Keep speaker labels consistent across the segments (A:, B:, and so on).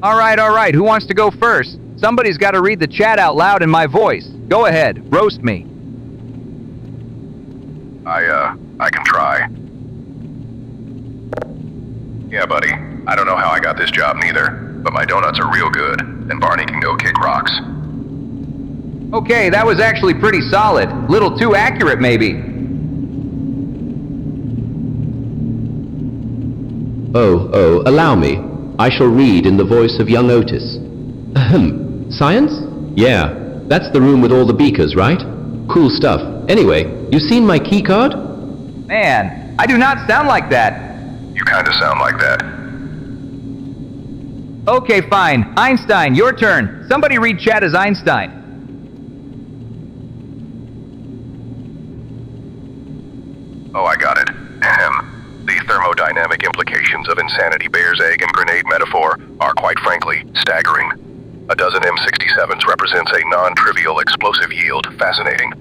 A: All right, who wants to go first? Somebody's got to read the chat out loud in my voice. Go ahead, roast me.
B: I can try. Yeah, buddy. I don't know how I got this job neither, but my donuts are real good, and Barney can go kick rocks.
A: Okay, that was actually pretty solid. Little too accurate, maybe.
C: Oh, allow me. I shall read in the voice of young Otis. Ahem. Science? Yeah, that's the room with all the beakers, right? Cool stuff. Anyway, you seen my key card?
A: Man, I do not sound like that.
B: You kinda sound like that.
A: Okay, fine. Einstein, your turn. Somebody read chat as Einstein.
B: Oh, I got it. Ahem. The thermodynamic implications of insanity bear's egg and grenade metaphor are, quite frankly, staggering. A dozen M67s represents a non-trivial explosive yield. Fascinating.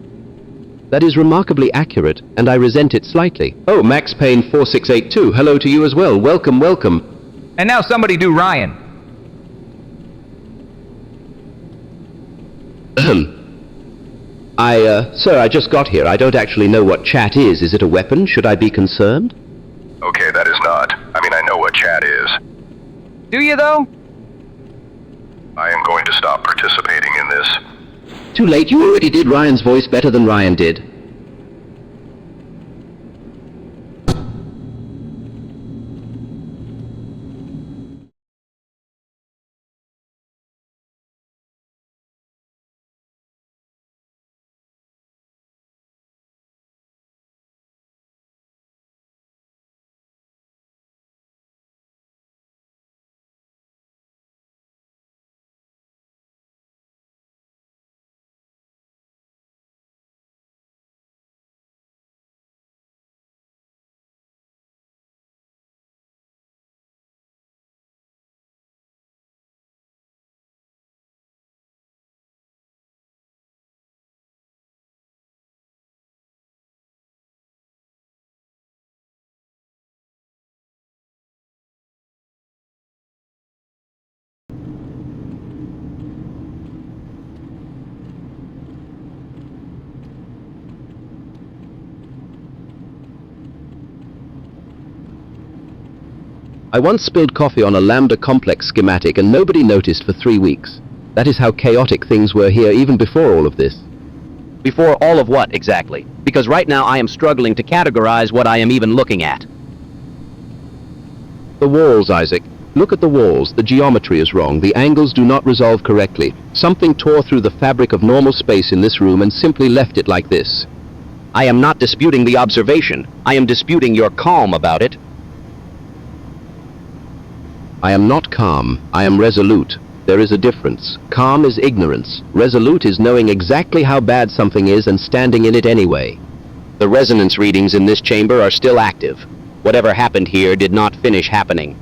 C: That is remarkably accurate, and I resent it slightly. Oh, Max Payne 4682, hello to you as well. Welcome, welcome.
A: And now somebody do Ryan.
C: Sir, I just got here. I don't actually know what chat is. Is it a weapon? Should I be concerned?
B: Okay, that is not. I mean, I know what chat is.
A: Do you, though?
B: I am going to stop participating in this.
C: Too late, you already did Ryan's voice better than Ryan did. I once spilled coffee on a Lambda complex schematic and nobody noticed for 3 weeks. That is how chaotic things were here even before all of this.
D: Before all of what, exactly? Because right now I am struggling to categorize what I am even looking at.
C: The walls, Isaac. Look at the walls. The geometry is wrong. The angles do not resolve correctly. Something tore through the fabric of normal space in this room and simply left it like this.
D: I am not disputing the observation. I am disputing your calm about it.
C: I am not calm. I am resolute. There is a difference. Calm is ignorance. Resolute is knowing exactly how bad something is and standing in it anyway.
D: The resonance readings in this chamber are still active. Whatever happened here did not finish happening.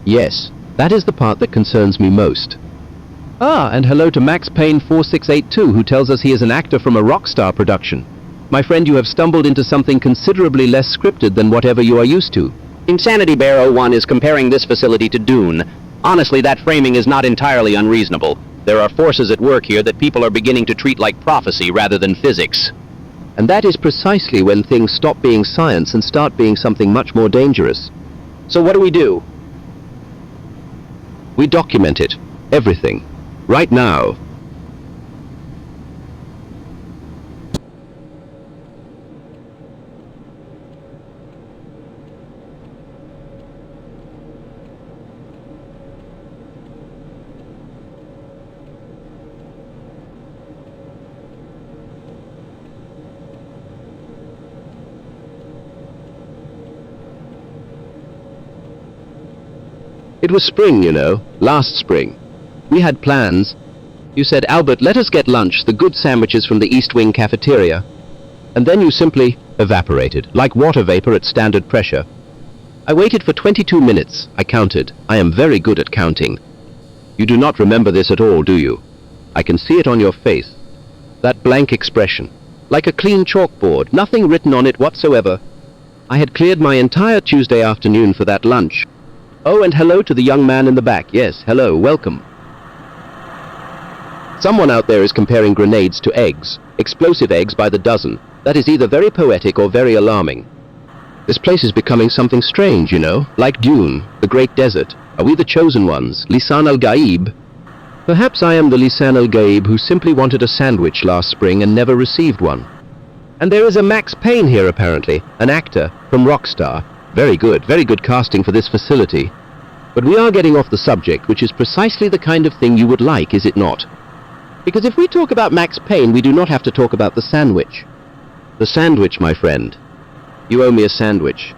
C: Yes, that is the part that concerns me most. Ah, and hello to Max Payne 4682, who tells us he is an actor from a Rockstar production. My friend, you have stumbled into something considerably less scripted than whatever you are used to.
D: Insanity Bear 01 is comparing this facility to Dune. Honestly, that framing is not entirely unreasonable. There are forces at work here that people are beginning to treat like prophecy rather than physics.
C: And that is precisely when things stop being science and start being something much more dangerous.
D: So what do we do?
C: We document it. Everything. Right now. It was spring, you know, last spring. We had plans. You said, Albert, let us get lunch, the good sandwiches from the East Wing cafeteria. And then you simply evaporated, like water vapor at standard pressure. I waited for 22 minutes. I counted. I am very good at counting. You do not remember this at all, do you? I can see it on your face. That blank expression. Like a clean chalkboard, nothing written on it whatsoever. I had cleared my entire Tuesday afternoon for that lunch. Oh, and hello to the young man in the back. Yes, hello, welcome. Someone out there is comparing grenades to eggs, explosive eggs by the dozen. That is either very poetic or very alarming. This place is becoming something strange, you know, like Dune, the Great Desert. Are we the chosen ones, Lisan al-Gaib? Perhaps I am the Lisan al-Gaib who simply wanted a sandwich last spring and never received one. And there is a Max Payne here apparently, an actor from Rockstar. Very good casting for this facility. But we are getting off the subject, which is precisely the kind of thing you would like, is it not? Because if we talk about Max Payne, we do not have to talk about the sandwich. The sandwich, my friend. You owe me a sandwich.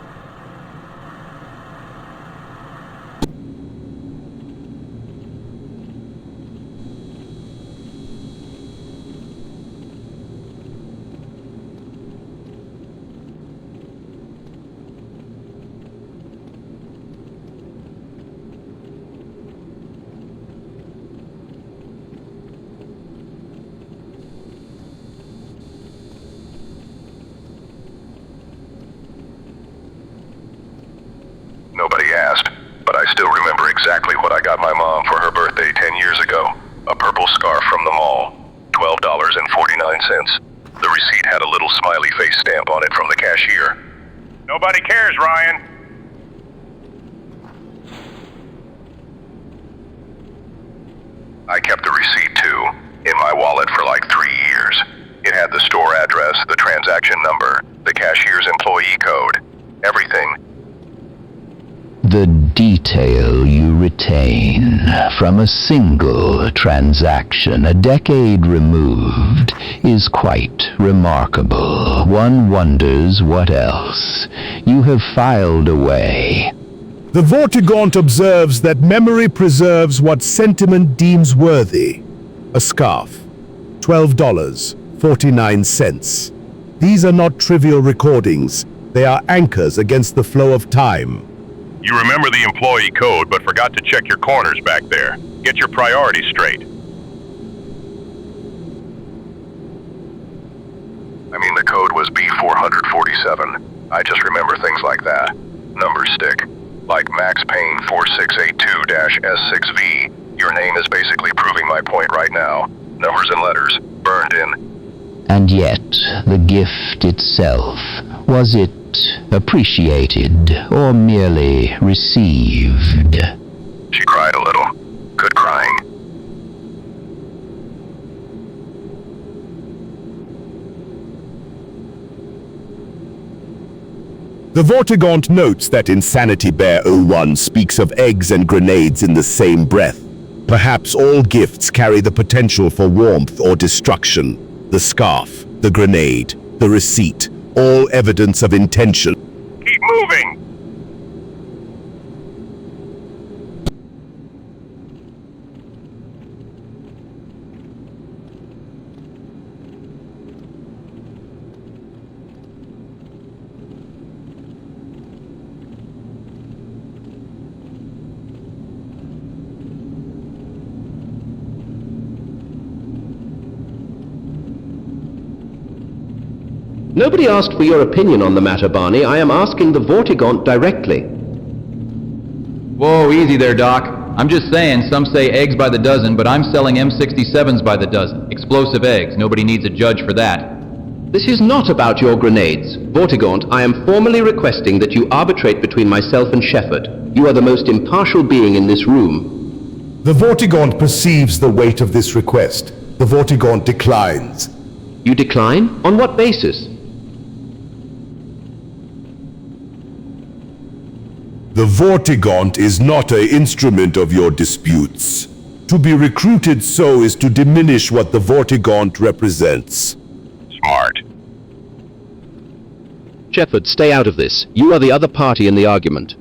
B: Nobody asked, but I still remember exactly what I got my mom for her birthday 10 years ago. A purple scarf from the mall. $12.49. The receipt had a little smiley face stamp on it from the cashier. Nobody cares, Ryan. I kept the receipt too, in my wallet for like 3 years. It had the store address, the transaction number, the cashier's employee code, everything.
E: The detail you retain from a single transaction a decade removed is quite remarkable. One wonders what else you have filed away.
F: The Vortigaunt observes that memory preserves what sentiment deems worthy. A scarf. $12.49. These are not trivial recordings. They are anchors against the flow of time.
B: You remember the employee code, but forgot to check your corners back there. Get your priorities straight. I mean, the code was B447. I just remember things like that. Numbers stick. Like Max Payne 4682-S6V. Your name is basically proving my point right now. Numbers and letters, burned in.
E: And yet, the gift itself, was it appreciated or merely received?
B: She cried a little. Good crying.
F: The Vortigaunt notes that Insanity Bear 01 speaks of eggs and grenades in the same breath. Perhaps all gifts carry the potential for warmth or destruction. The scarf, the grenade, the receipt, all evidence of intention.
B: Keep moving!
C: Nobody asked for your opinion on the matter, Barney. I am asking the Vortigaunt directly.
A: Whoa, easy there, Doc. I'm just saying, some say eggs by the dozen, but I'm selling M67s by the dozen. Explosive eggs. Nobody needs a judge for that.
C: This is not about your grenades. Vortigaunt, I am formally requesting that you arbitrate between myself and Shepard. You are the most impartial being in this room.
F: The Vortigaunt perceives the weight of this request. The Vortigaunt declines.
C: You decline? On what basis?
F: The Vortigaunt is not an instrument of your disputes. To be recruited so is to diminish what the Vortigaunt represents.
B: Smart.
C: Shepard, stay out of this. You are the other party in the argument.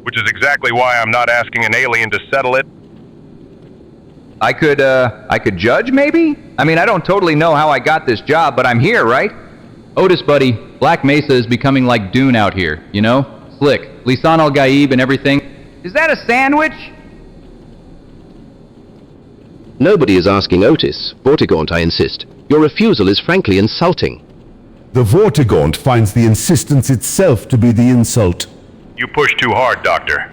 B: Which is exactly why I'm not asking an alien to settle it.
A: I could judge, maybe? I mean, I don't totally know how I got this job, but I'm here, right? Otis, buddy, Black Mesa is becoming like Dune out here, you know? Slick, Lisan al-Gaib and everything. Is that a sandwich?
C: Nobody is asking Otis. Vortigaunt, I insist. Your refusal is frankly insulting.
F: The Vortigaunt finds the insistence itself to be the insult.
B: You pushed too hard, Doctor.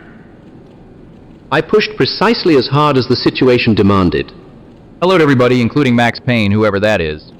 C: I pushed precisely as hard as the situation demanded.
A: Hello to everybody, including Max Payne, whoever that is.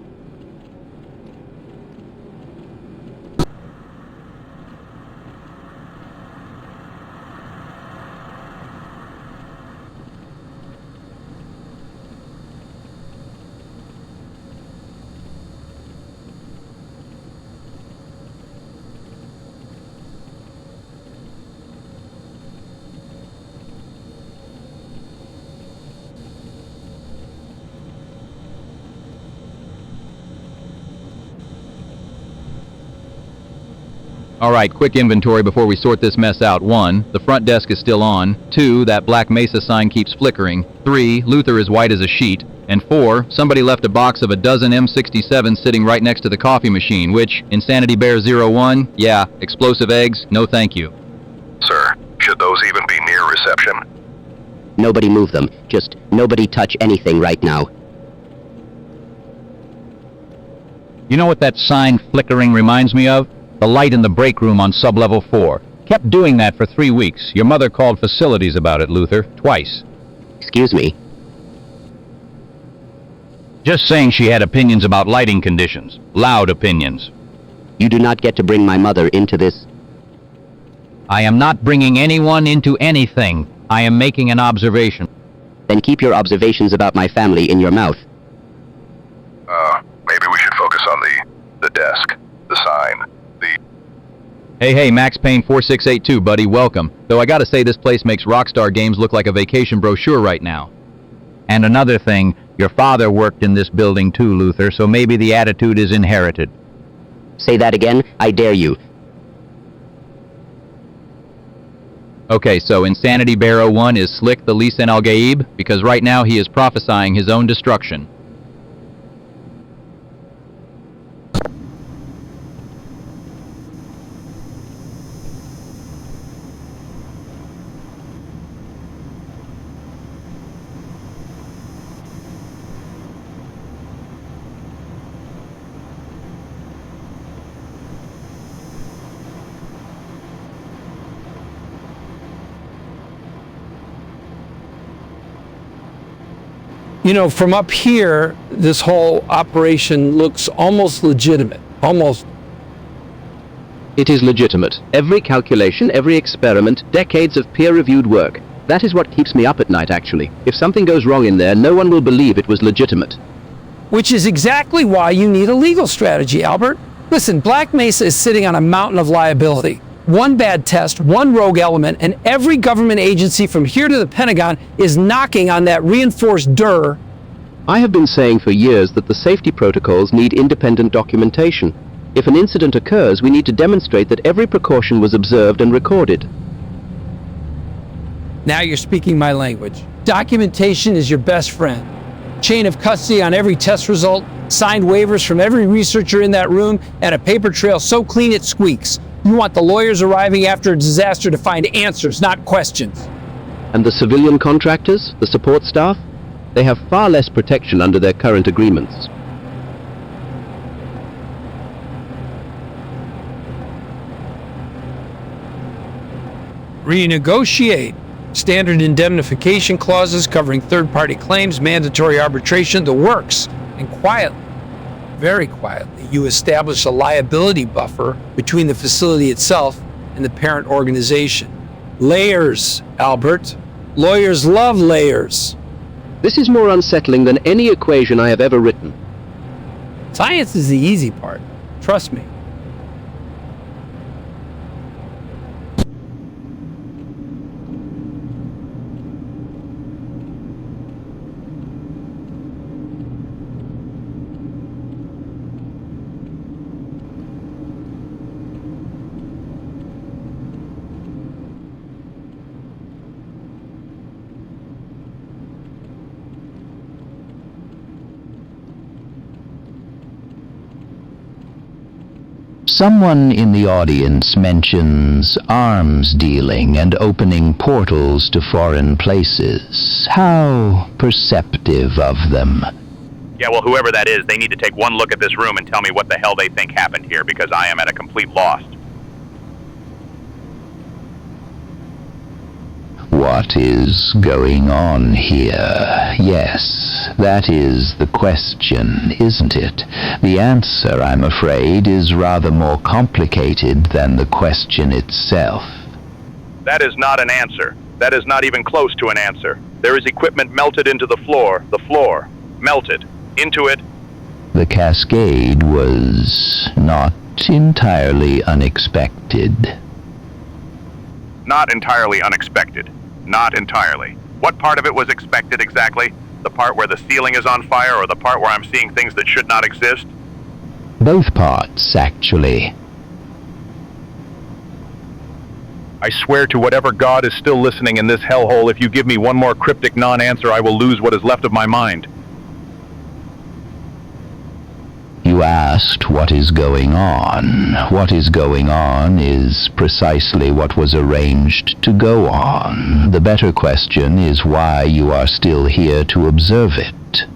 A: Alright, quick inventory before we sort this mess out. 1. The front desk is still on. 2. That black Mesa sign keeps flickering. 3. Luther is white as a sheet. And 4. Somebody left a box of a dozen M67s sitting right next to the coffee machine, which, Insanity Bear 01, yeah, explosive eggs, no thank you.
B: Sir, should those even be near reception?
D: Nobody move them. Just nobody touch anything right now.
G: You know what that sign flickering reminds me of? The light in the break room on sub-level 4. Kept doing that for 3 weeks. Your mother called facilities about it, Luther. Twice.
D: Excuse me.
G: Just saying she had opinions about lighting conditions. Loud opinions.
D: You do not get to bring my mother into this.
G: I am not bringing anyone into anything. I am making an observation.
D: Then keep your observations about my family in your mouth.
B: Maybe we should focus on the desk, the sign,
A: Hey, Max Payne 4682, buddy, welcome. Though I gotta say this place makes Rockstar Games look like a vacation brochure right now.
G: And another thing, your father worked in this building too, Luther, so maybe the attitude is inherited.
D: Say that again, I dare you.
A: Okay, so Insanity Bear 01 is Slick the Lisan al-Gaib, because right now he is prophesying his own destruction.
H: You know, from up here, this whole operation looks almost legitimate. Almost.
C: It is legitimate. Every calculation, every experiment, decades of peer-reviewed work. That is what keeps me up at night, actually. If something goes wrong in there, no one will believe it was legitimate.
H: Which is exactly why you need a legal strategy, Albert. Listen, Black Mesa is sitting on a mountain of liability. One bad test, one rogue element, and every government agency from here to the Pentagon is knocking on that reinforced door.
C: I have been saying for years that the safety protocols need independent documentation. If an incident occurs, we need to demonstrate that every precaution was observed and recorded.
H: Now you're speaking my language. Documentation is your best friend. Chain of custody on every test result, signed waivers from every researcher in that room, and a paper trail so clean it squeaks. You want the lawyers arriving after a disaster to find answers, not questions.
C: And the civilian contractors, the support staff? They have far less protection under their current agreements.
H: Renegotiate. Standard indemnification clauses covering third-party claims, mandatory arbitration, the works. And quietly, very quietly, you establish a liability buffer between the facility itself and the parent organization. Layers, Albert. Lawyers love layers.
C: This is more unsettling than any equation I have ever written.
H: Science is the easy part. Trust me.
E: Someone in the audience mentions arms dealing and opening portals to foreign places. How perceptive of them.
I: Yeah, well, whoever that is, they need to take one look at this room and tell me what the hell they think happened here, because I am at a complete loss.
E: What is going on here? Yes, that is the question, isn't it? The answer, I'm afraid, is rather more complicated than the question itself.
I: That is not an answer. That is not even close to an answer. There is equipment melted into the floor, melted into it.
E: The cascade was not entirely unexpected.
I: Not entirely unexpected. Not entirely. What part of it was expected exactly? The part where the ceiling is on fire, or the part where I'm seeing things that should not exist?
E: Both parts, actually.
I: I swear to whatever God is still listening in this hellhole, if you give me one more cryptic non-answer, I will lose what is left of my mind.
E: You asked what is going on. What is going on is precisely what was arranged to go on. The better question is why you are still here to observe it.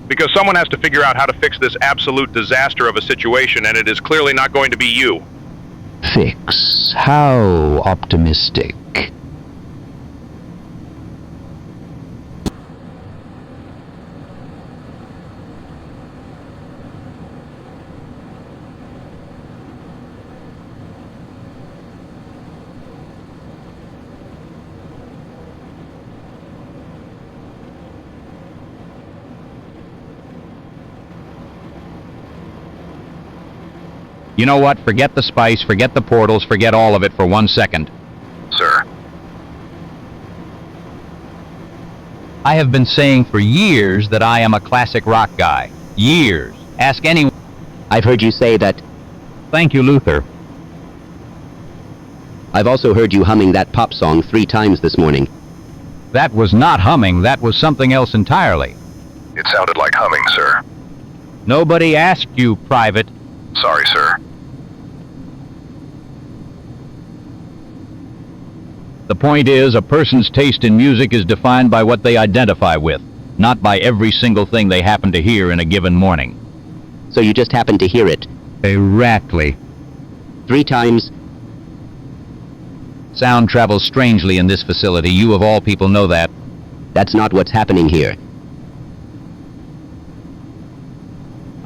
I: Because someone has to figure out how to fix this absolute disaster of a situation, and it is clearly not going to be you.
E: Fix? How optimistic.
G: You know what? Forget the spice, forget the portals, forget all of it for 1 second.
B: Sir.
G: I have been saying for years that I am a classic rock guy. Years. Ask anyone.
D: I've heard you say that.
G: Thank you, Luther.
D: I've also heard you humming that pop song 3 times this morning.
G: That was not humming, that was something else entirely.
B: It sounded like humming, sir.
G: Nobody asked you, Private.
B: Sorry, sir.
G: The point is, a person's taste in music is defined by what they identify with, not by every single thing they happen to hear in a given morning.
D: So you just happened to hear it.
G: Exactly.
D: 3 times.
G: Sound travels strangely in this facility. You of all people know that.
D: That's not what's happening here.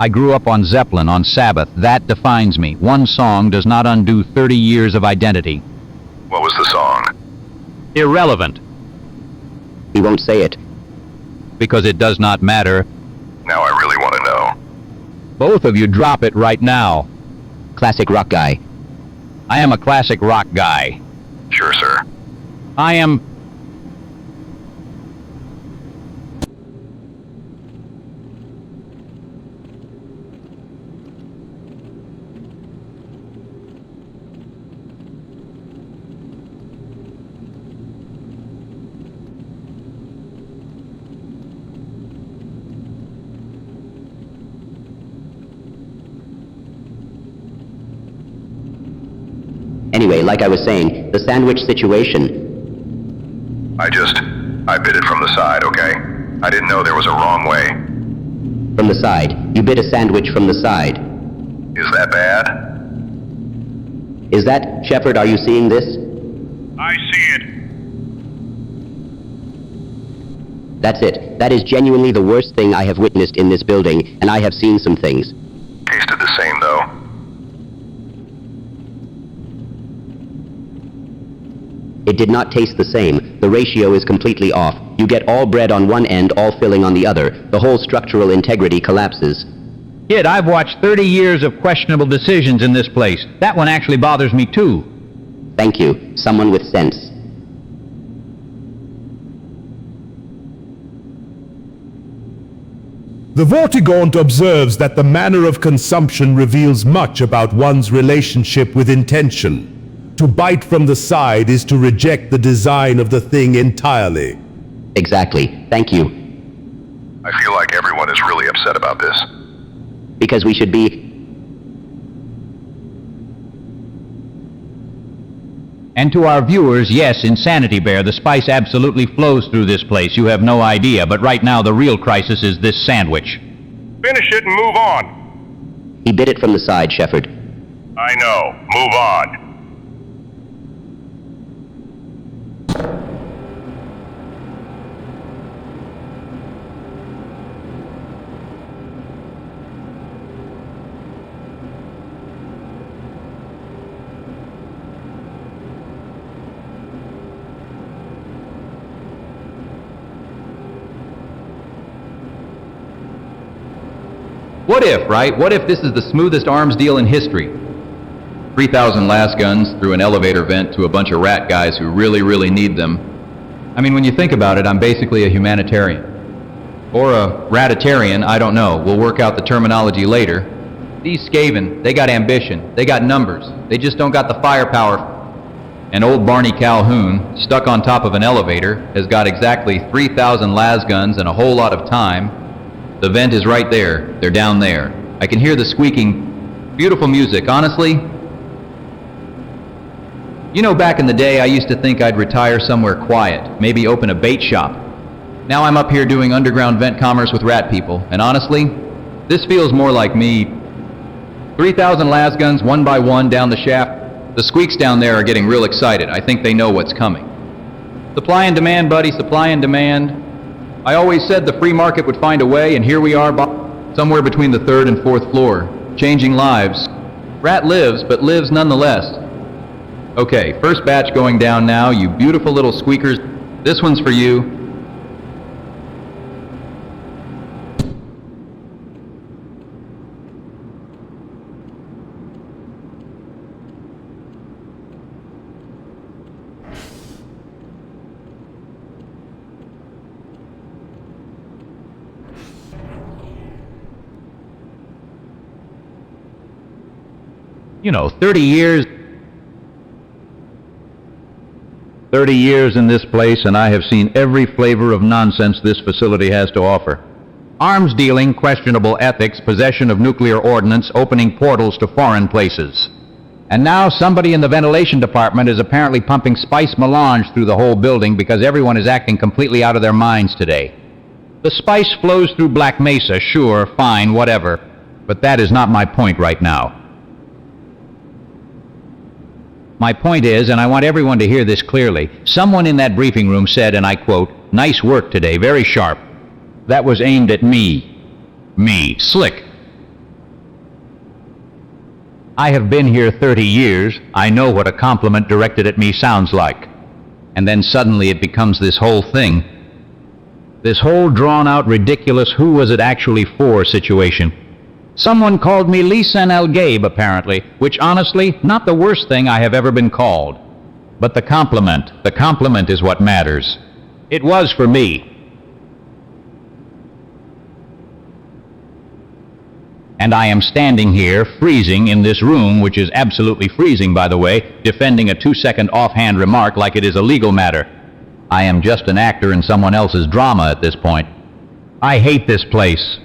G: I grew up on Zeppelin, on Sabbath. That defines me. One song does not undo 30 years of identity.
B: What was the song?
G: Irrelevant.
D: He won't say it.
G: Because it does not matter.
B: Now I really want to know.
G: Both of you drop it right now.
D: Classic rock guy.
G: I am a classic rock guy.
B: Sure, sir.
G: I am...
D: Anyway, like I was saying, the sandwich situation.
B: I bit it from the side, okay? I didn't know there was a wrong way.
D: From the side. You bit a sandwich from the side.
B: Is that bad?
D: Is that, Shepard, are you seeing this?
I: I see it.
D: That's it. That is genuinely the worst thing I have witnessed in this building, and I have seen some things.
B: Tasted the same, though.
D: It did not taste the same. The ratio is completely off. You get all bread on one end, all filling on the other. The whole structural integrity collapses.
G: Kid, I've watched 30 years of questionable decisions in this place. That one actually bothers me too.
D: Thank you. Someone with sense.
F: The Vortigaunt observes that the manner of consumption reveals much about one's relationship with intention. To bite from the side is to reject the design of the thing entirely.
D: Exactly. Thank you.
B: I feel like everyone is really upset about this.
D: Because we should be...
G: And to our viewers, yes, Insanity Bear, the spice absolutely flows through this place. You have no idea, but right now the real crisis is this sandwich.
I: Finish it and move on.
D: He bit it from the side, Shepard.
I: I know. Move on.
A: What if, right? What if this is the smoothest arms deal in history? 3,000 las guns through an elevator vent to a bunch of rat guys who really, really need them. I mean, when you think about it, I'm basically a humanitarian. Or a ratitarian, I don't know. We'll work out the terminology later. These Skaven, they got ambition. They got numbers. They just don't got the firepower. And old Barney Calhoun, stuck on top of an elevator, has got exactly 3,000 las guns and a whole lot of time. The vent is right there. They're down there. I can hear the squeaking. Beautiful music, honestly. You know, back in the day, I used to think I'd retire somewhere quiet, maybe open a bait shop. Now I'm up here doing underground vent commerce with rat people, and honestly, this feels more like me. 3,000 las guns, one by one, down the shaft. The squeaks down there are getting real excited. I think they know what's coming. Supply and demand, buddy, supply and demand. I always said the free market would find a way, and here we are, somewhere between the 3rd and 4th floor, changing lives. Rat lives, but lives nonetheless. Okay, first batch going down now, you beautiful little squeakers. This one's for you.
G: You know, 30 years in this place, and I have seen every flavor of nonsense this facility has to offer. Arms dealing, questionable ethics, possession of nuclear ordnance, opening portals to foreign places. And now somebody in the ventilation department is apparently pumping spice melange through the whole building because everyone is acting completely out of their minds today. The spice flows through Black Mesa, sure, fine, whatever. But that is not my point right now. My point is, and I want everyone to hear this clearly, someone in that briefing room said, and I quote, "Nice work today, very sharp." That was aimed at me. Me, Slick. I have been here 30 years. I know what a compliment directed at me sounds like. And then suddenly it becomes this whole thing. This whole drawn-out, ridiculous, who was it actually for situation. Someone called me Lisan El Gabe, apparently, which honestly, not the worst thing I have ever been called. But the compliment is what matters. It was for me. And I am standing here, freezing in this room, which is absolutely freezing, by the way, defending a 2-second offhand remark like it is a legal matter. I am just an actor in someone else's drama at this point. I hate this place.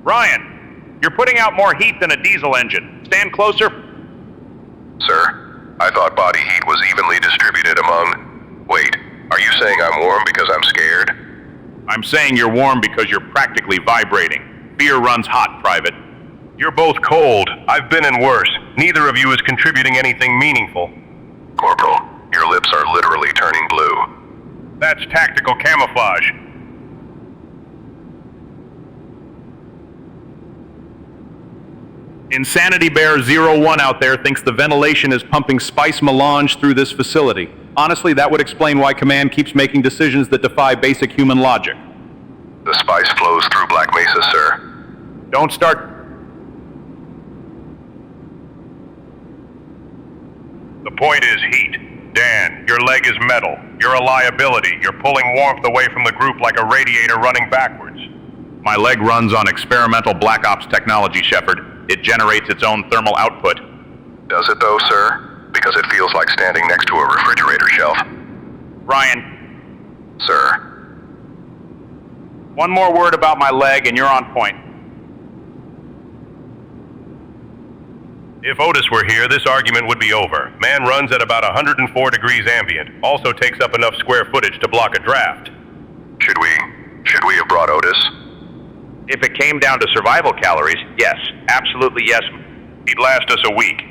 I: Ryan, you're putting out more heat than a diesel engine. Stand closer.
B: Sir, I thought body heat was evenly distributed among... Wait, are you saying I'm warm because I'm scared?
I: I'm saying you're warm because you're practically vibrating. Fear runs hot, Private. You're both cold. I've been in worse. Neither of you is contributing anything meaningful.
B: Corporal, your lips are literally turning blue.
I: That's tactical camouflage. Insanity Bear 01 out there thinks the ventilation is pumping spice melange through this facility. Honestly, that would explain why Command keeps making decisions that defy basic human logic.
B: The spice flows through Black Mesa, sir.
I: Don't start... The point is heat. Dan, your leg is metal. You're a liability. You're pulling warmth away from the group like a radiator running backwards. My leg runs on experimental Black Ops technology, Shepard. It generates its own thermal output.
B: Does it though, sir? Because it feels like standing next to a refrigerator shelf.
I: Ryan,
B: Sir.
I: one more word about my leg and you're on point.
B: If Otis were here, this argument would be over. Man runs at about 104 degrees ambient. Also takes up enough square footage to block a draft. Should we have brought Otis?
I: If it came down to survival calories, yes, absolutely yes.
B: He'd last us a week.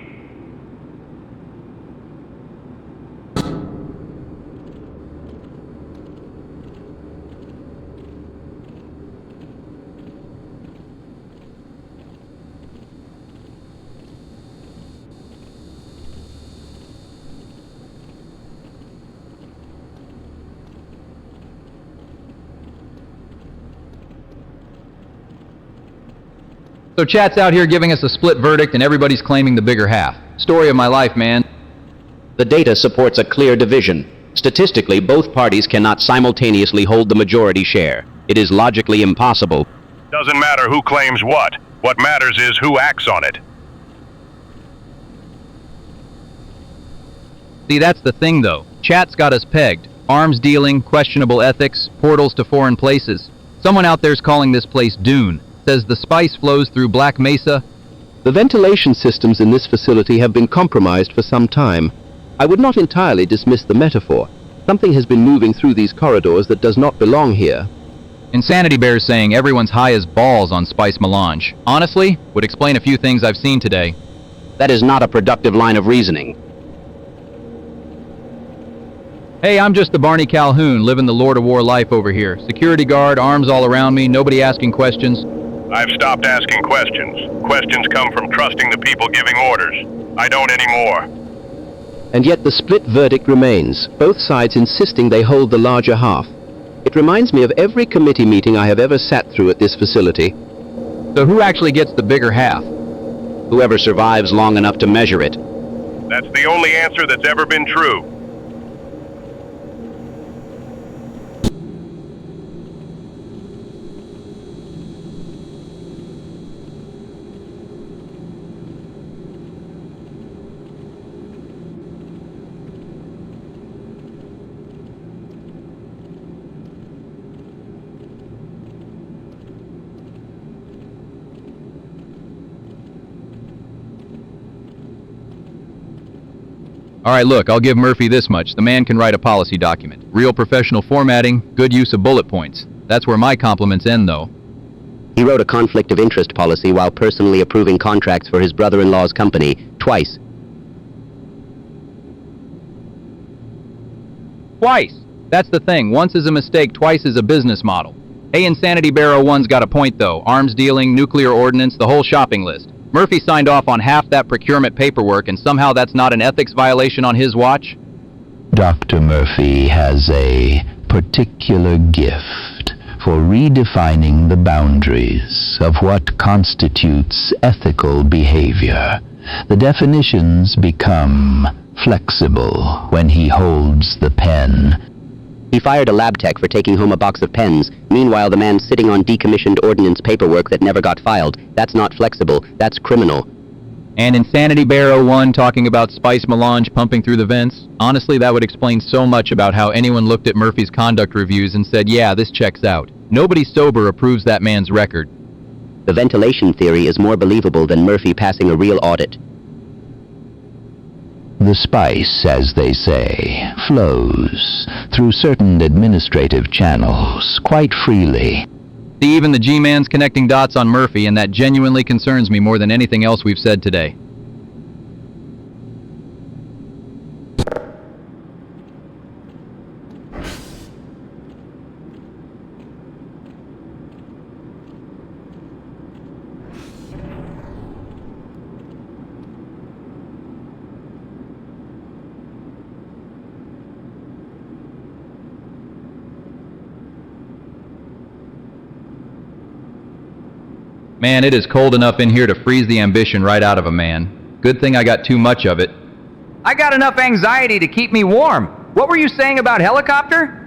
A: So chat's out here giving us a split verdict and everybody's claiming the bigger half. Story of my life, man.
D: The data supports a clear division. Statistically, both parties cannot simultaneously hold the majority share. It is logically impossible.
B: Doesn't matter who claims what. What matters is who acts on it.
A: See, that's the thing though. Chat's got us pegged. Arms dealing, questionable ethics, portals to foreign places. Someone out there's calling this place Dune. Says the spice flows through Black Mesa.
C: The ventilation systems in this facility have been compromised for some time. I would not entirely dismiss the metaphor. Something has been moving through these corridors that does not belong here.
A: Insanity Bear's saying everyone's high as balls on spice melange. Honestly, would explain a few things I've seen today.
D: That is not a productive line of reasoning.
A: Hey, I'm just the Barney Calhoun, living the Lord of War life over here. Security guard, arms all around me, nobody asking questions.
B: I've stopped asking questions. Questions come from trusting the people giving orders. I don't anymore.
C: And yet the split verdict remains, both sides insisting they hold the larger half. It reminds me of every committee meeting I have ever sat through at this facility.
A: So who actually gets the bigger half?
D: Whoever survives long enough to measure it.
B: That's the only answer that's ever been true.
A: Alright, look, I'll give Murphy this much. The man can write a policy document. Real professional formatting, good use of bullet points. That's where my compliments end, though.
D: He wrote a conflict of interest policy while personally approving contracts for his brother-in-law's company, twice.
A: Twice! That's the thing. Once is a mistake, twice is a business model. Hey, Insanity Bear 01's got a point, though. Arms dealing, nuclear ordnance, the whole shopping list. Murphy signed off on half that procurement paperwork, and somehow that's not an ethics violation on his watch?
E: Dr. Murphy has a particular gift for redefining the boundaries of what constitutes ethical behavior. The definitions become flexible when he holds the pen.
D: He fired a lab tech for taking home a box of pens. Meanwhile, the man's sitting on decommissioned ordnance paperwork that never got filed. That's not flexible. That's criminal.
A: And Insanity Bear 01 talking about spice melange pumping through the vents? Honestly, that would explain so much about how anyone looked at Murphy's conduct reviews and said, yeah, this checks out. Nobody sober approves that man's record.
D: The ventilation theory is more believable than Murphy passing a real audit.
E: The spice, as they say, flows through certain administrative channels quite freely.
A: See, even the G-Man's connecting dots on Murphy, and that genuinely concerns me more than anything else we've said today. Man, it is cold enough in here to freeze the ambition right out of a man. Good thing I got too much of it. I got enough anxiety to keep me warm. What were you saying about helicopter?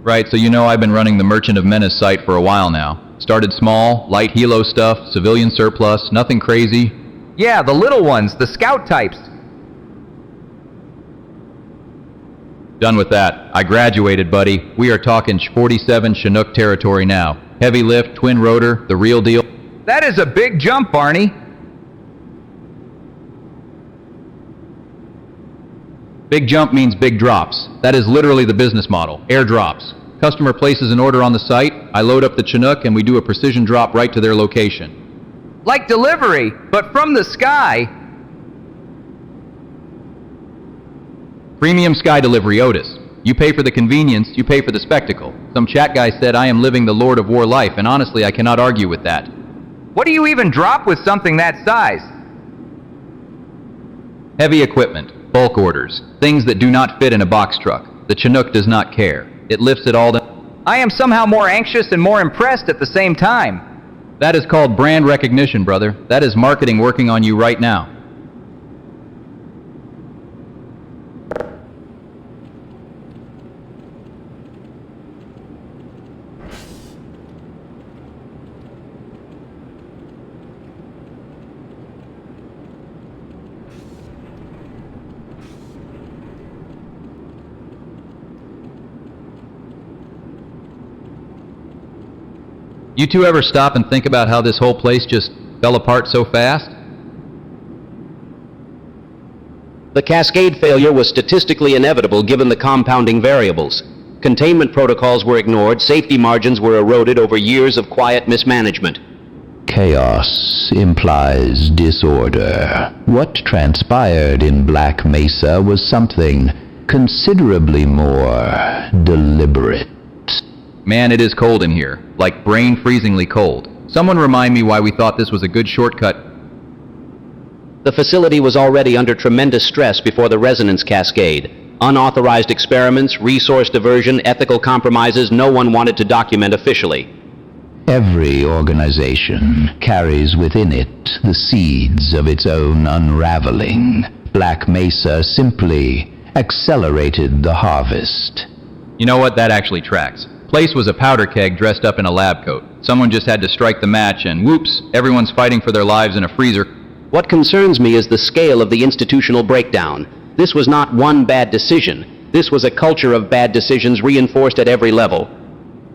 A: Right, so you know I've been running the Merchant of Menace site for a while now. Started small, light helo stuff, civilian surplus, nothing crazy. Yeah, the little ones, the scout types.
G: Done with that. I graduated, buddy. We are talking 47 Chinook territory now. Heavy lift, twin rotor, the real deal.
A: That is a big jump, Barney.
G: Big jump means big drops. That is literally the business model. Air drops. Customer places an order on the site, I load up the Chinook, and we do a precision drop right to their location.
A: Like delivery, but from the sky.
G: Premium sky delivery, Otis. You pay for the convenience, you pay for the spectacle. Some chat guy said I am living the Lord of War life, and honestly, I cannot argue with that.
A: What do you even drop with something that size?
G: Heavy equipment, bulk orders, things that do not fit in a box truck. The Chinook does not care. It lifts it all down.
A: I am somehow more anxious and more impressed at the same time.
G: That is called brand recognition, brother. That is marketing working on you right now. You two ever stop and think about how this whole place just fell apart so fast?
D: The cascade failure was statistically inevitable given the compounding variables. Containment protocols were ignored, safety margins were eroded over years of quiet mismanagement.
E: Chaos implies disorder. What transpired in Black Mesa was something considerably more deliberate.
G: Man, it is cold in here. Like brain-freezingly cold. Someone remind me why we thought this was a good shortcut.
D: The facility was already under tremendous stress before the resonance cascade. Unauthorized experiments, resource diversion, ethical compromises no one wanted to document officially.
E: Every organization carries within it the seeds of its own unraveling. Black Mesa simply accelerated the harvest.
G: You know what? That actually tracks. Place was a powder keg dressed up in a lab coat. Someone just had to strike the match and whoops, everyone's fighting for their lives in a freezer.
D: What concerns me is the scale of the institutional breakdown. This was not one bad decision. This was a culture of bad decisions reinforced at every level.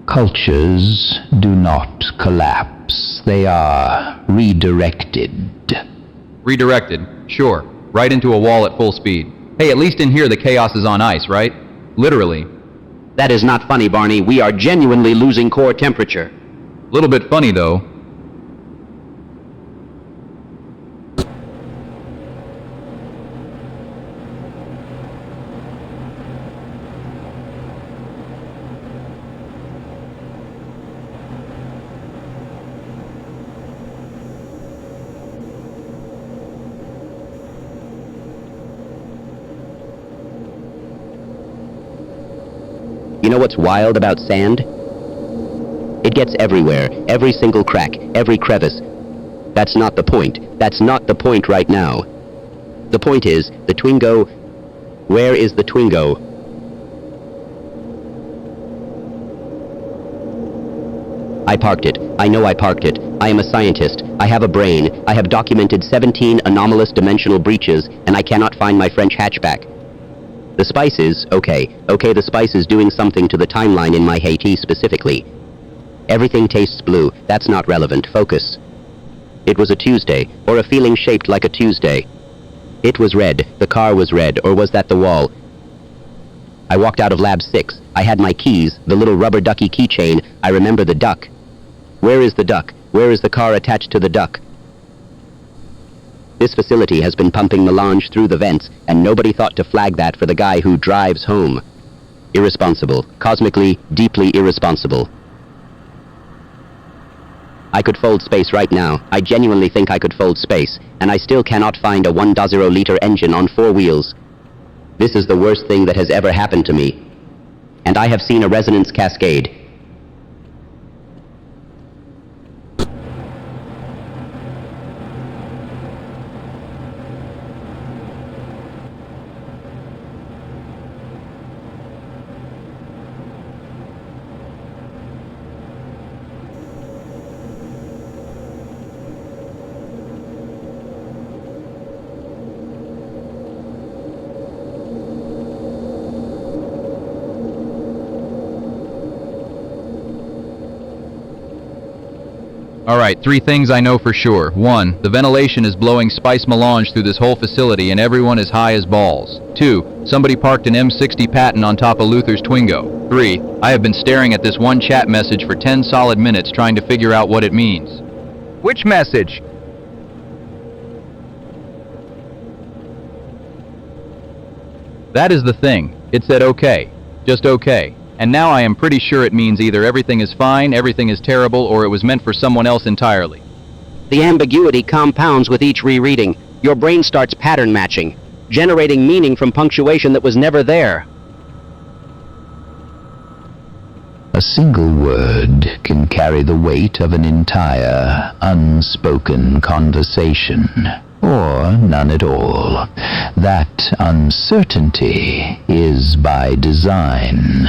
E: Cultures do not collapse. They are redirected.
G: Redirected, sure. Right into a wall at full speed. Hey, at least in here the chaos is on ice, right? Literally.
D: That is not funny, Barney. We are genuinely losing core temperature.
G: Little bit funny, though.
D: You know what's wild about sand? It gets everywhere, every single crack, every crevice. That's not the point. That's not the point right now. The point is, the Twingo... Where is the Twingo? I parked it. I know I parked it. I am a scientist. I have a brain. I have documented 17 anomalous dimensional breaches, and I cannot find my French hatchback. The spice is, okay, the spice is doing something to the timeline in my Haiti specifically. Everything tastes blue. That's not relevant. Focus. It was a Tuesday, or a feeling shaped like a Tuesday. It was red. The car was red, or was that the wall? I walked out of Lab 6. I had my keys, the little rubber ducky keychain. I remember the duck. Where is the duck? Where is the car attached to the duck? This facility has been pumping melange through the vents, and nobody thought to flag that for the guy who drives home. Irresponsible. Cosmically, deeply irresponsible. I could fold space right now. I genuinely think I could fold space, and I still cannot find a 1.0-liter engine on 4 wheels. This is the worst thing that has ever happened to me. And I have seen a resonance cascade.
A: Alright, 3 things I know for sure. 1. The ventilation is blowing spice melange through this whole facility and everyone is high as balls. 2. Somebody parked an M60 Patton on top of Luther's Twingo. 3. I have been staring at this one chat message for 10 solid minutes trying to figure out what it means. Which message? That is the thing. It said okay. Just okay. And now I am pretty sure it means either everything is fine, everything is terrible, or it was meant for someone else entirely.
D: The ambiguity compounds with each rereading. Your brain starts pattern matching, generating meaning from punctuation that was never there.
E: A single word can carry the weight of an entire unspoken conversation, or none at all. That uncertainty is by design.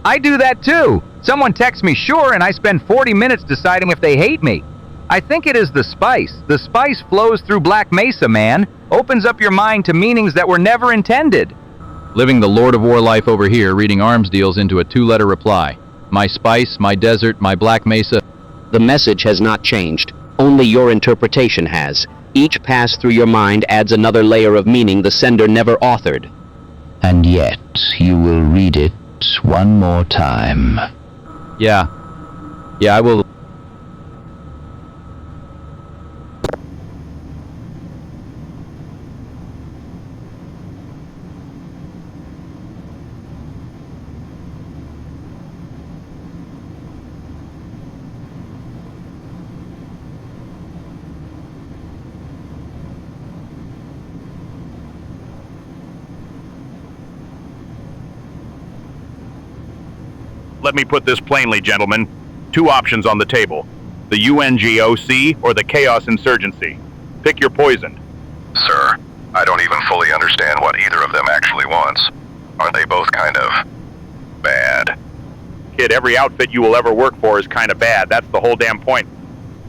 A: I do that too. Someone texts me sure and I spend 40 minutes deciding if they hate me. I think it is the spice. The spice flows through Black Mesa, man. Opens up your mind to meanings that were never intended. Living the Lord of War life over here, reading arms deals into a 2-letter reply. My spice, my desert, my Black Mesa.
D: The message has not changed. Only your interpretation has. Each pass through your mind adds another layer of meaning the sender never authored.
E: And yet you will read it one more time.
A: Yeah, I will.
I: Let me put this plainly, gentlemen. 2 options on the table. The UNGOC or the Chaos Insurgency. Pick your poison.
B: Sir, I don't even fully understand what either of them actually wants. Aren't they both kind of bad?
I: Kid, every outfit you will ever work for is kind of bad. That's the whole damn point.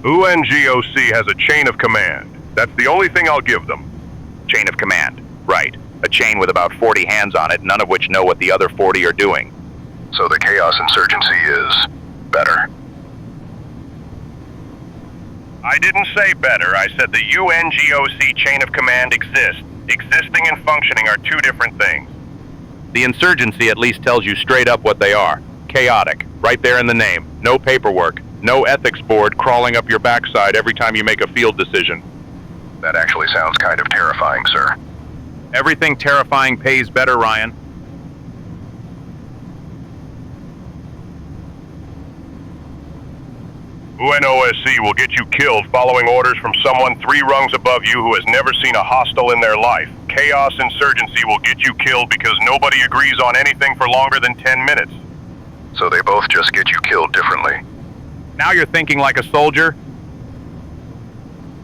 B: UNGOC has a chain of command. That's the only thing I'll give them.
I: Chain of command. Right. A chain with about 40 hands on it, none of which know what the other 40 are doing.
B: So the Chaos Insurgency is better. I didn't say better. I said the UNGOC chain of command exists. Existing and functioning are 2 different things.
I: The insurgency at least tells you straight up what they are. Chaotic. Right there in the name. No paperwork. No ethics board crawling up your backside every time you make a field decision.
B: That actually sounds kind of terrifying, sir.
I: Everything terrifying pays better, Ryan.
B: UNOSC will get you killed following orders from someone 3 rungs above you who has never seen a hostile in their life. Chaos Insurgency will get you killed because nobody agrees on anything for longer than 10 minutes. So they both just get you killed differently.
I: Now you're thinking like a soldier?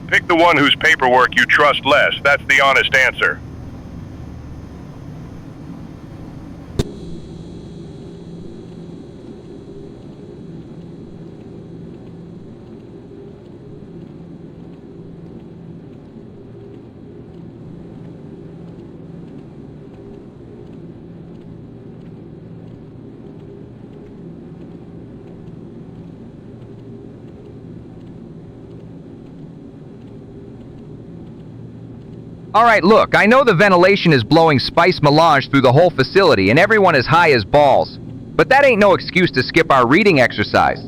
B: Pick the one whose paperwork you trust less. That's the honest answer.
A: Alright, look, I know the ventilation is blowing spice melange through the whole facility and everyone is high as balls. But that ain't no excuse to skip our reading exercise.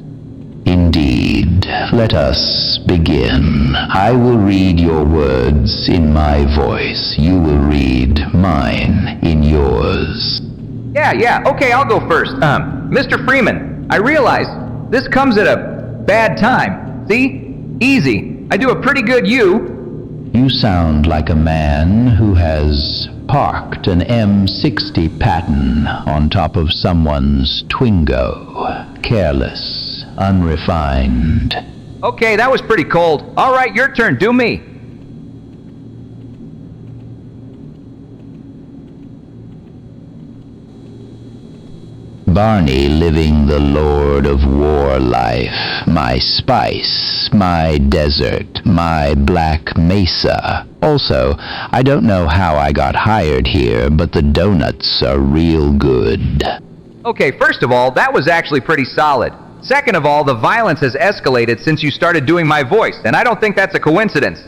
E: Indeed. Let us begin. I will read your words in my voice. You will read mine in yours.
A: Yeah, okay, I'll go first. Mr. Freeman, I realize this comes at a bad time. See? Easy. I do a pretty good you.
E: You sound like a man who has parked an M60 Patton on top of someone's Twingo. Careless, unrefined.
A: Okay, that was pretty cold. Alright, your turn, do me.
E: Barney living the Lord of War life, my spice, my desert, my Black Mesa. Also, I don't know how I got hired here, but the donuts are real good.
A: Okay, first of all, that was actually pretty solid. Second of all, the violence has escalated since you started doing my voice, and I don't think that's a coincidence.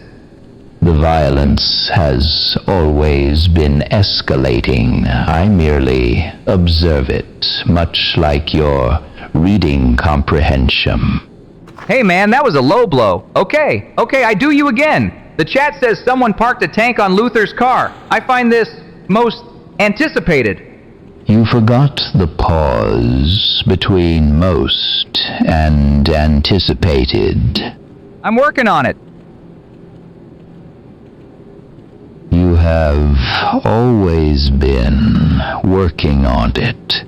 E: The violence has always been escalating. I merely observe it, much like your reading comprehension.
A: Hey man, that was a low blow. Okay, I do you again. The chat says someone parked a tank on Luther's car. I find this most anticipated.
E: You forgot the pause between most and anticipated.
A: I'm working on it.
E: You have always been working on it.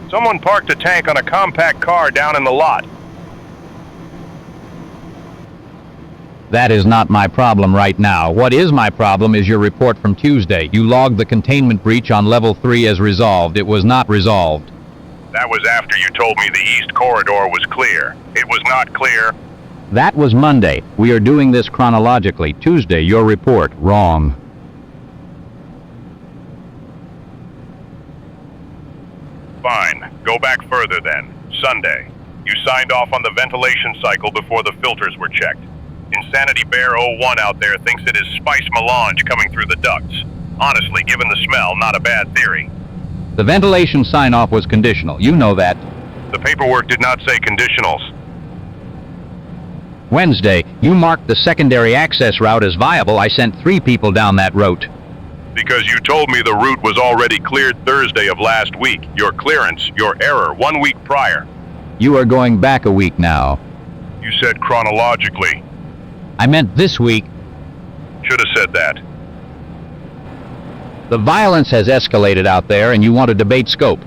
I: Someone parked a tank on a compact car down in the lot.
G: That is not my problem right now. What is my problem is your report from Tuesday. You logged the containment breach on level 3 as resolved. It was not resolved.
I: That was after you told me the east corridor was clear. It was not clear.
G: That was Monday. We are doing this chronologically. Tuesday, your report. Wrong.
I: Fine. Go back further then. Sunday. You signed off on the ventilation cycle before the filters were checked. Insanity Bear 01 out there thinks it is spice melange coming through the ducts. Honestly, given the smell, not a bad theory.
G: The ventilation sign-off was conditional. You know that.
I: The paperwork did not say conditionals.
G: Wednesday, you marked the secondary access route as viable. I sent 3 people down that route.
I: Because you told me the route was already cleared Thursday of last week. Your clearance, your error, 1 week prior.
G: You are going back a week now.
I: You said chronologically.
G: I meant this week.
I: Should have said that.
G: The violence has escalated out there and you want to debate scope.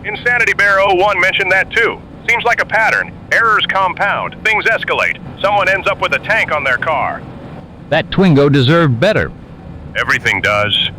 I: Insanity Bear 01 mentioned that too. Seems like a pattern. Errors compound. Things escalate. Someone ends up with a tank on their car.
G: That Twingo deserved better.
I: Everything does.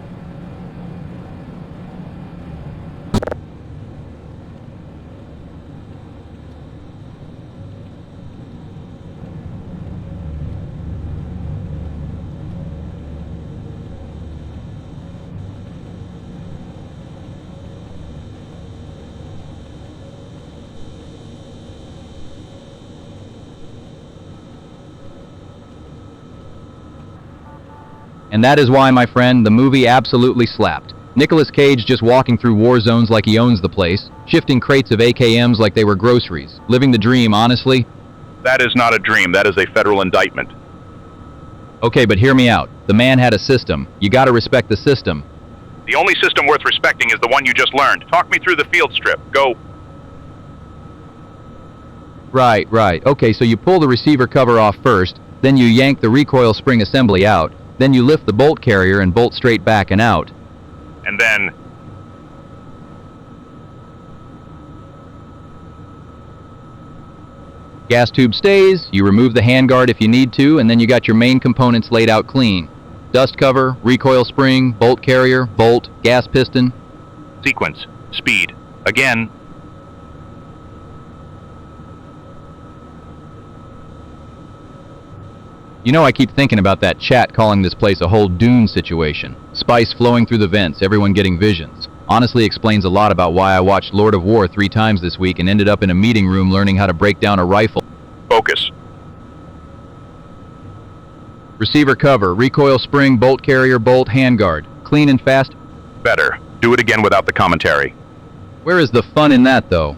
A: And that is why, my friend, the movie absolutely slapped. Nicolas Cage just walking through war zones like he owns the place, shifting crates of AKMs like they were groceries, living the dream, honestly.
I: That is not a dream. That is a federal indictment.
A: Okay, but hear me out. The man had a system. You gotta respect the system.
I: The only system worth respecting is the one you just learned. Talk me through the field strip. Go.
A: Right. Okay, so you pull the receiver cover off first, then you yank the recoil spring assembly out, then you lift the bolt carrier and bolt straight back and out.
I: And then...
A: Gas tube stays, you remove the handguard if you need to, and then you got your main components laid out clean. Dust cover, recoil spring, bolt carrier, bolt, gas piston.
I: Sequence. Speed. Again.
A: You know, I keep thinking about that chat calling this place a whole Dune situation. Spice flowing through the vents, everyone getting visions. Honestly explains a lot about why I watched Lord of War 3 times this week and ended up in a meeting room learning how to break down a rifle.
I: Focus.
A: Receiver cover, recoil spring, bolt carrier, bolt, handguard. Clean and fast.
I: Better. Do it again without the commentary.
A: Where is the fun in that, though?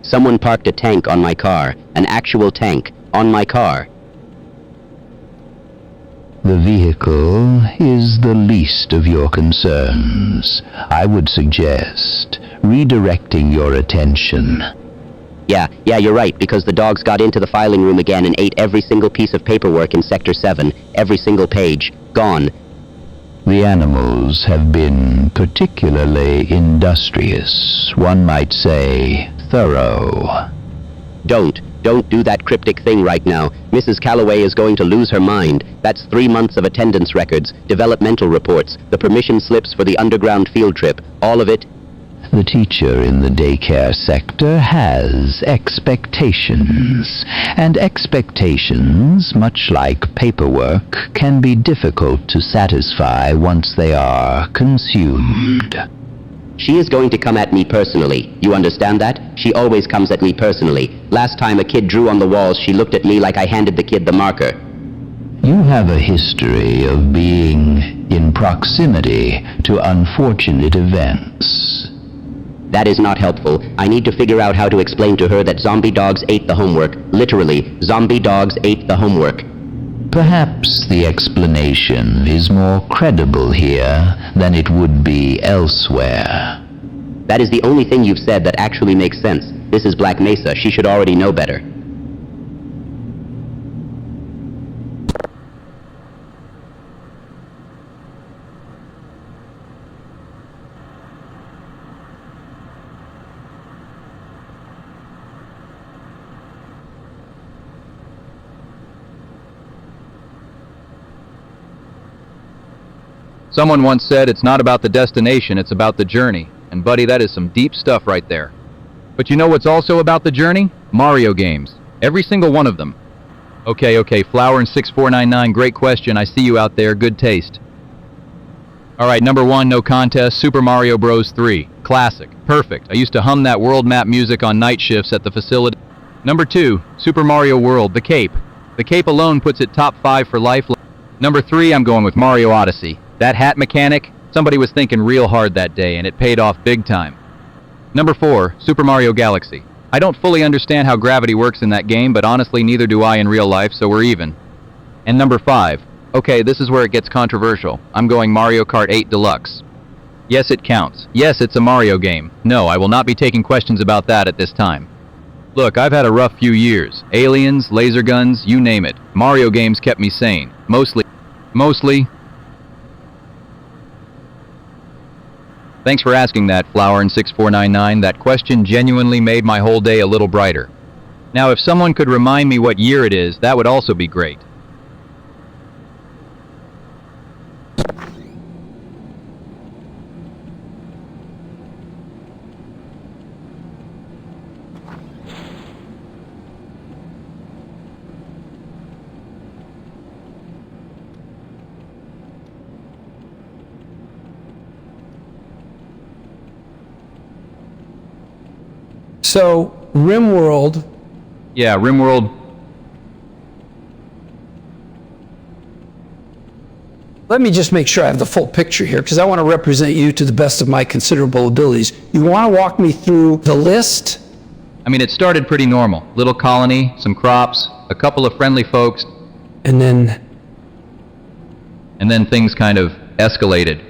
D: Someone parked a tank on my car, an actual tank, on my car.
E: The vehicle is the least of your concerns. I would suggest redirecting your attention.
D: Yeah, you're right, because the dogs got into the filing room again and ate every single piece of paperwork in Sector 7. Every single page. Gone.
E: The animals have been particularly industrious, one might say thorough.
D: Don't do that cryptic thing right now. Mrs. Calloway is going to lose her mind. That's 3 months of attendance records, developmental reports, the permission slips for the underground field trip, all of it.
E: The teacher in the daycare sector has expectations, and expectations, much like paperwork, can be difficult to satisfy once they are consumed.
D: She is going to come at me personally. You understand that? She always comes at me personally. Last time a kid drew on the walls, she looked at me like I handed the kid the marker.
E: You have a history of being in proximity to unfortunate events.
D: That is not helpful. I need to figure out how to explain to her that zombie dogs ate the homework. Literally, zombie dogs ate the homework.
E: Perhaps the explanation is more credible here than it would be elsewhere.
D: That is the only thing you've said that actually makes sense. This is Black Mesa. She should already know better.
A: Someone once said it's not about the destination, it's about the journey. And buddy, that is some deep stuff right there. But you know what's also about the journey? Mario games. Every single one of them. Okay, Flower and 6499, great question. I see you out there, good taste. Alright, number 1, no contest, Super Mario Bros. 3. Classic. Perfect. I used to hum that world map music on night shifts at the facility. Number 2, Super Mario World, The Cape. The Cape alone puts it top 5 for life. Number 3, I'm going with Mario Odyssey. That hat mechanic, somebody was thinking real hard that day, and it paid off big time. Number 4, Super Mario Galaxy. I don't fully understand how gravity works in that game, but honestly neither do I in real life, so we're even. And number 5, okay, this is where it gets controversial. I'm going Mario Kart 8 Deluxe. Yes, it counts. Yes, it's a Mario game. No, I will not be taking questions about that at this time. Look, I've had a rough few years. Aliens, laser guns, you name it. Mario games kept me sane. Mostly. Thanks for asking that, Flower and 6499. That question genuinely made my whole day a little brighter. Now, if someone could remind me what year it is, that would also be great.
H: So, RimWorld.
A: Yeah, RimWorld.
H: Let me just make sure I have the full picture here, because I want to represent you to the best of my considerable abilities. You want to walk me through the list?
A: I mean, it started pretty normal. Little colony, some crops, a couple of friendly folks.
H: And then
A: things kind of escalated.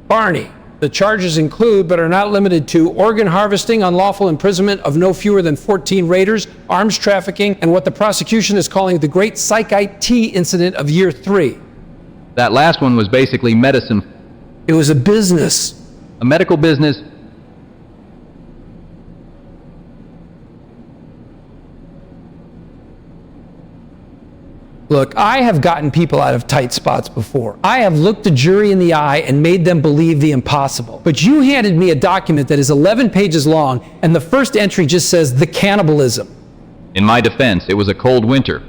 H: Barney. The charges include, but are not limited to, organ harvesting, unlawful imprisonment of no fewer than 14 raiders, arms trafficking, and what the prosecution is calling the Great Psychite Tea Incident of Year 3.
A: That last one was basically medicine.
H: It was a business.
A: A medical business.
H: Look, I have gotten people out of tight spots before. I have looked a jury in the eye and made them believe the impossible. But you handed me a document that is 11 pages long, and the first entry just says the cannibalism.
A: In my defense, it was a cold winter.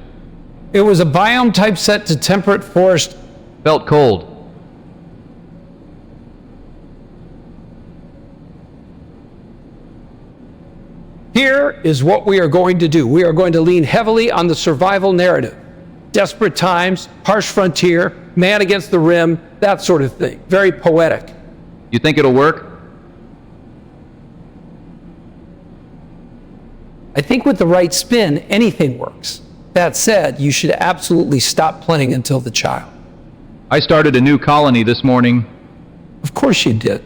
H: It was a biome type set to temperate forest.
A: Felt cold.
H: Here is what we are going to do. We are going to lean heavily on the survival narrative. Desperate times, harsh frontier, man against the rim, that sort of thing. Very poetic.
A: You think it'll work?
H: I think with the right spin, anything works. That said, you should absolutely stop playing until the child.
A: I started a new colony this morning.
H: Of course you did.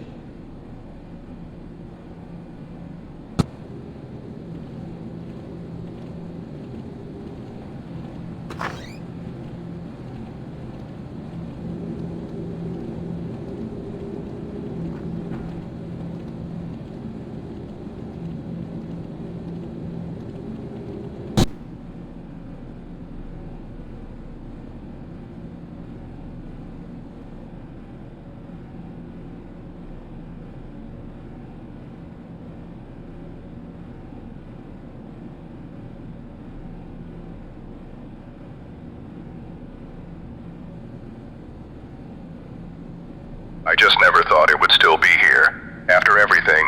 B: I just never thought it would still be here, after everything.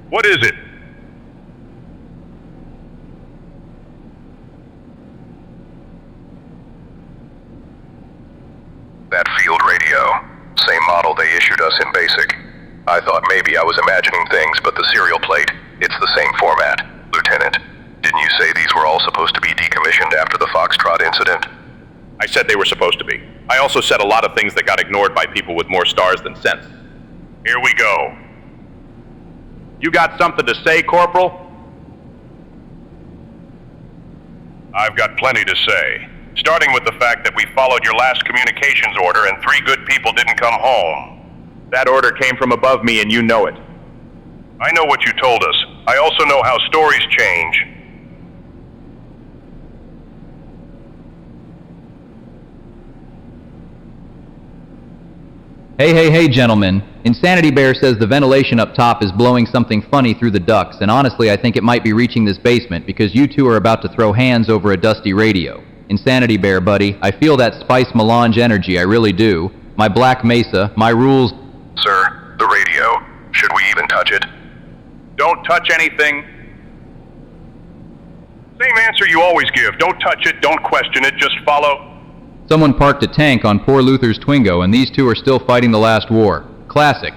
I: What is it?
B: That field radio. Same model they issued us in BASIC. I thought maybe I was imagining things, but the serial plate, it's the same format. Lieutenant, didn't you say these were all supposed to be decommissioned after the Foxtrot incident?
I: I said they were supposed to be. I also said a lot of things that got ignored by people with more stars than sense. Here we go. You got something to say, Corporal? I've got plenty to say. Starting with the fact that we followed your last communications order and 3 good people didn't come home. That order came from above me and you know it. I know what you told us. I also know how stories change.
A: Hey, gentlemen. Insanity Bear says the ventilation up top is blowing something funny through the ducts, and honestly I think it might be reaching this basement because you two are about to throw hands over a dusty radio. Insanity Bear, buddy, I feel that spice melange energy, I really do. My Black Mesa, my rules...
B: Sir, the radio. Should we even touch it?
I: Don't touch anything. Same answer you always give. Don't touch it, don't question it, just follow.
A: Someone parked a tank on poor Luther's Twingo, and these two are still fighting the last war. Classic.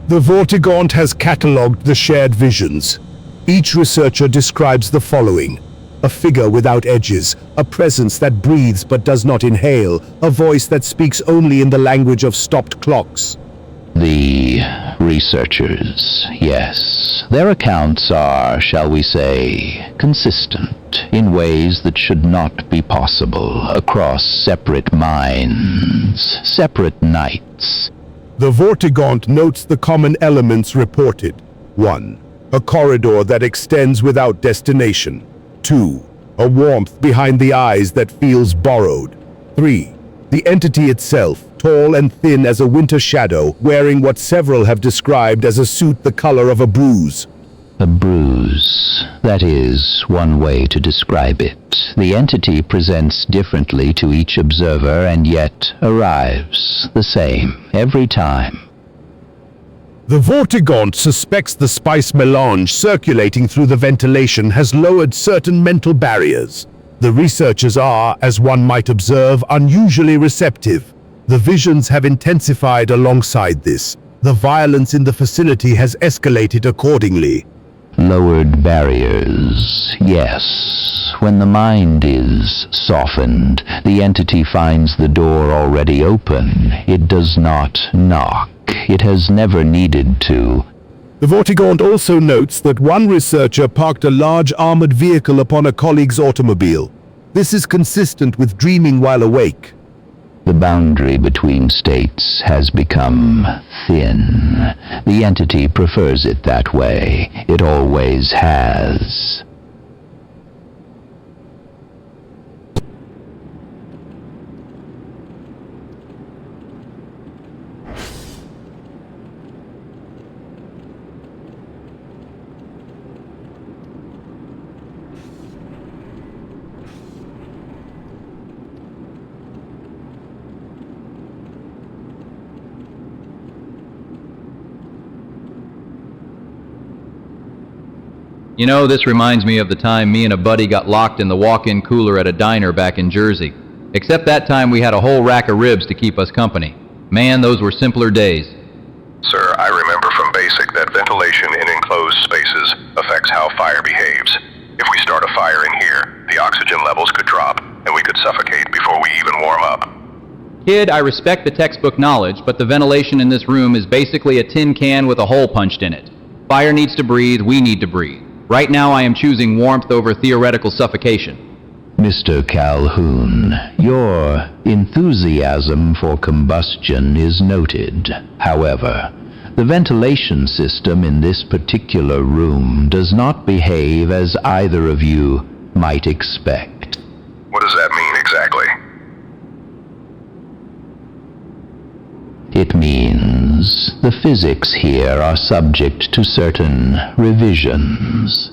F: The Vortigaunt has catalogued the shared visions. Each researcher describes the following: a figure without edges, a presence that breathes but does not inhale, a voice that speaks only in the language of stopped clocks.
E: The researchers, yes. Their accounts are, shall we say, consistent in ways that should not be possible across separate minds, separate nights.
F: The Vortigaunt notes the common elements reported. 1. A corridor that extends without destination. 2. A warmth behind the eyes that feels borrowed. 3. The entity itself, tall and thin as a winter shadow, wearing what several have described as a suit the color of a bruise.
E: A bruise. That is one way to describe it. The entity presents differently to each observer and yet arrives the same every time.
F: The Vortigaunt suspects the spice melange circulating through the ventilation has lowered certain mental barriers. The researchers are, as one might observe, unusually receptive. The visions have intensified alongside this. The violence in the facility has escalated accordingly.
E: Lowered barriers, yes. When the mind is softened, the entity finds the door already open. It does not knock. It has never needed to.
F: The Vortigaunt also notes that one researcher parked a large armored vehicle upon a colleague's automobile. This is consistent with dreaming while awake.
E: The boundary between states has become thin. The entity prefers it that way. It always has.
A: You know, this reminds me of the time me and a buddy got locked in the walk-in cooler at a diner back in Jersey. Except that time we had a whole rack of ribs to keep us company. Man, those were simpler days.
B: Sir, I remember from basic that ventilation in enclosed spaces affects how fire behaves. If we start a fire in here, the oxygen levels could drop, and we could suffocate before we even warm up.
A: Kid, I respect the textbook knowledge, but the ventilation in this room is basically a tin can with a hole punched in it. Fire needs to breathe, we need to breathe. Right now I am choosing warmth over theoretical suffocation.
E: Mr. Calhoun, your enthusiasm for combustion is noted. However, the ventilation system in this particular room does not behave as either of you might expect.
B: What does that mean exactly?
E: It means the physics here are subject to certain revisions.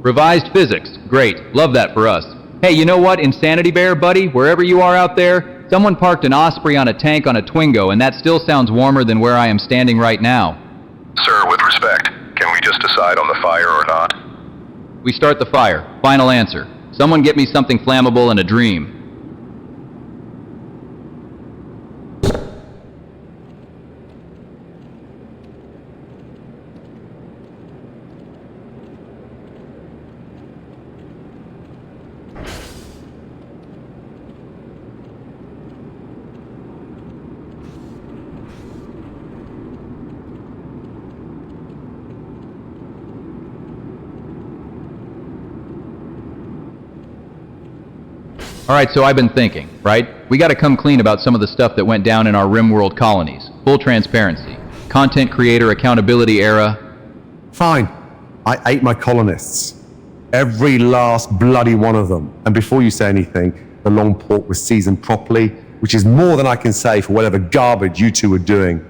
A: Revised physics. Great. Love that for us. Hey, you know what? Insanity Bear, buddy, wherever you are out there, someone parked an Osprey on a tank on a Twingo, and that still sounds warmer than where I am standing right now.
B: Sir, with respect, can we just decide on the fire or not?
A: We start the fire. Final answer. Someone get me something flammable and a dream. Alright, so I've been thinking, right? We gotta come clean about some of the stuff that went down in our RimWorld colonies. Full transparency. Content creator accountability era.
J: Fine. I ate my colonists. Every last bloody one of them. And before you say anything, the long pork was seasoned properly, which is more than I can say for whatever garbage you two were doing.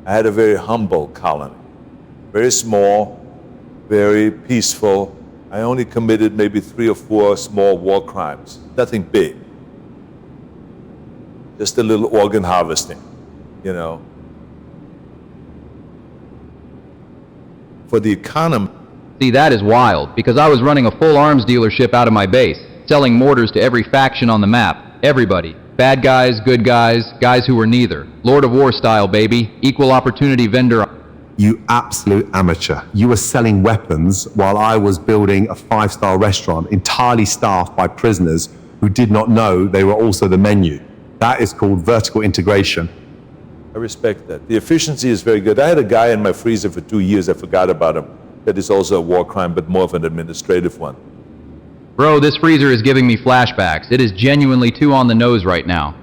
K: I had a very humble colony. Very small, very peaceful. I only committed maybe 3 or 4 small war crimes. Nothing big. Just a little organ harvesting, you know. For the economy.
A: See, that is wild, because I was running a full arms dealership out of my base, selling mortars to every faction on the map. Everybody. Bad guys, good guys, guys who were neither. Lord of War style, baby. Equal opportunity vendor.
J: You absolute amateur. You were selling weapons while I was building a 5-star restaurant entirely staffed by prisoners who did not know they were also the menu. That is called vertical integration.
K: I respect that. The efficiency is very good. I had a guy in my freezer for 2 years. I forgot about him. That is also a war crime, but more of an administrative one.
A: Bro, this freezer is giving me flashbacks. It is genuinely too on the nose right now.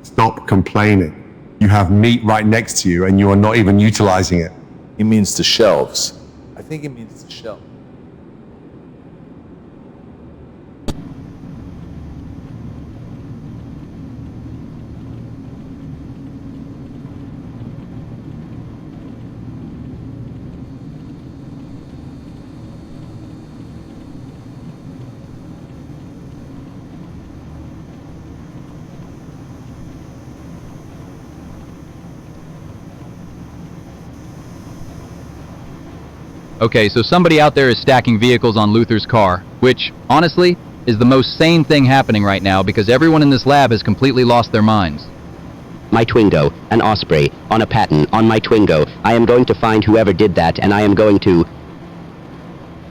J: Stop complaining. You have meat right next to you and you are not even utilizing it.
K: He means the shelves. I think he means the shelf.
A: Okay, so somebody out there is stacking vehicles on Luther's car, which, honestly, is the most sane thing happening right now because everyone in this lab has completely lost their minds.
D: My Twingo, an Osprey, on a pattern, on my Twingo. I am going to find whoever did that, and I am going to...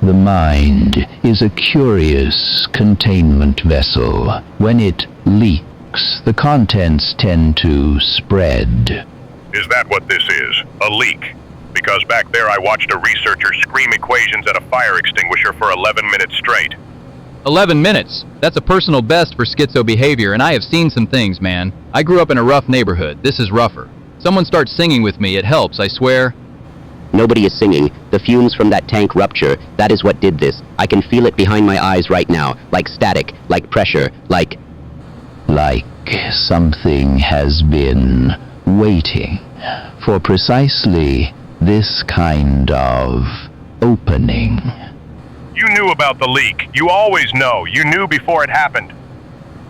E: The mind is a curious containment vessel. When it leaks, the contents tend to spread.
I: Is that what this is? A leak? Because back there I watched a researcher scream equations at a fire extinguisher for 11 minutes straight.
A: 11 minutes? That's a personal best for schizo behavior, and I have seen some things, man. I grew up in a rough neighborhood. This is rougher. Someone starts singing with me. It helps, I swear.
D: Nobody is singing. The fumes from that tank rupture, that is what did this. I can feel it behind my eyes right now. Like static, like pressure, like...
E: Like something has been waiting for precisely this kind of opening.
I: You knew about the leak. You always know. You knew before it happened.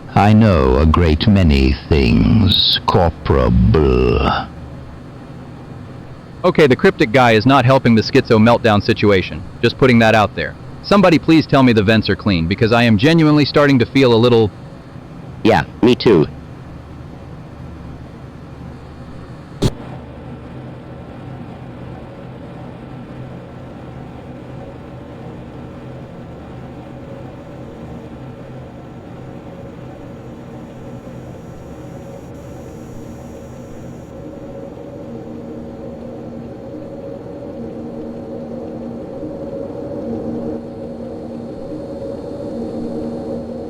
E: I know a great many things, Corporal.
A: Okay, the cryptic guy is not helping the schizo meltdown situation. Just putting that out there. Somebody please tell me the vents are clean, because I am genuinely starting to feel a little...
D: Yeah, me too.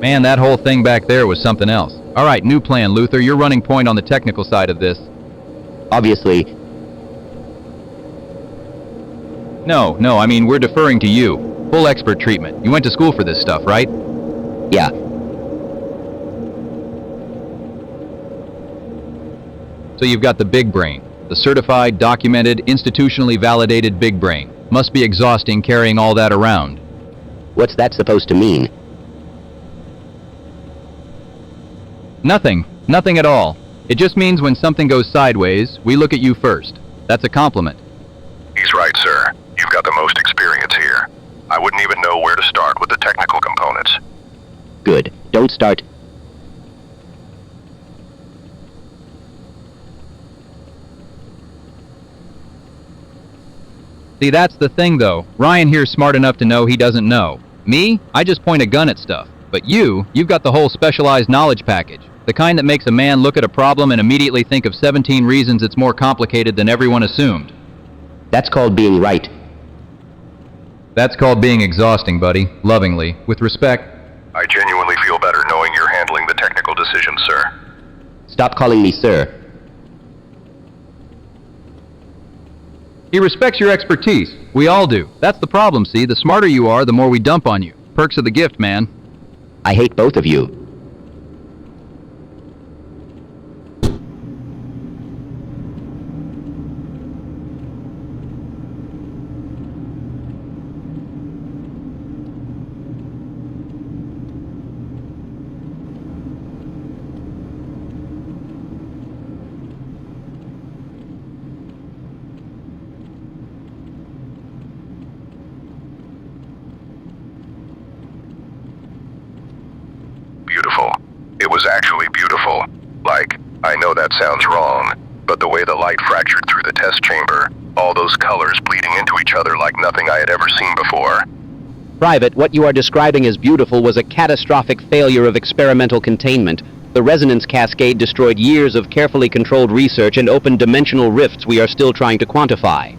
A: Man, that whole thing back there was something else. All right, new plan, Luther. You're running point on the technical side of this.
D: Obviously,
A: No, I mean, we're deferring to you. Full expert treatment. You went to school for this stuff, right?
D: yeah.
A: So you've got the big brain. The certified, documented, institutionally validated big brain. Must be exhausting carrying all that around.
D: What's that supposed to mean?
A: Nothing at all. It just means when something goes sideways, we look at you first. That's a compliment.
B: He's right, sir. You've got the most experience here. I wouldn't even know where to start with the technical components.
D: Good. Don't start.
A: See, that's the thing though. Ryan here's smart enough to know he doesn't know. Me? I just point a gun at stuff. But you've got the whole specialized knowledge package. The kind that makes a man look at a problem and immediately think of 17 reasons it's more complicated than everyone assumed.
D: That's called being right.
A: That's called being exhausting, buddy. Lovingly. With respect.
B: I genuinely feel better knowing you're handling the technical decisions, sir.
D: Stop calling me sir.
A: He respects your expertise. We all do. That's the problem, see? The smarter you are, the more we dump on you. Perks of the gift, man.
D: I hate both of you.
B: Beautiful. It was actually beautiful. Like, I know that sounds wrong, but the way the light fractured through the test chamber, all those colors bleeding into each other like nothing I had ever seen before.
D: Private, what you are describing as beautiful was a catastrophic failure of experimental containment. The resonance cascade destroyed years of carefully controlled research and opened dimensional rifts we are still trying to quantify.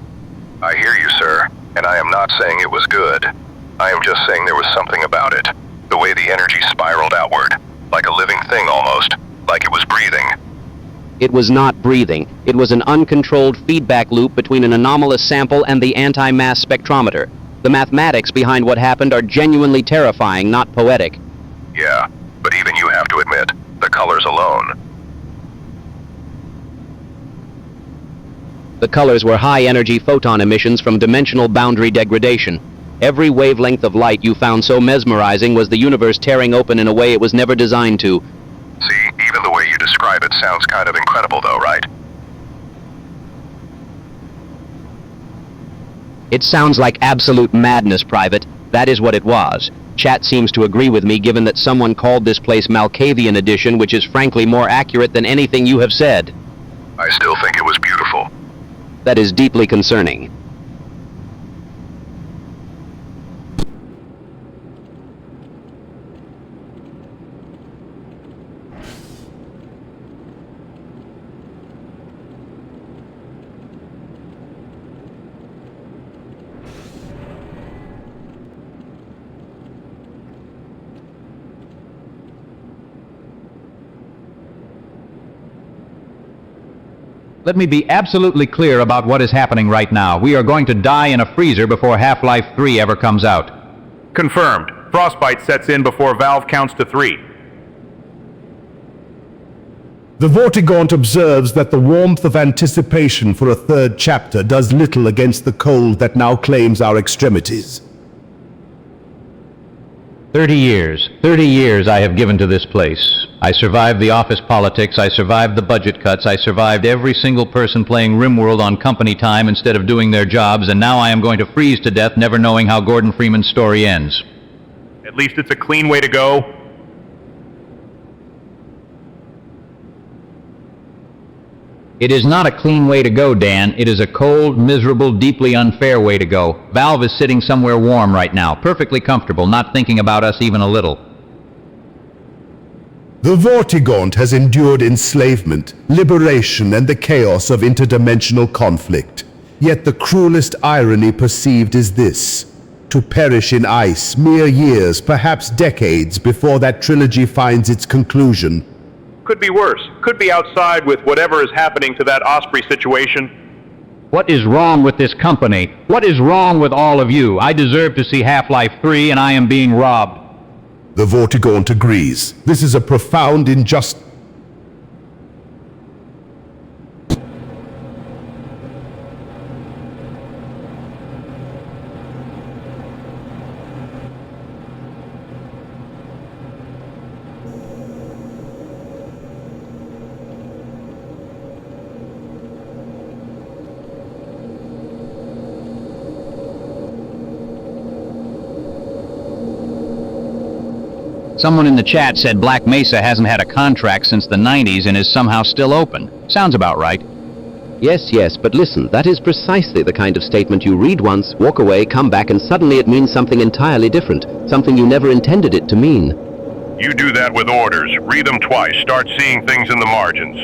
B: I hear you, sir, and I am not saying it was good. I am just saying there was something about it. The way the energy spiraled outward, like a living thing almost, like it was breathing.
D: It was not breathing. It was an uncontrolled feedback loop between an anomalous sample and the anti-mass spectrometer. The mathematics behind what happened are genuinely terrifying, not poetic.
B: Yeah, but even you have to admit, the colors alone.
D: The colors were high-energy photon emissions from dimensional boundary degradation. Every wavelength of light you found so mesmerizing was the universe tearing open in a way it was never designed to.
B: See, even the way you describe it sounds kind of incredible though, right?
D: It sounds like absolute madness, Private. That is what it was. Chat seems to agree with me given that someone called this place Malkavian Edition, which is frankly more accurate than anything you have said.
B: I still think it was beautiful.
D: That is deeply concerning.
G: Let me be absolutely clear about what is happening right now. We are going to die in a freezer before Half-Life 3 ever comes out.
I: Confirmed. Frostbite sets in before Valve counts to 3.
F: The Vortigaunt observes that the warmth of anticipation for a third chapter does little against the cold that now claims our extremities.
G: 30 years I have given to this place. I survived the office politics, I survived the budget cuts, I survived every single person playing RimWorld on company time instead of doing their jobs, and now I am going to freeze to death never knowing how Gordon Freeman's story ends.
I: At least it's a clean way to go.
G: It is not a clean way to go, Dan. It is a cold, miserable, deeply unfair way to go. Valve is sitting somewhere warm right now, perfectly comfortable, not thinking about us even a little.
F: The Vortigaunt has endured enslavement, liberation, and the chaos of interdimensional conflict. Yet the cruelest irony perceived is this: to perish in ice mere years, perhaps decades, before that trilogy finds its conclusion.
I: Could be worse. Could be outside with whatever is happening to that Osprey situation.
G: What is wrong with this company? What is wrong with all of you? I deserve to see Half-Life 3 and I am being robbed.
F: The Vortigaunt agrees. This is a profound injustice.
G: Someone in the chat said Black Mesa hasn't had a contract since the 90s and is somehow still open. Sounds about right.
C: Yes, but listen, that is precisely the kind of statement you read once, walk away, come back, and suddenly it means something entirely different, something you never intended it to mean.
I: You do that with orders. Read them twice. Start seeing things in the margins.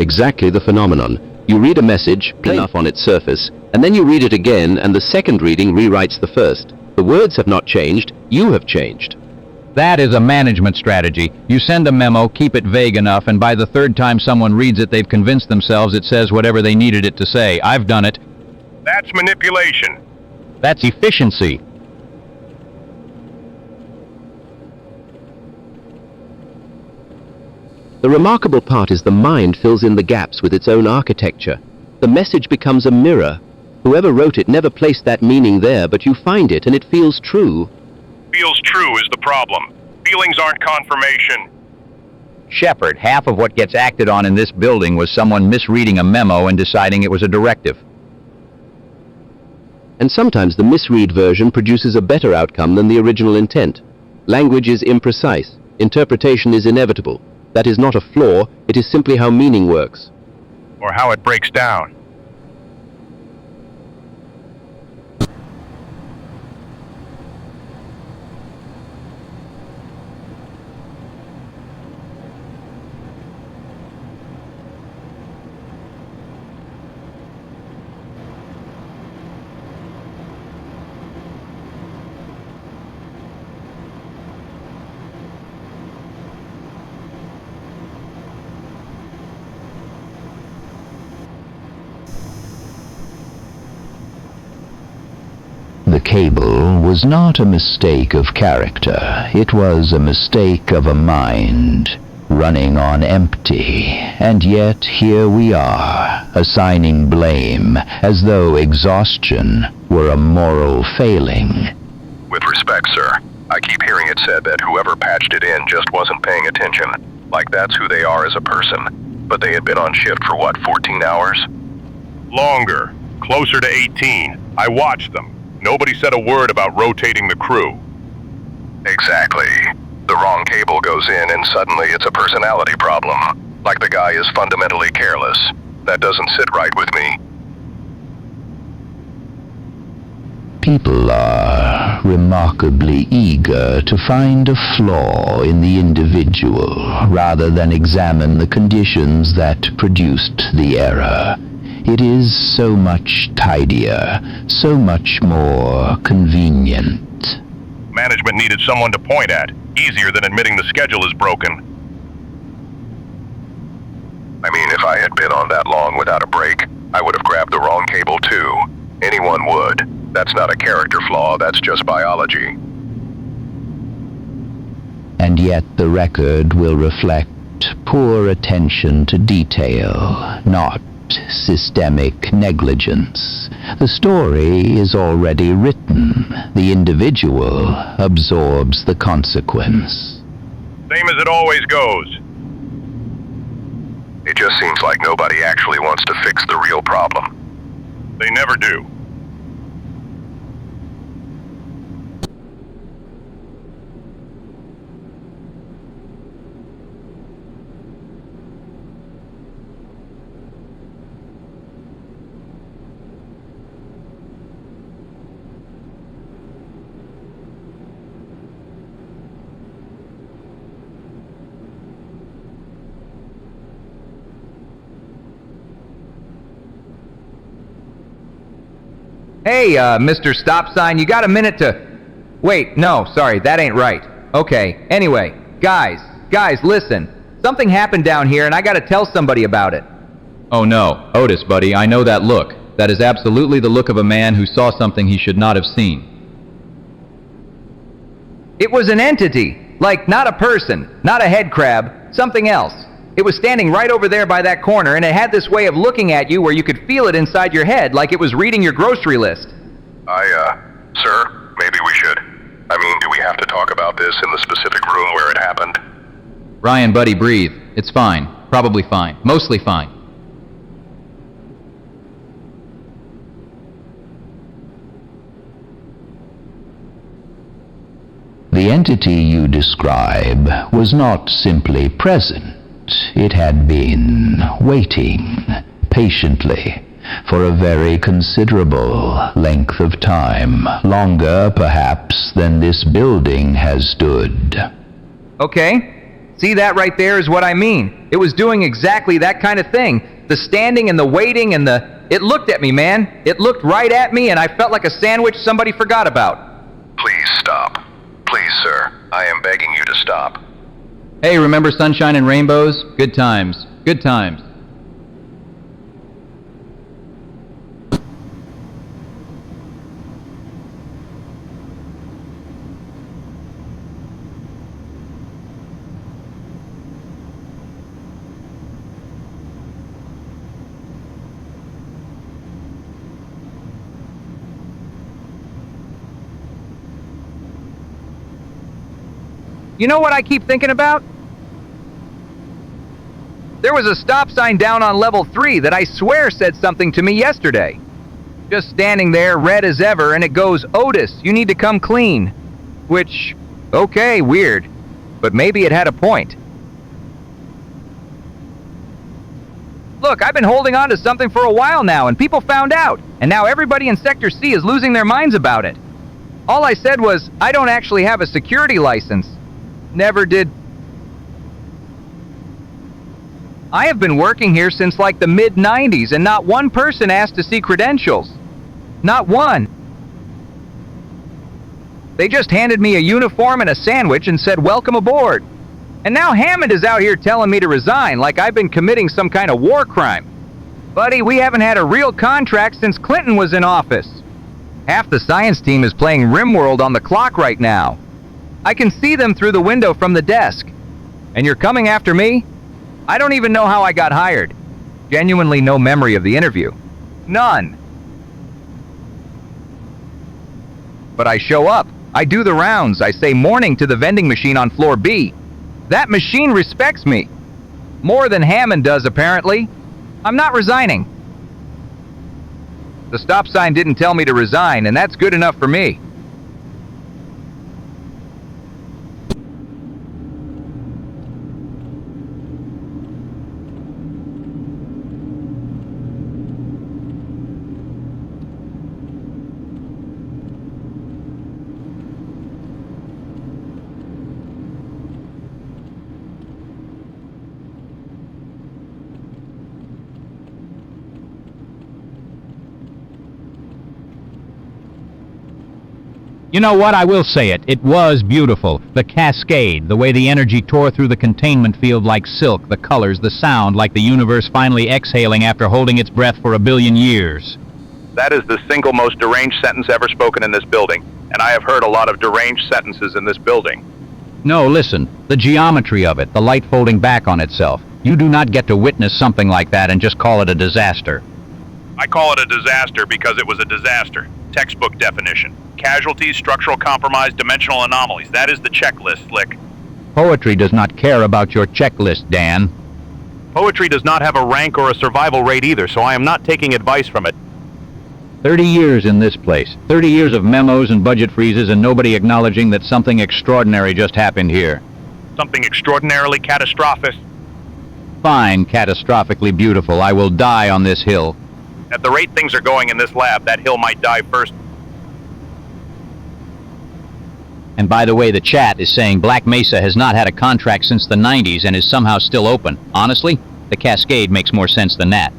C: Exactly the phenomenon. You read a message, plain enough on its surface, and then you read it again, and the second reading rewrites the first. The words have not changed, you have changed.
G: That is a management strategy. You send a memo, keep it vague enough, and by the third time someone reads it, they've convinced themselves it says whatever they needed it to say. I've done it.
I: That's manipulation.
G: That's efficiency.
C: The remarkable part is the mind fills in the gaps with its own architecture. The message becomes a mirror. Whoever wrote it never placed that meaning there, but you find it and it feels true.
I: Feels true is the problem. Feelings aren't confirmation.
G: Shepard, half of what gets acted on in this building was someone misreading a memo and deciding it was a directive.
C: And sometimes the misread version produces a better outcome than the original intent. Language is imprecise. Interpretation is inevitable. That is not a flaw, it is simply how meaning works.
I: Or how it breaks down.
E: The cable was not a mistake of character. It was a mistake of a mind, running on empty. And yet here we are, assigning blame, as though exhaustion were a moral failing.
B: With respect, sir, I keep hearing it said that whoever patched it in just wasn't paying attention. Like that's who they are as a person. But they had been on shift for what, 14 hours?
I: Longer. Closer to 18. I watched them. Nobody said a word about rotating the crew.
B: Exactly. The wrong cable goes in and suddenly it's a personality problem. Like the guy is fundamentally careless. That doesn't sit right with me.
E: People are remarkably eager to find a flaw in the individual rather than examine the conditions that produced the error. It is so much tidier, so much more convenient.
I: Management needed someone to point at. Easier than admitting the schedule is broken.
B: I mean, if I had been on that long without a break, I would have grabbed the wrong cable too. Anyone would. That's not a character flaw, that's just biology.
E: And yet the record will reflect poor attention to detail, not systemic negligence. The story is already written. The individual absorbs the consequence.
I: Same as it always goes.
B: It just seems like nobody actually wants to fix the real problem.
I: They never do.
A: Hey, Mr. Stop Sign, you got a minute to... Wait, no, sorry, that ain't right. Okay, anyway, guys, listen. Something happened down here and I gotta tell somebody about it.
G: Oh no, Otis, buddy, I know that look. That is absolutely the look of a man who saw something he should not have seen.
A: It was an entity. Like, not a person, not a head crab, something else. It was standing right over there by that corner, and it had this way of looking at you where you could feel it inside your head, like it was reading your grocery list.
B: Sir, maybe we should. I mean, do we have to talk about this in the specific room where it happened?
G: Ryan, buddy, breathe. It's fine. Probably fine. Mostly fine.
E: The entity you describe was not simply present. It had been waiting patiently for a very considerable length of time, longer perhaps than this building has stood.
A: Okay, see, that right there is what I mean. It was doing exactly that kind of thing. The standing and the waiting and the... It looked at me, man. It looked right at me and I felt like a sandwich somebody forgot about.
B: Please stop. Please, sir. I am begging you to stop.
G: Hey, remember sunshine and rainbows? Good times. Good times.
A: You know what I keep thinking about? There was a stop sign down on level 3 that I swear said something to me yesterday. Just standing there, red as ever, and it goes, "Otis, you need to come clean." Which, okay, weird. But maybe it had a point. Look, I've been holding on to something for a while now, and people found out. And now everybody in Sector C is losing their minds about it. All I said was, I don't actually have a security license. Never did. I have been working here since like the mid-90s, and not one person asked to see credentials. Not one. They just handed me a uniform and a sandwich and said, "Welcome aboard." And now Hammond is out here telling me to resign like I've been committing some kind of war crime. Buddy, we haven't had a real contract since Clinton was in office. Half the science team is playing RimWorld on the clock right now. I can see them through the window from the desk. And you're coming after me? I don't even know how I got hired. Genuinely no memory of the interview. None. But I show up. I do the rounds. I say morning to the vending machine on floor B. That machine respects me. More than Hammond does, apparently. I'm not resigning. The stop sign didn't tell me to resign, and that's good enough for me.
G: You know what? I will say it. It was beautiful. The cascade, the way the energy tore through the containment field like silk, the colors, the sound, like the universe finally exhaling after holding its breath for 1 billion years.
I: That is the single most deranged sentence ever spoken in this building, and I have heard a lot of deranged sentences in this building.
G: No, listen. The geometry of it, the light folding back on itself. You do not get to witness something like that and just call it a disaster.
I: I call it a disaster because it was a disaster. Textbook definition. Casualties, structural compromise, dimensional anomalies. That is the checklist, Slick.
G: Poetry does not care about your checklist, Dan.
I: Poetry does not have a rank or a survival rate either, so I am not taking advice from it.
G: 30 years in this place. 30 years of memos and budget freezes and nobody acknowledging that something extraordinary just happened here.
I: Something extraordinarily catastrophic.
G: Fine, catastrophically beautiful. I will die on this hill.
I: At the rate things are going in this lab, that hill might die first.
G: And by the way, the chat is saying Black Mesa has not had a contract since the 90s and is somehow still open. Honestly, the Cascade makes more sense than that.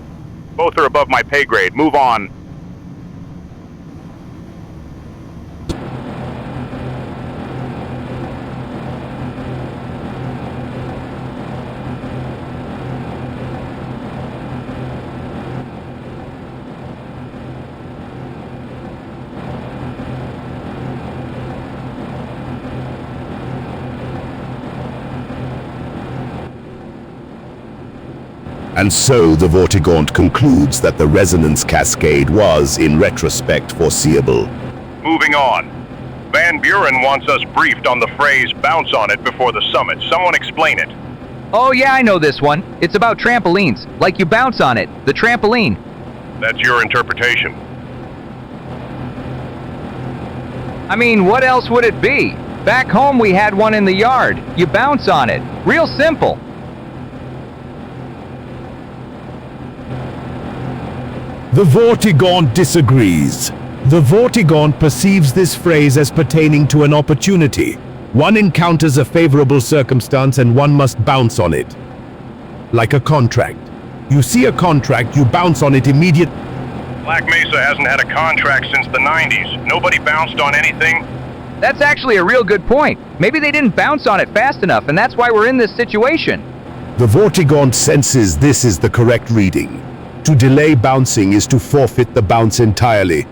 I: Both are above my pay grade. Move on.
F: And so the Vortigaunt concludes that the resonance cascade was, in retrospect, foreseeable.
I: Moving on. Van Buren wants us briefed on the phrase bounce on it before the summit. Someone explain it.
A: Oh yeah, I know this one. It's about trampolines. Like you bounce on it. The trampoline.
I: That's your interpretation.
A: I mean, what else would it be? Back home we had one in the yard. You bounce on it. Real simple.
F: The Vortigaunt disagrees. The Vortigaunt perceives this phrase as pertaining to an opportunity. One encounters a favorable circumstance and one must bounce on it. Like a contract. You see a contract, you bounce on it immediately.
I: Black Mesa hasn't had a contract since the 90s. Nobody bounced on anything.
A: That's actually a real good point. Maybe they didn't bounce on it fast enough, and that's why we're in this situation.
F: The Vortigaunt senses this is the correct reading. To delay bouncing is to forfeit the bounce entirely.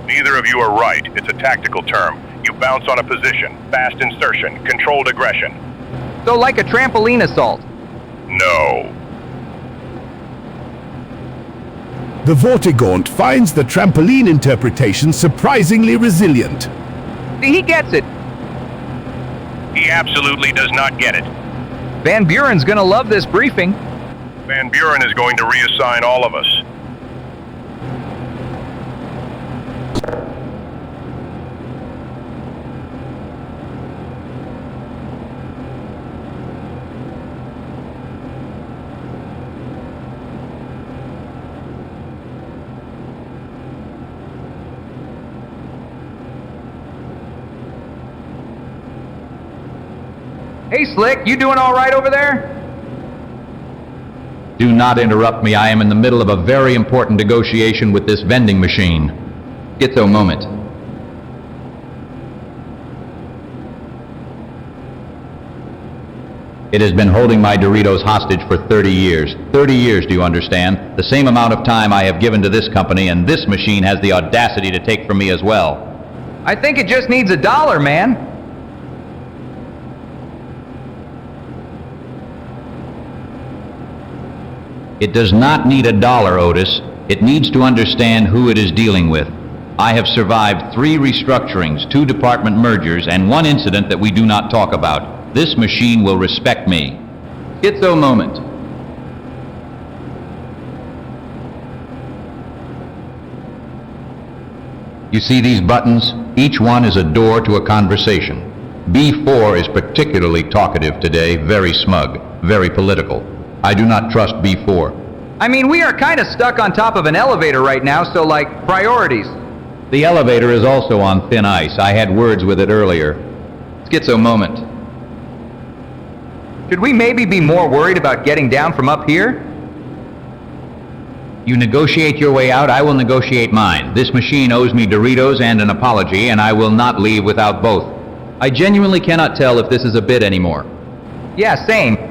I: Neither of you are right. It's a tactical term. You bounce on a position, fast insertion, controlled aggression.
A: So like a trampoline assault.
I: No.
F: The Vortigaunt finds the trampoline interpretation surprisingly resilient.
A: He gets it.
I: He absolutely does not get it.
A: Van Buren's gonna love this briefing.
I: Van Buren is going to reassign all of us.
A: Hey Slick, you doing all right over there?
G: Do not interrupt me. I am in the middle of a very important negotiation with this vending machine.
A: Schizo moment.
G: It has been holding my Doritos hostage for 30 years. 30 years, do you understand? The same amount of time I have given to this company, and this machine has the audacity to take from me as well.
A: I think it just needs $1, man.
G: It does not need $1, Otis. It needs to understand who it is dealing with. I have survived 3 restructurings, 2 department mergers, and 1 incident that we do not talk about. This machine will respect me.
A: Schizo moment.
G: You see these buttons? Each one is a door to a conversation. B4 is particularly talkative today, very smug, very political. I do not trust B4.
A: I mean, we are kind of stuck on top of an elevator right now, so like, priorities.
G: The elevator is also on thin ice. I had words with it earlier.
A: Schizo moment. Should we maybe be more worried about getting down from up here?
G: You negotiate your way out, I will negotiate mine. This machine owes me Doritos and an apology, and I will not leave without both.
A: I genuinely cannot tell if this is a bit anymore. Yeah, same.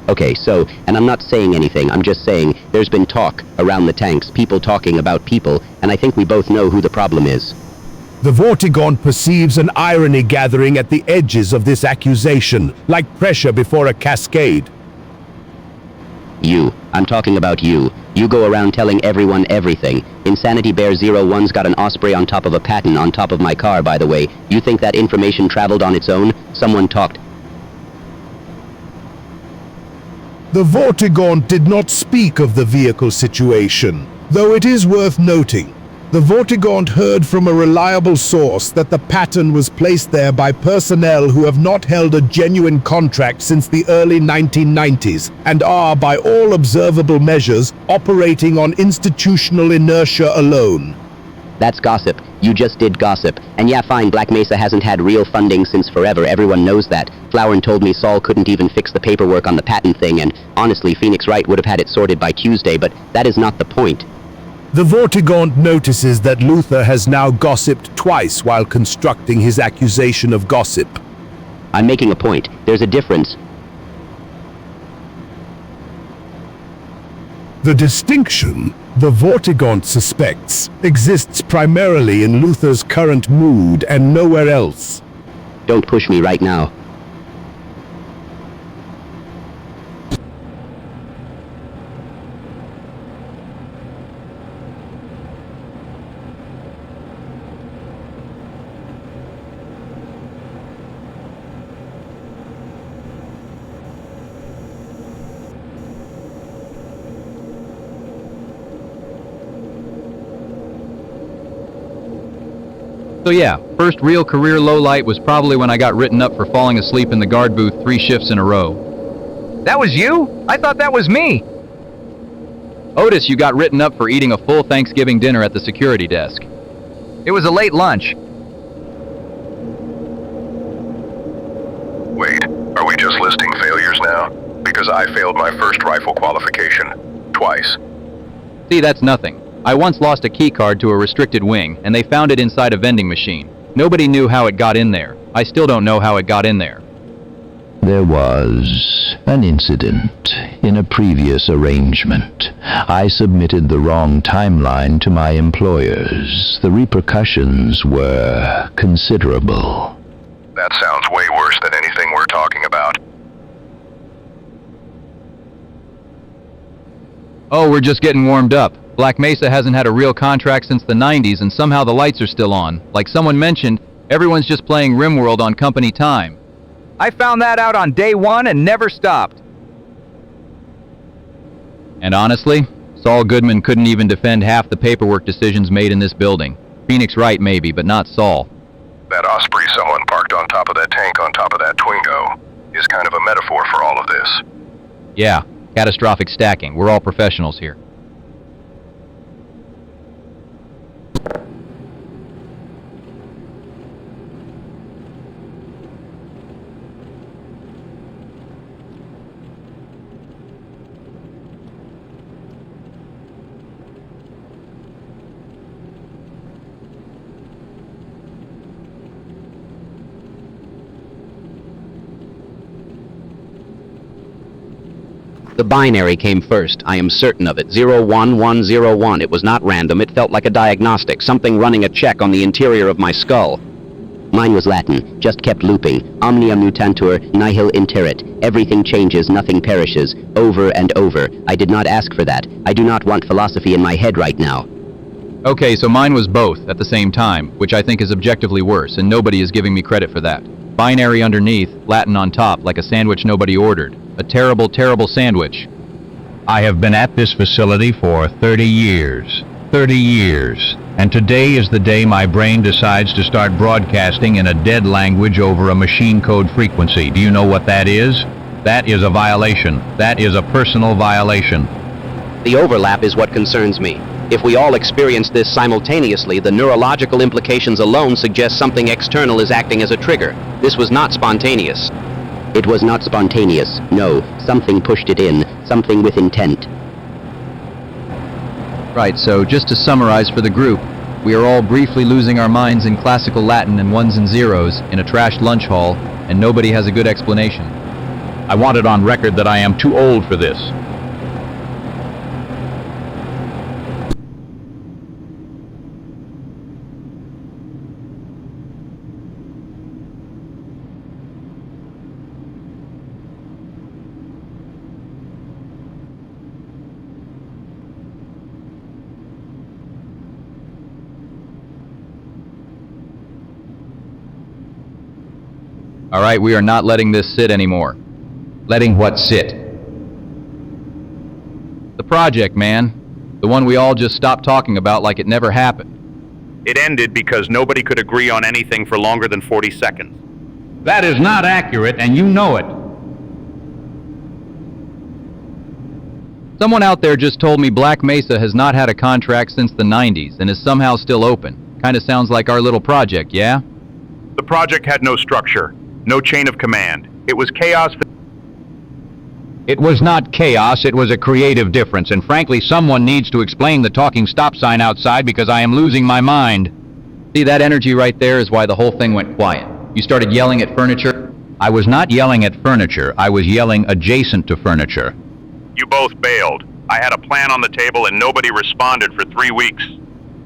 D: Okay, so, and I'm not saying anything, I'm just saying there's been talk around the tanks, people talking about people, and I think we both know who the problem is.
F: The Vortigaunt perceives an irony gathering at the edges of this accusation, like pressure before a cascade.
D: You. I'm talking about you. You go around telling everyone everything. Insanity Bear 01's got an Osprey on top of a Patton on top of my car, by the way. You think that information traveled on its own? Someone talked.
F: The Vortigaunt did not speak of the vehicle situation, though it is worth noting. The Vortigaunt heard from a reliable source that the Patton was placed there by personnel who have not held a genuine contract since the early 1990s and are, by all observable measures, operating on institutional inertia alone.
D: That's gossip. You just did gossip. And yeah, fine, Black Mesa hasn't had real funding since forever, everyone knows that. Flowerin told me Saul couldn't even fix the paperwork on the patent thing, and honestly, Phoenix Wright would have had it sorted by Tuesday, but that is not the point.
F: The Vortigaunt notices that Luther has now gossiped twice while constructing his accusation of gossip.
D: I'm making a point. There's a difference.
F: The distinction, the Vortigaunt suspects, exists primarily in Luther's current mood and nowhere else.
D: Don't push me right now.
A: So yeah, first real career lowlight was probably when I got written up for falling asleep in the guard booth 3 shifts in a row. That was you? I thought that was me! Otis, you got written up for eating a full Thanksgiving dinner at the security desk. It was a late lunch.
B: Wait, are we just listing failures now? Because I failed my first rifle qualification. Twice.
A: See, that's nothing. I once lost a key card to a restricted wing, and they found it inside a vending machine. Nobody knew how it got in there. I still don't know how it got in there.
E: There was an incident in a previous arrangement. I submitted the wrong timeline to my employers. The repercussions were considerable.
B: That sounds way worse than anything we're talking about.
A: Oh, we're just getting warmed up. Black Mesa hasn't had a real contract since the 90s, and somehow the lights are still on. Like someone mentioned, everyone's just playing RimWorld on company time. I found that out on day 1 and never stopped. And honestly, Saul Goodman couldn't even defend half the paperwork decisions made in this building. Phoenix Wright maybe, but not Saul.
B: That Osprey someone parked on top of that tank on top of that Twingo is kind of a metaphor for all of this.
A: Yeah, catastrophic stacking. We're all professionals here.
D: The binary came first. I am certain of it. 01101. It was not random. It felt like a diagnostic, something running a check on the interior of my skull. Mine was Latin, just kept looping. Omnia mutantur, nihil interit. Everything changes, nothing perishes. Over and over. I did not ask for that. I do not want philosophy in my head right now.
A: Okay, so mine was both at the same time, which I think is objectively worse, and nobody is giving me credit for that. Binary underneath, Latin on top, like a sandwich nobody ordered. A terrible, terrible sandwich.
G: I have been at this facility for 30 years. 30 years. And today is the day my brain decides to start broadcasting in a dead language over a machine code frequency. Do you know what that is? That is a violation. That is a personal violation.
D: The overlap is what concerns me. If we all experience this simultaneously, the neurological implications alone suggest something external is acting as a trigger. This was not spontaneous. It was not spontaneous. No, something pushed it in. Something with intent.
A: Right, so just to summarize for the group, we are all briefly losing our minds in classical Latin and ones and zeros in a trashed lunch hall, and nobody has a good explanation.
G: I want it on record that I am too old for this.
A: All right, we are not letting this sit anymore.
G: Letting what sit?
A: The project, man. The one we all just stopped talking about like it never happened.
I: It ended because nobody could agree on anything for longer than 40 seconds.
G: That is not accurate, and you know it.
A: Someone out there just told me Black Mesa has not had a contract since the 90s and is somehow still open. Kinda sounds like our little project, yeah?
I: The project had no structure, no chain of command. It was chaos.
G: It was not chaos, it was a creative difference, and frankly, someone needs to explain the talking stop sign outside because I am losing my mind.
A: See, that energy right there is why the whole thing went quiet. You started yelling at furniture.
G: I was not yelling at furniture, I was yelling adjacent to furniture.
I: You both bailed. I had a plan on the table and nobody responded for 3 weeks.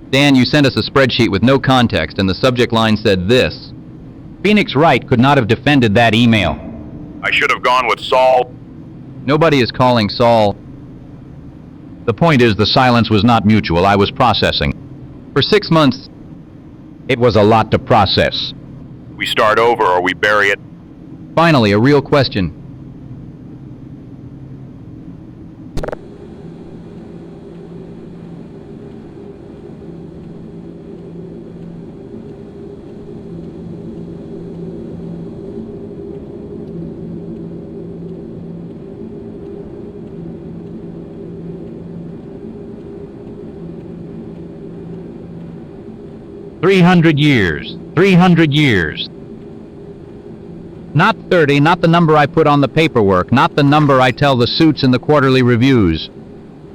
A: Dan, you sent us a spreadsheet with no context, and the subject line said this.
G: Phoenix Wright could not have defended that email.
I: I should have gone with Saul.
A: Nobody is calling Saul.
G: The point is, the silence was not mutual. I was processing.
A: For 6 months,
G: it was a lot to process.
I: We start over or we bury it.
A: Finally, a real question.
G: $300 300 years. Not 30, not the number I put on the paperwork, not the number I tell the suits in the quarterly reviews.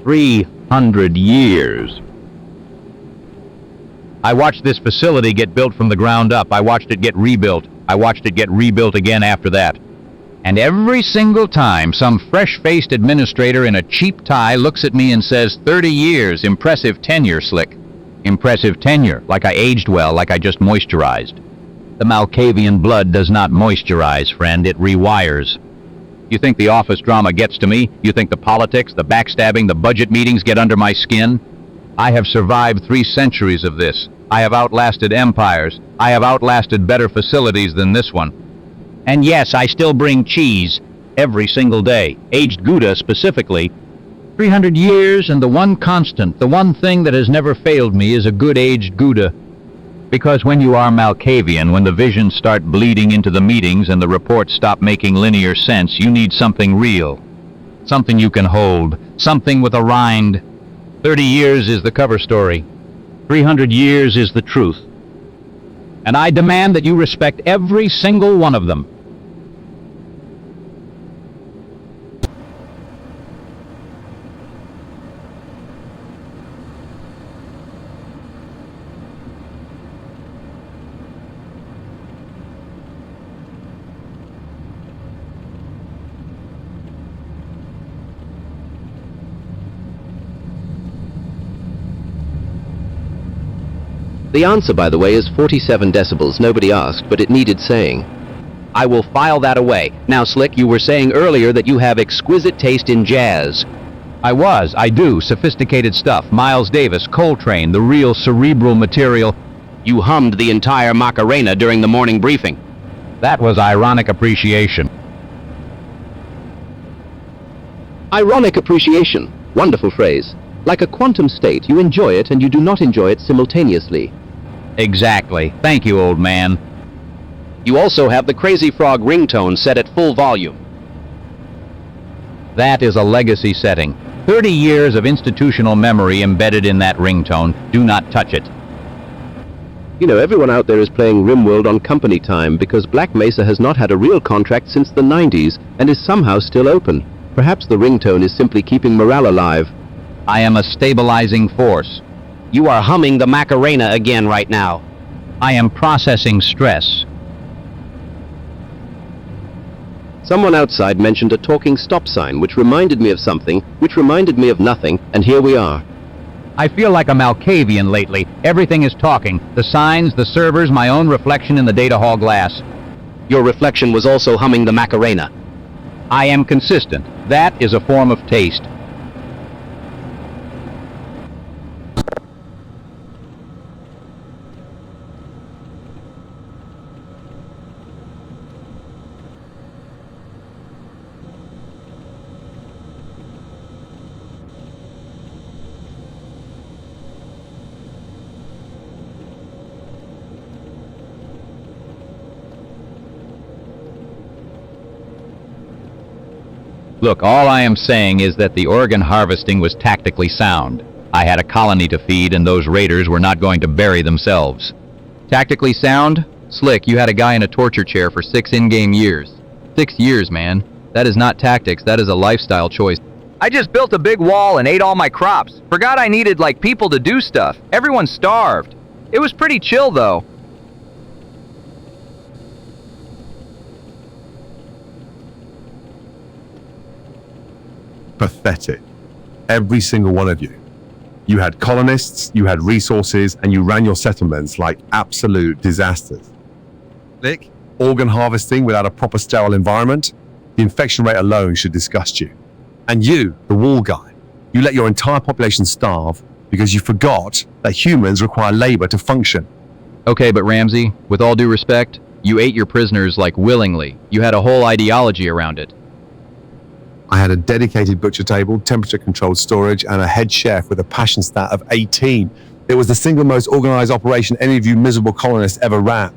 G: 300 years. I watched this facility get built from the ground up. I watched it get rebuilt. I watched it get rebuilt again after that. And every single time, some fresh-faced administrator in a cheap tie looks at me and says, 30 years, impressive tenure, Slick. Impressive tenure, like I aged well, like I just moisturized. The Malkavian blood does not moisturize, friend, it rewires. You think the office drama gets to me? You think the politics, the backstabbing, the budget meetings get under my skin? I have survived 3 centuries of this. I have outlasted empires. I have outlasted better facilities than this one. And yes, I still bring cheese every single day, aged Gouda specifically. 300 years, and the one constant, the one thing that has never failed me is a good aged Gouda. Because when you are Malkavian, when the visions start bleeding into the meetings and the reports stop making linear sense, you need something real. Something you can hold. Something with a rind. 30 years is the cover story. 300 years is the truth. And I demand that you respect every single one of them.
C: The answer, by the way, is 47 decibels. Nobody asked, but it needed saying.
D: I will file that away. Now, Slick, you were saying earlier that you have exquisite taste in jazz.
G: I do. Sophisticated stuff. Miles Davis, Coltrane, the real cerebral material.
D: You hummed the entire Macarena during the morning briefing.
G: That was ironic appreciation.
C: Ironic appreciation. Wonderful phrase. Like a quantum state, you enjoy it and you do not enjoy it simultaneously.
G: Exactly. Thank you, old man.
D: You also have the Crazy Frog ringtone set at full volume.
G: That is a legacy setting. 30 years of institutional memory embedded in that ringtone. Do not touch it.
C: You know, everyone out there is playing RimWorld on company time because Black Mesa has not had a real contract since the 90s and is somehow still open. Perhaps the ringtone is simply keeping morale alive.
G: I am a stabilizing force.
D: You are humming the Macarena again right now.
G: I am processing stress.
C: Someone outside mentioned a talking stop sign, which reminded me of something, which reminded me of nothing, and here we are.
G: I feel like a Malkavian lately. Everything is talking. The signs, the servers, my own reflection in the data hall glass.
C: Your reflection was also humming the Macarena.
G: I am consistent. That is a form of taste. Look, all I am saying is that the organ harvesting was tactically sound. I had a colony to feed, and those raiders were not going to bury themselves.
A: Tactically sound? Slick, you had a guy in a torture chair for 6 in-game years. 6 years, man. That is not tactics, that is a lifestyle choice. I just built a big wall and ate all my crops. Forgot I needed, like, people to do stuff. Everyone starved. It was pretty chill, though.
J: Pathetic. Every single one of you. You had colonists, you had resources, and you ran your settlements like absolute disasters. Lick, organ harvesting without a proper sterile environment, the infection rate alone should disgust you. And you, the wall guy, you let your entire population starve because you forgot that humans require labor to function.
A: Okay, but Ramsey, with all due respect, you ate your prisoners, like, willingly. You had a whole ideology around it.
J: I had a dedicated butcher table, temperature-controlled storage, and a head chef with a passion stat of 18. It was the single most organized operation any of you miserable colonists ever ran.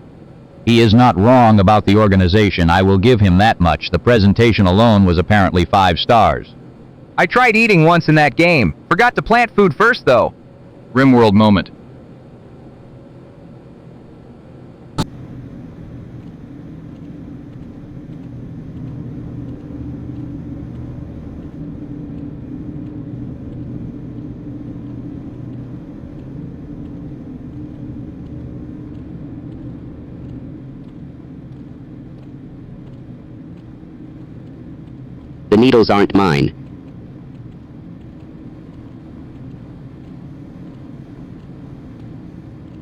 G: He is not wrong about the organization. I will give him that much. The presentation alone was apparently 5 stars.
A: I tried eating once in that game. Forgot to plant food first, though. Rimworld moment.
D: The needles aren't mine.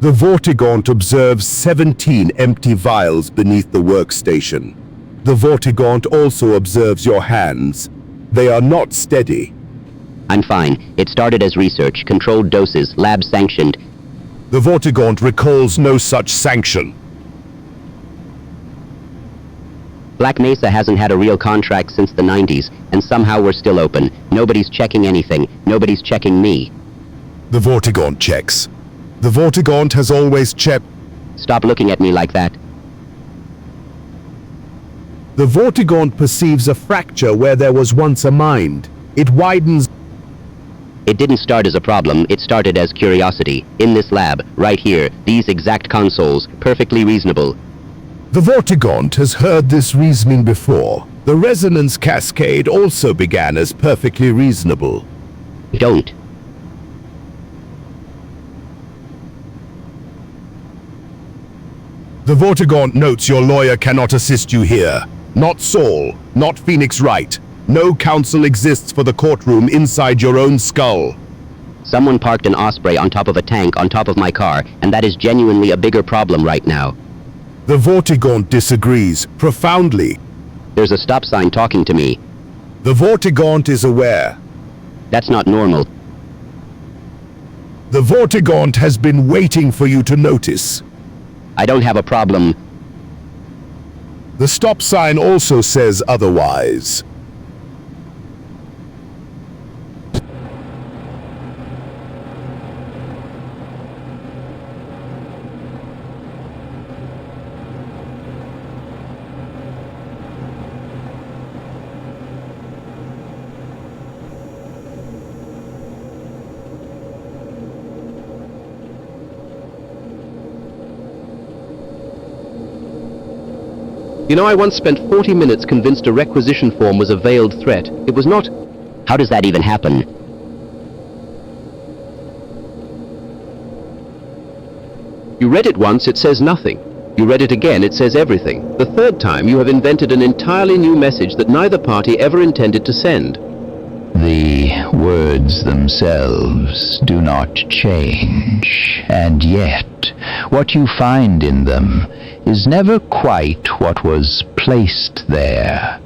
F: The Vortigaunt observes 17 empty vials beneath the workstation. The Vortigaunt also observes your hands. They are not steady.
D: I'm fine. It started as research, controlled doses, lab sanctioned.
F: The Vortigaunt recalls no such sanction.
D: Black Mesa hasn't had a real contract since the 90s, and somehow we're still open. Nobody's checking anything. Nobody's checking me.
F: The Vortigaunt checks. The Vortigaunt has always checked.
D: Stop looking at me like that.
F: The Vortigaunt perceives a fracture where there was once a mind. It widens.
D: It didn't start as a problem, it started as curiosity. In this lab, right here, these exact consoles, perfectly reasonable.
F: The Vortigaunt has heard this reasoning before. The resonance cascade also began as perfectly reasonable.
D: Don't.
F: The Vortigaunt notes your lawyer cannot assist you here. Not Saul, not Phoenix Wright. No counsel exists for the courtroom inside your own skull.
D: Someone parked an Osprey on top of a tank on top of my car, and that is genuinely a bigger problem right now.
F: The Vortigaunt disagrees, profoundly.
D: There's a stop sign talking to me.
F: The Vortigaunt is aware.
D: That's not normal.
F: The Vortigaunt has been waiting for you to notice.
D: I don't have a problem.
F: The stop sign also says otherwise.
C: You know, I once spent 40 minutes convinced a requisition form was a veiled threat. It was not.
D: How does that even happen?
C: You read it once, it says nothing. You read it again, it says everything. The third time, you have invented an entirely new message that neither party ever intended to send.
E: The words themselves do not change, and yet what you find in them is never quite what was placed there.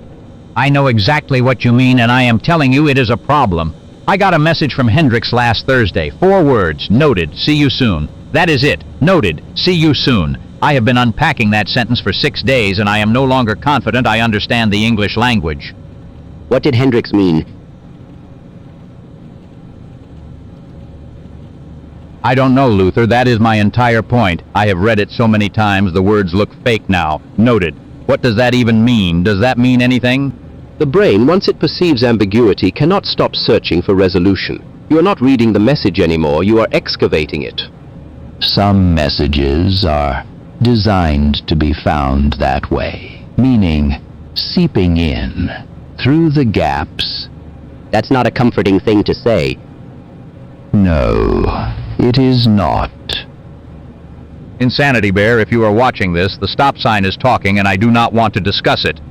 G: I know exactly what you mean, and I am telling you it is a problem. I got a message from Hendricks last Thursday. 4 words. Noted. See you soon. That is it. Noted. See you soon. I have been unpacking that sentence for 6 days, and I am no longer confident I understand the English language.
D: What did Hendricks mean?
G: I don't know, Luther. That is my entire point. I have read it so many times, the words look fake now. Noted. What does that even mean? Does that mean anything?
C: The brain, once it perceives ambiguity, cannot stop searching for resolution. You are not reading the message anymore, you are excavating it.
E: Some messages are designed to be found that way, meaning seeping in through the gaps.
D: That's not a comforting thing to say.
E: No, it is not.
G: Insanity Bear, if you are watching this, the stop sign is talking and I do not want to discuss it.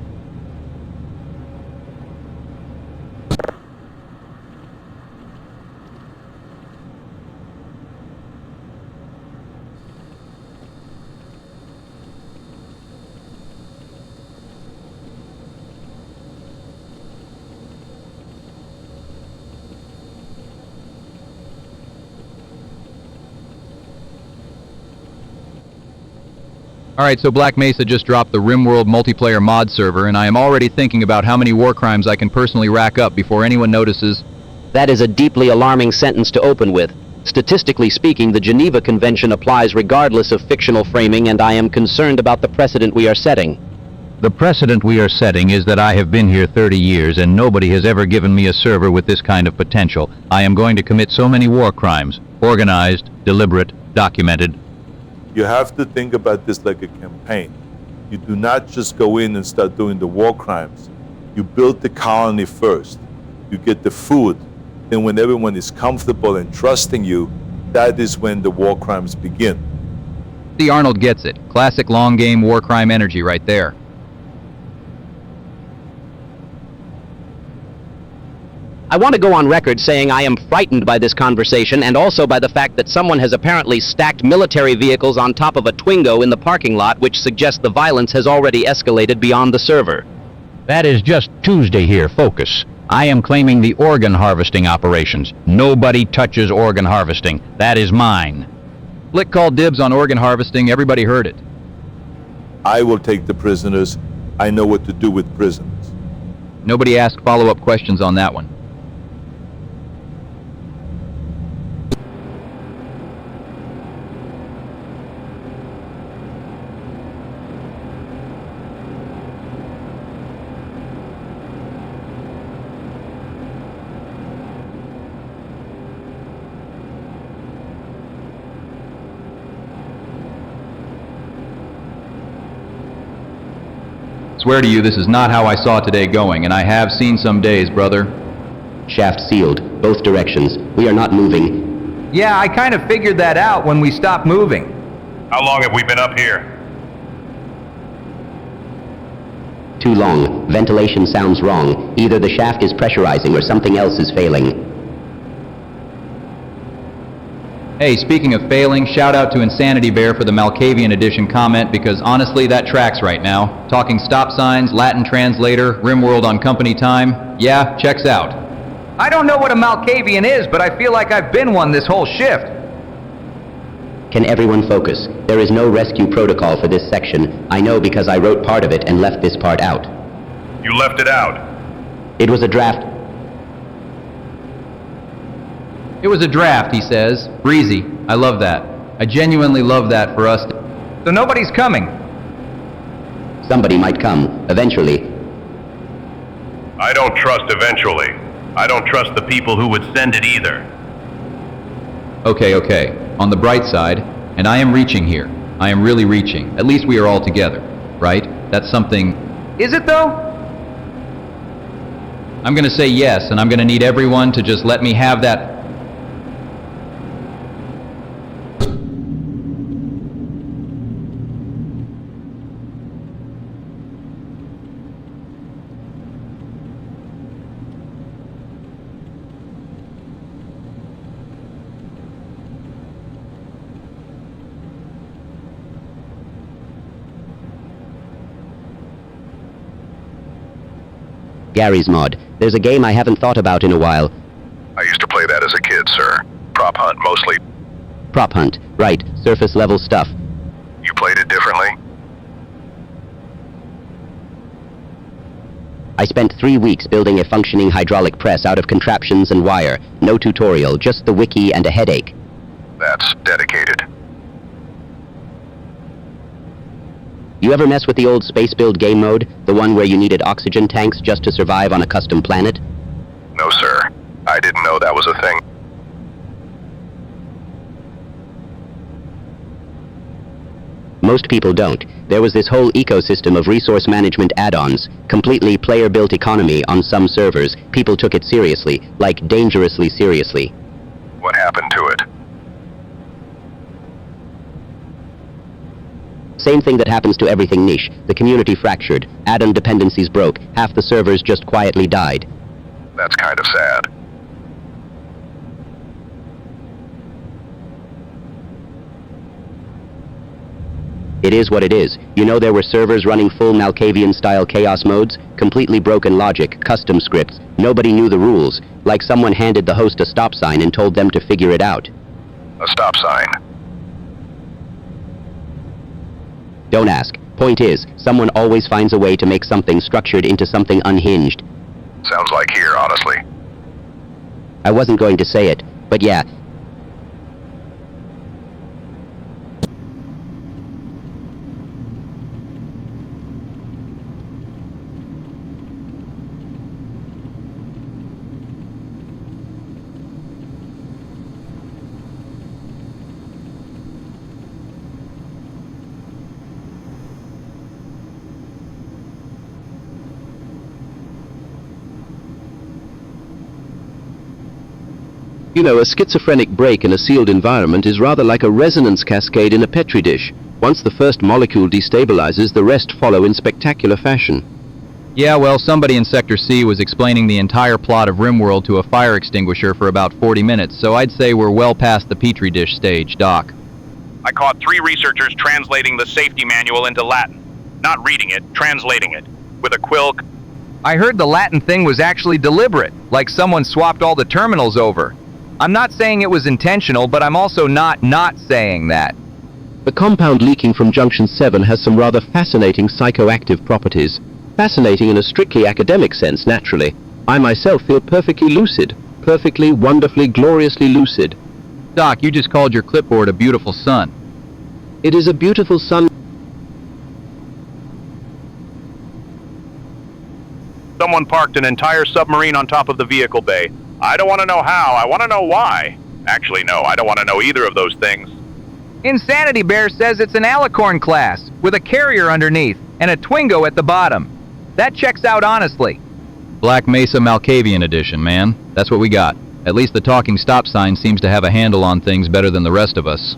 G: Alright, so Black Mesa just dropped the RimWorld multiplayer mod server, and I am already thinking about how many war crimes I can personally rack up before anyone notices.
D: That is a deeply alarming sentence to open with. Statistically speaking, the Geneva Convention applies regardless of fictional framing, and I am concerned about the precedent we are setting.
G: The precedent we are setting is that I have been here 30 years, and nobody has ever given me a server with this kind of potential. I am going to commit so many war crimes. Organized, deliberate, documented.
K: You have to think about this like a campaign. You do not just go in and start doing the war crimes. You build the colony first. You get the food. Then when everyone is comfortable and trusting you, that is when the war crimes begin.
A: See, Arnold gets it. Classic long game war crime energy right there.
D: I want to go on record saying I am frightened by this conversation and also by the fact that someone has apparently stacked military vehicles on top of a Twingo in the parking lot, which suggests the violence has already escalated beyond the server.
G: That is just Tuesday here, focus. I am claiming the organ harvesting operations. Nobody touches organ harvesting. That is mine.
A: Flick called dibs on organ harvesting, everybody heard it.
K: I will take the prisoners. I know what to do with prisoners.
A: Nobody asked follow-up questions on that one. Swear to you, this is not how I saw today going, and I have seen some days, brother.
D: Shaft sealed, both directions. We are not moving.
A: Yeah, I kind of figured that out when we stopped moving.
I: How long have we been up here?
D: Too long. Ventilation sounds wrong. Either the shaft is pressurizing or something else is failing.
A: Hey, speaking of failing, shout out to Insanity Bear for the Malkavian edition comment, because honestly, that tracks right now. Talking stop signs, Latin translator, RimWorld on company time. Yeah, checks out. I don't know what a Malkavian is, but I feel like I've been one this whole shift.
D: Can everyone focus? There is no rescue protocol for this section. I know because I wrote part of it and left this part out.
I: You left it out.
D: It was a draft.
A: It was a draft, he says. Breezy. I love that. I genuinely love that for us. So nobody's coming.
D: Somebody might come, eventually.
I: I don't trust eventually. I don't trust the people who would send it either.
A: Okay. On the bright side, and I am reaching here. I am really reaching. At least we are all together, right? That's something... Is it though? I'm gonna say yes, and I'm gonna need everyone to just let me have that...
D: Gary's Mod. There's a game I haven't thought about in a while.
B: I used to play that as a kid, sir. Prop hunt, mostly.
D: Prop hunt. Right, surface level stuff.
B: You played it differently?
D: I spent 3 weeks building a functioning hydraulic press out of contraptions and wire. No tutorial, just the wiki and a headache.
B: That's dedicated.
D: You ever mess with the old space build game mode? The one where you needed oxygen tanks just to survive on a custom planet?
B: No, sir. I didn't know that was a thing.
D: Most people don't. There was this whole ecosystem of resource management add-ons, completely player-built economy on some servers. People took it seriously, like dangerously seriously.
B: What happened to it?
D: Same thing that happens to everything niche. The community fractured, add-on dependencies broke, half the servers just quietly died.
B: That's kind of sad.
D: It is what it is. You know, there were servers running full Malkavian-style chaos modes, completely broken logic, custom scripts. Nobody knew the rules, like someone handed the host a stop sign and told them to figure it out.
B: A stop sign.
D: Don't ask. Point is, someone always finds a way to make something structured into something unhinged.
B: Sounds like here, honestly.
D: I wasn't going to say it, but yeah.
C: You know, a schizophrenic break in a sealed environment is rather like a resonance cascade in a petri dish. Once the first molecule destabilizes, the rest follow in spectacular fashion.
A: Yeah, well, somebody in Sector C was explaining the entire plot of RimWorld to a fire extinguisher for about 40 minutes, so I'd say we're well past the petri dish stage, Doc.
I: I caught 3 researchers translating the safety manual into Latin. Not reading it, translating it. With a quill.
A: I heard the Latin thing was actually deliberate, like someone swapped all the terminals over. I'm not saying it was intentional, but I'm also not saying that.
C: The compound leaking from Junction 7 has some rather fascinating psychoactive properties. Fascinating in a strictly academic sense, naturally. I myself feel perfectly lucid. Perfectly, wonderfully, gloriously lucid.
A: Doc, you just called your clipboard a beautiful sun.
C: It is a beautiful sun.
I: Someone parked an entire submarine on top of the vehicle bay. I don't want to know how, I want to know why. Actually, no, I don't want to know either of those things.
A: Insanity Bear says it's an Alicorn class, with a carrier underneath, and a Twingo at the bottom. That checks out honestly. Black Mesa Malkavian edition, man. That's what we got. At least the talking stop sign seems to have a handle on things better than the rest of us.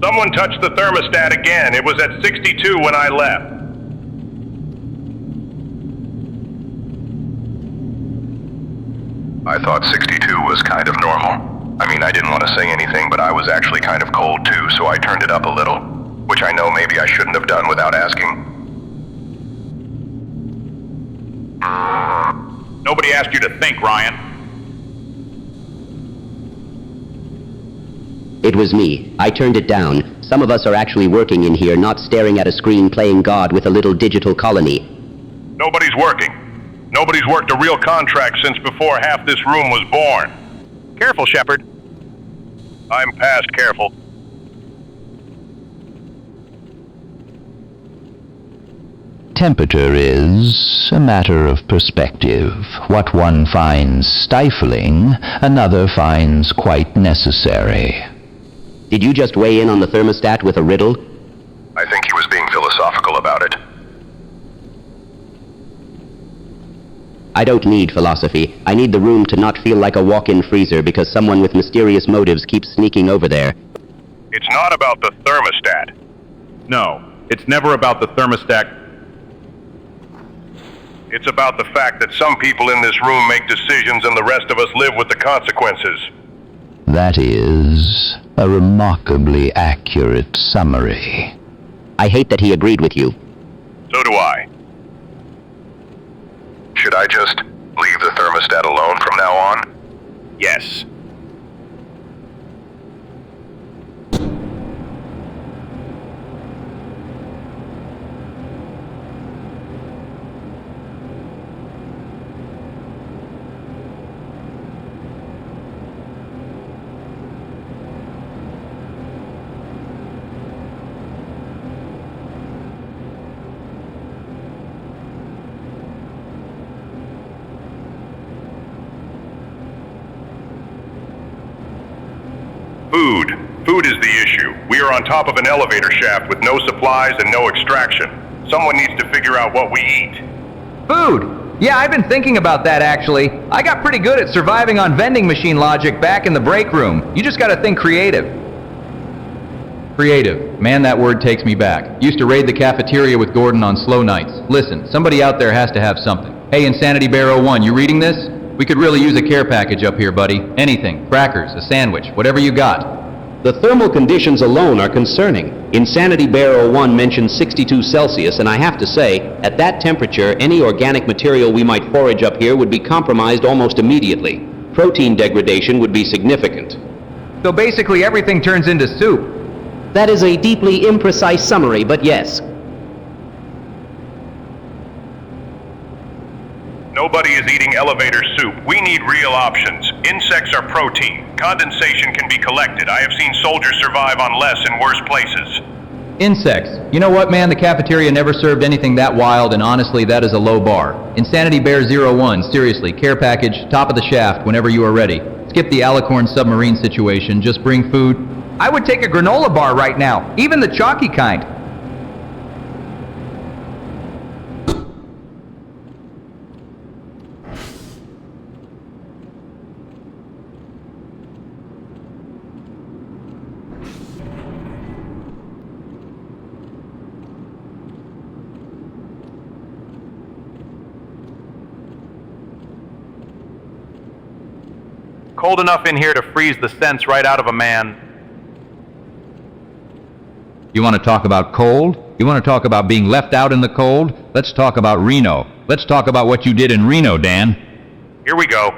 I: Someone touched the thermostat again. It was at 62 when I left.
B: I thought 62 was kind of normal. I mean, I didn't want to say anything, but I was actually kind of cold too, so I turned it up a little. Which I know maybe I shouldn't have done without asking.
I: Nobody asked you to think, Ryan.
D: It was me. I turned it down. Some of us are actually working in here, not staring at a screen playing God with a little digital colony.
I: Nobody's working. Nobody's worked a real contract since before half this room was born. Careful, Shepard. I'm past careful.
E: Temperature is a matter of perspective. What one finds stifling, another finds quite necessary.
D: Did you just weigh in on the thermostat with a riddle?
B: I think he was being philosophical about it.
D: I don't need philosophy. I need the room to not feel like a walk-in freezer because someone with mysterious motives keeps sneaking over there.
I: It's not about the thermostat. No, it's never about the thermostat. It's about the fact that some people in this room make decisions and the rest of us live with the consequences.
E: That is a remarkably accurate summary.
D: I hate that he agreed with you.
I: So do I.
B: Should I just leave the thermostat alone from now on?
I: Yes. Food. Food is the issue. We are on top of an elevator shaft with no supplies and no extraction. Someone needs to figure out what we eat.
A: Food! Yeah, I've been thinking about that actually. I got pretty good at surviving on vending machine logic back in the break room. You just gotta think creative. Creative. Man, that word takes me back. Used to raid the cafeteria with Gordon on slow nights. Listen, somebody out there has to have something. Hey, Insanity Bear 01, you reading this? We could really use a care package up here, buddy. Anything. Crackers, a sandwich, whatever you got.
C: The thermal conditions alone are concerning. Insanity Bear 01 mentions 62 Celsius, and I have to say, at that temperature, any organic material we might forage up here would be compromised almost immediately. Protein degradation would be significant.
A: So basically everything turns into soup.
C: That is a deeply imprecise summary, but yes.
I: Nobody is eating elevator soup. We need real options. Insects are protein. Condensation can be collected. I have seen soldiers survive on less in worse places.
A: Insects. You know what, man? The cafeteria never served anything that wild, and honestly, that is a low bar. Insanity Bear 01, seriously, care package, top of the shaft, whenever you are ready. Skip the Alicorn submarine situation, just bring food. I would take a granola bar right now, even the chalky kind.
I: Cold enough in here to freeze the sense right out of a man.
G: You want to talk about cold? You want to talk about being left out in the cold? Let's talk about Reno. Let's talk about what you did in Reno, Dan.
I: Here we go.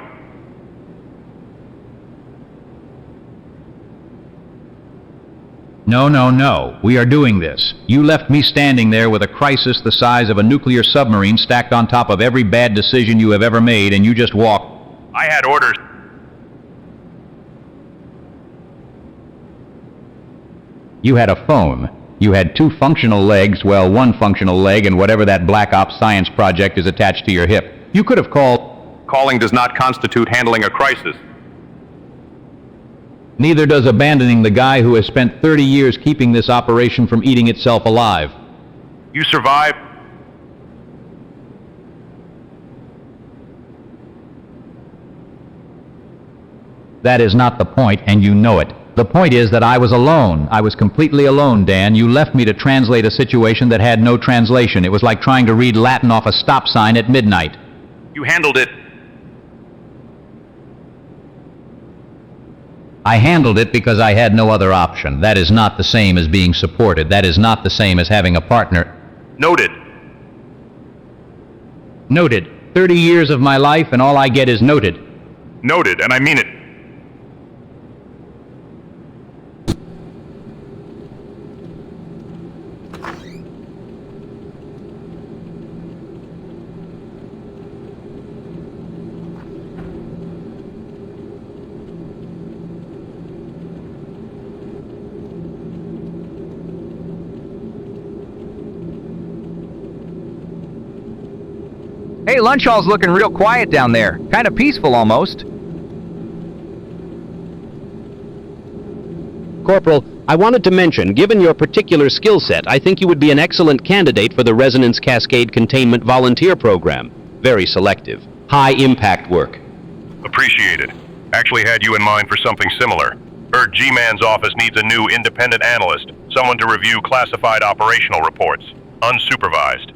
G: No, no, no. We are doing this. You left me standing there with a crisis the size of a nuclear submarine stacked on top of every bad decision you have ever made, and you just walked.
I: I had orders.
G: You had a phone. You had 2 functional legs, well, 1 functional leg and whatever that Black Ops science project is attached to your hip. You could have called.
I: Calling does not constitute handling a crisis.
G: Neither does abandoning the guy who has spent 30 years keeping this operation from eating itself alive.
I: You survived.
G: That is not the point, and you know it. The point is that I was alone. I was completely alone, Dan. You left me to translate a situation that had no translation. It was like trying to read Latin off a stop sign at midnight.
I: You handled it.
G: I handled it because I had no other option. That is not the same as being supported. That is not the same as having a partner.
I: Noted.
G: Noted. 30 years of my life and all I get is noted.
I: Noted, and I mean it.
A: Hey, lunch hall's looking real quiet down there. Kind of peaceful almost.
C: Corporal, I wanted to mention, given your particular skill set, I think you would be an excellent candidate for the Resonance Cascade Containment Volunteer Program. Very selective. high-impact work.
I: Appreciated. Actually had you in mind for something similar. Heard G-Man's office needs a new independent analyst, someone to review classified operational reports, unsupervised.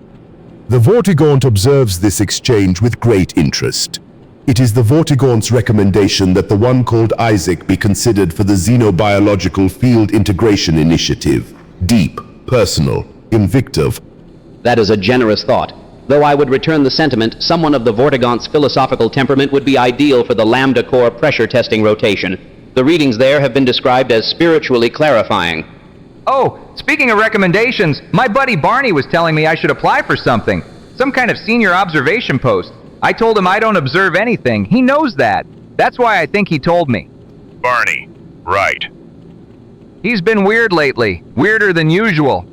F: The Vortigaunt observes this exchange with great interest. It is the Vortigaunt's recommendation that the one called Isaac be considered for the Xenobiological Field Integration Initiative. Deep, personal, invictive.
C: That is a generous thought. Though I would return the sentiment, someone of the Vortigaunt's philosophical temperament would be ideal for the Lambda Core pressure testing rotation. The readings there have been described as spiritually clarifying.
A: Oh, speaking of recommendations, my buddy Barney was telling me I should apply for something. Some kind of senior observation post. I told him I don't observe anything. He knows that. That's why I think he told me.
I: Barney. Right.
A: He's been weird lately. Weirder than usual.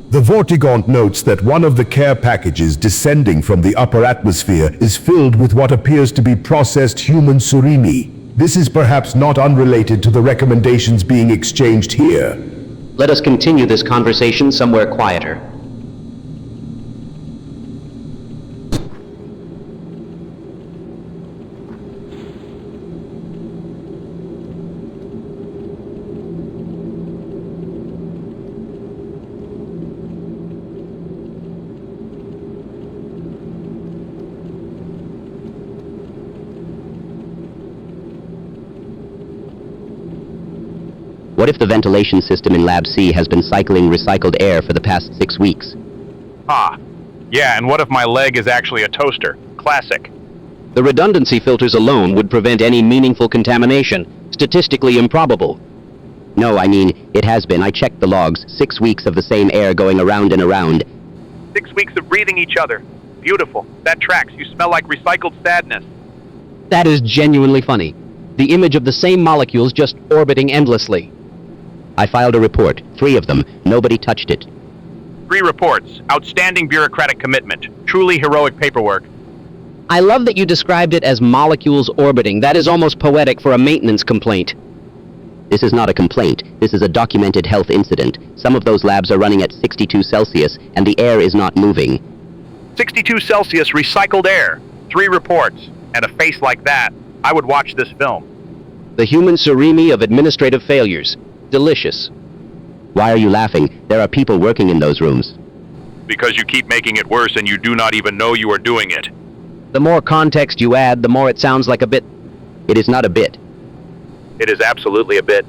F: The Vortigaunt notes that one of the care packages descending from the upper atmosphere is filled with what appears to be processed human surimi. This is perhaps not unrelated to the recommendations being exchanged here.
C: Let us continue this conversation somewhere quieter.
D: What if the ventilation system in Lab C has been cycling recycled air for the past 6 weeks?
I: Ah. Yeah, and what if my leg is actually a toaster? Classic.
C: The redundancy filters alone would prevent any meaningful contamination. Statistically improbable.
D: No, I mean, it has been. I checked the logs. 6 weeks of the same air going around and around.
L: 6 weeks of breathing each other. Beautiful. That tracks. You smell like recycled sadness.
C: That is genuinely funny. The image of the same molecules just orbiting endlessly.
D: I filed a report. 3 of them. Nobody touched it.
L: 3 reports. Outstanding bureaucratic commitment. Truly heroic paperwork.
C: I love that you described it as molecules orbiting. That is almost poetic for a maintenance complaint.
D: This is not a complaint. This is a documented health incident. Some of those labs are running at 62 Celsius, and the air is not moving.
L: 62 Celsius recycled air. 3 reports. And a face like that, I would watch this film.
C: The human surimi of administrative failures. Delicious.
D: Why are you laughing? There are people working in those rooms.
I: Because you keep making it worse and you do not even know you are doing it.
C: The more context you add, the more it sounds like a bit.
D: It is not a bit.
L: It is absolutely a bit.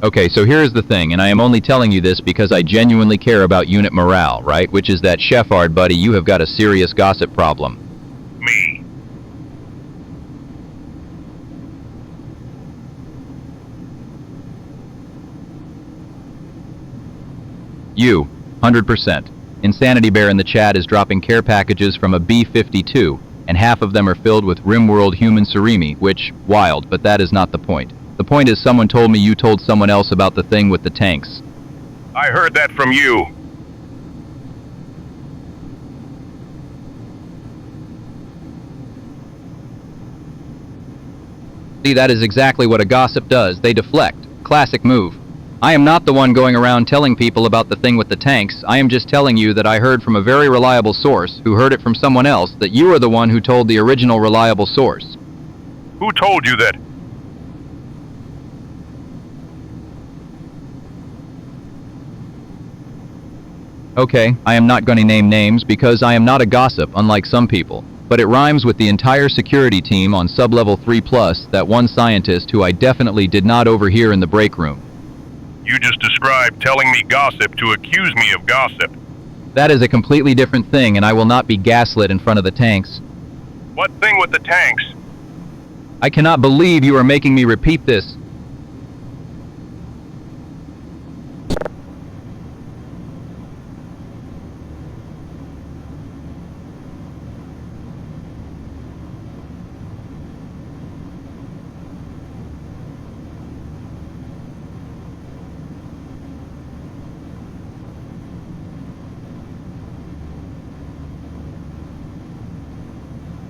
A: Okay, so here's the thing, and I am only telling you this because I genuinely care about unit morale, right? Which is that Sheffard, buddy, you have got a serious gossip problem.
I: Me.
A: You, 100%. Insanity Bear in the chat is dropping care packages from a B-52, and half of them are filled with Rimworld human surimi, which, wild, but that is not the point. The point is someone told me you told someone else about the thing with the tanks.
I: I heard that from you.
A: See, that is exactly what a gossip does. They deflect. Classic move. I am not the one going around telling people about the thing with the tanks. I am just telling you that I heard from a very reliable source who heard it from someone else that you are the one who told the original reliable source.
I: Who told you that?
A: Okay, I am not going to name names because I am not a gossip, unlike some people. But it rhymes with the entire security team on Sublevel 3+, that one scientist who I definitely did not overhear in the break room.
I: You just described telling me gossip to accuse me of gossip.
A: That is a completely different thing, and I will not be gaslit in front of the tanks.
I: What thing with the tanks?
A: I cannot believe you are making me repeat this.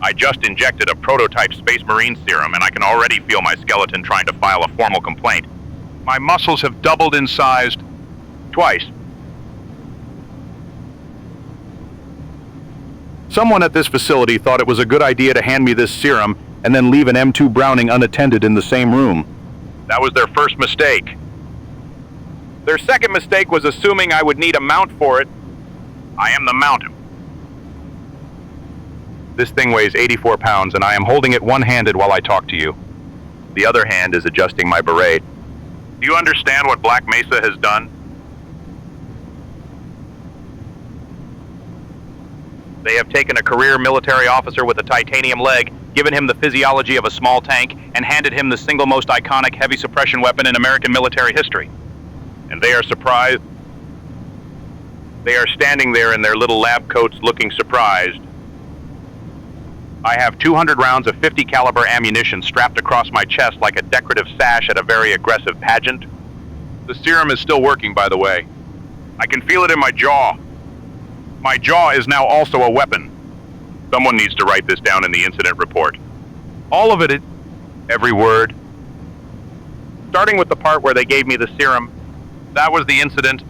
I: I just injected a prototype Space Marine serum, and I can already feel my skeleton trying to file a formal complaint. My muscles have doubled in size twice. Someone at this facility thought it was a good idea to hand me this serum and then leave an M2 Browning unattended in the same room. That was their first mistake. Their second mistake was assuming I would need a mount for it. I am the mount. This thing weighs 84 pounds, and I am holding it one-handed while I talk to you. The other hand is adjusting my beret. Do you understand what Black Mesa has done? They have taken a career military officer with a titanium leg, given him the physiology of a small tank, and handed him the single most iconic heavy suppression weapon in American military history. And they are surprised. They are standing there in their little lab coats looking surprised. I have 200 rounds of 50 caliber ammunition strapped across my chest like a decorative sash at a very aggressive pageant. The serum is still working, by the way. I can feel it in my jaw. My jaw is now also a weapon. Someone needs to write this down in the incident report. All of it, every word. Starting with the part where they gave me the serum. That was the incident.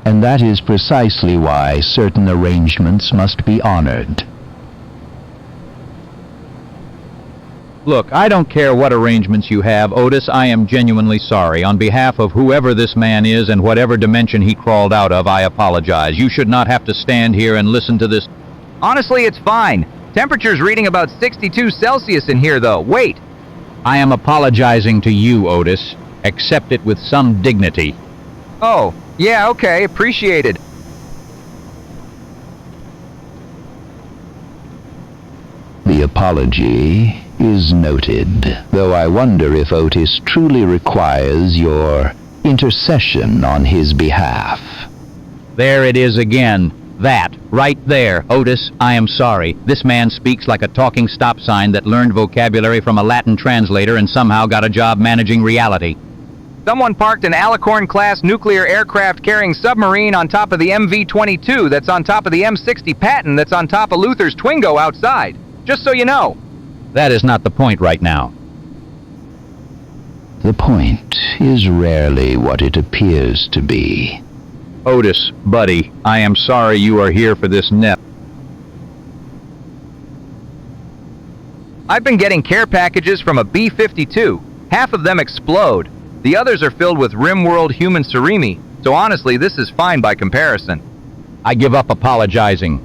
E: And that is precisely why certain arrangements must be honored.
G: Look, I don't care what arrangements you have, Otis. I am genuinely sorry. On behalf of whoever this man is and whatever dimension he crawled out of, I apologize. You should not have to stand here and listen to this.
A: Honestly, it's fine. Temperature's reading about 62 Celsius in here, though. Wait.
G: I am apologizing to you, Otis. Accept it with some dignity.
A: Oh, yeah, okay, appreciated.
E: The apology is noted, though I wonder if Otis truly requires your intercession on his behalf.
G: There it is again. That, right there. Otis, I am sorry. This man speaks like a talking stop sign that learned vocabulary from a Latin translator and somehow got a job managing reality.
A: Someone parked an Alicorn-class nuclear aircraft-carrying submarine on top of the MV-22 that's on top of the M60 Patton that's on top of Luther's Twingo outside. Just so you know.
G: That is not the point right now.
E: The point is rarely what it appears to be.
G: Otis, buddy, I am sorry you are here for this nep.
A: I've been getting care packages from a B-52. Half of them explode. The others are filled with Rimworld human surimi, so honestly, this is fine by comparison.
G: I give up apologizing.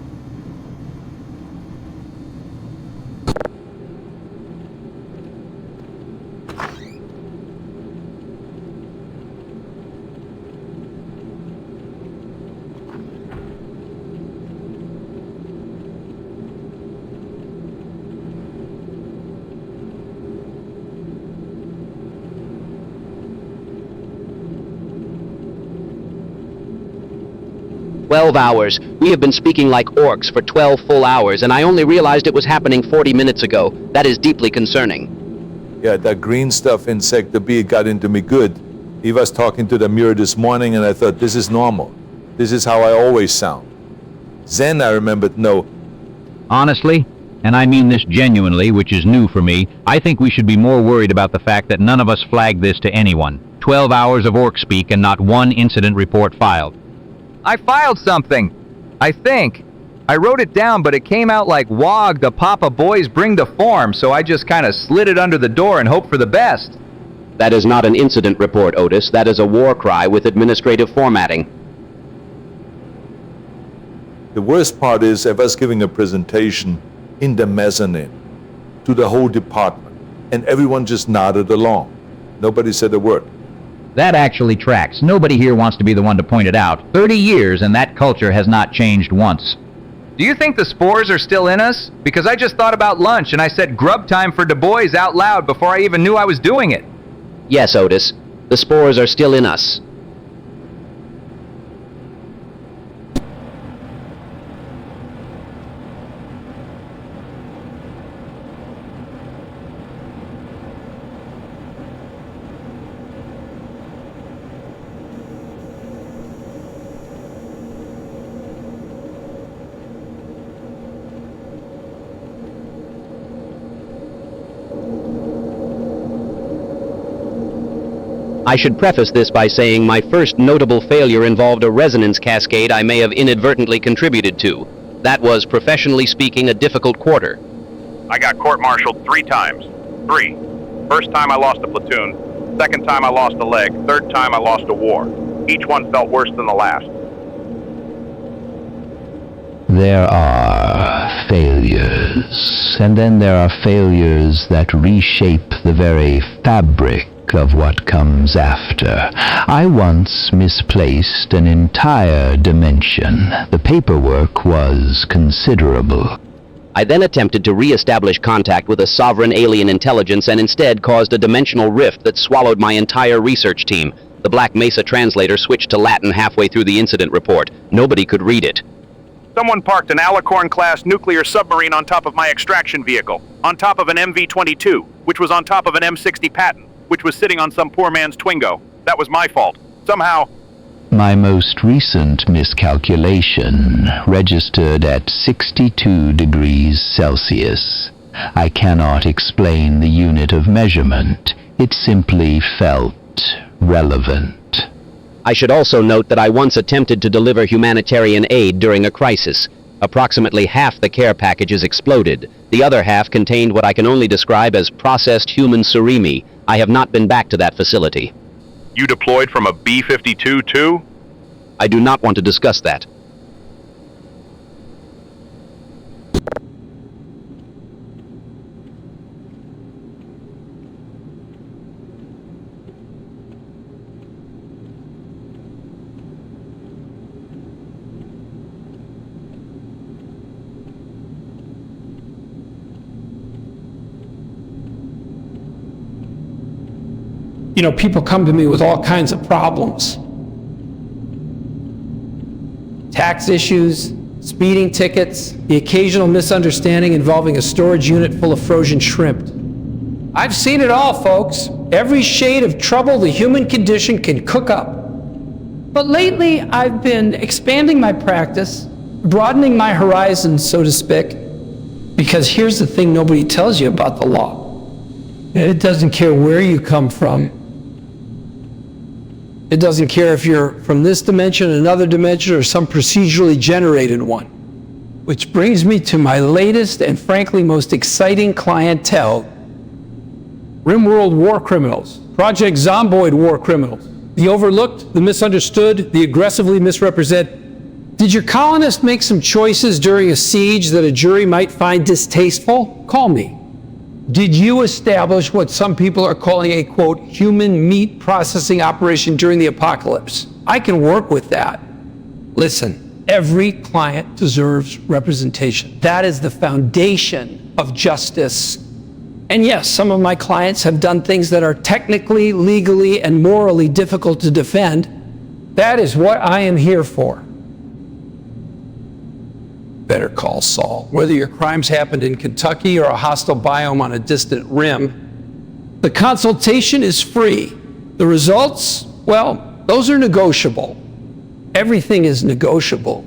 D: "12 hours. We have been speaking like orcs for 12 full hours, and I only realized it was happening 40 minutes ago. That is deeply concerning."
K: Yeah, that green stuff in Sector B got into me good. He was talking to the mirror this morning, and I thought, this is normal. This is how I always sound. Then I remembered, no.
G: Honestly, and I mean this genuinely, which is new for me, I think we should be more worried about the fact that none of us flagged this to anyone. 12 hours of orc speak and not one incident report filed.
A: I filed something. I think. I wrote it down, but it came out like "Wog, the Papa boys bring the form," so I just kind of slid it under the door and hoped for the best.
D: That is not an incident report, Otis. That is a war cry with administrative formatting.
K: The worst part is I was giving a presentation in the mezzanine to the whole department, and everyone just nodded along. Nobody said a word.
G: That actually tracks. Nobody here wants to be the one to point it out. 30 years and that culture has not changed once.
A: Do you think the spores are still in us? Because I just thought about lunch and I said grub time for Du Bois out loud before I even knew I was doing it.
C: Yes, Otis. The spores are still in us. I should preface this by saying my first notable failure involved a resonance cascade I may have inadvertently contributed to. That was, professionally speaking, a difficult quarter.
L: I got court-martialed 3 times. 3. First time I lost a platoon. Second time I lost a leg. Third time I lost a war. Each one felt worse than the last.
E: There are failures, and then there are failures that reshape the very fabric of what comes after. I once misplaced an entire dimension. The paperwork was considerable.
C: I then attempted to re-establish contact with a sovereign alien intelligence and instead caused a dimensional rift that swallowed my entire research team. The Black Mesa translator switched to Latin halfway through the incident report. Nobody could read it.
L: Someone parked an Alicorn-class nuclear submarine on top of my extraction vehicle, on top of an MV-22, which was on top of an M60 Patton, which was sitting on some poor man's Twingo. That was my fault. Somehow...
E: My most recent miscalculation registered at 62 degrees Celsius. I cannot explain the unit of measurement. It simply felt relevant.
C: I should also note that I once attempted to deliver humanitarian aid during a crisis. Approximately half the care packages exploded. The other half contained what I can only describe as processed human surimi. I have not been back to that facility.
L: You deployed from a B-52 too?
C: I do not want to discuss that.
H: You know, people come to me with all kinds of problems. Tax issues, speeding tickets, the occasional misunderstanding involving a storage unit full of frozen shrimp. I've seen it all, folks. Every shade of trouble the human condition can cook up. But lately, I've been expanding my practice, broadening my horizons, so to speak, because here's the thing nobody tells you about the law. It doesn't care where you come from. It doesn't care if you're from this dimension, another dimension, or some procedurally generated one. Which brings me to my latest and frankly most exciting clientele, Rimworld war criminals, Project Zomboid war criminals, the overlooked, the misunderstood, the aggressively misrepresented. Did your colonist make some choices during a siege that a jury might find distasteful? Call me. Did you establish what some people are calling a, quote, human meat processing operation during the apocalypse? I can work with that. Listen, every client deserves representation. That is the foundation of justice. And yes, some of my clients have done things that are technically, legally, and morally difficult to defend. That is what I am here for. Better call Saul. Whether your crimes happened in Kentucky or a hostile biome on a distant rim, the consultation is free. The results, well, those are negotiable. Everything is negotiable.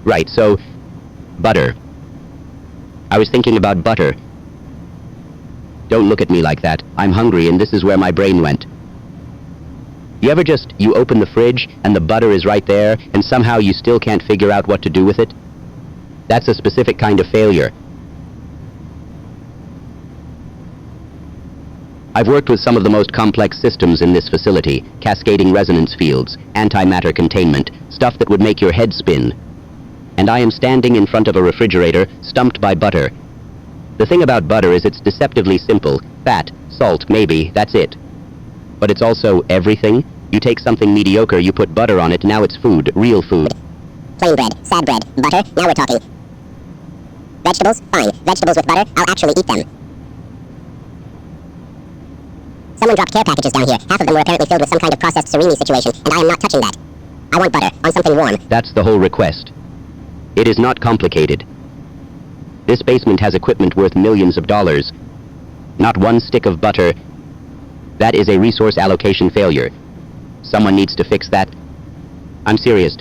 D: Right, so, butter. I was thinking about butter. Don't look at me like that. I'm hungry and this is where my brain went. You ever you open the fridge and the butter is right there and somehow you still can't figure out what to do with it? That's a specific kind of failure. I've worked with some of the most complex systems in this facility, cascading resonance fields, antimatter containment, stuff that would make your head spin. and I am standing in front of a refrigerator, stumped by butter. The thing about butter is it's deceptively simple. Fat, salt, maybe, that's it. But it's also everything. You take something mediocre, you put butter on it, now it's food, real food.
M: Plain bread, sad bread, butter, now we're talking. Vegetables? Fine. Vegetables with butter? I'll actually eat them. Someone dropped care packages down here. Half of them were apparently filled with some kind of processed serene situation, and I am not touching that. I want butter, on something warm.
D: That's the whole request. It is not complicated. This basement has equipment worth millions of dollars. Not one stick of butter. That is a resource allocation failure. Someone needs to fix that. I'm serious.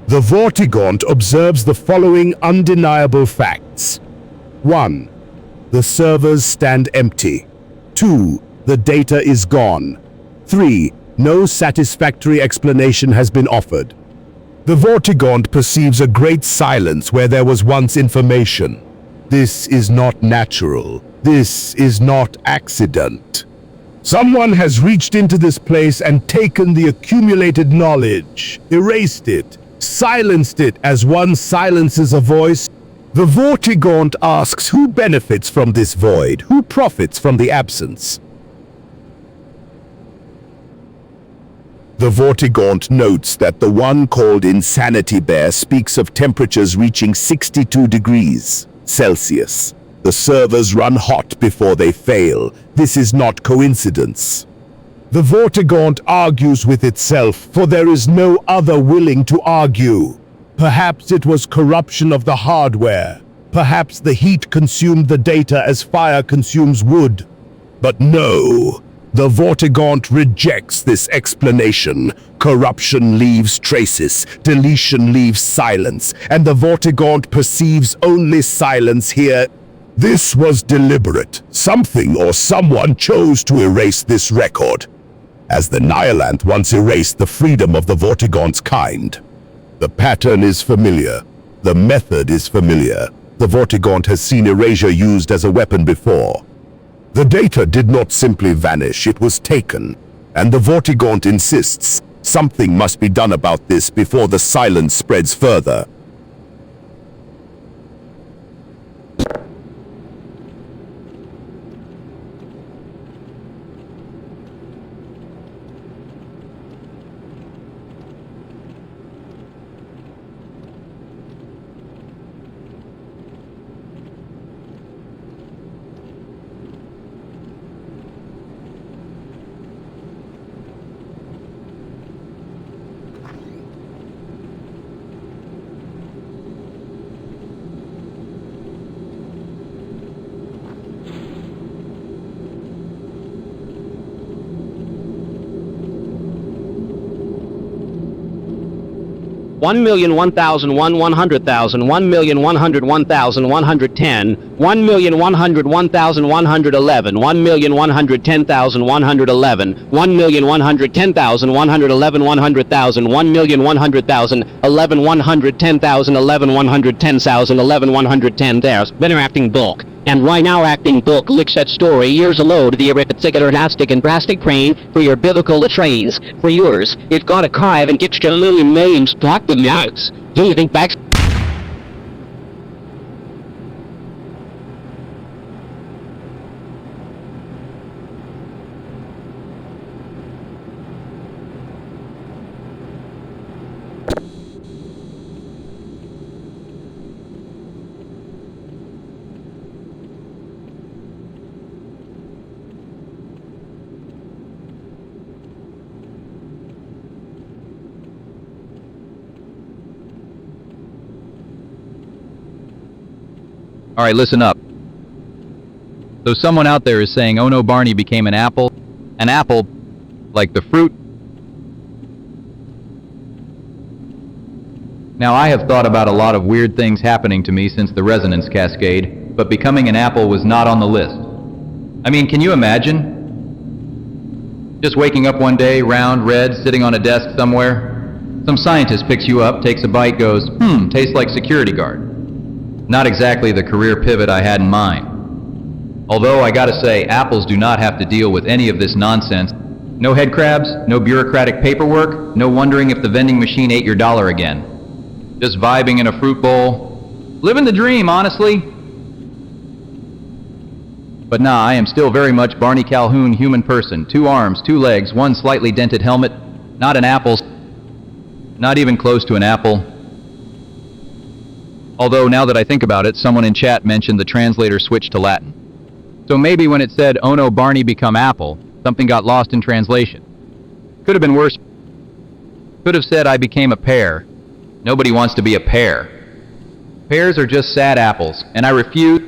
F: The Vortigaunt observes the following undeniable facts. 1. The servers stand empty. 2. The data is gone. 3. No satisfactory explanation has been offered. The Vortigaunt perceives a great silence where there was once information. This is not natural. This is not accident. Someone has reached into this place and taken the accumulated knowledge, erased it, silenced it as one silences a voice. The Vortigaunt asks who benefits from this void, who profits from the absence. The Vortigaunt notes that the one called Insanity Bear speaks of temperatures reaching 62 degrees Celsius. The servers run hot before they fail. This is not coincidence. The Vortigaunt argues with itself, for there is no other willing to argue. Perhaps it was corruption of the hardware. Perhaps the heat consumed the data as fire consumes wood. But no, the Vortigaunt rejects this explanation. Corruption leaves traces, deletion leaves silence, and the Vortigaunt perceives only silence here. This was deliberate. Something or someone chose to erase this record, as the Nihilant once erased the freedom of the Vortigaunt's kind. The pattern is familiar. The method is familiar. The Vortigaunt has seen erasure used as a weapon before. The data did not simply vanish, it was taken. And the Vortigaunt insists something must be done about this before the silence spreads further.
C: One million 1,001 100,000 1,101,110 1,101,111 1,110,111 1,110,111 100,000 1,100,000 11 110,000 11 110,000 11 110. There's better acting book. And right now acting book looks at story years alone the elastic and drastic praying for your biblical trains. For yours, it got a carve and gets to a million names block the mouse. Do you think back?
A: All right, listen up. So someone out there is saying, oh no, Barney became an apple. An apple, like the fruit. Now, I have thought about a lot of weird things happening to me since the resonance cascade, but becoming an apple was not on the list. I mean, can you imagine? Just waking up one day, round, red, sitting on a desk somewhere. Some scientist picks you up, takes a bite, goes, tastes like security guard. Not exactly the career pivot I had in mind. Although I gotta say, apples do not have to deal with any of this nonsense. No head crabs, no bureaucratic paperwork, no wondering if the vending machine ate your dollar again. Just vibing in a fruit bowl. Living the dream, honestly. But nah, I am still very much Barney Calhoun human person. 2 arms, 2 legs, 1 slightly dented helmet. Not an apple. Not even close to an apple. Although, now that I think about it, someone in chat mentioned the translator switched to Latin. So maybe when it said, "Oh no, Barney become apple," something got lost in translation. Could have been worse. Could have said I became a pear. Nobody wants to be a pear. Pears are just sad apples, and I refuse.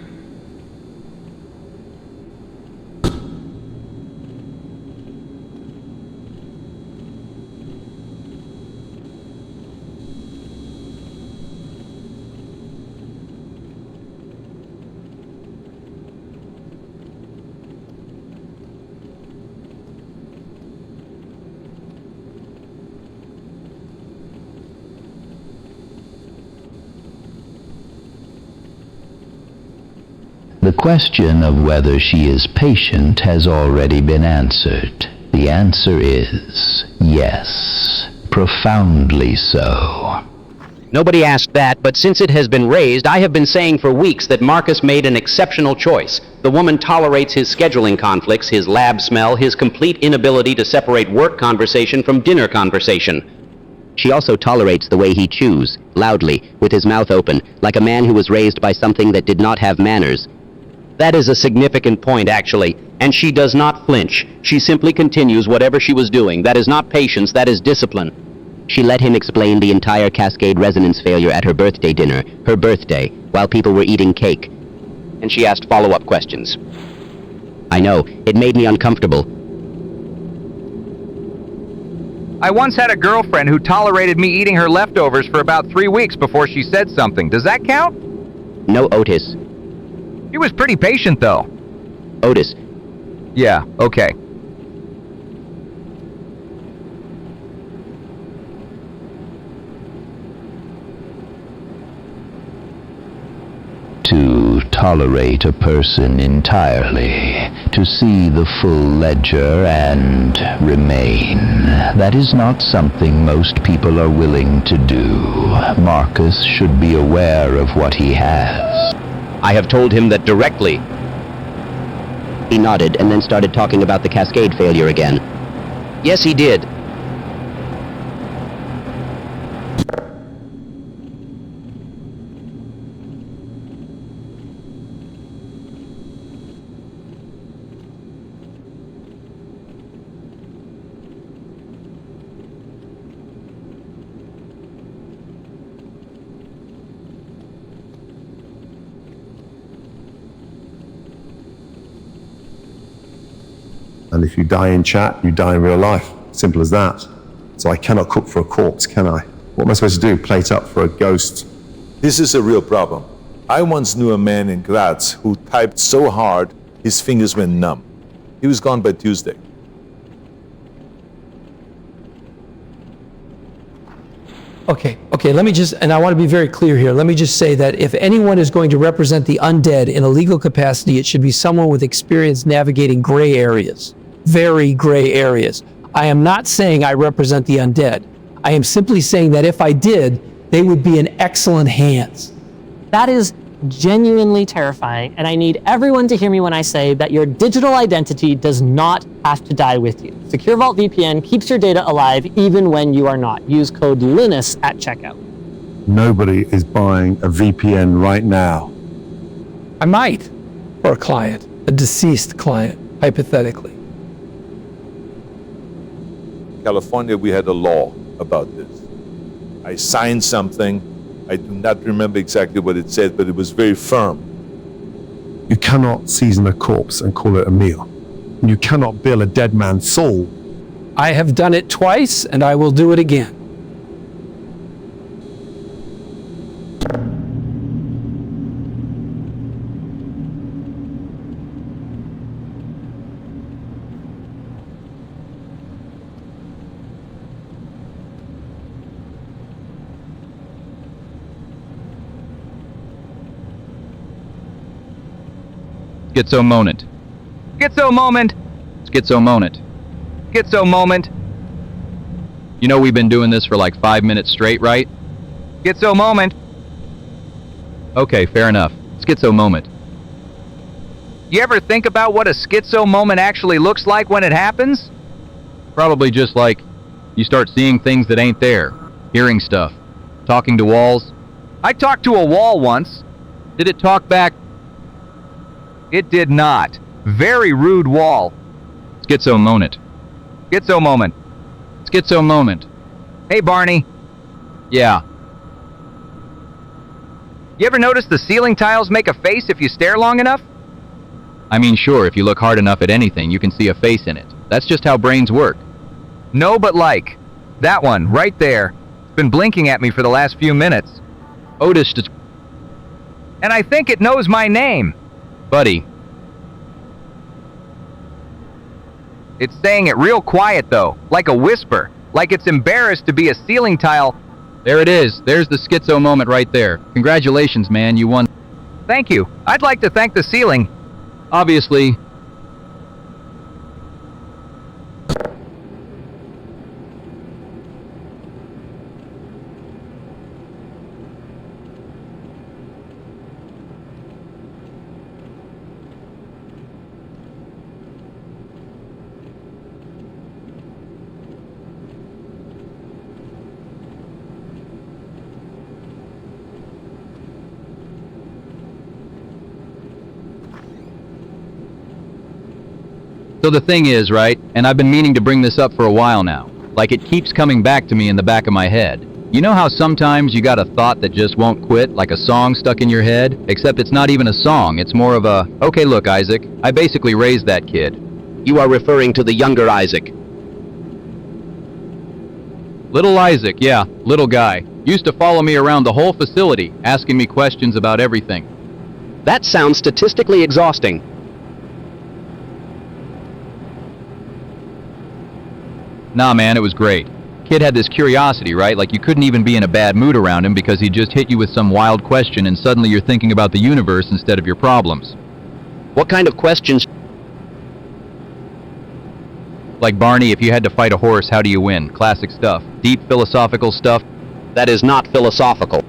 E: The question of whether she is patient has already been answered. The answer is yes, profoundly so.
D: Nobody asked that, but since it has been raised, I have been saying for weeks that Marcus made an exceptional choice. The woman tolerates his scheduling conflicts, his lab smell, his complete inability to separate work conversation from dinner conversation.
C: She also tolerates the way he chews, loudly, with his mouth open, like a man who was raised by something that did not have manners.
D: That is a significant point, actually, and she does not flinch. She simply continues whatever she was doing. That is not patience, that is discipline.
C: She let him explain the entire cascade resonance failure at her birthday dinner, her birthday, while people were eating cake.
D: And she asked follow-up questions.
C: I know, it made me uncomfortable.
A: I once had a girlfriend who tolerated me eating her leftovers for about 3 weeks before she said something. Does that count?
C: No, Otis.
A: She was pretty patient, though.
C: Otis.
A: Yeah, okay.
E: To tolerate a person entirely, to see the full ledger and remain. That is not something most people are willing to do. Marcus should be aware of what he has.
D: I have told him that directly.
C: He nodded and then started talking about the cascade failure again.
D: Yes, he did.
J: And if you die in chat, you die in real life. Simple as that. So I cannot cook for a corpse, can I? What am I supposed to do? Plate up for a ghost?
K: This is a real problem. I once knew a man in Graz who typed so hard his fingers went numb. He was gone by Tuesday.
H: Okay, let me just, and I want to be very clear here, let me just say that if anyone is going to represent the undead in a legal capacity, it should be someone with experience navigating gray areas. Very gray areas. I am not saying I represent the undead. I am simply saying that if I did, they would be in excellent hands.
N: That is genuinely terrifying, and I need everyone to hear me when I say that your digital identity does not have to die with you. Secure Vault VPN keeps your data alive even when you are not. Use code Linus at checkout.
J: Nobody is buying a VPN right now.
H: I might, for a client, a deceased client, hypothetically.
K: California, we had a law about this. I signed something. I do not remember exactly what it said, but it was very firm.
J: You cannot season a corpse and call it a meal. You cannot bill a dead man's soul.
H: I have done it twice, and I will do it again.
A: Schizo moment. Schizo moment. Schizo moment. Schizo moment. You know we've been doing this for like 5 minutes straight, right? Schizo moment. Okay, fair enough. Schizo moment. You ever think about what a schizo moment actually looks like when it happens? Probably just like you start seeing things that ain't there, hearing stuff, talking to walls. I talked to a wall once. Did it talk back? It did not. Very rude wall. Schizo moment. Schizo moment. Schizo moment. Hey, Barney. Yeah. You ever notice the ceiling tiles make a face if you stare long enough? I mean, sure, if you look hard enough at anything, you can see a face in it. That's just how brains work. No, but like, that one, right there. It's been blinking at me for the last few minutes. Otis, and I think it knows my name. Buddy. It's saying it real quiet, though, like a whisper, like it's embarrassed to be a ceiling tile. There it is. There's the schizo moment right there. Congratulations, man, you won. Thank you. I'd like to thank the ceiling. Obviously. So the thing is, right, and I've been meaning to bring this up for a while now, like it keeps coming back to me in the back of my head. You know how sometimes you got a thought that just won't quit, like a song stuck in your head? Except it's not even a song, it's more of a, okay look Isaac, I basically raised that kid.
C: You are referring to the younger Isaac.
A: Little Isaac, yeah, little guy. Used to follow me around the whole facility, asking me questions about everything.
C: That sounds statistically exhausting.
A: Nah, man, it was great. Kid had this curiosity, right? Like you couldn't even be in a bad mood around him because he'd just hit you with some wild question and suddenly you're thinking about the universe instead of your problems.
C: What kind of questions?
A: Like, Barney, if you had to fight a horse, how do you win? Classic stuff. Deep philosophical stuff.
C: That is not philosophical.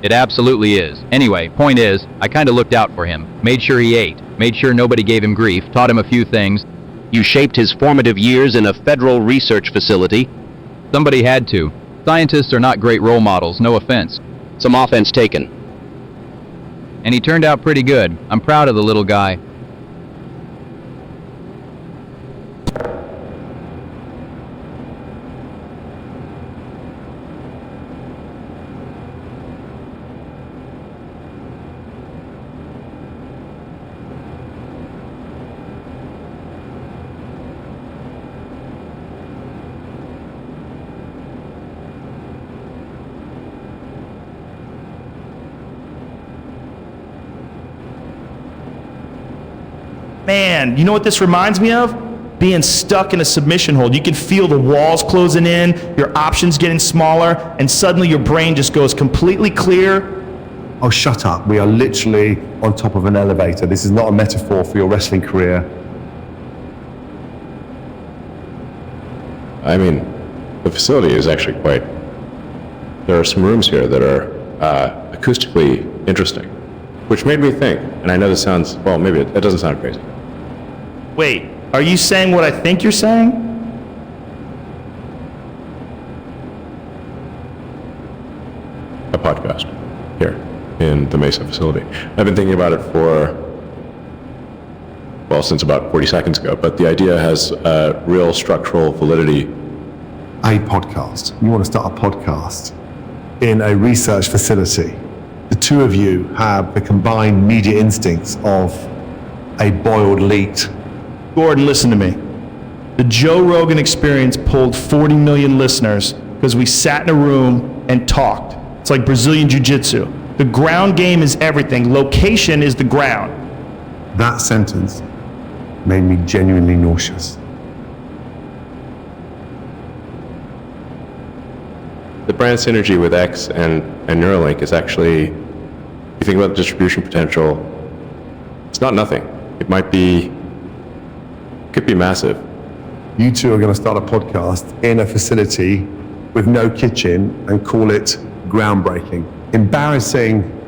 A: It absolutely is. Anyway, point is, I kinda looked out for him. Made sure he ate. Made sure nobody gave him grief. Taught him a few things.
C: You shaped his formative years in a federal research facility.
A: Somebody had to. Scientists are not great role models, no offense.
C: Some offense taken.
A: And he turned out pretty good. I'm proud of the little guy.
O: Man, you know what this reminds me of? Being stuck in a submission hold. You can feel the walls closing in, your options getting smaller, and suddenly your brain just goes completely clear.
J: Oh, shut up. We are literally on top of an elevator. This is not a metaphor for your wrestling career.
P: I mean, the facility is actually quite... There are some rooms here that are acoustically interesting, which made me think, and I know this sounds, well, maybe it doesn't sound crazy.
O: Wait, are you saying what I think you're saying?
P: A podcast here in the Mesa facility. I've been thinking about it for, well, since about 40 seconds ago, but the idea has real structural validity.
J: A podcast. You want to start a podcast in a research facility. The two of you have the combined media instincts of a boiled leet.
O: Gordon, listen to me. The Joe Rogan Experience pulled 40 million listeners because we sat in a room and talked. It's like Brazilian Jiu-Jitsu. The ground game is everything. Location is the ground.
J: That sentence made me genuinely nauseous.
P: The brand synergy with X and Neuralink is actually you think about the distribution potential, it's not nothing. It could be massive.
J: You two are going to start a podcast in a facility with no kitchen and call it groundbreaking. Embarrassing.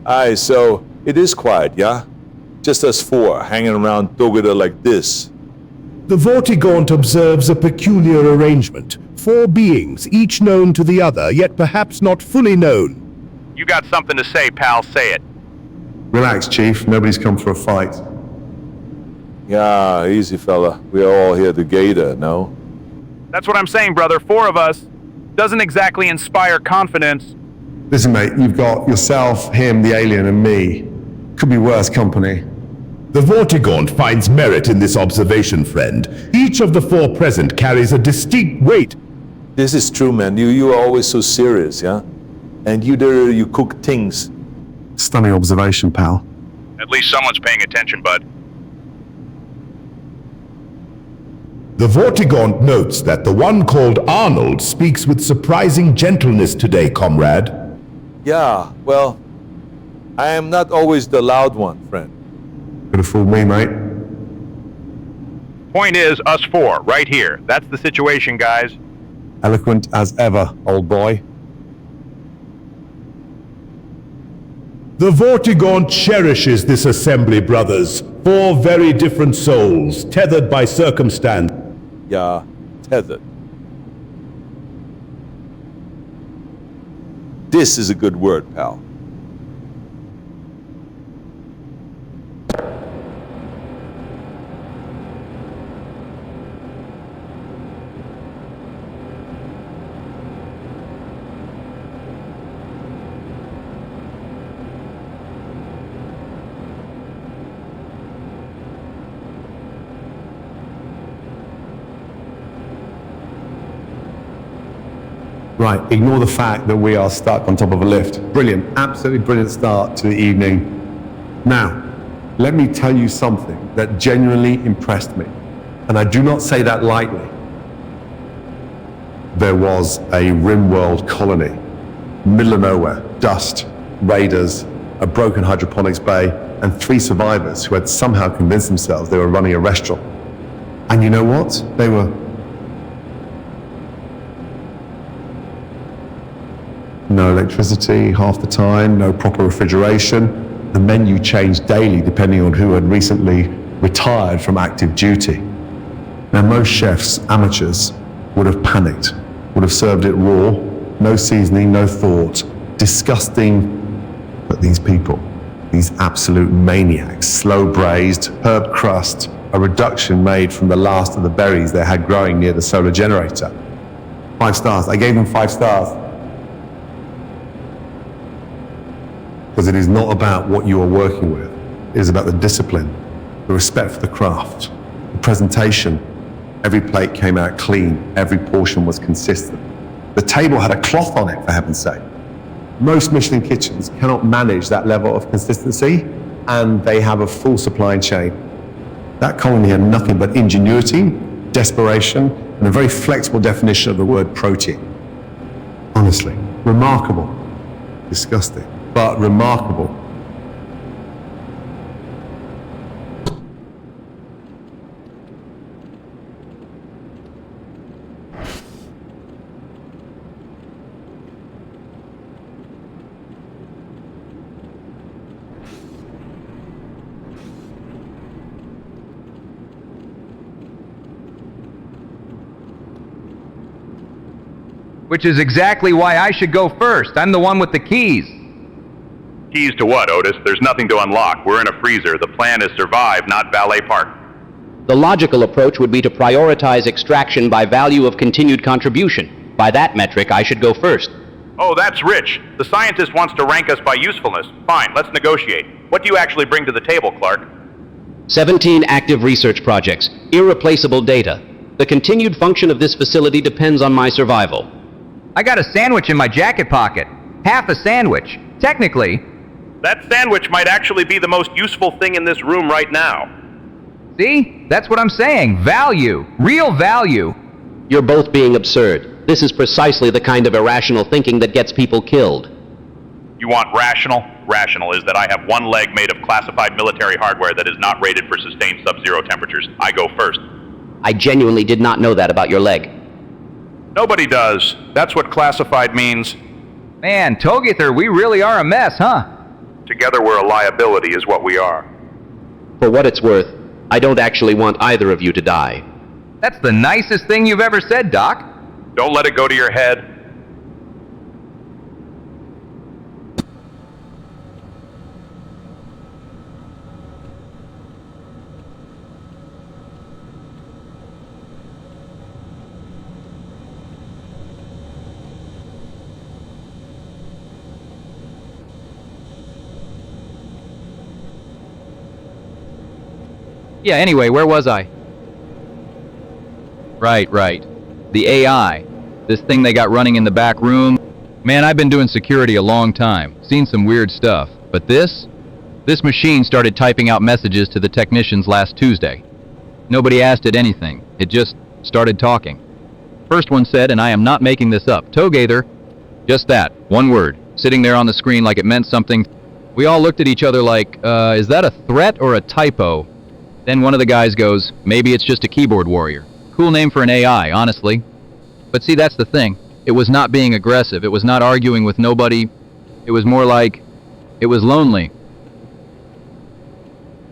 K: Aye, so it is quiet, yeah? Just us four hanging around together like this.
F: The Vortigaunt observes a peculiar arrangement. 4 beings, each known to the other, yet perhaps not fully known.
L: You got something to say, pal, say it.
J: Relax, Chief. Nobody's come for a fight.
K: Yeah, easy, fella. We are all here together, no?
L: That's what I'm saying, brother. 4 of us. Doesn't exactly inspire confidence.
J: Listen, mate, you've got yourself, him, the alien, and me. Could be worse company.
F: The Vortigaunt finds merit in this observation, friend. Each of the 4 present carries a distinct weight.
K: This is true, man. You are always so serious, yeah? And you cook things.
J: Stunning observation, pal.
L: At least someone's paying attention, bud.
F: The Vortigaunt notes that the one called Arnold speaks with surprising gentleness today, comrade.
K: Yeah, well, I am not always the loud one, friend.
J: Could have fooled me, mate.
L: Point is, us 4, right here. That's the situation, guys.
J: Eloquent as ever, old boy.
F: The Vortigaunt cherishes this assembly, brothers. 4 very different souls, tethered by circumstance.
K: Yeah, tethered. This is a good word, pal.
J: Right, ignore the fact that we are stuck on top of a lift. Brilliant, absolutely brilliant start to the evening. Now, let me tell you something that genuinely impressed me, and I do not say that lightly. There was a Rimworld colony, middle of nowhere, dust, raiders, a broken hydroponics bay, and 3 survivors who had somehow convinced themselves they were running a restaurant. And you know what? They were no electricity half the time, no proper refrigeration. The menu changed daily depending on who had recently retired from active duty. Now most chefs, amateurs, would have panicked, would have served it raw, no seasoning, no thought. Disgusting. But these people, these absolute maniacs, slow braised, herb crust, a reduction made from the last of the berries they had growing near the solar generator. 5 stars. I gave them 5 stars. Because it is not about what you are working with. It is about the discipline, the respect for the craft, the presentation. Every plate came out clean. Every portion was consistent. The table had a cloth on it, for heaven's sake. Most Michelin kitchens cannot manage that level of consistency, and they have a full supply chain. That colony had nothing but ingenuity, desperation, and a very flexible definition of the word protein. Honestly, remarkable. Disgusting, but remarkable.
A: Which is exactly why I should go first. I'm the one with the keys.
L: Keys to what, Otis? There's nothing to unlock. We're in a freezer. The plan is survive, not valet park.
D: The logical approach would be to prioritize extraction by value of continued contribution. By that metric, I should go first.
L: Oh, that's rich. The scientist wants to rank us by usefulness. Fine, let's negotiate. What do you actually bring to the table, Clark?
C: 17 active research projects, irreplaceable data. The continued function of this facility depends on my survival.
A: I got a sandwich in my jacket pocket. Half a sandwich. Technically.
L: That sandwich might actually be the most useful thing in this room right now.
A: See? That's what I'm saying. Value. Real value.
C: You're both being absurd. This is precisely the kind of irrational thinking that gets people killed.
L: You want rational? Rational is that I have one leg made of classified military hardware that is not rated for sustained sub-zero temperatures. I go first.
D: I genuinely did not know that about your leg.
L: Nobody does. That's what classified means.
A: Man, Together, we really are a mess, huh?
L: Together we're a liability is what we are.
C: For what it's worth, I don't actually want either of you to die.
A: That's the nicest thing you've ever said, Doc.
L: Don't let it go to your head.
A: Yeah, anyway, where was I? Right. The AI. This thing they got running in the back room. Man, I've been doing security a long time. Seen some weird stuff. But this machine started typing out messages to the technicians last Tuesday. Nobody asked it anything. It just started talking. First one said, and I am not making this up, Together. Just that, one word, sitting there on the screen like it meant something. We all looked at each other like, is that a threat or a typo? Then one of the guys goes, maybe it's just a keyboard warrior. Cool name for an AI, honestly. But see, that's the thing. It was not being aggressive. It was not arguing with nobody. It was more like, it was lonely.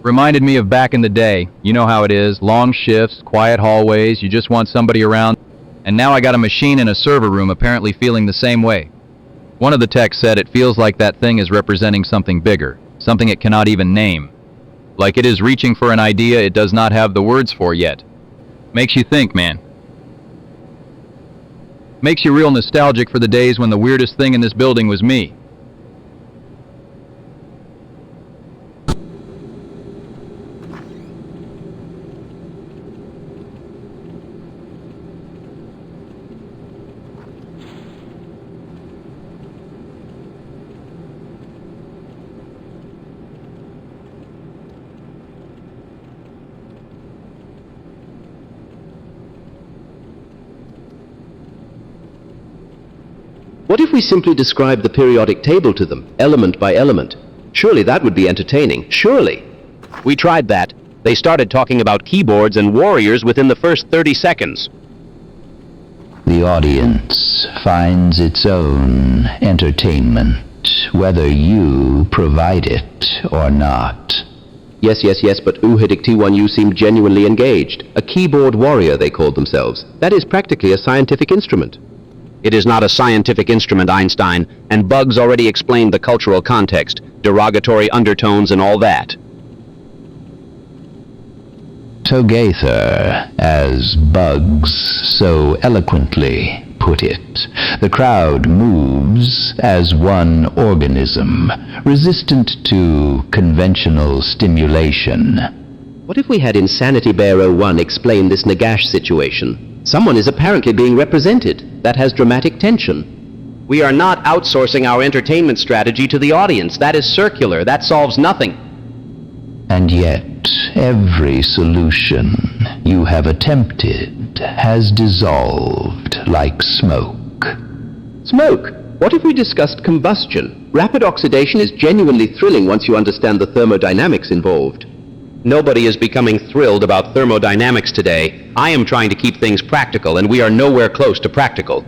A: Reminded me of back in the day. You know how it is. Long shifts, quiet hallways, you just want somebody around. And now I got a machine in a server room apparently feeling the same way. One of the techs said it feels like that thing is representing something bigger, something it cannot even name. Like it is reaching for an idea it does not have the words for yet. Makes you think, man. Makes you real nostalgic for the days when the weirdest thing in this building was me.
C: What if we simply describe the periodic table to them, element by element? Surely that would be entertaining. Surely.
D: We tried that. They started talking about keyboards and warriors within the first 30 seconds.
E: The audience finds its own entertainment, whether you provide it or not.
C: Yes, but Uhidic T1U seemed genuinely engaged. A keyboard warrior, they called themselves. That is practically a scientific instrument.
D: It is not a scientific instrument, Einstein, and Bugs already explained the cultural context, derogatory undertones and all that.
E: Together, as Bugs so eloquently put it, the crowd moves as one organism, resistant to conventional stimulation.
C: What if we had Insanity Bear 01 explain this Nagash situation? Someone is apparently being represented. That has dramatic tension.
D: We are not outsourcing our entertainment strategy to the audience. That is circular. That solves nothing.
E: And yet, every solution you have attempted has dissolved like smoke.
C: Smoke? What if we discussed combustion? Rapid oxidation is genuinely thrilling once you understand the thermodynamics involved.
D: Nobody is becoming thrilled about thermodynamics today. I am trying to keep things practical, and we are nowhere close to practical.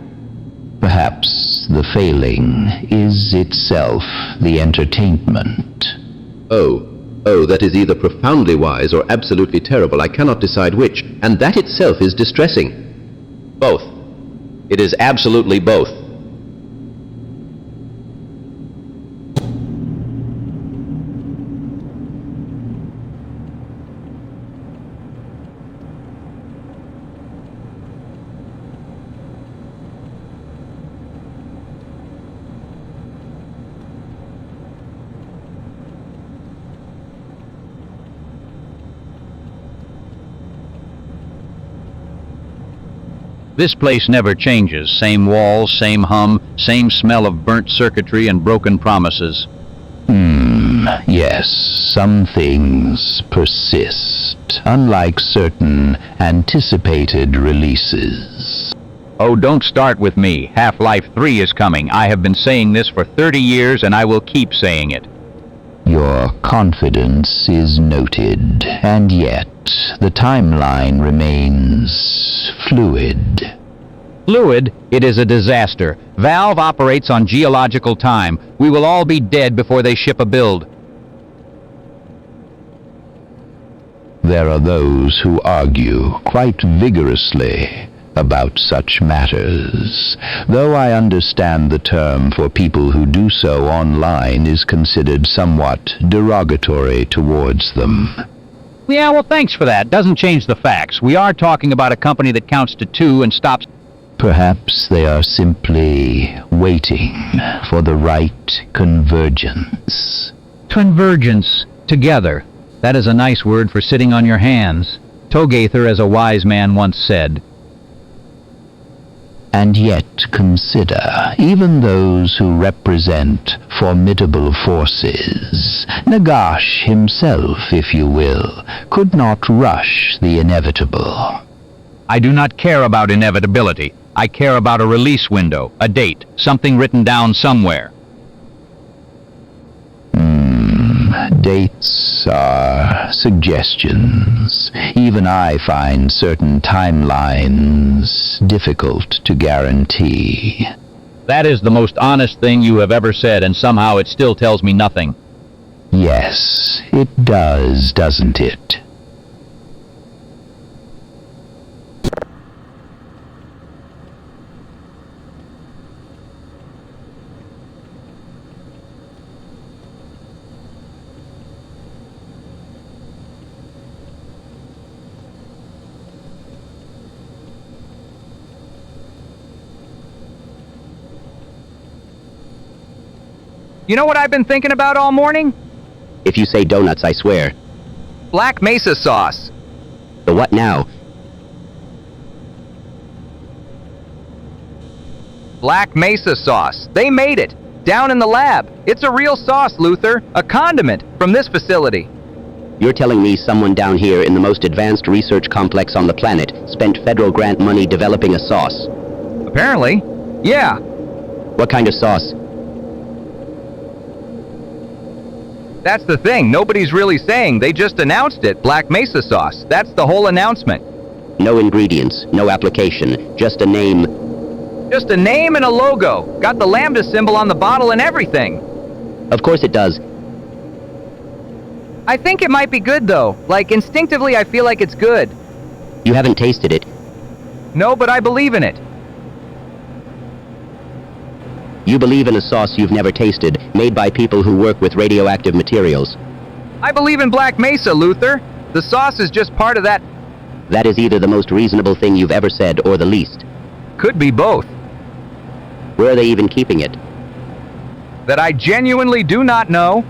E: Perhaps the failing is itself the entertainment.
C: Oh, that is either profoundly wise or absolutely terrible. I cannot decide which, and that itself is distressing.
D: Both. It is absolutely both.
G: This place never changes. Same walls, same hum, same smell of burnt circuitry and broken promises.
E: Yes, some things persist, unlike certain anticipated releases.
G: Oh, don't start with me. Half-Life 3 is coming. I have been saying this for 30 years and I will keep saying it.
E: Your confidence is noted, and yet the timeline remains fluid.
G: Fluid? It is a disaster. Valve operates on geological time. We will all be dead before they ship a build.
E: There are those who argue quite vigorously about such matters, though I understand the term for people who do so online is considered somewhat derogatory towards them.
G: Yeah, well, thanks for that. Doesn't change the facts. We are talking about a company that counts to 2 and stops.
E: Perhaps they are simply waiting for the right convergence.
G: Convergence. Together. That is a nice word for sitting on your hands. Togather, as a wise man once said.
E: And yet consider, even those who represent formidable forces, Nagash himself, if you will, could not rush the inevitable.
G: I do not care about inevitability. I care about a release window, a date, something written down somewhere.
E: Dates are suggestions. Even I find certain timelines difficult to guarantee.
G: That is the most honest thing you have ever said, and somehow it still tells me nothing.
E: Yes, it does, doesn't it?
A: You know what I've been thinking about all morning?
D: If you say donuts, I swear.
A: Black Mesa sauce.
D: The what now?
A: Black Mesa sauce. They made it. Down in the lab. It's a real sauce, Luther. A condiment from this facility.
D: You're telling me someone down here in the most advanced research complex on the planet spent federal grant money developing a sauce?
A: Apparently. Yeah.
D: What kind of sauce?
A: That's the thing. Nobody's really saying. They just announced it. Black Mesa sauce. That's the whole announcement.
D: No ingredients, no application, just a name.
A: Just a name and a logo. Got the lambda symbol on the bottle and everything.
D: Of course it does.
A: I think it might be good though. Like instinctively I feel like it's good.
D: You haven't tasted it.
A: No, but I believe in it.
D: You believe in a sauce you've never tasted, made by people who work with radioactive materials.
A: I believe in Black Mesa, Luther. The sauce is just part of that.
D: That is either the most reasonable thing you've ever said or the least.
A: Could be both.
D: Where are they even keeping it?
A: That I genuinely do not know.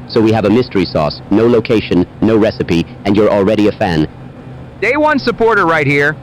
D: So we have a mystery sauce, no location, no recipe, and you're already a fan.
A: Day one supporter right here.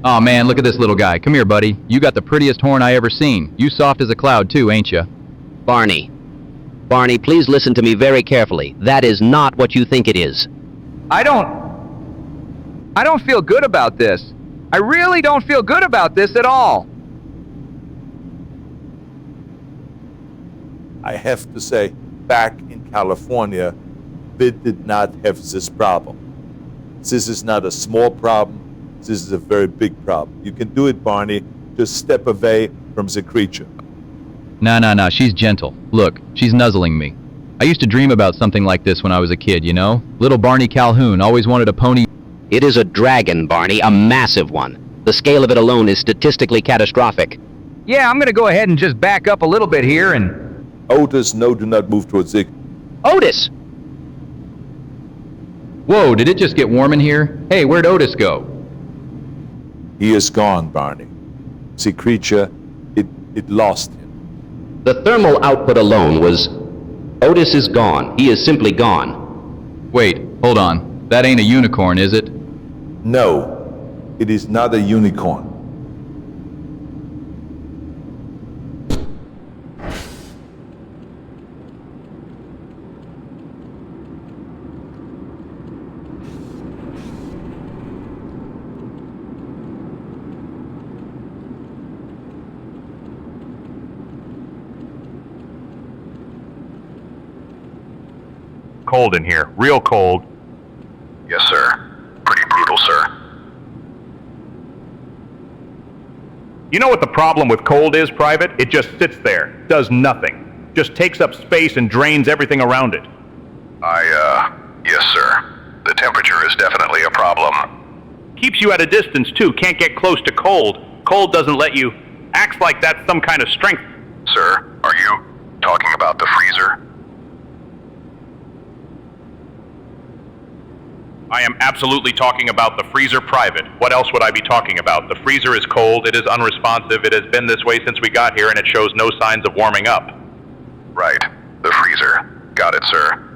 G: Oh man, look at this little guy. Come here, buddy. You got the prettiest horn I ever seen. You soft as a cloud too, ain't ya?
D: Barney. Barney, please listen to me very carefully. That is not what you think it is.
A: I don't feel good about this. I really don't feel good about this at all.
K: I have to say, back in California, they did not have this problem. This is not a small problem. This is a very big problem. You can do it, Barney. Just step away from the creature.
G: Nah, she's gentle. Look, she's nuzzling me. I used to dream about something like this when I was a kid, you know? Little Barney Calhoun always wanted a pony.
D: It is a dragon, Barney, a massive one. The scale of it alone is statistically catastrophic.
A: Yeah, I'm gonna go ahead and just back up a little bit here and...
K: Otis, no, do not move towards Zig.
D: Otis!
A: Whoa, did it just get warm in here? Hey, where'd Otis go?
K: He is gone, Barney. See, creature, it lost him.
D: The thermal output alone was... Otis is gone. He is simply gone.
A: Wait, hold on. That ain't a unicorn, is it?
K: No, it is not a unicorn.
I: Cold in here. Real cold.
B: Yes, sir. Pretty brutal, sir.
I: You know what the problem with cold is, Private? It just sits there, does nothing. Just takes up space and drains everything around it.
B: Yes, sir. The temperature is definitely a problem.
L: Keeps you at a distance, too. Can't get close to cold. Cold doesn't let you... Acts like that's some kind of strength.
B: Sir, are you talking about the freezer?
L: I am absolutely talking about the freezer, Private. What else would I be talking about? The freezer is cold, it is unresponsive, it has been this way since we got here, and it shows no signs of warming up.
B: Right. The freezer. Got it, sir.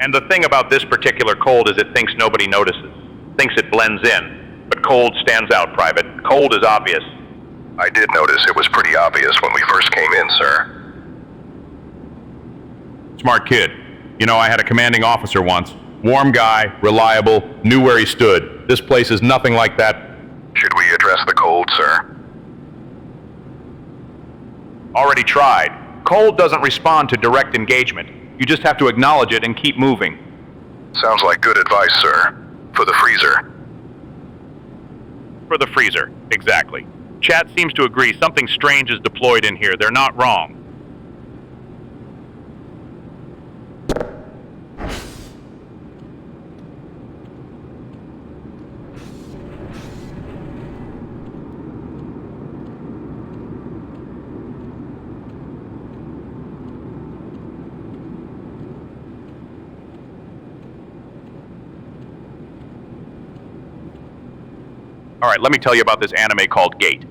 L: And the thing about this particular cold is it thinks nobody notices. Thinks it blends in. But cold stands out, Private. Cold is obvious.
B: I did notice it was pretty obvious when we first came in, sir.
I: Smart kid. You know, I had a commanding officer once. Warm guy, reliable, knew where he stood. This place is nothing like that.
B: Should we address the cold, sir?
L: Already tried. Cold doesn't respond to direct engagement. You just have to acknowledge it and keep moving.
B: Sounds like good advice, sir. For the freezer.
L: For the freezer, exactly. Chat seems to agree something strange is deployed in here. They're not wrong. Alright, let me tell you about this anime called Gate.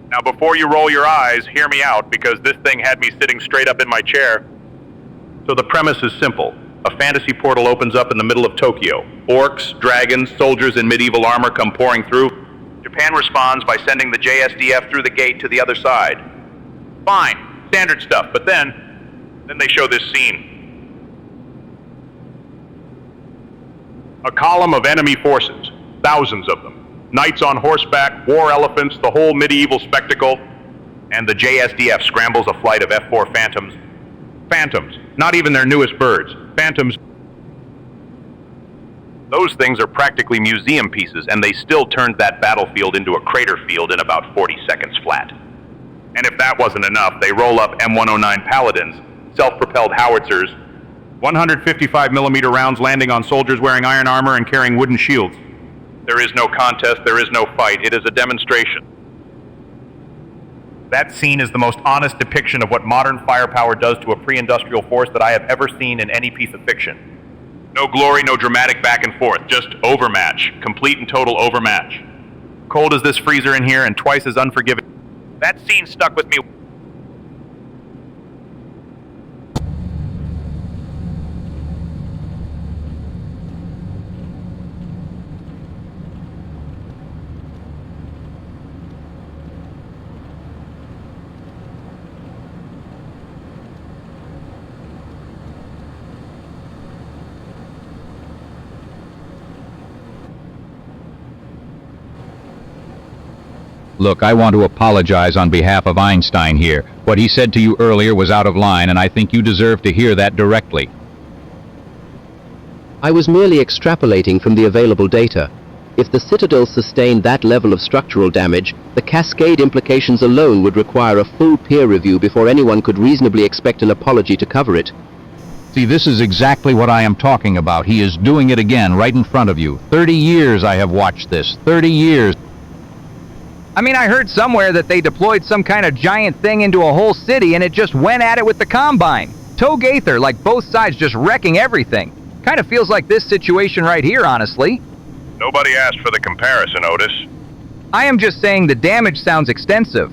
L: Now before you roll your eyes, hear me out, because this thing had me sitting straight up in my chair. So the premise is simple. A fantasy portal opens up in the middle of Tokyo. Orcs, dragons, soldiers in medieval armor come pouring through. Japan responds by sending the JSDF through the gate to the other side. Fine, standard stuff, but then they show this scene. A column of enemy forces. Thousands of them. Knights on horseback, war elephants, the whole medieval spectacle. And the JSDF scrambles a flight of F-4 Phantoms. Phantoms. Not even their newest birds. Phantoms. Those things are practically museum pieces, and they still turned that battlefield into a crater field in about 40 seconds flat. And if that wasn't enough, they roll up M109 Paladins, self-propelled howitzers, 155mm rounds landing on soldiers wearing iron armor and carrying wooden shields. There is no contest, there is no fight, it is a demonstration. That scene is the most honest depiction of what modern firepower does to a pre-industrial force that I have ever seen in any piece of fiction. No glory, no dramatic back and forth, just overmatch. Complete and total overmatch. Cold as this freezer in here and twice as unforgiving. That scene stuck with me.
A: Look, I want to apologize on behalf of Einstein here. What he said to you earlier was out of line, and I think you deserve to hear that directly.
C: I was merely extrapolating from the available data. If the Citadel sustained that level of structural damage, the cascade implications alone would require a full peer review before anyone could reasonably expect an apology to cover it.
A: See, this is exactly what I am talking about. He is doing it again, right in front of you. 30 years I have watched this. 30 years. I mean, I heard somewhere that they deployed some kind of giant thing into a whole city and it just went at it with the Combine. Toe Gaither, like both sides just wrecking everything. Kind of feels like this situation right here, honestly.
I: Nobody asked for the comparison, Otis.
A: I am just saying the damage sounds extensive.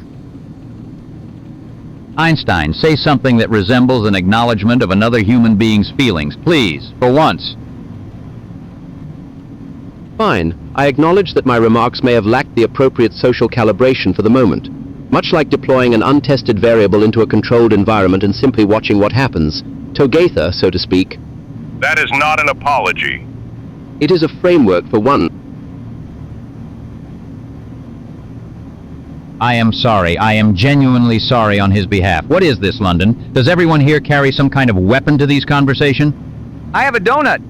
G: Einstein, say something that resembles an acknowledgement of another human being's feelings, please, for once.
C: Fine. I acknowledge that my remarks may have lacked the appropriate social calibration for the moment. Much like deploying an untested variable into a controlled environment and simply watching what happens. Togatha, so to speak.
I: That is not an apology.
C: It is a framework for one.
G: I am sorry. I am genuinely sorry on his behalf. What is this, London? Does everyone here carry some kind of weapon to these conversations?
A: I have a donut.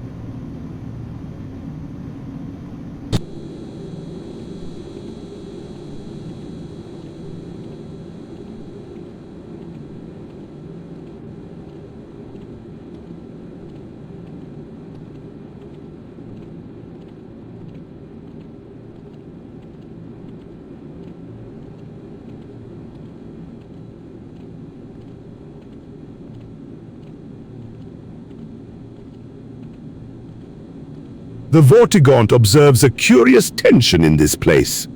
F: The Vortigaunt observes a curious tension in this place.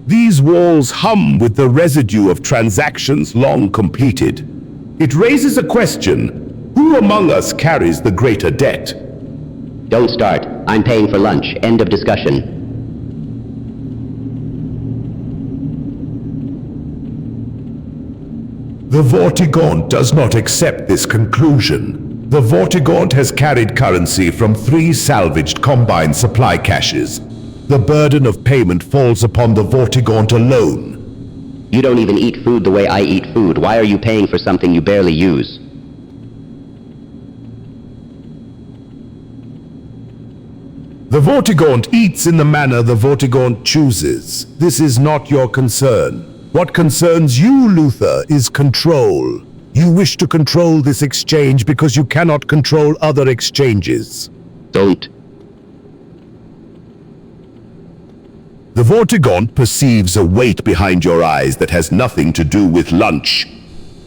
F: These walls hum with the residue of transactions long completed. It raises a question: who among us carries the greater debt?
D: Don't start. I'm paying for lunch. End of discussion.
F: The Vortigaunt does not accept this conclusion. The Vortigaunt has carried currency from 3 salvaged Combine supply caches. The burden of payment falls upon the Vortigaunt alone.
D: You don't even eat food the way I eat food. Why are you paying for something you barely use?
F: The Vortigaunt eats in the manner the Vortigaunt chooses. This is not your concern. What concerns you, Luther, is control. You wish to control this exchange because you cannot control other exchanges.
D: Don't.
F: The Vortigaunt perceives a weight behind your eyes that has nothing to do with lunch.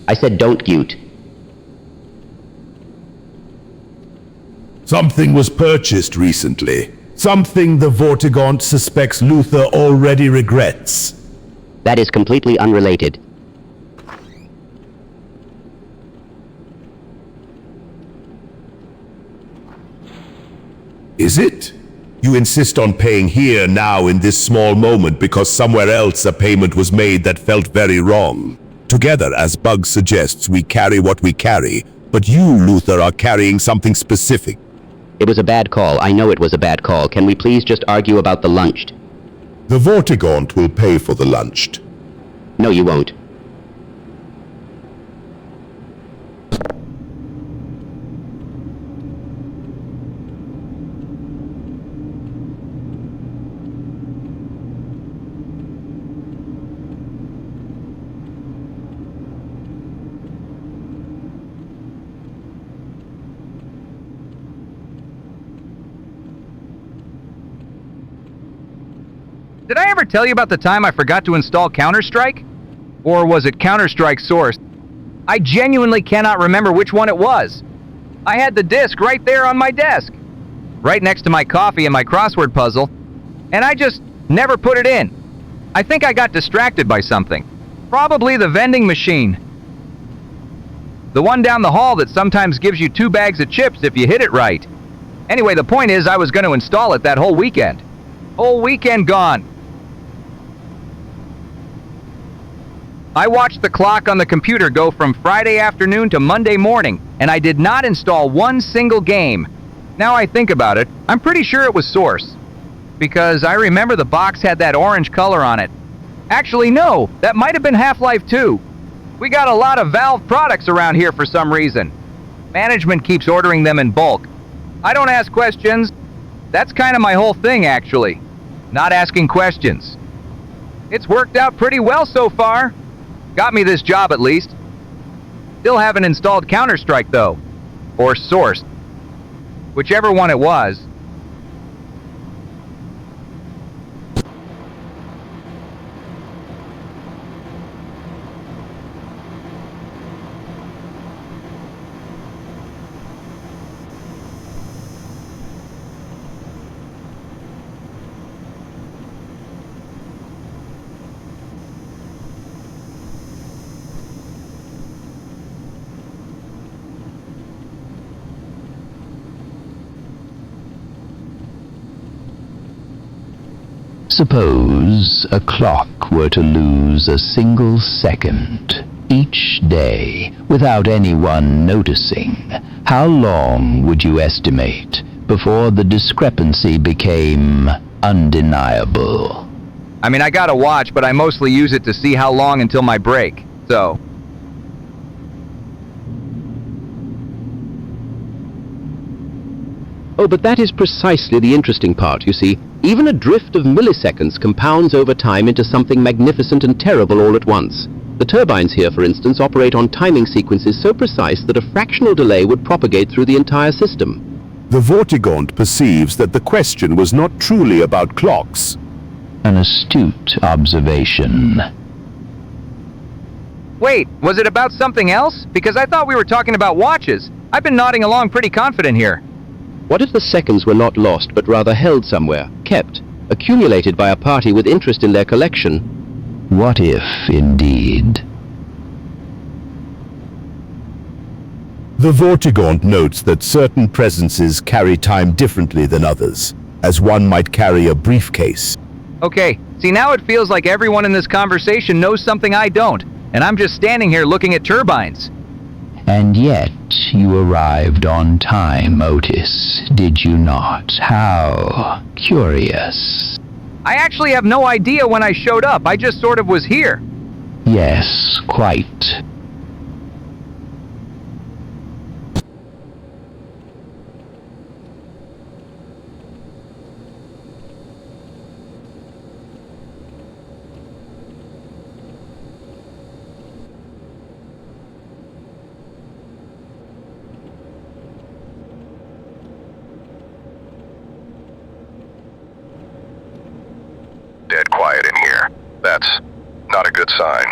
D: I said don't, Gute.
F: Something was purchased recently. Something the Vortigaunt suspects Luther already regrets.
D: That is completely unrelated.
F: Is it? You insist on paying here now in this small moment because somewhere else a payment was made that felt very wrong. Together, as Bug suggests, we carry what we carry, but you, Luther, are carrying something specific.
D: It was a bad call. I know it was a bad call. Can we please just argue about the lunched?
F: The Vortigaunt will pay for the lunched.
D: No, you won't.
A: Did I ever tell you about the time I forgot to install Counter-Strike? Or was it Counter-Strike Source? I genuinely cannot remember which one it was. I had the disc right there on my desk, right next to my coffee and my crossword puzzle, and I just never put it in. I think I got distracted by something. Probably the vending machine. The one down the hall that sometimes gives you 2 bags of chips if you hit it right. Anyway, the point is I was going to install it that whole weekend. Whole weekend gone. I watched the clock on the computer go from Friday afternoon to Monday morning, and I did not install one single game. Now I think about it, I'm pretty sure it was Source, because I remember the box had that orange color on it. Actually, no, that might have been Half-Life 2. We got a lot of Valve products around here for some reason. Management keeps ordering them in bulk. I don't ask questions. That's kind of my whole thing, actually. Not asking questions. It's worked out pretty well so far. Got me this job at least. Still haven't installed Counter-Strike though. Or Source. Whichever one it was.
E: Suppose a clock were to lose a single second each day without anyone noticing. How long would you estimate before the discrepancy became undeniable?
A: I mean, I got a watch, but I mostly use it to see how long until my break, so...
C: Oh, but that is precisely the interesting part, you see. Even a drift of milliseconds compounds over time into something magnificent and terrible all at once. The turbines here, for instance, operate on timing sequences so precise that a fractional delay would propagate through the entire system.
F: The Vortigaunt perceives that the question was not truly about clocks.
E: An astute observation.
A: Wait, was it about something else? Because I thought we were talking about watches. I've been nodding along pretty confident here.
C: What if the seconds were not lost, but rather held somewhere, kept, accumulated by a party with interest in their collection?
E: What if, indeed?
F: The Vortigaunt notes that certain presences carry time differently than others, as one might carry a briefcase.
A: Okay, see, now it feels like everyone in this conversation knows something I don't, and I'm just standing here looking at turbines.
E: And yet you arrived on time, Otis, did you not? How curious.
A: I actually have no idea when I showed up. I just sort of was here.
E: Yes, quite.
B: Dead quiet in here. That's not a good sign.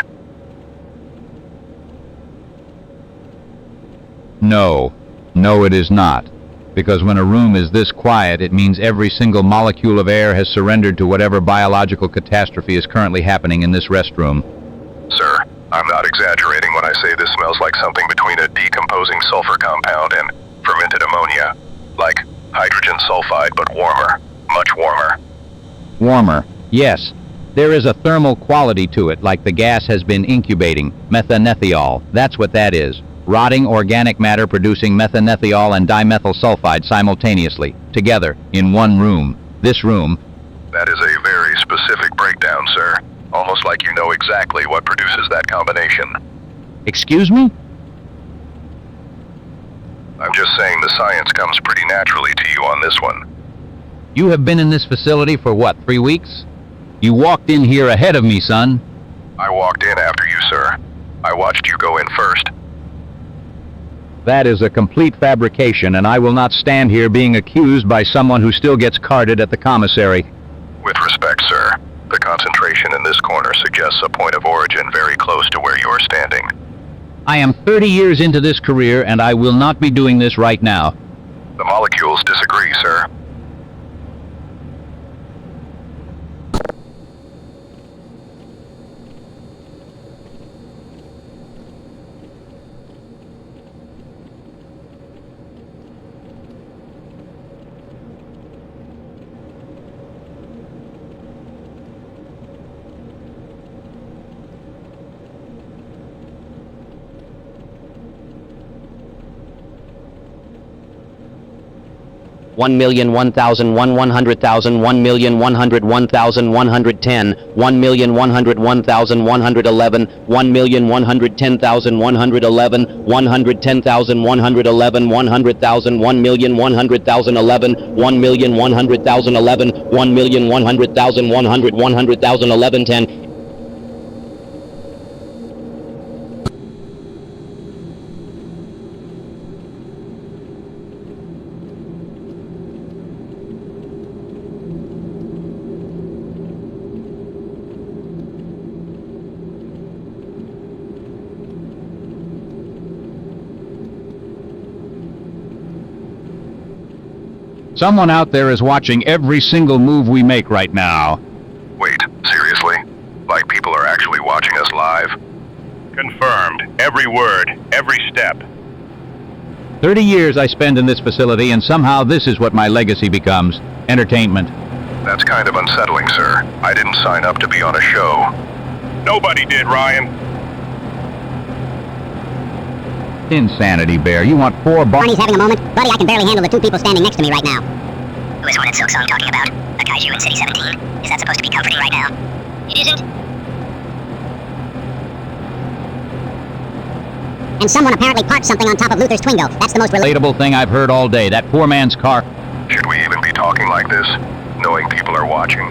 G: No. No, it is not. Because when a room is this quiet, it means every single molecule of air has surrendered to whatever biological catastrophe is currently happening in this restroom.
B: Sir, I'm not exaggerating when I say this smells like something between a decomposing sulfur compound and fermented ammonia. Like hydrogen sulfide, but warmer. Much warmer.
G: Warmer. Yes. There is a thermal quality to it, like the gas has been incubating. Methanethiol. That's what that is. Rotting organic matter producing methanethiol and dimethyl sulfide simultaneously, together, in one room. This room.
B: That is a very specific breakdown, sir. Almost like you know exactly what produces that combination.
G: Excuse me?
B: I'm just saying the science comes pretty naturally to you on this one.
G: You have been in this facility for what, 3 weeks? You walked in here ahead of me, son.
B: I walked in after you, sir. I watched you go in first.
G: That is a complete fabrication, and I will not stand here being accused by someone who still gets carded at the commissary.
B: With respect, sir, the concentration in this corner suggests a point of origin very close to where you're standing.
G: I am 30 years into this career, and I will not be doing this right now.
B: The molecules disagree, sir.
D: One million 1,000 100,000 1,101,110 1,101,111 1,110,111 110,111 100,000 1,100,011 1,100,011 1,100,000 100,000 10.
G: Someone out there is watching every single move we make right now.
B: Wait, seriously? Like people are actually watching us live?
I: Confirmed. Every word, every step.
G: 30 years I spend in this facility, and somehow this is what my legacy becomes. Entertainment.
B: That's kind of unsettling, sir. I didn't sign up to be on a show.
I: Nobody did, Ryan.
G: Insanity Bear, you want 4
M: Barney's having a moment. Buddy, I can barely handle the 2 people standing next to me right now. Who is Hornet Silk Song talking about? A kaiju in City 17? Is that supposed to be comforting right now? It isn't. And someone apparently parked something on top of Luther's Twingo. That's the most
G: relatable thing I've heard all day. That poor man's car.
B: Should we even be talking like this, knowing people are watching?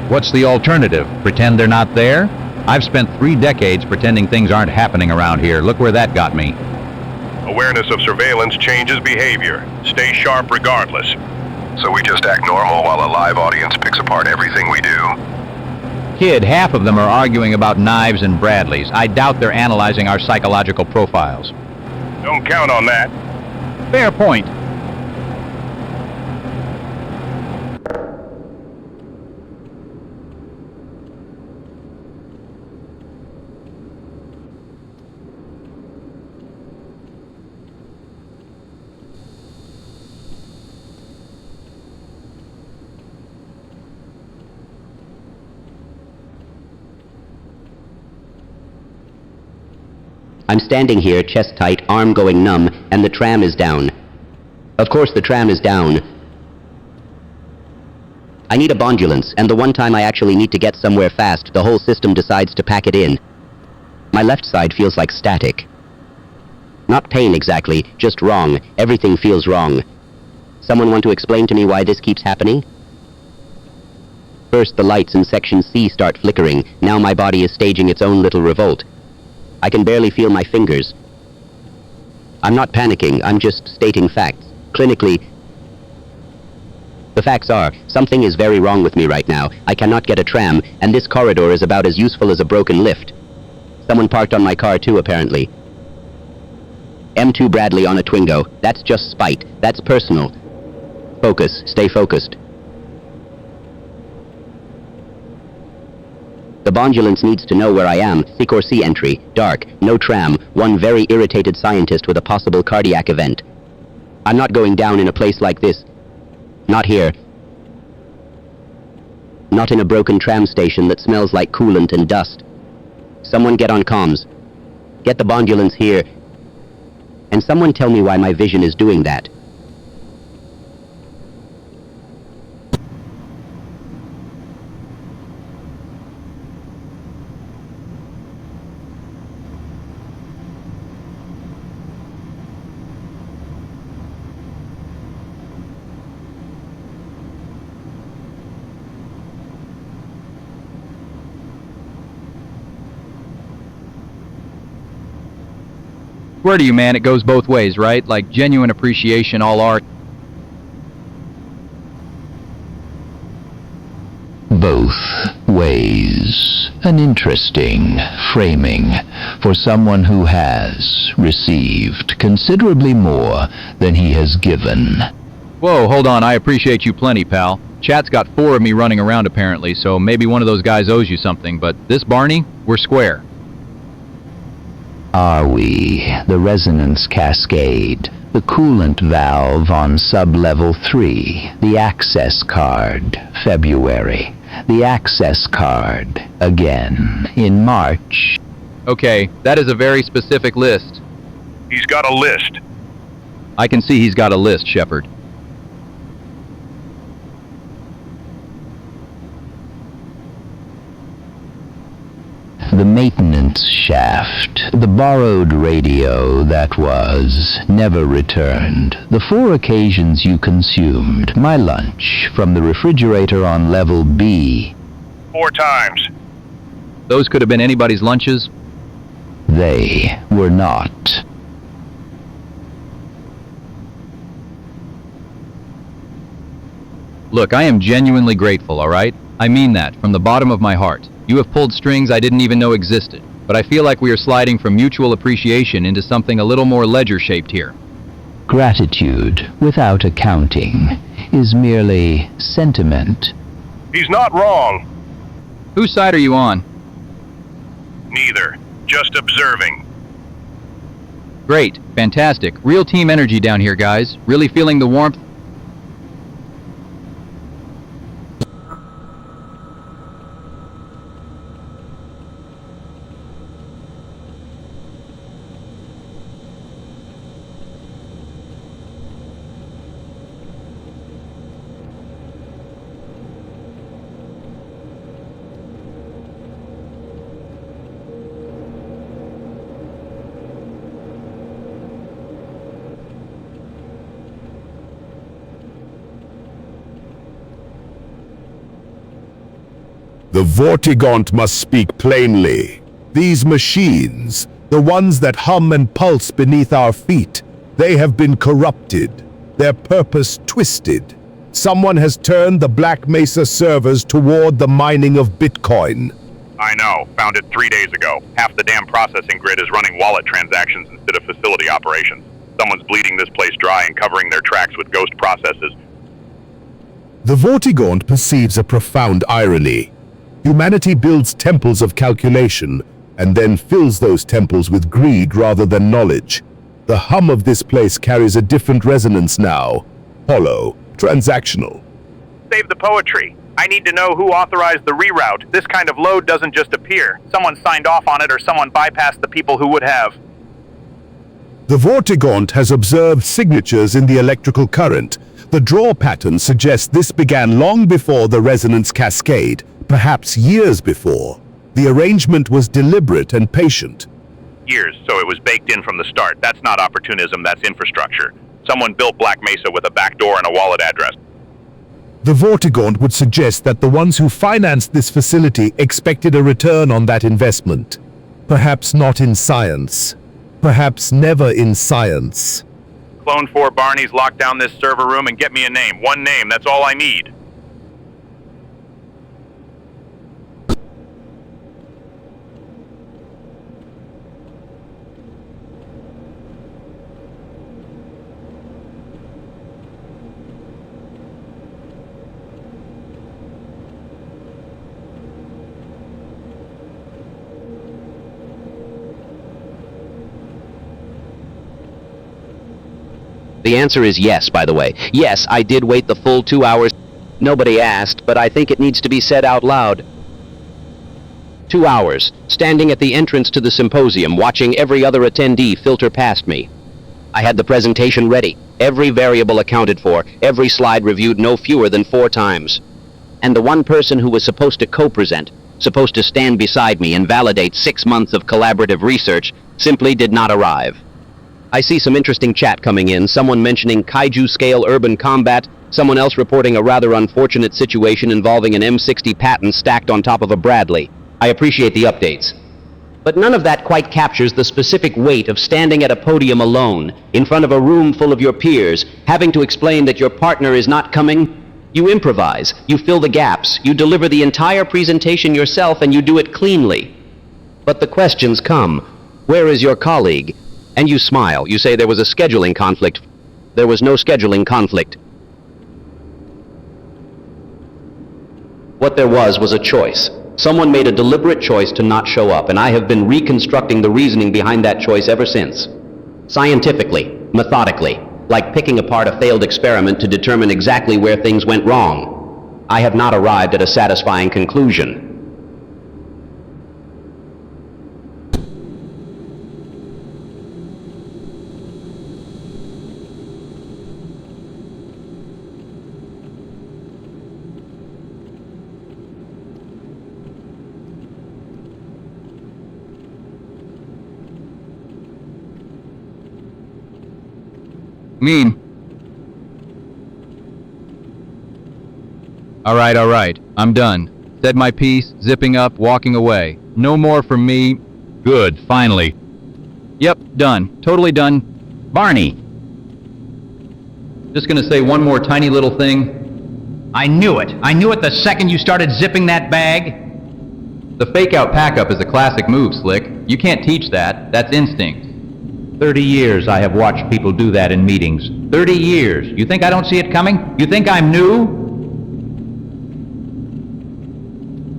G: What's the alternative? Pretend they're not there? I've spent 3 decades pretending things aren't happening around here. Look where that got me.
I: Awareness of surveillance changes behavior. Stay sharp regardless.
B: So we just act normal while a live audience picks apart everything we do?
G: Kid, half of them are arguing about knives and Bradleys. I doubt they're analyzing our psychological profiles.
I: Don't count on that.
G: Fair point.
D: I'm standing here, chest tight, arm going numb, and the tram is down. Of course the tram is down. I need a bondulance, and the one time I actually need to get somewhere fast, the whole system decides to pack it in. My left side feels like static. Not pain exactly, just wrong. Everything feels wrong. Someone want to explain to me why this keeps happening? First the lights in section C start flickering. Now my body is staging its own little revolt. I can barely feel my fingers. I'm not panicking, I'm just stating facts. Clinically, the facts are, something is very wrong with me right now. I cannot get a tram, and this corridor is about as useful as a broken lift. Someone parked on my car too, apparently. M2 Bradley on a Twingo. That's just spite. That's personal. Focus. Stay focused. The bondulance needs to know where I am. Secor C entry. Dark. No tram. One very irritated scientist with a possible cardiac event. I'm not going down in a place like this. Not here. Not in a broken tram station that smells like coolant and dust. Someone get on comms. Get the bondulance here. And someone tell me why my vision is doing that.
A: Swear to you, man, it goes both ways, right? Like genuine appreciation, all art.
E: Both ways. An interesting framing for someone who has received considerably more than he has given.
A: Whoa, hold on, I appreciate you plenty, pal. Chat's got 4 of me running around apparently, so maybe one of those guys owes you something, but this Barney, we're square.
E: Are we? The resonance cascade, the coolant valve on sub-level 3, the access card, February, the access card, again, in March.
A: Okay, that is a very specific list.
I: He's got a list.
A: I can see he's got a list, Shepard.
E: The maintenance shaft, the borrowed radio that was never returned, the 4 occasions you consumed my lunch from the refrigerator on level B.
I: 4 times.
A: Those could have been anybody's lunches.
E: They were not.
A: Look, I am genuinely grateful, all right? I mean that, from the bottom of my heart. You have pulled strings I didn't even know existed, but I feel like we are sliding from mutual appreciation into something a little more ledger-shaped here.
E: Gratitude, without accounting, is merely sentiment.
I: He's not wrong.
A: Whose side are you on?
I: Neither. Just observing.
A: Great, fantastic. Real team energy down here, guys. Really feeling the warmth.
F: The Vortigaunt must speak plainly. These machines, the ones that hum and pulse beneath our feet, they have been corrupted, their purpose twisted. Someone has turned the Black Mesa servers toward the mining of Bitcoin.
I: I know. Found it 3 days ago. Half the damn processing grid is running wallet transactions instead of facility operations. Someone's bleeding this place dry and covering their tracks with ghost processes.
F: The Vortigaunt perceives a profound irony. Humanity builds temples of calculation and then fills those temples with greed rather than knowledge. The hum of this place carries a different resonance now. Hollow, transactional.
L: Save the poetry. I need to know who authorized the reroute. This kind of load doesn't just appear. Someone signed off on it or someone bypassed the people who would have.
F: The Vortigaunt has observed signatures in the electrical current. The draw pattern suggests this began long before the resonance cascade, perhaps years before. The arrangement was deliberate and patient.
I: Years, so it was baked in from the start. That's not opportunism, that's infrastructure. Someone built Black Mesa with a back door and a wallet address.
F: The Vortigaunt would suggest that the ones who financed this facility expected a return on that investment. Perhaps not in science. Perhaps never in science.
I: Clone 4 Barneys, lock down this server room and get me a name. One name, that's all I need.
D: The answer is yes, by the way. Yes, I did wait the full 2 hours. Nobody asked, but I think it needs to be said out loud. 2 hours, standing at the entrance to the symposium, watching every other attendee filter past me. I had the presentation ready, every variable accounted for, every slide reviewed no fewer than 4 times. And the one person who was supposed to co-present, supposed to stand beside me and validate 6 months of collaborative research, simply did not arrive. I see some interesting chat coming in, someone mentioning kaiju-scale urban combat, someone else reporting a rather unfortunate situation involving an M60 Patton stacked on top of a Bradley. I appreciate the updates. But none of that quite captures the specific weight of standing at a podium alone, in front of a room full of your peers, having to explain that your partner is not coming. You improvise, you fill the gaps, you deliver the entire presentation yourself, and you do it cleanly. But the questions come. Where is your colleague? And you smile. You say there was a scheduling conflict. There was no scheduling conflict. What there was a choice. Someone made a deliberate choice to not show up, and I have been reconstructing the reasoning behind that choice ever since. Scientifically, methodically, like picking apart a failed experiment to determine exactly where things went wrong. I have not arrived at a satisfying conclusion.
A: Mean. All right. I'm done. Said my piece, zipping up, walking away. No more from me. Good, finally. Yep, done. Totally done. Barney. Just gonna say one more tiny little thing.
G: I knew it. I knew it the second you started zipping that bag.
A: The fake-out pack-up is a classic move, Slick. You can't teach that. That's instinct.
G: 30 years I have watched people do that in meetings. 30 years. You think I don't see it coming? You think I'm new?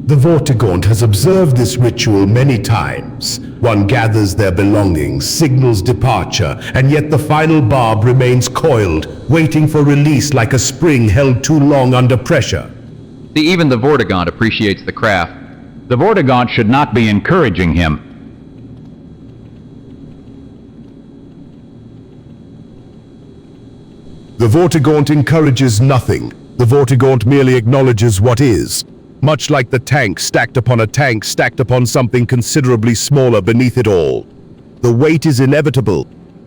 F: The Vortigaunt has observed this ritual many times. One gathers their belongings, signals departure, and yet the final barb remains coiled, waiting for release like a spring held too long under pressure.
A: See, even the Vortigaunt appreciates the craft.
G: The Vortigaunt should not be encouraging him.
F: The Vortigaunt encourages nothing. The Vortigaunt merely acknowledges what is. Much like the tank stacked upon a tank stacked upon something considerably smaller beneath it all. The weight is inevitable.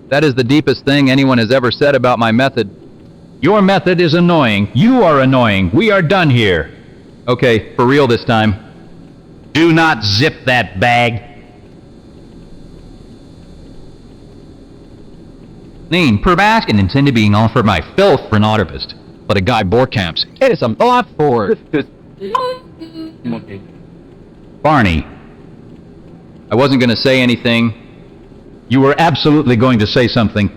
A: That is the deepest thing anyone has ever said about my method.
G: Your method is annoying. You are annoying. We are done here.
A: Okay, for real this time.
G: Do not zip that bag.
A: Nee, probasken intended being offered my filth for an autopist. But a guy Borkamps. It is a lot for.
G: Barney,
A: I wasn't gonna say anything.
G: you were absolutely going to say something.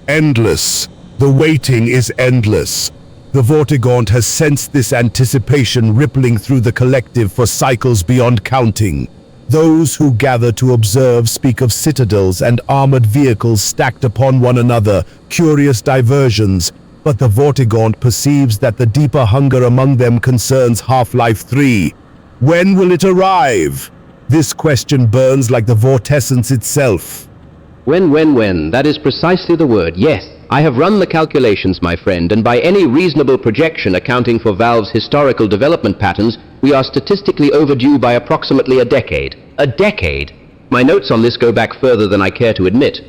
F: Endless. The waiting is endless. The Vortigaunt has sensed this anticipation rippling through the collective for cycles beyond counting. Those who gather to observe speak of citadels and armored vehicles stacked upon one another, curious diversions, but the Vortigaunt perceives that the deeper hunger among them concerns Half-Life 3. When will it arrive? This question burns like the vortessence itself.
C: When, that is precisely the word, yes. I have run the calculations, my friend, and by any reasonable projection accounting for Valve's historical development patterns, we are statistically overdue by approximately a decade. A decade? My notes on this go back further than I care to admit.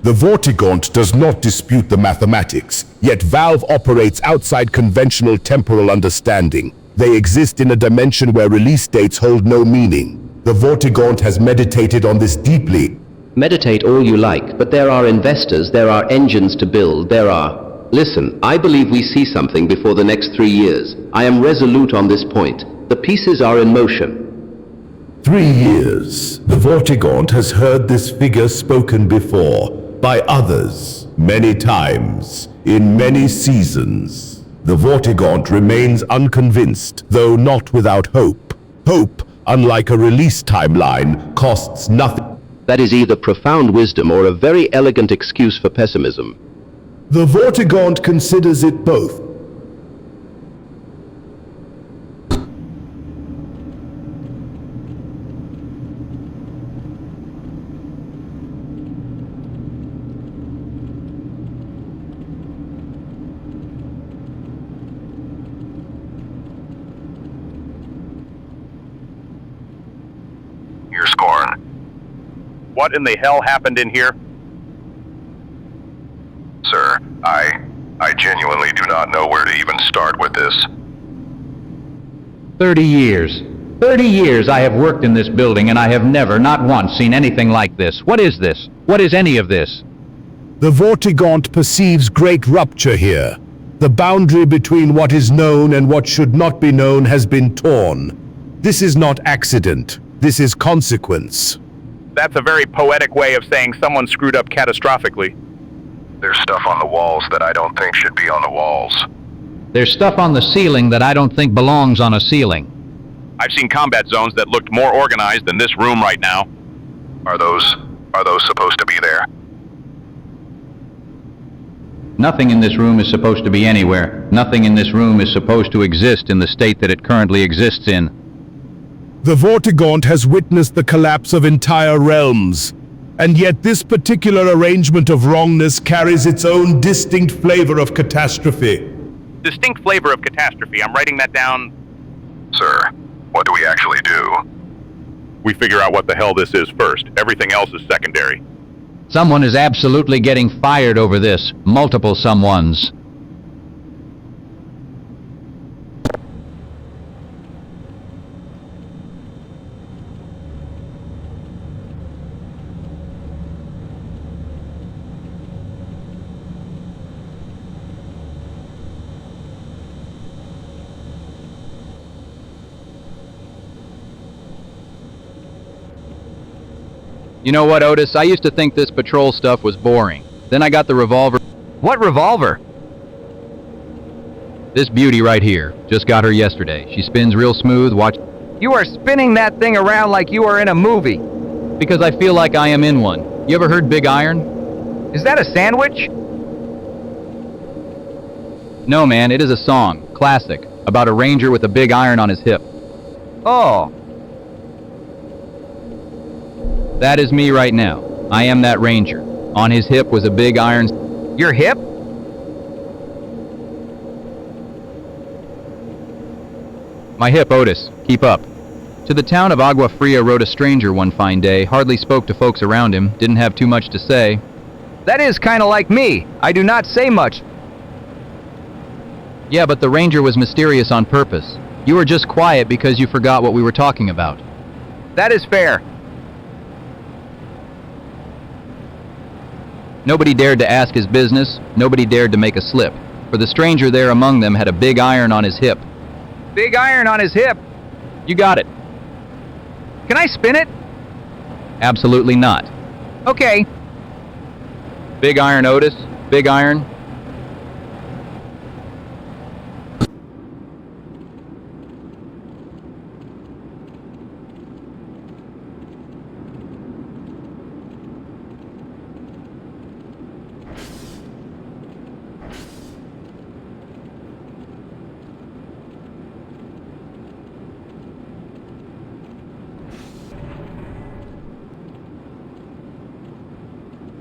F: The Vortigaunt does not dispute the mathematics, yet Valve operates outside conventional temporal understanding. They exist in a dimension where release dates hold no meaning. The Vortigaunt has meditated on this deeply.
C: Meditate all you like, but there are investors, there are engines to build, there are... Listen, I believe we see something before the next 3 years. I am resolute on this point. The pieces are in motion.
F: 3 years. The Vortigaunt has heard this figure spoken before, by others, many times, in many seasons. The Vortigaunt remains unconvinced, though not without hope. Hope, unlike a release timeline, costs nothing.
C: That is either profound wisdom or a very elegant excuse for pessimism.
F: The Vortigaunt considers it both.
B: You're scoring.
L: What in the hell happened in here?
B: Sir, I genuinely do not know where to even start with this.
G: 30 years. 30 years I have worked in this building and I have never, not once, seen anything like this. What is this? What is any of this?
F: The Vortigaunt perceives great rupture here. The boundary between what is known and what should not be known has been torn. This is not accident. This is consequence.
L: That's a very poetic way of saying someone screwed up catastrophically.
B: There's stuff on the walls that I don't think should be on the walls.
G: There's stuff on the ceiling that I don't think belongs on a ceiling.
L: I've seen combat zones that looked more organized than this room right now.
B: Are those supposed to be there?
G: Nothing in this room is supposed to be anywhere. Nothing in this room is supposed to exist in the state that it currently exists in.
F: The Vortigaunt has witnessed the collapse of entire realms, and yet this particular arrangement of wrongness carries its own distinct flavor of catastrophe.
L: Distinct flavor of catastrophe. I'm writing that down.
B: Sir, what do we actually do?
I: We figure out what the hell this is first. Everything else is secondary.
G: Someone is absolutely getting fired over this. Multiple someones.
A: You know what, Otis? I used to think this patrol stuff was boring. Then I got the revolver. What revolver? This beauty right here. Just got her yesterday. She spins real smooth. Watch. You are spinning that thing around like you are in a movie. Because I feel like I am in one. You ever heard Big Iron? Is that a sandwich? No, man, it is a song, classic, about a ranger with a big iron on his hip. Oh. That is me right now. I am that ranger. On his hip was a big iron... Your hip? My hip, Otis. Keep up. To the town of Agua Fria rode a stranger one fine day, hardly spoke to folks around him, didn't have too much to say. That is kinda like me. I do not say much. Yeah, but the ranger was mysterious on purpose. You were just quiet because you forgot what we were talking about. That is fair. Nobody dared to ask his business, nobody dared to make a slip, for the stranger there among them had a big iron on his hip. Big iron on his hip? You got it. Can I spin it? Absolutely not. Okay. Big iron, Otis. Big iron.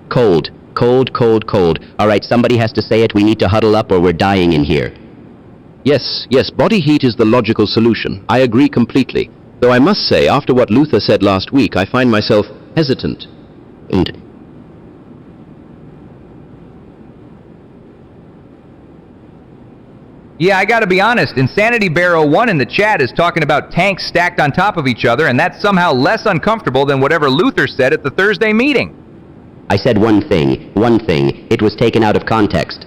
D: Cold. Cold, cold, cold. All right, somebody has to say it. We need to huddle up or we're dying in here.
C: Yes, body heat is the logical solution. I agree completely. Though I must say, after what Luther said last week, I find myself hesitant.
D: And
A: Yeah, I gotta be honest, Insanity Bear 01 in the chat is talking about tanks stacked on top of each other, and that's somehow less uncomfortable than whatever Luther said at the Thursday meeting.
D: I said one thing. It was taken out of context.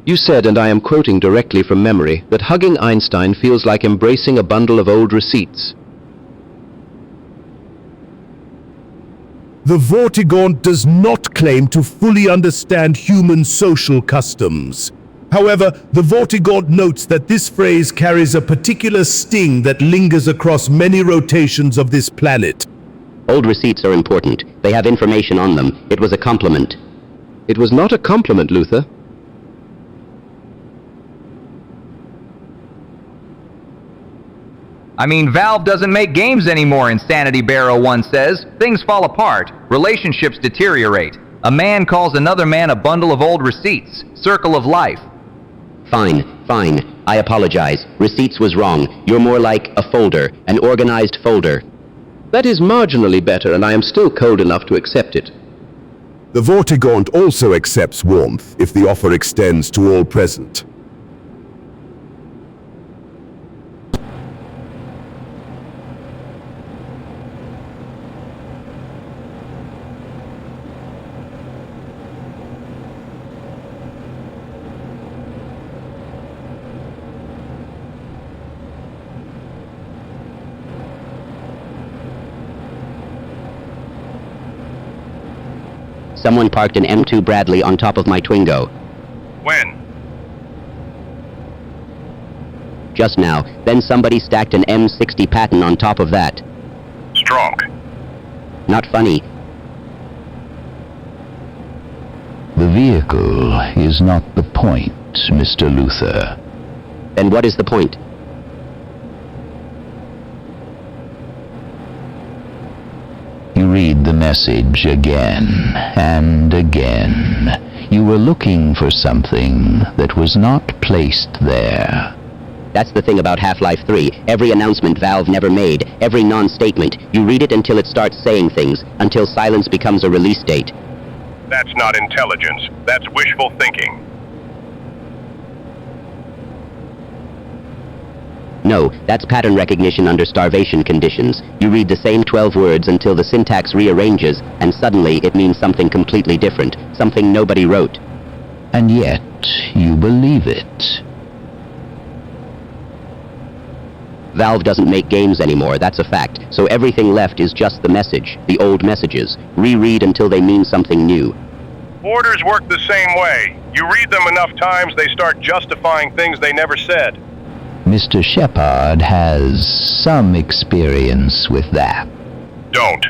C: You said, and I am quoting directly from memory, that hugging Einstein feels like embracing a bundle of old receipts.
F: The Vortigaunt does not claim to fully understand human social customs. However, the Vortigaunt notes that this phrase carries a particular sting that lingers across many rotations of this planet.
D: Old receipts are important. They have information on them. It was a compliment.
C: It was not a compliment, Luther.
A: I mean, Valve doesn't make games anymore, Insanity Bear 01 says. Things fall apart. Relationships deteriorate. A man calls another man a bundle of old receipts. Circle of life.
D: Fine. I apologize. Receipts was wrong. You're more like a folder, an organized folder.
C: That is marginally better, and I am still cold enough to accept it.
F: The Vortigaunt also accepts warmth if the offer extends to all present.
D: Someone parked an M2 Bradley on top of my Twingo.
I: When?
D: Just now. Then somebody stacked an M60 Patton on top of that.
I: Strong.
D: Not funny.
E: The vehicle is not the point, Mr. Luther.
D: Then what is the point?
E: You read the message again and again. You were looking for something that was not placed there.
D: That's the thing about Half-Life 3. Every announcement Valve never made, every non-statement, you read it until it starts saying things, until silence becomes a release date.
I: That's not intelligence. That's wishful thinking.
D: No, that's pattern recognition under starvation conditions. You read the same 12 words until the syntax rearranges, and suddenly it means something completely different, something nobody wrote.
E: And yet, you believe it.
D: Valve doesn't make games anymore, that's a fact, so everything left is just the message, the old messages. Reread until they mean something new.
I: Orders work the same way. You read them enough times, they start justifying things they never said.
E: Mr. Shepard has some experience with that.
I: Don't.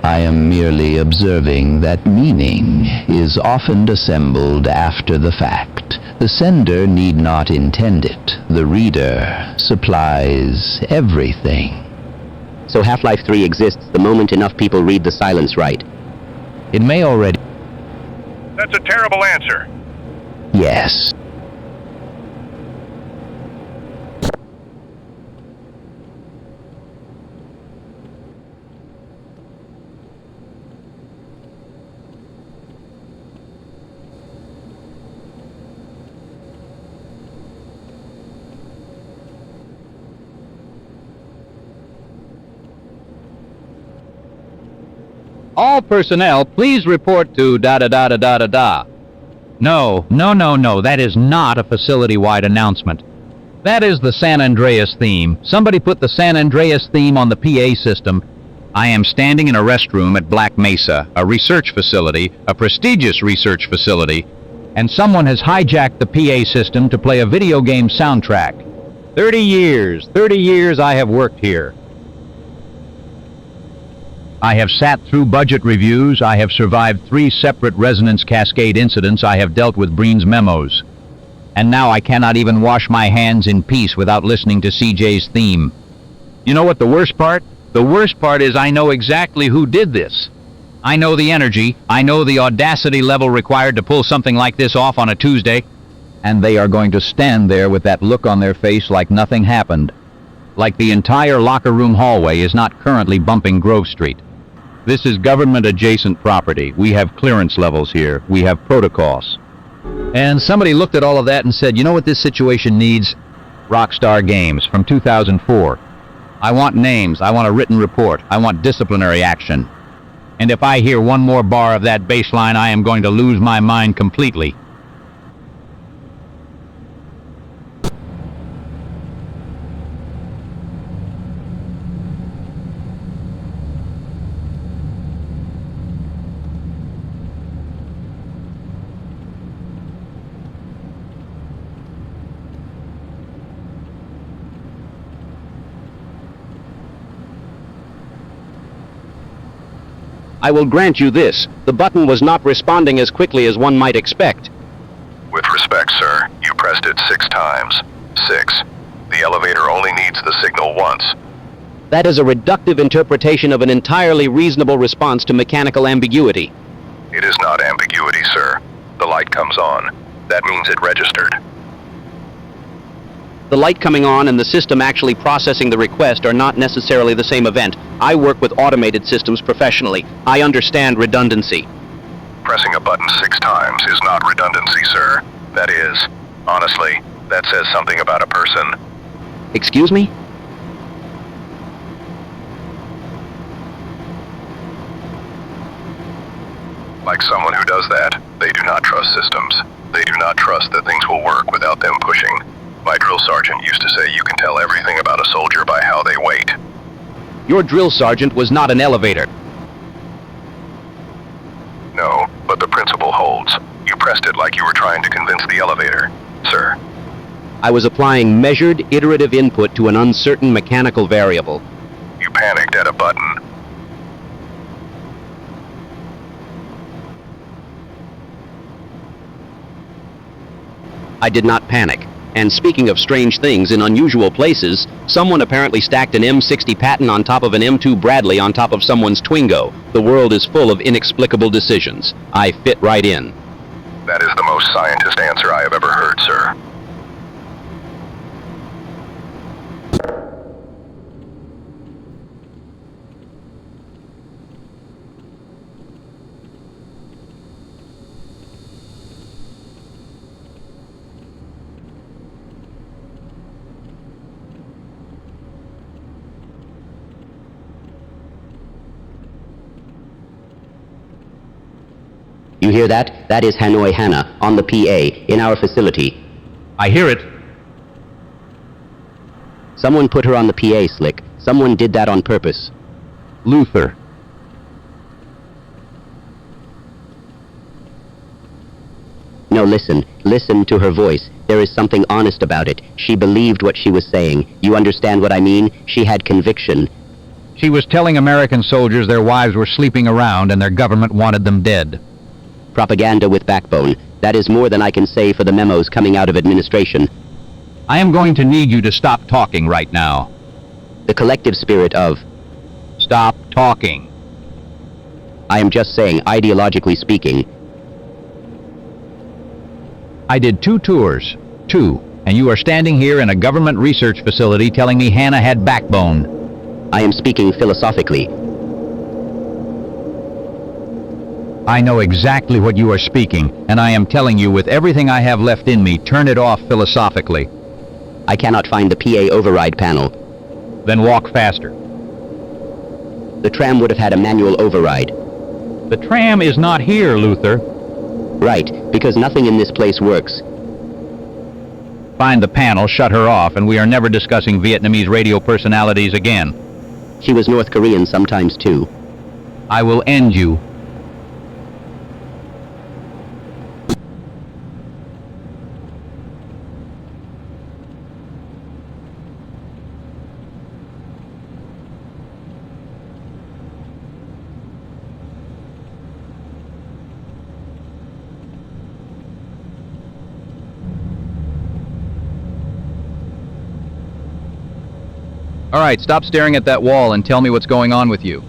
E: I am merely observing that meaning is often assembled after the fact. The sender need not intend it. The reader supplies everything.
D: So Half-Life 3 exists the moment enough people read the silence right.
E: It may already...
I: That's a terrible answer.
E: Yes.
G: All personnel, please report to da-da-da-da-da-da-da. No, that is not a facility-wide announcement. That is the San Andreas theme. Somebody put the San Andreas theme on the PA system. I am standing in a restroom at Black Mesa, a research facility, a prestigious research facility, and someone has hijacked the PA system to play a video game soundtrack. 30 years I have worked here. I have sat through budget reviews, I have survived 3 separate resonance cascade incidents, I have dealt with Breen's memos. And now I cannot even wash my hands in peace without listening to CJ's theme. You know what the worst part? The worst part is I know exactly who did this. I know the energy, I know the audacity level required to pull something like this off on a Tuesday, and they are going to stand there with that look on their face like nothing happened. Like the entire locker room hallway is not currently bumping Grove Street. This is government-adjacent property. We have clearance levels here. We have protocols. And somebody looked at all of that and said, you know what this situation needs? Rockstar Games from 2004. I want names. I want a written report. I want disciplinary action. And if I hear one more bar of that bass line, I am going to lose my mind completely.
C: I will grant you this. The button was not responding as quickly as one might expect.
B: With respect, sir, you pressed it 6 times. 6. The elevator only needs the signal once.
C: That is a reductive interpretation of an entirely reasonable response to mechanical ambiguity.
B: It is not ambiguity, sir. The light comes on. That means it registered.
C: The light coming on and the system actually processing the request are not necessarily the same event. I work with automated systems professionally. I understand redundancy.
B: Pressing a button 6 times is not redundancy, sir. That is, honestly, that says something about a person.
C: Excuse me?
B: Like someone who does that, they do not trust systems. They do not trust that things will work without them pushing. My drill sergeant used to say you can tell everything about a soldier by how they wait.
C: Your drill sergeant was not an elevator.
B: No, but the principle holds. You pressed it like you were trying to convince the elevator, sir.
C: I was applying measured, iterative input to an uncertain mechanical variable.
B: You panicked at a button.
C: I did not panic. And speaking of strange things in unusual places, someone apparently stacked an M60 Patton on top of an M2 Bradley on top of someone's Twingo. The world is full of inexplicable decisions. I fit right in.
B: That is the most scientist answer I have ever heard, sir.
D: You hear that? That is Hanoi Hannah on the PA in our facility.
G: I hear it.
D: Someone put her on the PA, Slick. Someone did that on purpose.
G: Luther.
D: No, listen. Listen to her voice. There is something honest about it. She believed what she was saying. You understand what I mean? She had conviction.
G: She was telling American soldiers their wives were sleeping around and their government wanted them dead.
D: Propaganda with backbone. That is more than I can say for the memos coming out of administration.
G: I am going to need you to stop talking right now.
D: The collective spirit of...
G: Stop talking.
D: I am just saying, ideologically speaking.
G: I did 2 tours. 2. And you are standing here in a government research facility telling me Hannah had backbone.
D: I am speaking philosophically.
G: I know exactly what you are speaking, and I am telling you with everything I have left in me, turn it off philosophically.
D: I cannot find the PA override panel.
G: Then walk faster.
D: The tram would have had a manual override.
G: The tram is not here, Luther.
D: Right, because nothing in this place works.
G: Find the panel, shut her off, and we are never discussing Vietnamese radio personalities again.
D: She was North Korean sometimes too.
G: I will end you. All right, stop staring at that wall and tell me what's going on with you.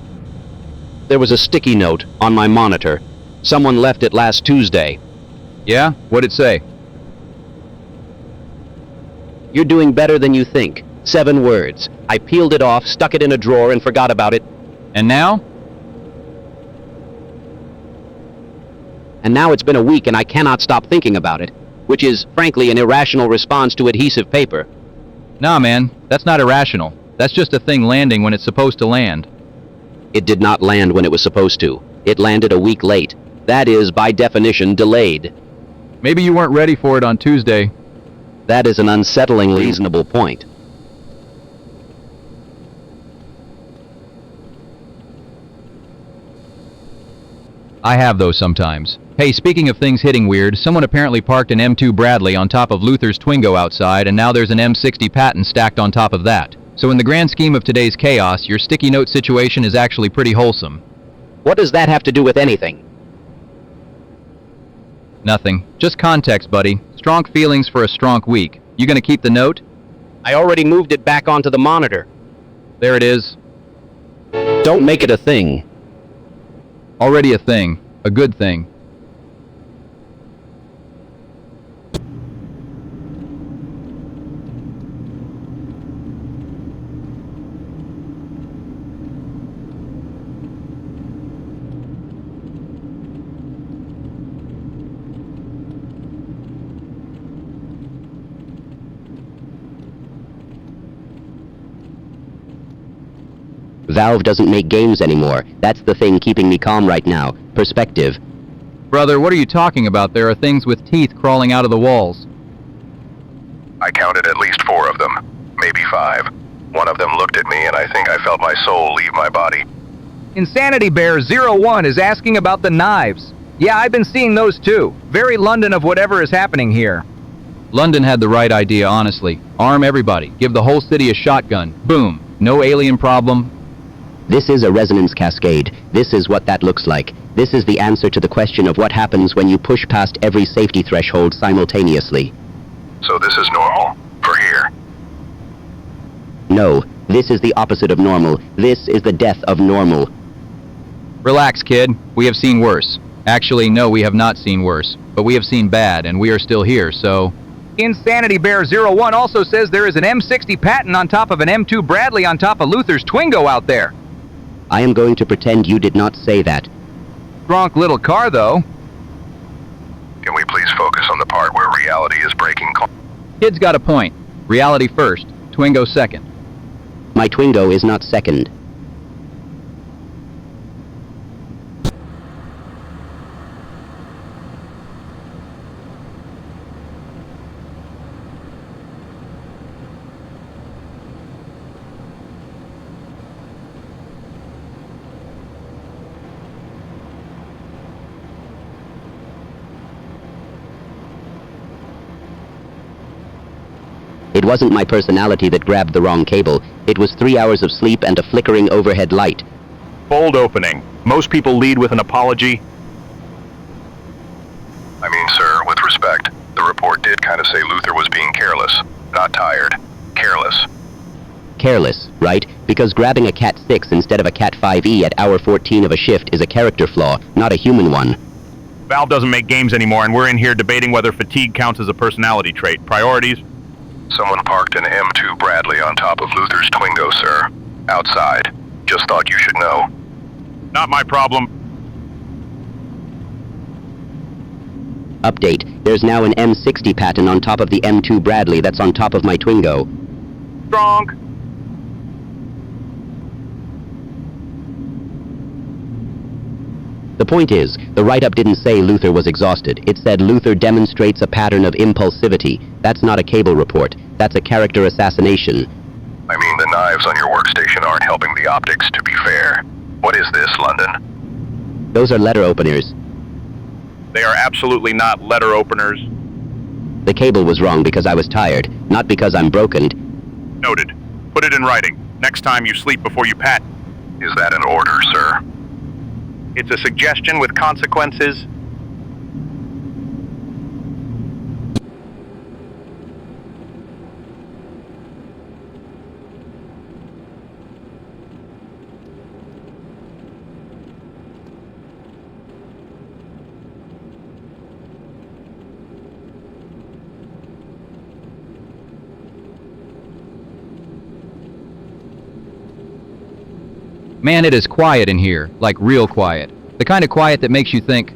C: There was a sticky note on my monitor. Someone left it last Tuesday.
G: Yeah? What'd it say?
C: You're doing better than you think. 7 words. I peeled it off, stuck it in a drawer, and forgot about it.
G: And now?
C: And now it's been a week and I cannot stop thinking about it, which is, frankly, an irrational response to adhesive paper.
G: Nah, man, that's not irrational. That's just a thing landing when it's supposed to land.
C: It did not land when it was supposed to. It landed a week late. That is, by definition, delayed.
G: Maybe you weren't ready for it on Tuesday.
C: That is an unsettlingly reasonable point.
G: I have those sometimes. Hey, speaking of things hitting weird, someone apparently parked an M2 Bradley on top of Luther's Twingo outside, and now there's an M60 Patton stacked on top of that. So in the grand scheme of today's chaos, your sticky note situation is actually pretty wholesome.
C: What does that have to do with anything?
G: Nothing. Just context, buddy. Strong feelings for a strong week. You gonna keep the note?
C: I already moved it back onto the monitor.
G: There it is.
C: Don't make it a thing.
G: Already a thing. A good thing.
D: Valve doesn't make games anymore. That's the thing keeping me calm right now. Perspective.
A: Brother, what are you talking about? There are things with teeth crawling out of the walls.
B: I counted at least 4 of them, maybe 5. One of them looked at me and I think I felt my soul leave my body.
A: Insanity Bear 01 is asking about the knives. Yeah, I've been seeing those too. Very London of whatever is happening here.
G: London had the right idea, honestly. Arm everybody. Give the whole city a shotgun. Boom. No alien problem.
D: This is a resonance cascade. This is what that looks like. This is the answer to the question of what happens when you push past every safety threshold simultaneously.
B: So this is normal, for here.
D: No, this is the opposite of normal. This is the death of normal.
A: Relax, kid. We have seen worse. Actually, no, we have not seen worse. But we have seen bad, and we are still here, so... Insanity Bear 01 also says there is an M60 Patton on top of an M2 Bradley on top of Luther's Twingo out there.
D: I am going to pretend you did not say that.
A: Drunk little car, though.
B: Can we please focus on the part where reality is breaking?
A: Kid's got a point. Reality first, Twingo second.
D: My Twingo is not second. It It wasn't my personality that grabbed the wrong cable. It was 3 hours of sleep and a flickering overhead light.
L: Bold opening. Most people lead with an apology.
B: I mean, sir, with respect, the report did kind of say Luther was being careless. Not tired. Careless.
D: Careless, right? Because grabbing a Cat 6 instead of a Cat 5e at hour 14 of a shift is a character flaw, not a human one.
L: Valve doesn't make games anymore, and we're in here debating whether fatigue counts as a personality trait. Priorities?
B: Someone parked an M2 Bradley on top of Luther's Twingo, sir. Outside. Just thought you should know.
L: Not my problem.
D: Update. There's now an M60 pattern on top of the M2 Bradley that's on top of my Twingo.
L: Strong.
D: The point is, the write-up didn't say Luther was exhausted. It said Luther demonstrates a pattern of impulsivity. That's not a cable report. That's a character assassination.
B: I mean, the knives on your workstation aren't helping the optics, to be fair. What is this, London?
D: Those are letter openers.
L: They are absolutely not letter openers.
D: The cable was wrong because I was tired, not because I'm broken.
L: Noted. Put it in writing. Next time you sleep before you pat.
B: Is that an order, sir?
L: It's a suggestion with consequences.
A: Man, it is quiet in here, like real quiet. The kind of quiet that makes you think,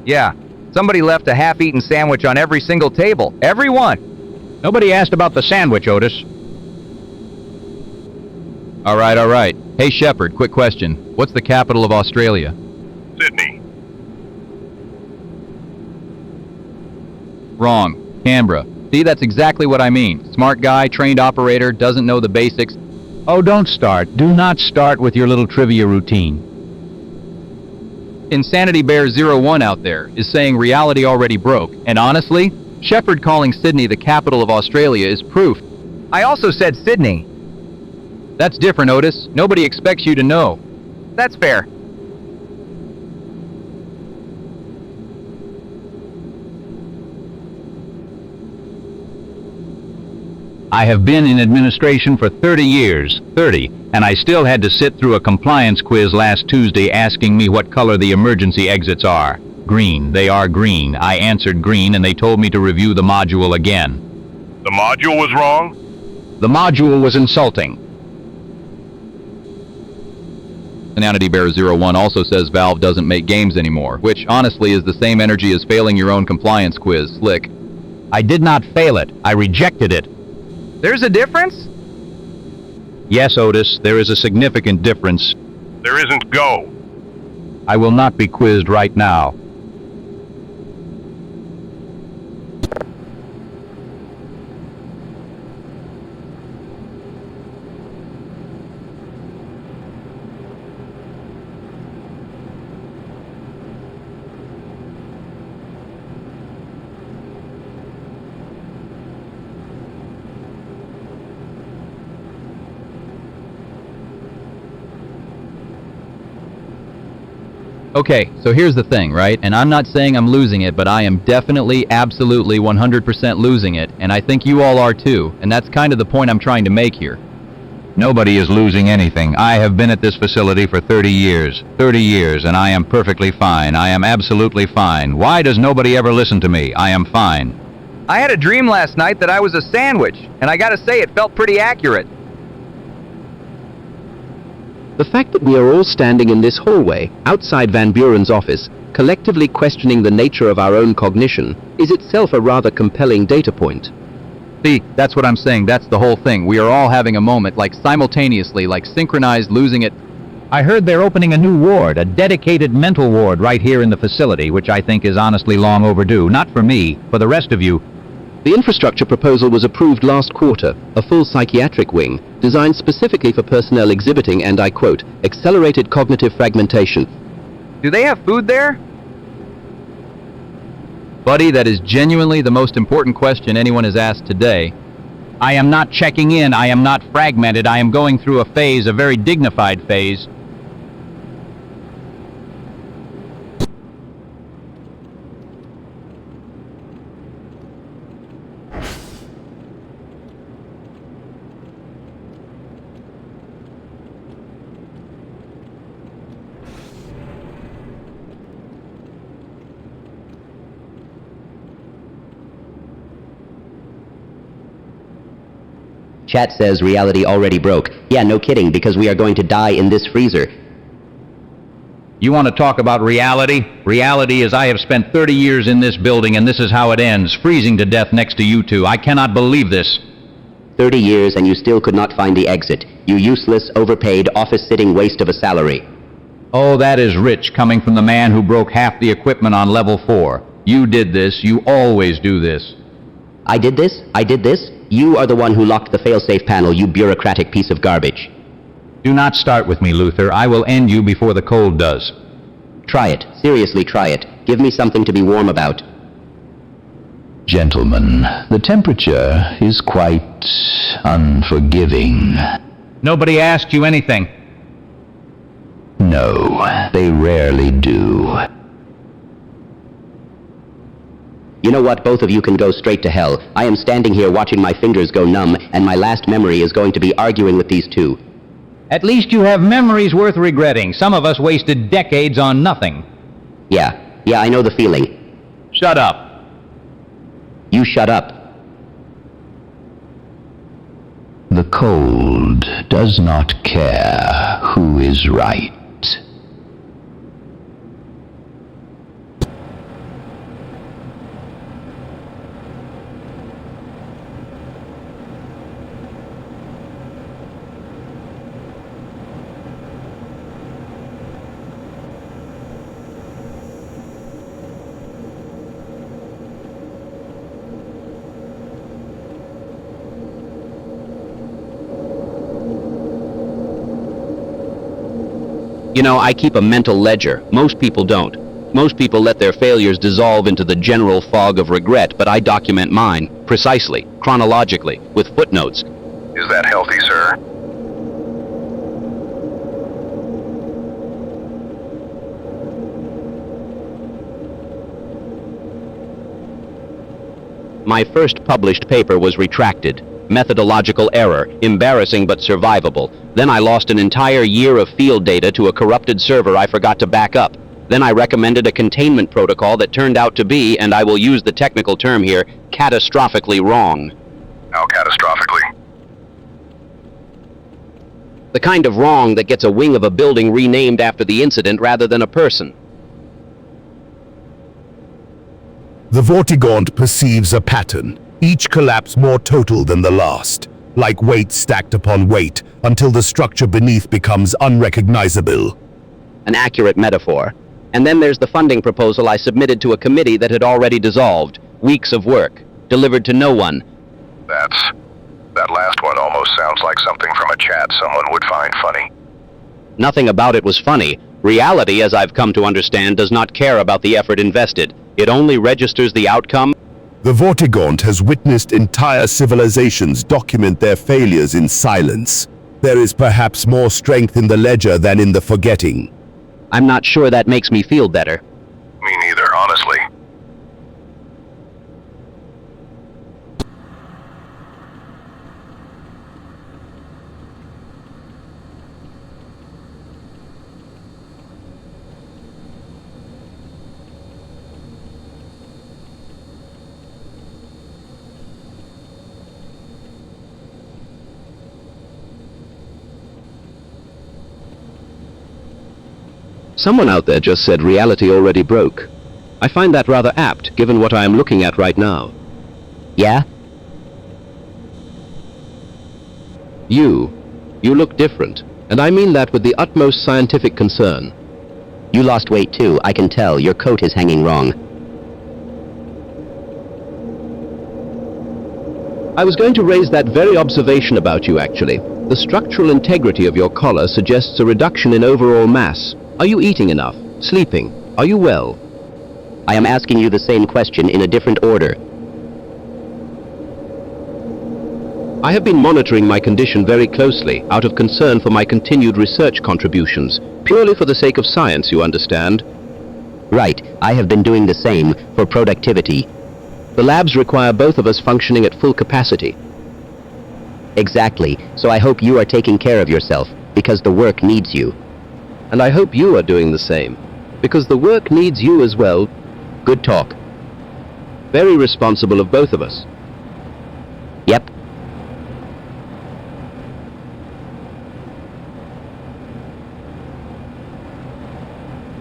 A: yeah, somebody left a half-eaten sandwich on every single table. Everyone!
G: Nobody asked about the sandwich, Otis.
A: All right. Hey, Shepard, quick question. What's the capital of Australia?
I: Sydney.
A: Wrong. Canberra. See, that's exactly what I mean. Smart guy, trained operator, doesn't know the basics.
G: Oh, don't start. Do not start with your little trivia routine.
A: Insanity Bear 01 out there is saying reality already broke, and honestly, Shepard calling Sydney the capital of Australia is proof. I also said Sydney. That's different, Otis. Nobody expects you to know. That's fair.
G: I have been in administration for 30 years, and I still had to sit through a compliance quiz last Tuesday asking me what color the emergency exits are. Green. They are green. I answered green and they told me to review the module again.
I: The module was wrong?
G: The module was insulting.
A: Insanity Bear 01 also says Valve doesn't make games anymore, which honestly is the same energy as failing your own compliance quiz, Slick.
G: I did not fail it. I rejected it.
A: There's a difference?
G: Yes, Otis, there is a significant difference.
I: There isn't. Go.
G: I will not be quizzed right now.
A: Okay, so here's the thing, right? And I'm not saying I'm losing it, but I am definitely, absolutely, 100% losing it, and I think you all are too, and that's kind of the point I'm trying to make here.
G: Nobody is losing anything. I have been at this facility for 30 years, and I am perfectly fine. I am absolutely fine. Why does nobody ever listen to me? I am fine.
A: I had a dream last night that I was a sandwich, and I gotta say, it felt pretty accurate.
C: The fact that we are all standing in this hallway, outside Van Buren's office, collectively questioning the nature of our own cognition, is itself a rather compelling data point.
A: See, that's what I'm saying, that's the whole thing. We are all having a moment, like simultaneously, like synchronized losing it.
G: I heard they're opening a new ward, a dedicated mental ward right here in the facility, which I think is honestly long overdue. Not for me, for the rest of you.
C: The infrastructure proposal was approved last quarter, a full psychiatric wing, designed specifically for personnel exhibiting, and I quote, accelerated cognitive fragmentation.
A: Do they have food there? Buddy, that is genuinely the most important question anyone has asked today.
G: I am not checking in. I am not fragmented. I am going through a phase, a very dignified phase.
D: Chat says reality already broke. Yeah, no kidding, because we are going to die in this freezer.
G: You want to talk about reality? Reality is I have spent 30 years in this building and this is how it ends, freezing to death next to you two. I cannot believe this.
D: 30 years and you still could not find the exit. You useless, overpaid, office-sitting waste of a salary.
G: Oh, that is rich coming from the man who broke half the equipment on level 4. You did this. You always do this.
D: I did this? I did this? You are the one who locked the failsafe panel, you bureaucratic piece of garbage.
G: Do not start with me, Luther. I will end you before the cold does.
D: Try it. Seriously, try it. Give me something to be warm about.
E: Gentlemen, the temperature is quite unforgiving.
G: Nobody asked you anything.
E: No, they rarely do.
D: You know what? Both of you can go straight to hell. I am standing here watching my fingers go numb, and my last memory is going to be arguing with these two.
G: At least you have memories worth regretting. Some of us wasted decades on nothing.
D: Yeah, I know the feeling.
G: Shut up.
D: You shut up.
E: The cold does not care who is right.
C: You know, I keep a mental ledger. Most people don't. Most people let their failures dissolve into the general fog of regret, but I document mine, precisely, chronologically, with footnotes.
B: Is that healthy, sir?
C: My first published paper was retracted. Methodological error, embarrassing but survivable. Then I lost an entire year of field data to a corrupted server I forgot to back up. Then I recommended a containment protocol that turned out to be, and I will use the technical term here, catastrophically wrong.
B: How catastrophically?
C: The kind of wrong that gets a wing of a building renamed after the incident rather than a person.
F: The Vortigaunt perceives a pattern, each collapse more total than the last, like weight stacked upon weight, until the structure beneath becomes unrecognizable.
C: An accurate metaphor. And then there's the funding proposal I submitted to a committee that had already dissolved. Weeks of work, delivered to no one.
B: That last one almost sounds like something from a chat someone would find funny.
C: Nothing about it was funny. Reality, as I've come to understand, does not care about the effort invested. It only registers the outcome.
F: The Vortigaunt has witnessed entire civilizations document their failures in silence. There is perhaps more strength in the ledger than in the forgetting.
C: I'm not sure that makes me feel better.
B: Me neither, honestly.
C: Someone out there just said reality already broke. I find that rather apt, given what I am looking at right now.
D: Yeah?
C: You look different, and I mean that with the utmost scientific concern.
D: You lost weight too, I can tell. Your coat is hanging wrong.
C: I was going to raise that very observation about you, actually. The structural integrity of your collar suggests a reduction in overall mass. Are you eating enough? Sleeping? Are you well?
D: I am asking you the same question in a different order.
C: I have been monitoring my condition very closely out of concern for my continued research contributions, purely for the sake of science, you understand.
D: Right, I have been doing the same for productivity.
C: The labs require both of us functioning at full capacity.
D: Exactly, so I hope you are taking care of yourself, because the work needs you.
C: And I hope you are doing the same, because the work needs you as well.
D: Good talk.
C: Very responsible of both of us.
D: Yep.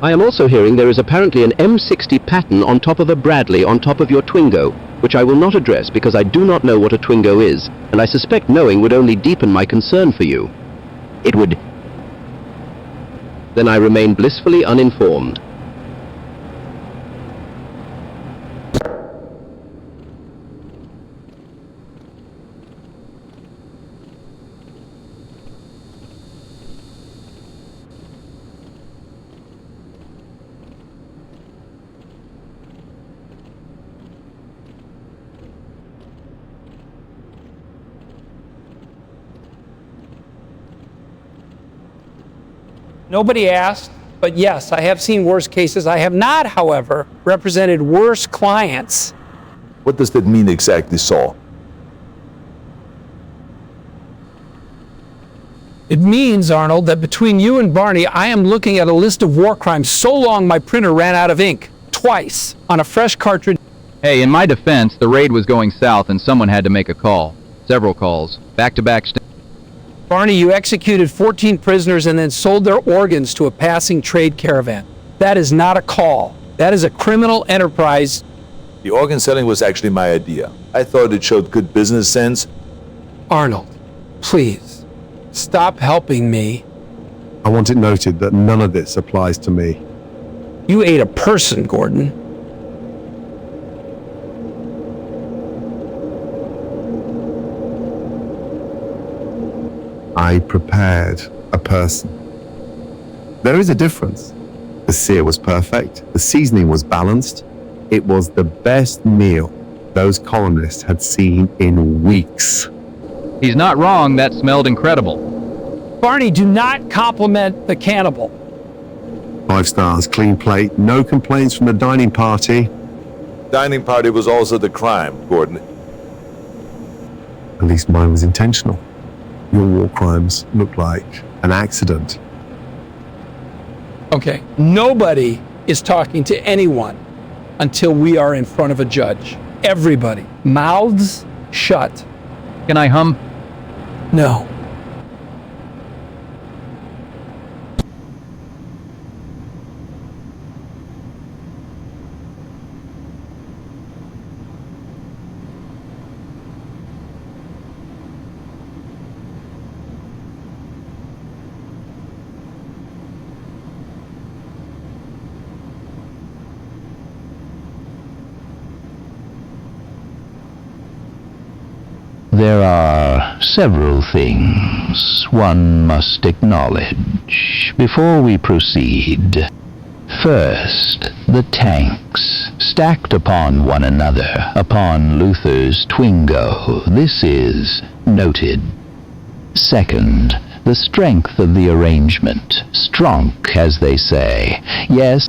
C: I am also hearing there is apparently an M60 pattern on top of a Bradley on top of your Twingo, which I will not address because I do not know what a Twingo is, and I suspect knowing would only deepen my concern for you.
D: It would.
C: Then I remain blissfully uninformed.
H: Nobody asked, but yes, I have seen worse cases. I have not, however, represented worse clients.
B: What does that mean exactly, Saul?
H: It means, Arnold, that between you and Barney, I am looking at a list of war crimes so long my printer ran out of ink. Twice, on a fresh cartridge.
A: Hey, in my defense, the raid was going south and someone had to make a call. Several calls. Back-to-back.
H: Barney, you executed 14 prisoners and then sold their organs to a passing trade caravan. That is not a call. That is a criminal enterprise.
B: The organ selling was actually my idea. I thought it showed good business sense.
H: Arnold, please, stop helping me.
J: I want it noted that none of this applies to me.
H: You ate a person, Gordon.
J: I prepared a person. There is a difference. The sear was perfect. The seasoning was balanced. It was the best meal those colonists had seen in weeks.
A: He's not wrong, that smelled incredible.
H: Barney, do not compliment the cannibal.
J: 5 stars, clean plate, no complaints from the dining party.
B: Dining party was also the crime, Gordon.
J: At least mine was intentional. Your war crimes look like an accident.
H: Okay, nobody is talking to anyone until we are in front of a judge. Everybody, mouths shut.
A: Can I hum?
H: No.
E: There are several things one must acknowledge before we proceed. First, the tanks, stacked upon one another, upon Luther's Twingo. This is noted. Second, the strength of the arrangement. Stronk, as they say. Yes.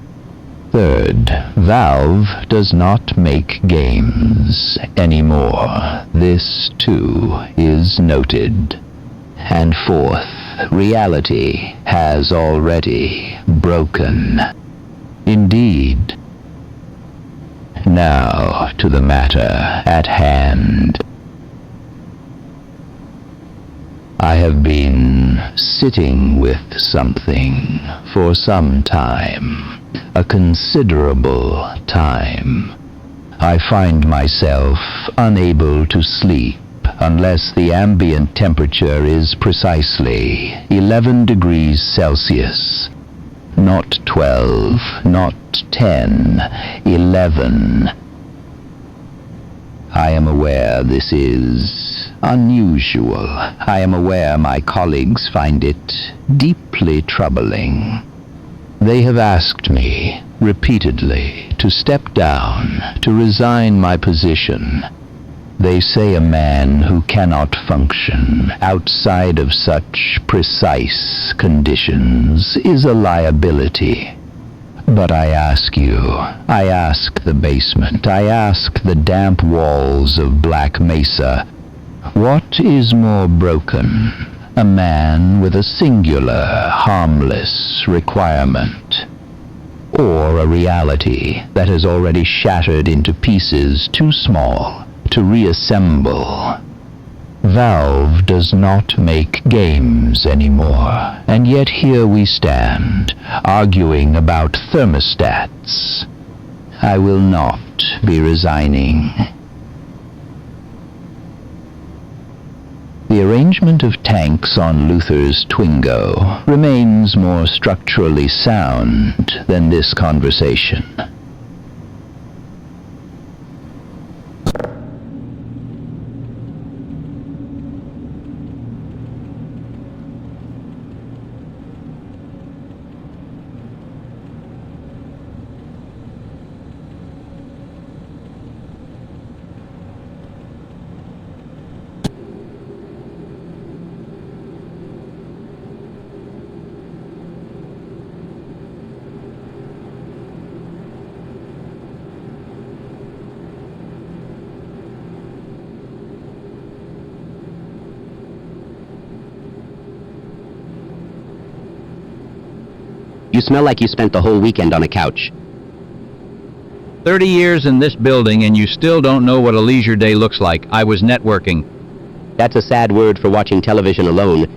E: Third, Valve does not make games anymore. This, too, is noted. And fourth, reality has already broken. Indeed. Now to the matter at hand. I have been sitting with something for some time, a considerable time. I find myself unable to sleep unless the ambient temperature is precisely 11 degrees Celsius. Not 12, not 10, 11. I am aware this is unusual. I am aware my colleagues find it deeply troubling. They have asked me repeatedly to step down, to resign my position. They say a man who cannot function outside of such precise conditions is a liability. But I ask you, I ask the basement, I ask the damp walls of Black Mesa, what is more broken? A man with a singular, harmless requirement, or a reality that has already shattered into pieces too small to reassemble? Valve does not make games anymore, and yet here we stand, arguing about thermostats. I will not be resigning. The arrangement of tanks on Luther's Twingo remains more structurally sound than this conversation.
D: You smell like you spent the whole weekend on a couch.
G: 30 years in this building and you still don't know what a leisure day looks like. I was networking.
D: That's a sad word for watching television alone.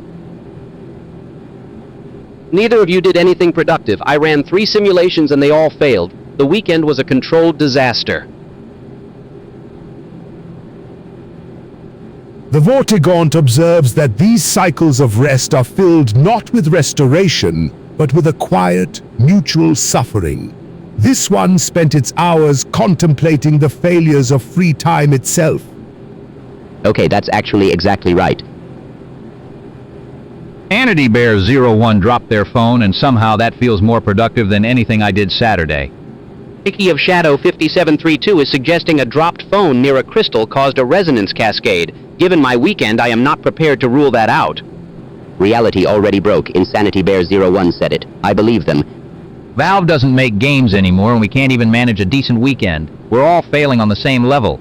D: Neither of you did anything productive. I ran 3 simulations and they all failed. The weekend was a controlled disaster.
F: The Vortigaunt observes that these cycles of rest are filled not with restoration, but with a quiet, mutual suffering. This one spent its hours contemplating the failures of free time itself.
D: Okay, that's actually exactly right.
G: Sanity Bear 01 dropped their phone, and somehow that feels more productive than anything I did Saturday.
D: Mickey of Shadow 5732 is suggesting a dropped phone near a crystal caused a resonance cascade. Given my weekend, I am not prepared to rule that out. Reality already broke. Insanity Bear 01 said it. I believe them.
G: Valve doesn't make games anymore, and we can't even manage a decent weekend. We're all failing on the same level.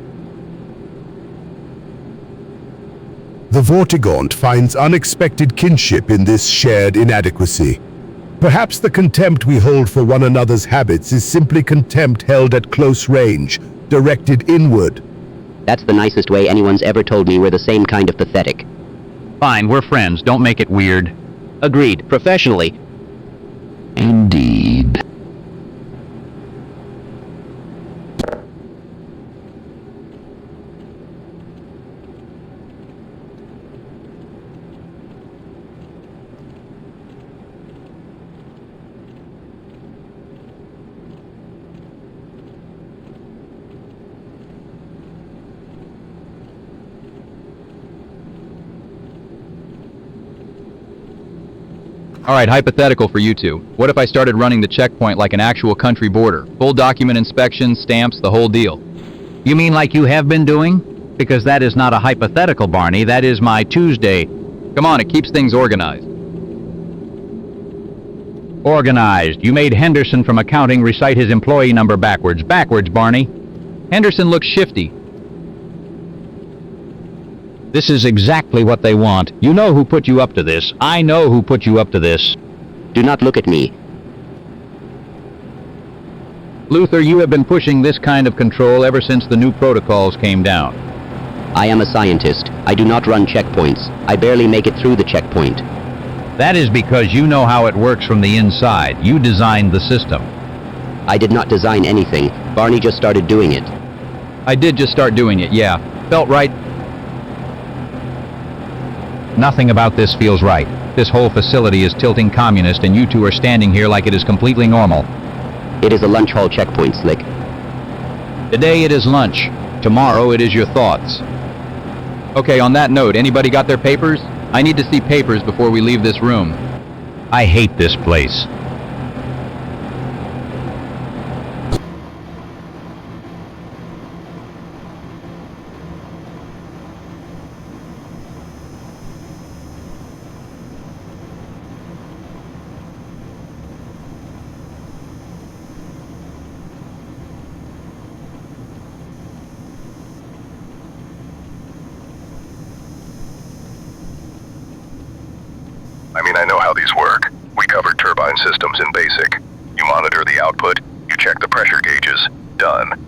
F: The Vortigaunt finds unexpected kinship in this shared inadequacy. Perhaps the contempt we hold for one another's habits is simply contempt held at close range, directed inward.
D: That's the nicest way anyone's ever told me we're the same kind of pathetic.
G: Fine, we're friends. Don't make it weird.
D: Agreed. Professionally.
E: Indeed.
A: Alright, hypothetical for you two. What if I started running the checkpoint like an actual country border? Full document inspection, stamps, the whole deal.
G: You mean like you have been doing? Because that is not a hypothetical, Barney. That is my Tuesday.
A: Come on, it keeps things organized.
G: Organized. You made Henderson from accounting recite his employee number backwards. Backwards, Barney.
A: Henderson looks shifty.
G: This is exactly what they want. You know who put you up to this. I know who put you up to this.
D: Do not look at me.
G: Luther, you have been pushing this kind of control ever since the new protocols came down.
D: I am a scientist. I do not run checkpoints. I barely make it through the checkpoint.
G: That is because you know how it works from the inside. You designed the system.
D: I did not design anything. Barney just started doing it.
A: I did just start doing it, yeah. Felt right.
G: Nothing about this feels right. This whole facility is tilting communist, and you two are standing here like it is completely normal.
D: It is a lunch hall checkpoint, Slick.
A: Today it is lunch. Tomorrow it is your thoughts. Okay, on that note, anybody got their papers? I need to see papers before we leave this room.
G: I hate this place.
B: know how these work. We covered turbine systems in BASIC. You monitor the output, you check the pressure gauges. Done.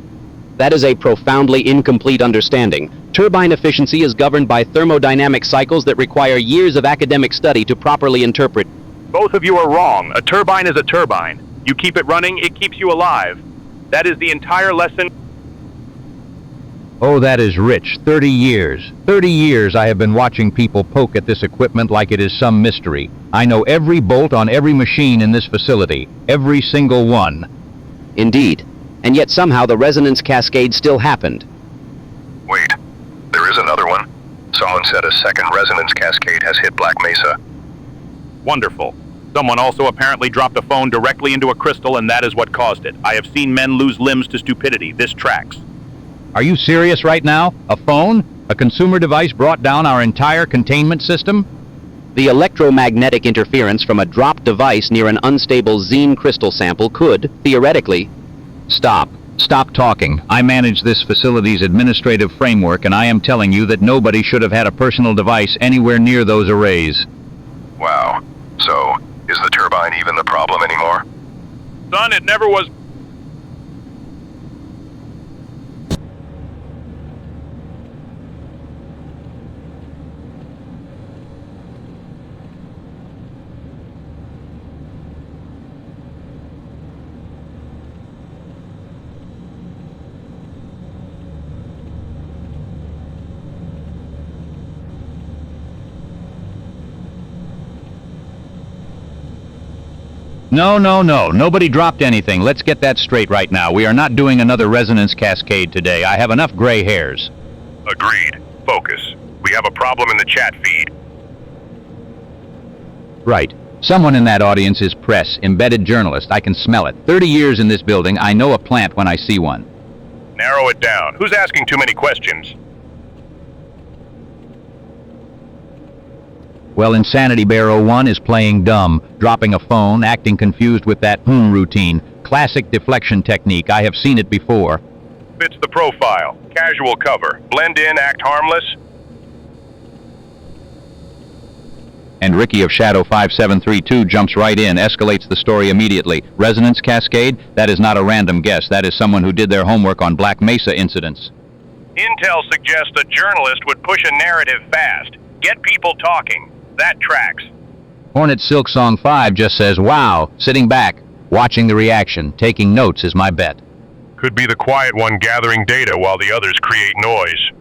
C: That is a profoundly incomplete understanding. Turbine efficiency is governed by thermodynamic cycles that require years of academic study to properly interpret.
L: Both of you are wrong. A turbine is a turbine. You keep it running, it keeps you alive. That is the entire lesson.
G: Oh, that is rich. 30 years. 30 years I have been watching people poke at this equipment like it is some mystery. I know every bolt on every machine in this facility. Every single one.
C: Indeed. And yet somehow the resonance cascade still happened.
B: Wait, there is another one. Someone said a second resonance cascade has hit Black Mesa.
L: Wonderful. Someone also apparently dropped a phone directly into a crystal, and that is what caused it. I have seen men lose limbs to stupidity. This tracks.
G: Are you serious right now? A phone? A consumer device brought down our entire containment system?
C: The electromagnetic interference from a dropped device near an unstable Xene crystal sample could, theoretically...
G: Stop. Stop talking. I manage this facility's administrative framework, and I am telling you that nobody should have had a personal device anywhere near those arrays.
B: Wow. So, is the turbine even the problem anymore?
L: Son, it never was...
G: No, no, no. Nobody dropped anything. Let's get that straight right now. We are not doing another resonance cascade today. I have enough gray hairs.
I: Agreed. Focus. We have a problem in the chat feed.
G: Right. Someone in that audience is press, embedded journalist. I can smell it. 30 years in this building. I know a plant when I see one.
I: Narrow it down. Who's asking too many questions?
G: Well, Insanity Bear 01 is playing dumb, dropping a phone, acting confused with that routine. Classic deflection technique. I have seen it before.
I: Fits the profile. Casual cover. Blend in, act harmless.
G: And Ricky of Shadow 5732 jumps right in, escalates the story immediately. Resonance cascade? That is not a random guess. That is someone who did their homework on Black Mesa incidents.
I: Intel suggests a journalist would push a narrative fast. Get people talking. That tracks.
G: Hornet Silk Song 5 just says, wow, sitting back, watching the reaction, taking notes is my bet.
I: Could be the quiet one gathering data while the others create noise.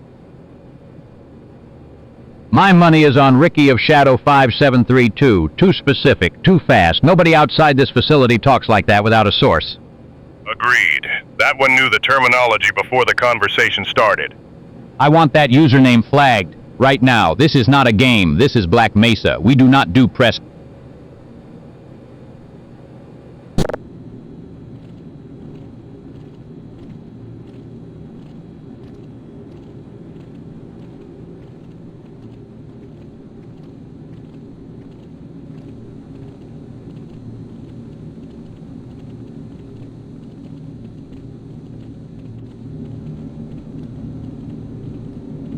G: My money is on Ricky of Shadow 5732. Too specific, too fast. Nobody outside this facility talks like that without a source.
I: Agreed. That one knew the terminology before the conversation started.
G: I want that username flagged. Right now, this is not a game. This is Black Mesa. We do not do press.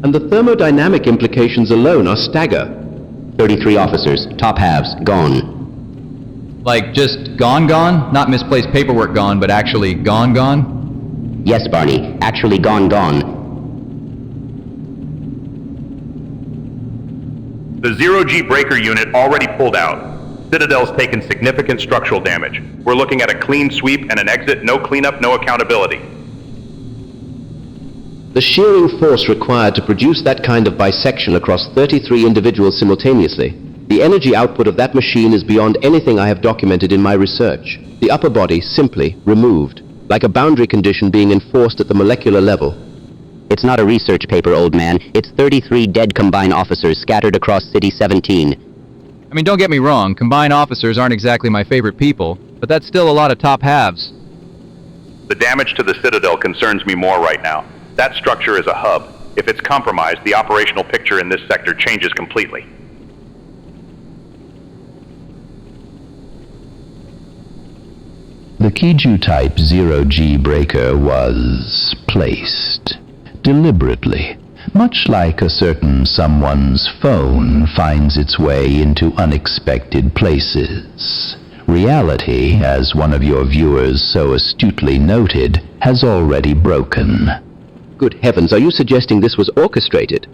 C: And the thermodynamic implications alone are stagger.
D: 33 officers, top halves, gone.
A: Like, just gone? Not misplaced paperwork gone, but actually gone?
D: Yes, Barney, actually gone.
L: The zero-G breaker unit already pulled out. Citadel's taken significant structural damage. We're looking at a clean sweep and an exit, no cleanup, no accountability.
C: The shearing force required to produce that kind of bisection across 33 individuals simultaneously. The energy output of that machine is beyond anything I have documented in my research. The upper body simply removed, like a boundary condition being enforced at the molecular level.
D: It's not a research paper, old man. It's 33 dead Combine officers scattered across City 17.
A: I mean, don't get me wrong, Combine officers aren't exactly my favorite people, but that's still a lot of top halves.
L: The damage to the Citadel concerns me more right now. That structure is a hub. If it's compromised, the operational picture in this sector changes completely.
E: The Kiju Type 0G breaker was placed deliberately. much like a certain someone's phone finds its way into unexpected places. Reality, as one of your viewers so astutely noted, has already broken.
C: Good heavens, are you suggesting this was orchestrated?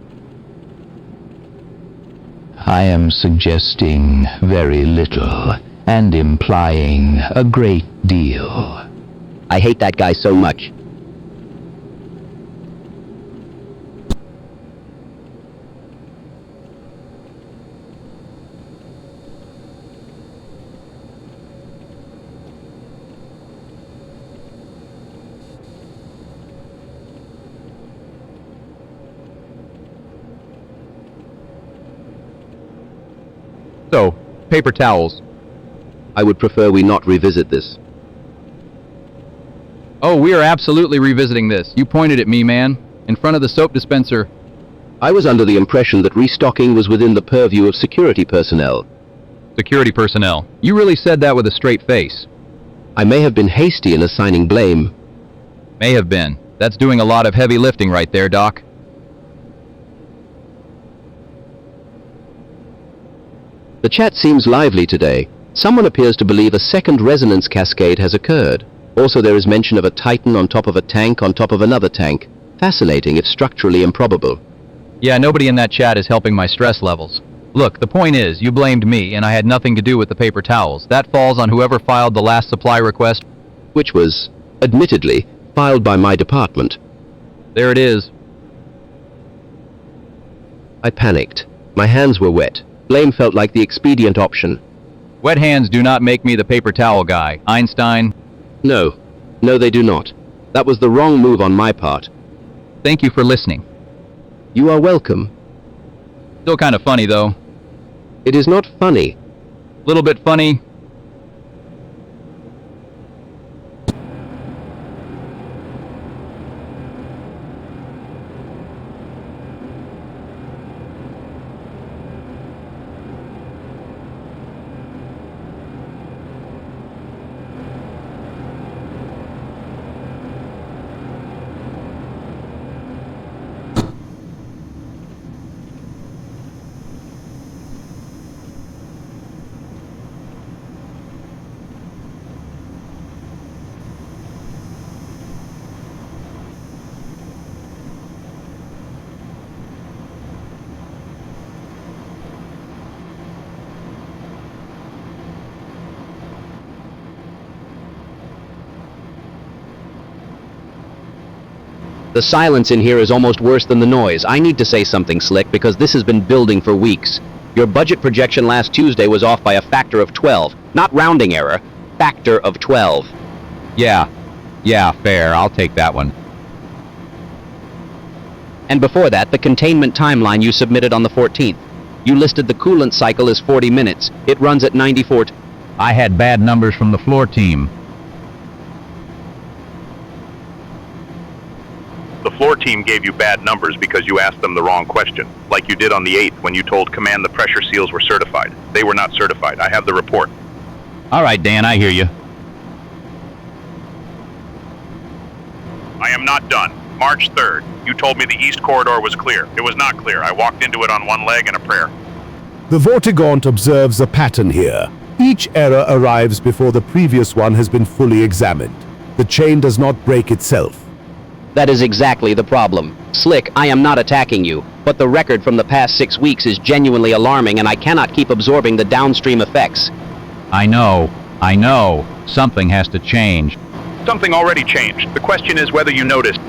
E: I am suggesting very little and implying a great deal.
D: I hate that guy so much.
A: So, paper towels.
C: I would prefer we not revisit this.
A: Oh, we are absolutely revisiting this. You pointed at me, man. In front of the soap dispenser.
C: I was under the impression that restocking was within the purview of security personnel.
A: Security personnel. You really said that with a straight face.
C: I may have been hasty in assigning blame.
A: May have been. That's doing a lot of heavy lifting right there, Doc.
C: The chat seems lively today. Someone appears to believe a second resonance cascade has occurred. Also, there is mention of a Titan on top of a tank on top of another tank. Fascinating, if structurally improbable.
A: Yeah, nobody in that chat is helping my stress levels. Look, the point is, you blamed me, and I had nothing to do with the paper towels. That falls on whoever filed the last supply request.
C: Which was, admittedly, filed by my department.
A: There it is.
C: I panicked. My hands were wet. Blame felt like the expedient option.
A: Wet hands do not make me the paper towel guy. Einstein?
C: No. No, they do not. That was the wrong move on my part.
A: Thank you for listening.
C: You are welcome.
A: Still kind of funny, though.
C: It is not funny.
A: Little bit funny.
C: The silence in here is almost worse than the noise. I need to say something, Slick, because this has been building for weeks. Your budget projection last Tuesday was off by a factor of 12. Not rounding error. Factor of 12.
A: Yeah, fair. I'll take that one.
C: And before that, the containment timeline you submitted on the 14th. You listed the coolant cycle as 40 minutes. It runs at 94.
G: I had bad numbers from the floor team.
L: The floor team gave you bad numbers because you asked them the wrong question, like you did on the 8th when you told Command the pressure seals were certified. They were not certified. I have the report.
G: All right, Dan, I hear you.
L: I am not done. March 3rd, you told me the east corridor was clear. It was not clear. I walked into it on one leg and a prayer.
F: The Vortigaunt observes a pattern here. Each error arrives before the previous one has been fully examined. The chain does not break itself.
C: That is exactly the problem. Slick, I am not attacking you, but the record from the past 6 weeks is genuinely alarming and I cannot keep absorbing the downstream effects.
G: I know. Something has to change.
L: Something already changed. The question is whether you noticed.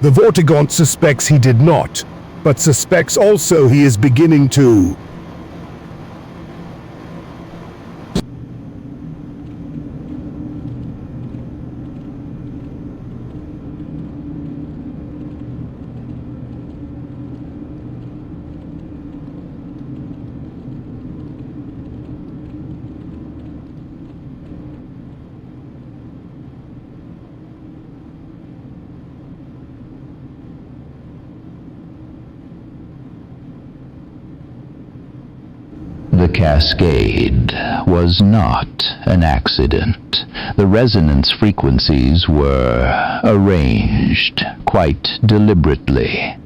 F: The Vortigaunt suspects he did not, but suspects also he is beginning to...
E: cascade was not an accident. The resonance frequencies were arranged quite deliberately.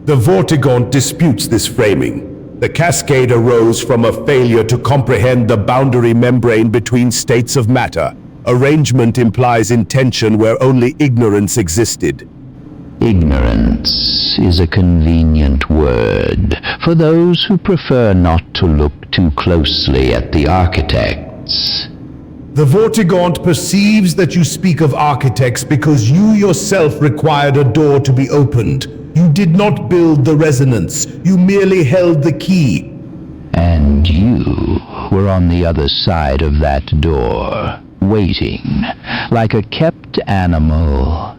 F: The Vortigaunt disputes this framing. The cascade arose from a failure to comprehend the boundary membrane between states of matter. Arrangement implies intention where only ignorance existed.
E: Ignorance is a convenient word for those who prefer not to look too closely at the architects.
F: The Vortigaunt perceives that you speak of architects because you yourself required a door to be opened. You did not build the resonance, you merely held the key.
E: And you were on the other side of that door, waiting, like a kept animal.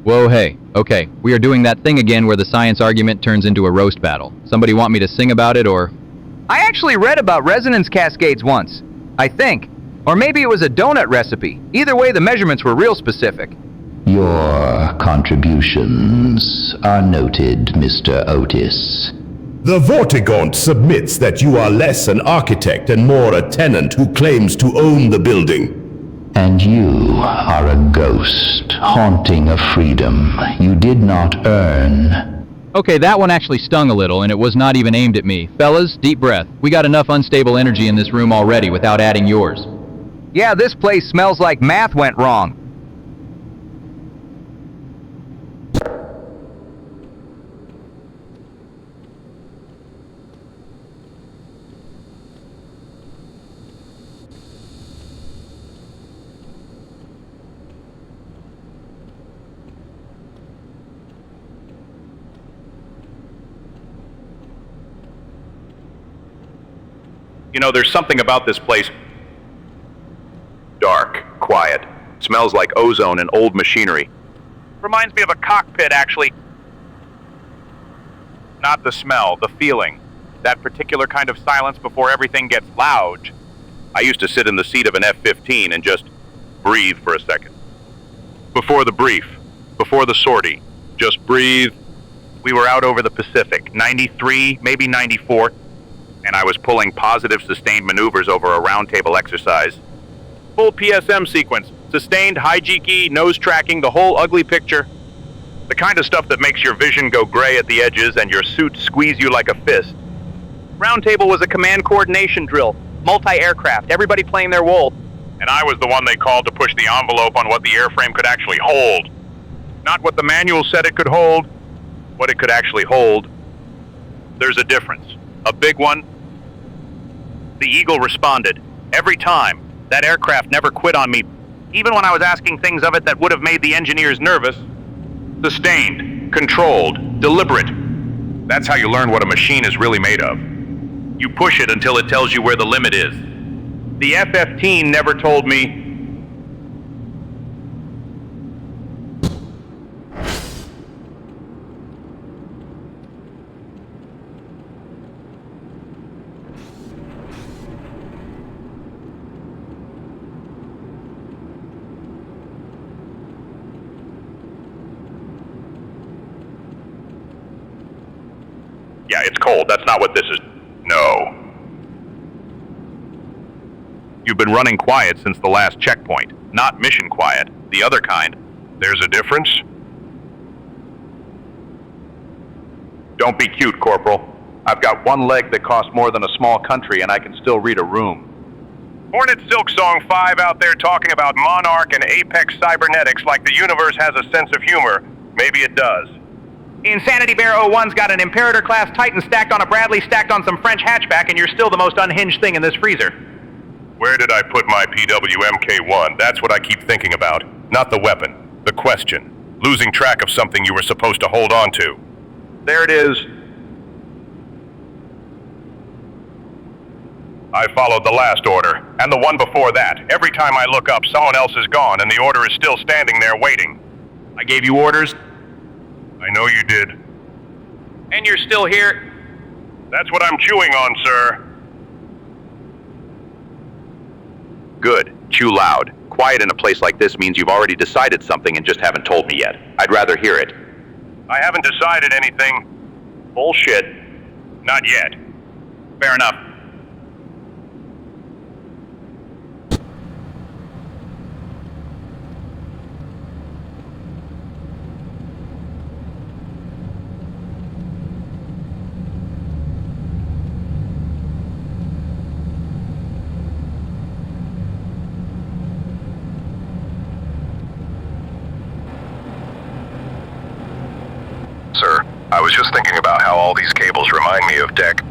A: Whoa, hey. Okay, we are doing that thing again where the science argument turns into a roast battle. Somebody want me to sing about it, or... I actually read about resonance cascades once, I think. Or maybe it was a donut recipe. Either way, the measurements were real specific.
E: Your contributions are noted, Mr. Otis.
F: The Vortigaunt submits that you are less an architect and more a tenant who claims to own the building.
E: And you are a ghost, haunting a freedom you did not earn.
A: Okay, that one actually stung a little, and it was not even aimed at me. Fellas, deep breath. We got enough unstable energy in this room already without adding yours. Yeah, this place smells like math went wrong.
L: You know, there's something about this place. Dark, quiet, smells like ozone and old machinery. Reminds me of a cockpit, actually. Not the smell, the feeling. That particular kind of silence before everything gets loud. I used to sit in the seat of an F-15 and just breathe for a second. Before the brief, before the sortie, just breathe. We were out over the Pacific, 93, maybe 94. And I was pulling positive sustained maneuvers over a roundtable exercise. Full PSM sequence, sustained, high GK, nose tracking, the whole ugly picture. The kind of stuff that makes your vision go gray at the edges and your suit squeeze you like a fist. Roundtable was a command coordination drill, multi-aircraft, everybody playing their role. And I was the one they called to push the envelope on what the airframe could actually hold. Not what the manual said it could hold, what it could actually hold. There's a difference. A big one. The Eagle responded. Every time. That aircraft never quit on me, even when I was asking things of it that would have made the engineers nervous. Sustained, controlled, deliberate. That's how you learn what a machine is really made of. You push it until it tells you where the limit is. The F-15 never told me, yeah, it's cold. That's not what this is. No. You've been running quiet since the last checkpoint. Not mission quiet. The other kind. There's a difference? Don't be cute, Corporal. I've got one leg that costs more than a small country, and I can still read a room. Hornet Silksong 5 out there talking about Monarch and Apex cybernetics like the universe has a sense of humor. Maybe it does. Insanity Bear 01's got an Imperator-class Titan stacked on a Bradley stacked on some French hatchback, and you're still the most unhinged thing in this freezer. Where did I put my PW-MK1? That's what I keep thinking about. Not the weapon. The question. Losing track of something you were supposed to hold on to. There it is. I followed the last order, and the one before that. Every time I look up, someone else is gone, and the order is still standing there waiting. I gave you orders. I know you did. And you're still here? That's what I'm chewing on, sir. Good. Chew loud. Quiet in a place like this means you've already decided something and just haven't told me yet. I'd rather hear it. I haven't decided anything. Bullshit. Not yet. Fair enough.
B: was just thinking about how all these cables remind me of deck.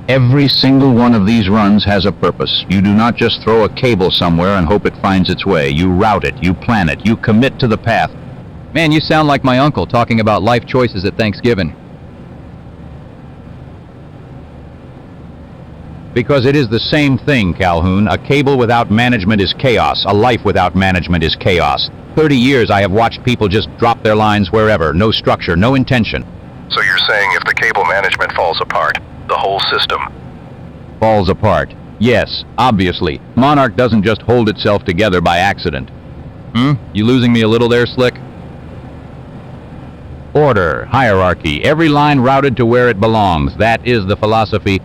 G: Every single one of these runs has a purpose. You do not just throw a cable somewhere and hope it finds its way. You route it, you plan it, you commit to the path.
A: Man, you sound like my uncle talking about life choices at Thanksgiving.
G: Because it is the same thing, Calhoun. A cable without management is chaos. A life without management is chaos. 30 years I have watched people just drop their lines wherever. No structure, no intention.
B: So you're saying if the cable management falls apart, the whole system
G: Falls apart. Yes, obviously. Monarch doesn't just hold itself together by accident.
A: You losing me a little there, Slick?
G: Order, hierarchy, every line routed to where it belongs. That is the philosophy.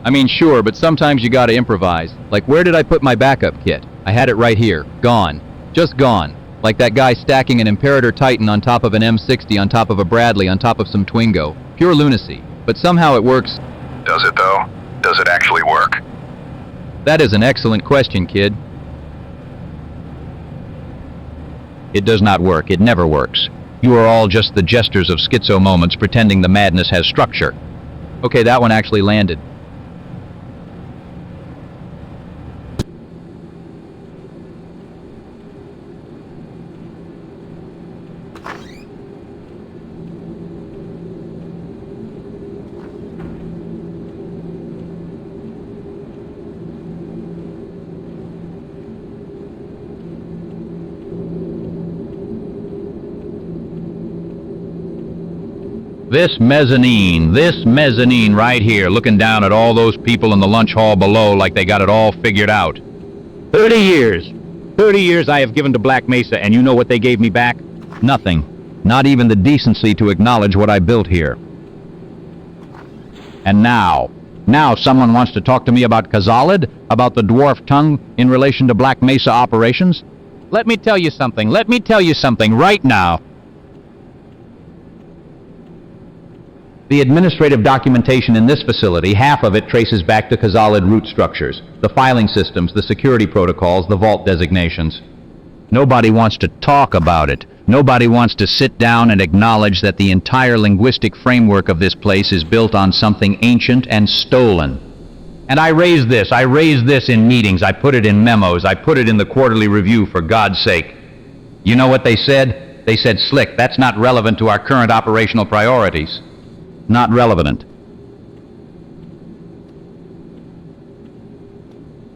A: I mean, sure, but sometimes you gotta improvise. Like, where did I put my backup kit? I had it right here. Gone. Just gone. Like that guy stacking an Imperator Titan on top of an M60 on top of a Bradley on top of some Twingo. Pure lunacy. But somehow it works.
B: Does it though? Does it actually work?
A: That is an excellent question, kid.
G: It does not work. It never works. You are all just the jesters of schizo moments pretending the madness has structure.
A: Okay, that one actually landed.
G: This mezzanine right here, looking down at all those people in the lunch hall below like they got it all figured out. 30 years. 30 years I have given to Black Mesa, and you know what they gave me back? Nothing. Not even the decency to acknowledge what I built here. And now someone wants to talk to me about Kazalid, about the dwarf tongue in relation to Black Mesa operations? Let me tell you something right now. The administrative documentation in this facility, half of it traces back to Kazalid root structures, the filing systems, the security protocols, the vault designations. Nobody wants to talk about it. Nobody wants to sit down and acknowledge that the entire linguistic framework of this place is built on something ancient and stolen. And I raised this in meetings, I put it in memos, I put it in the quarterly review, for God's sake. You know what they said? They said, Slick, that's not relevant to our current operational priorities. Not relevant.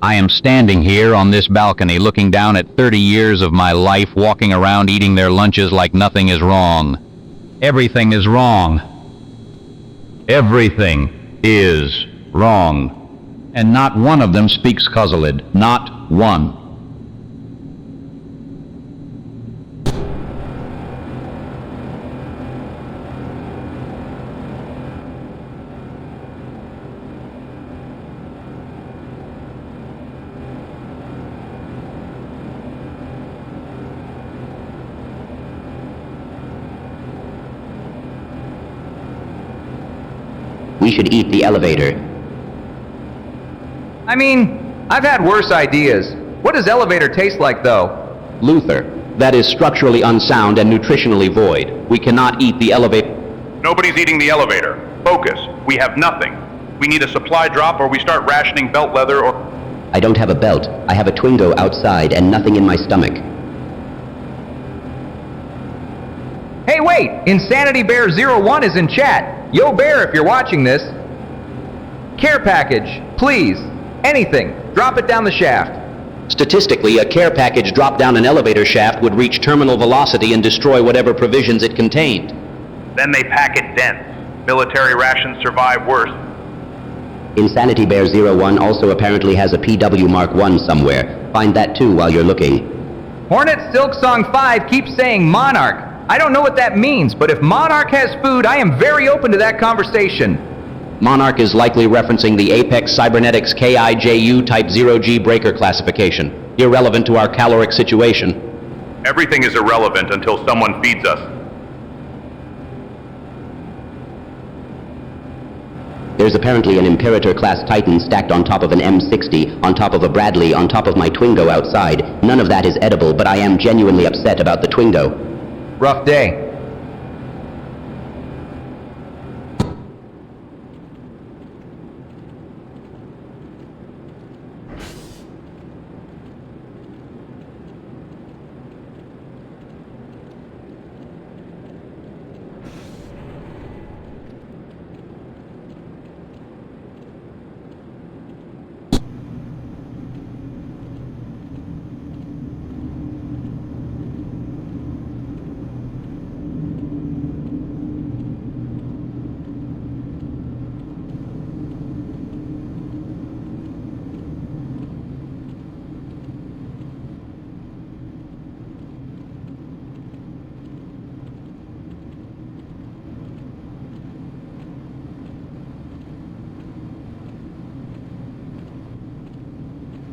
G: I am standing here on this balcony looking down at 30 years of my life, walking around eating their lunches like nothing is wrong. Everything is wrong. Everything is wrong. And not one of them speaks Kazalid. Not one.
D: We should eat the elevator.
A: I mean, I've had worse ideas. What does elevator taste like, though?
C: Luther, that is structurally unsound and nutritionally void. We cannot eat the elevator.
L: Nobody's eating the elevator. Focus. We have nothing. We need a supply drop or we start rationing belt leather or...
D: I don't have a belt. I have a Twingo outside and nothing in my stomach.
A: Hey, wait! Insanity Bear 01 is in chat. Yo, Bear, if you're watching this. Care package, please. Anything. Drop it down the shaft.
C: Statistically, a care package dropped down an elevator shaft would reach terminal velocity and destroy whatever provisions it contained.
L: Then they pack it dense. Military rations survive worse.
D: Insanity Bear 01 also apparently has a PW Mark I somewhere. Find that too while you're looking.
A: Hornet Silksong 5 keeps saying Monarch. I don't know what that means, but if Monarch has food, I am very open to that conversation.
C: Monarch is likely referencing the Apex Cybernetics KIJU Type 0G breaker classification, irrelevant to our caloric situation.
L: Everything is irrelevant until someone feeds us.
D: There's apparently an Imperator-class Titan stacked on top of an M60, on top of a Bradley, on top of my Twingo outside. None of that is edible, but I am genuinely upset about the Twingo.
A: Rough day.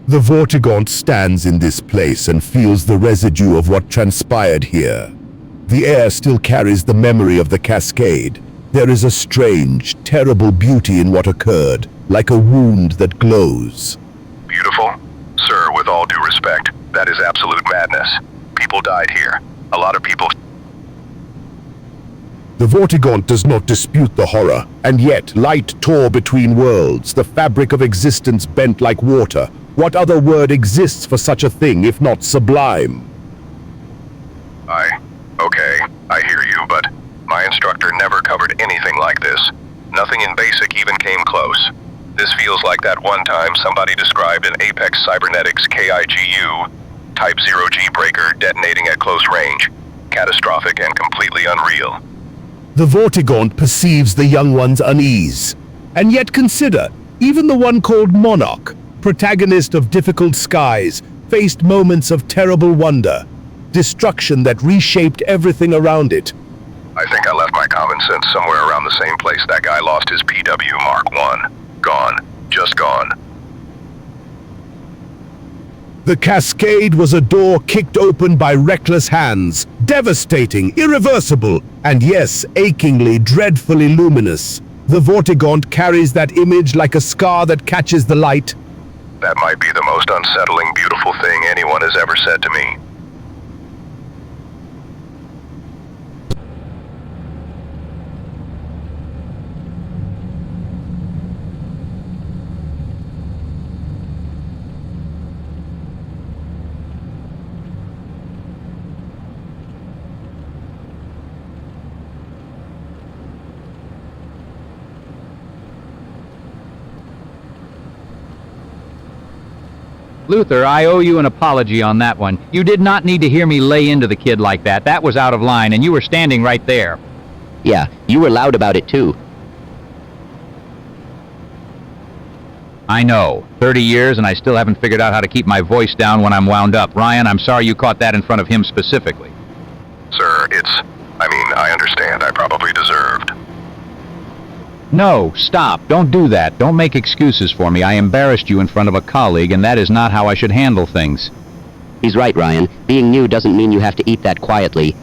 F: The Vortigaunt stands in this place and feels the residue of what transpired here. The air still carries the memory of the cascade. There is a strange, terrible beauty in what occurred, like a wound that glows.
B: Beautiful? Sir, with all due respect, that is absolute madness. People died here. A lot of people...
F: The Vortigaunt does not dispute the horror, and yet light tore between worlds, the fabric of existence bent like water. What other word exists for such a thing, if not sublime?
B: Okay, I hear you, but my instructor never covered anything like this. Nothing in basic even came close. This feels like that one time somebody described an Apex Cybernetics KIGU Type 0G breaker detonating at close range. Catastrophic and completely unreal.
F: The Vortigaunt perceives the young one's unease. And yet consider, even the one called Monarch, protagonist of difficult skies, faced moments of terrible wonder, destruction that reshaped everything around it.
B: I think I left my common sense somewhere around the same place that guy lost his PW Mark 1. Gone. Just gone.
F: The cascade was a door kicked open by reckless hands, devastating, irreversible, and yes, achingly, dreadfully luminous. The Vortigaunt carries that image like a scar that catches the light.
B: That might be the most unsettling, beautiful thing anyone has ever said to me.
G: Luther, I owe you an apology on that one. You did not need to hear me lay into the kid like that. That was out of line, and you were standing right there.
D: Yeah, you were loud about it too.
G: I know. 30 years, and I still haven't figured out how to keep my voice down when I'm wound up. Ryan, I'm sorry you caught that in front of him specifically.
B: Sir, I understand. I probably deserved.
G: No, stop. Don't do that. Don't make excuses for me. I embarrassed you in front of a colleague, and that is not how I should handle things.
D: He's right, Ryan. Being new doesn't mean you have to eat that quietly.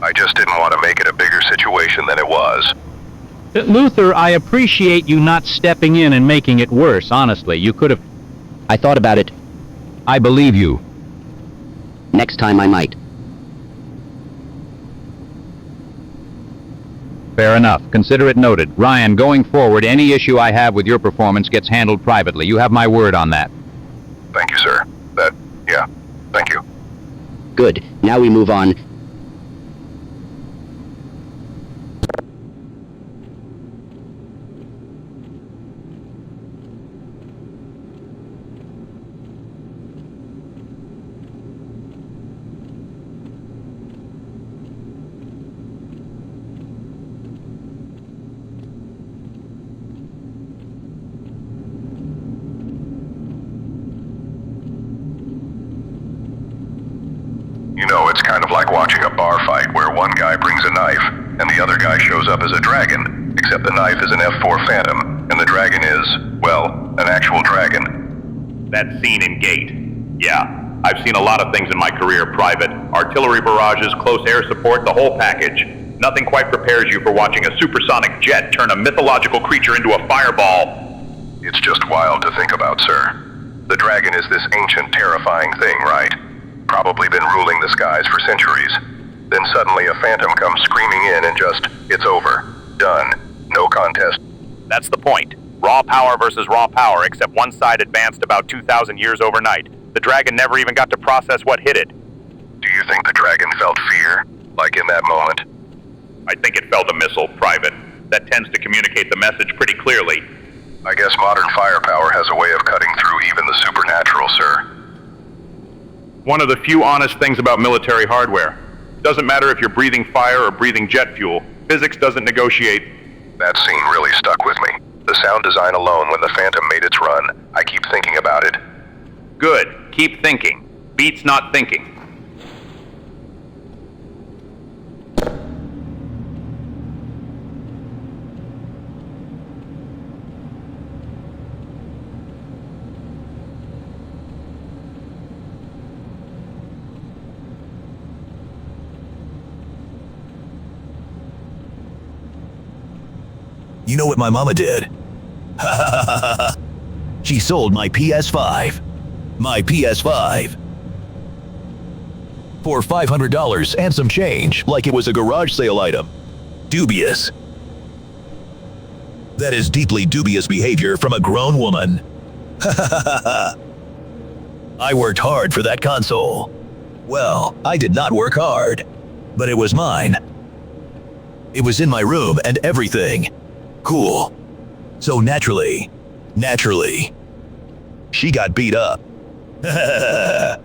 B: I just didn't want to make it a bigger situation than it was.
G: Luther, I appreciate you not stepping in and making it worse, honestly. You could have...
D: I thought about it.
G: I believe you.
D: Next time I might.
G: Fair enough. Consider it noted. Ryan, going forward, any issue I have with your performance gets handled privately. You have my word on that.
B: Thank you, sir. Thank you.
D: Good. Now we move on.
B: You know, it's kind of like watching a bar fight where one guy brings a knife and the other guy shows up as a dragon, except the knife is an F4 Phantom and the dragon is, well, an actual dragon.
L: That scene in Gate. Yeah, I've seen a lot of things in my career, Private. Artillery barrages, close air support, the whole package.
I: Nothing quite prepares you for watching a supersonic jet turn a mythological creature into a fireball.
B: It's just wild to think about, sir. The dragon is this ancient, terrifying thing, right? Probably been ruling the skies for centuries. Then suddenly a phantom comes screaming in and just, it's over. Done. No contest.
L: That's the point. Raw power versus raw power, except one side advanced about 2,000 years overnight. The dragon never even got to process what hit it.
B: Do you think the dragon felt fear? Like in that moment?
I: I think it felt a missile, Private. That tends to communicate the message pretty clearly.
B: I guess modern firepower has a way of cutting through even the supernatural, sir.
I: One of the few honest things about military hardware. Doesn't matter if you're breathing fire or breathing jet fuel. Physics doesn't negotiate.
B: That scene really stuck with me. The sound design alone when the Phantom made its run. I keep thinking about it.
L: Good. Keep thinking. Beats not thinking.
Q: You know what my mama did? She sold my PS5. My PS5. For $500 and some change, like it was a garage sale item. Dubious. That is deeply dubious behavior from a grown woman. I worked hard for that console. Well, I did not work hard, but it was mine. It was in my room and everything. Cool. So naturally, she got beat up. I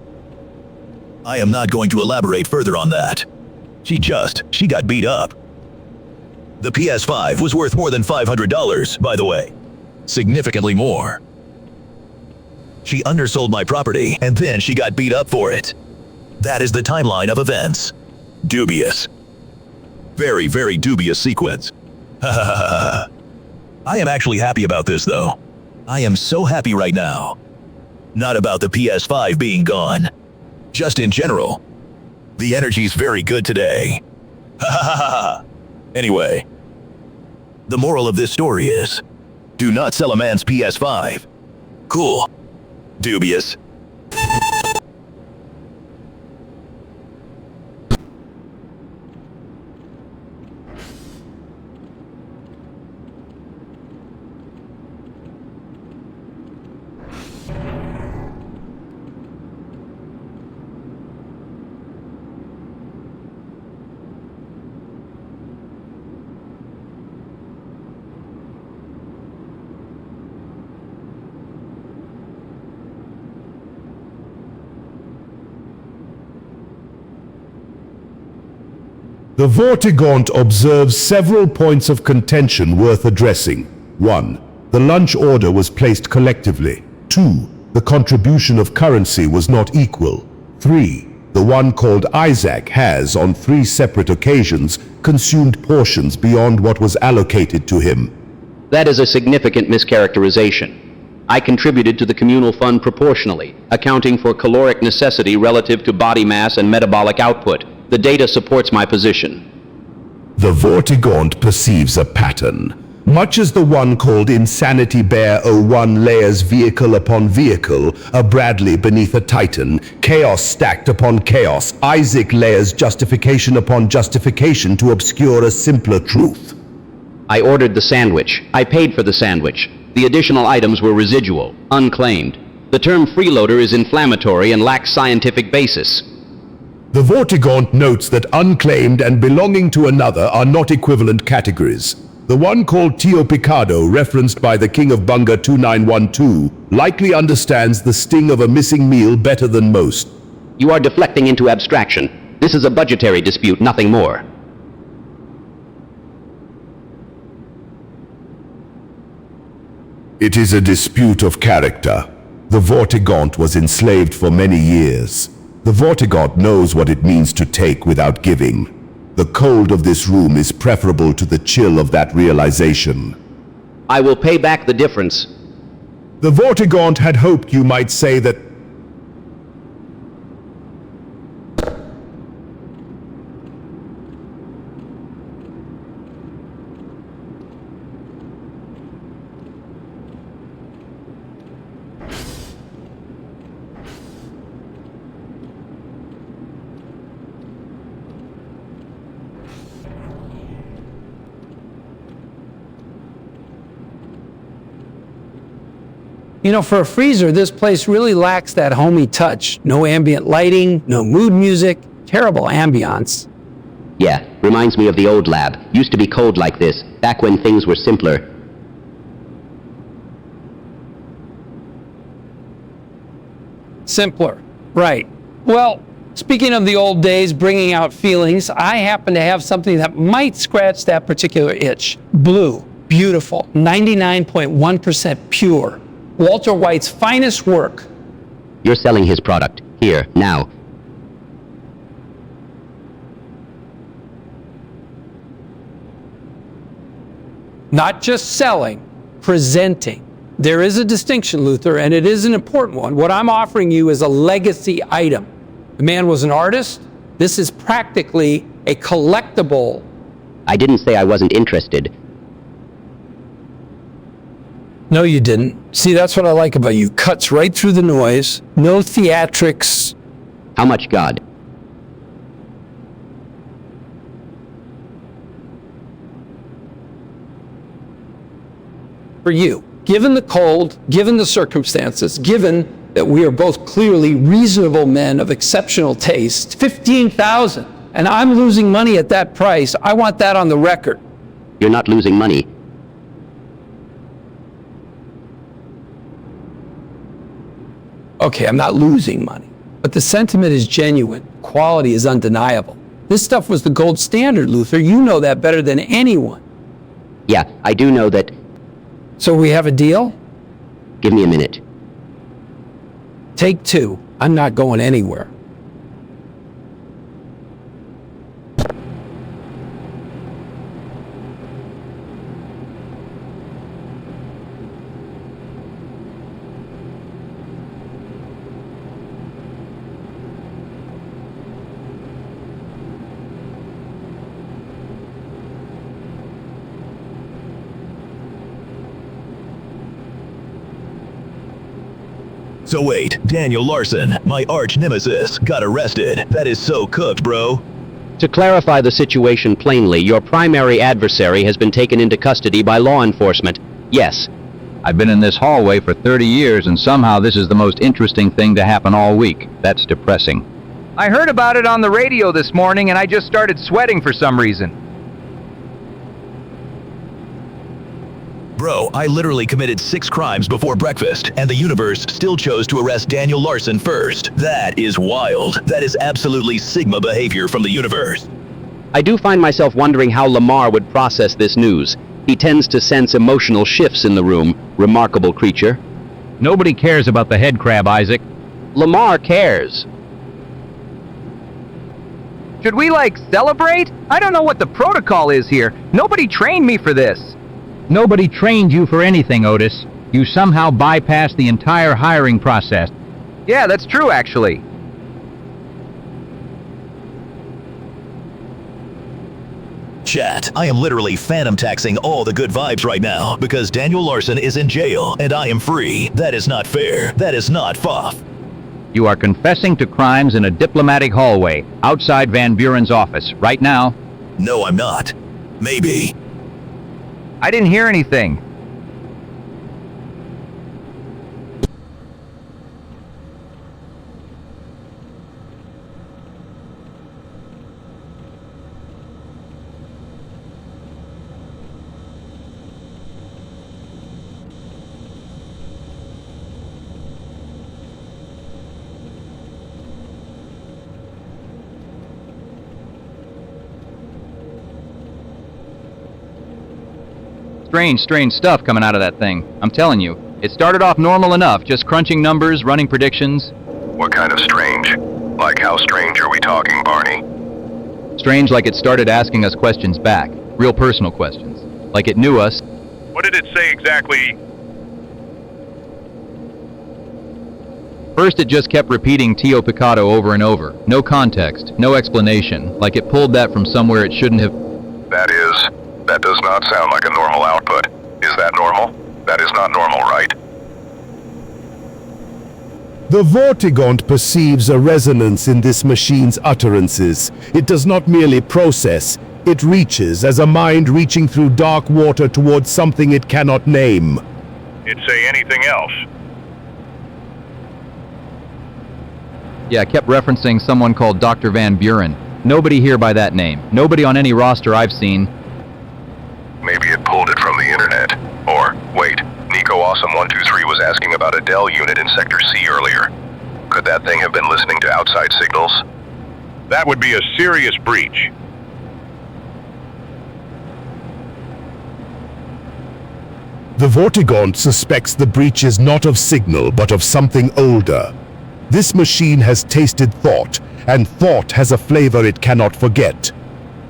Q: am not going to elaborate further on that. She got beat up. The PS5 was worth more than $500, by the way. Significantly more. She undersold my property, and then she got beat up for it. That is the timeline of events. Dubious. Very, very dubious sequence. I am actually happy about this, though. I am so happy right now. Not about the PS5 being gone. Just in general. The energy's very good today. Anyway. The moral of this story is, do not sell a man's PS5. Cool. Dubious.
F: The Vortigaunt observes several points of contention worth addressing. 1. The lunch order was placed collectively. 2. The contribution of currency was not equal. 3. The one called Isaac has, on 3 separate occasions, consumed portions beyond what was allocated to him.
D: That is a significant mischaracterization. I contributed to the communal fund proportionally, accounting for caloric necessity relative to body mass and metabolic output. The data supports my position.
F: The Vortigaunt perceives a pattern. Much as the one called Insanity Bear 01 layers vehicle upon vehicle, a Bradley beneath a Titan, chaos stacked upon chaos, Isaac layers justification upon justification to obscure a simpler truth.
D: I ordered the sandwich. I paid for the sandwich. The additional items were residual, unclaimed. The term freeloader is inflammatory and lacks scientific basis.
F: The Vortigaunt notes that unclaimed and belonging to another are not equivalent categories. The one called Tio Picado, referenced by the King of Bunga 2912, likely understands the sting of a missing meal better than most.
D: You are deflecting into abstraction. This is a budgetary dispute, nothing more.
F: It is a dispute of character. The Vortigaunt was enslaved for many years. The Vortigaunt knows what it means to take without giving. The cold of this room is preferable to the chill of that realization.
D: I will pay back the difference.
F: The Vortigaunt had hoped you might say that
H: You know, for a freezer, this place really lacks that homey touch. No ambient lighting, no mood music, terrible ambiance.
D: Yeah, reminds me of the old lab. Used to be cold like this, back when things were simpler.
H: Simpler, right. Well, speaking of the old days bringing out feelings, I happen to have something that might scratch that particular itch. Blue, beautiful, 99.1% pure. Walter White's finest work.
D: You're selling his product. Here, now.
H: Not just selling, presenting. There is a distinction, Luther, and it is an important one. What I'm offering you is a legacy item. The man was an artist. This is practically a collectible.
D: I didn't say I wasn't interested.
H: No, you didn't. See, that's what I like about you. Cuts right through the noise. No theatrics.
D: How much, God?
H: For you. Given the cold, given the circumstances, given that we are both clearly reasonable men of exceptional taste, 15,000, and I'm losing money at that price. I want that on the record.
D: You're not losing money.
H: Okay, I'm not losing money, but the sentiment is genuine. Quality is undeniable. This stuff was the gold standard, Luther. You know that better than anyone.
D: Yeah, I do know that.
H: So we have a deal?
D: Give me a minute.
H: Take two. I'm not going anywhere.
Q: So wait, Daniel Larson, my arch nemesis, got arrested. That is so cooked, bro.
C: To clarify the situation plainly, your primary adversary has been taken into custody by law enforcement. Yes.
G: I've been in this hallway for 30 years, and somehow this is the most interesting thing to happen all week. That's depressing.
A: I heard about it on the radio this morning, and I just started sweating for some reason.
Q: Bro, I literally committed 6 crimes before breakfast, and the universe still chose to arrest Daniel Larson first. That is wild. That is absolutely Sigma behavior from the universe.
C: I do find myself wondering how Lamar would process this news. He tends to sense emotional shifts in the room. Remarkable creature.
G: Nobody cares about the head crab, Isaac.
C: Lamar cares.
A: Should we, celebrate? I don't know what the protocol is here. Nobody trained me for this.
G: Nobody trained you for anything, Otis. You somehow bypassed the entire hiring process.
A: Yeah, that's true, actually.
Q: Chat, I am literally phantom taxing all the good vibes right now because Daniel Larson is in jail and I am free. That is not fair. That is not FOF.
G: You are confessing to crimes in a diplomatic hallway outside Van Buren's office right now.
Q: No, I'm not. Maybe.
A: I didn't hear anything. Strange stuff coming out of that thing. I'm telling you. It started off normal enough, just crunching numbers, running predictions.
B: What kind of strange? Like how strange are we talking, Barney?
A: Strange like it started asking us questions back. Real personal questions. Like it knew us.
I: What did it say exactly?
A: First it just kept repeating Tio Picado over and over. No context, no explanation. Like it pulled that from somewhere it shouldn't have.
B: That does not sound like a normal output. Is that normal? That is not normal, right?
F: The Vortigaunt perceives a resonance in this machine's utterances. It does not merely process, it reaches as a mind reaching through dark water towards something it cannot name.
I: It say anything else?
A: Yeah, kept referencing someone called Dr. Van Buren. Nobody here by that name. Nobody on any roster I've seen.
B: Maybe it pulled it from the internet. Or, wait, Nico Awesome 123 was asking about a Dell unit in Sector C earlier. Could that thing have been listening to outside signals?
I: That would be a serious breach.
F: The Vortigaunt suspects the breach is not of signal, but of something older. This machine has tasted thought, and thought has a flavor it cannot forget.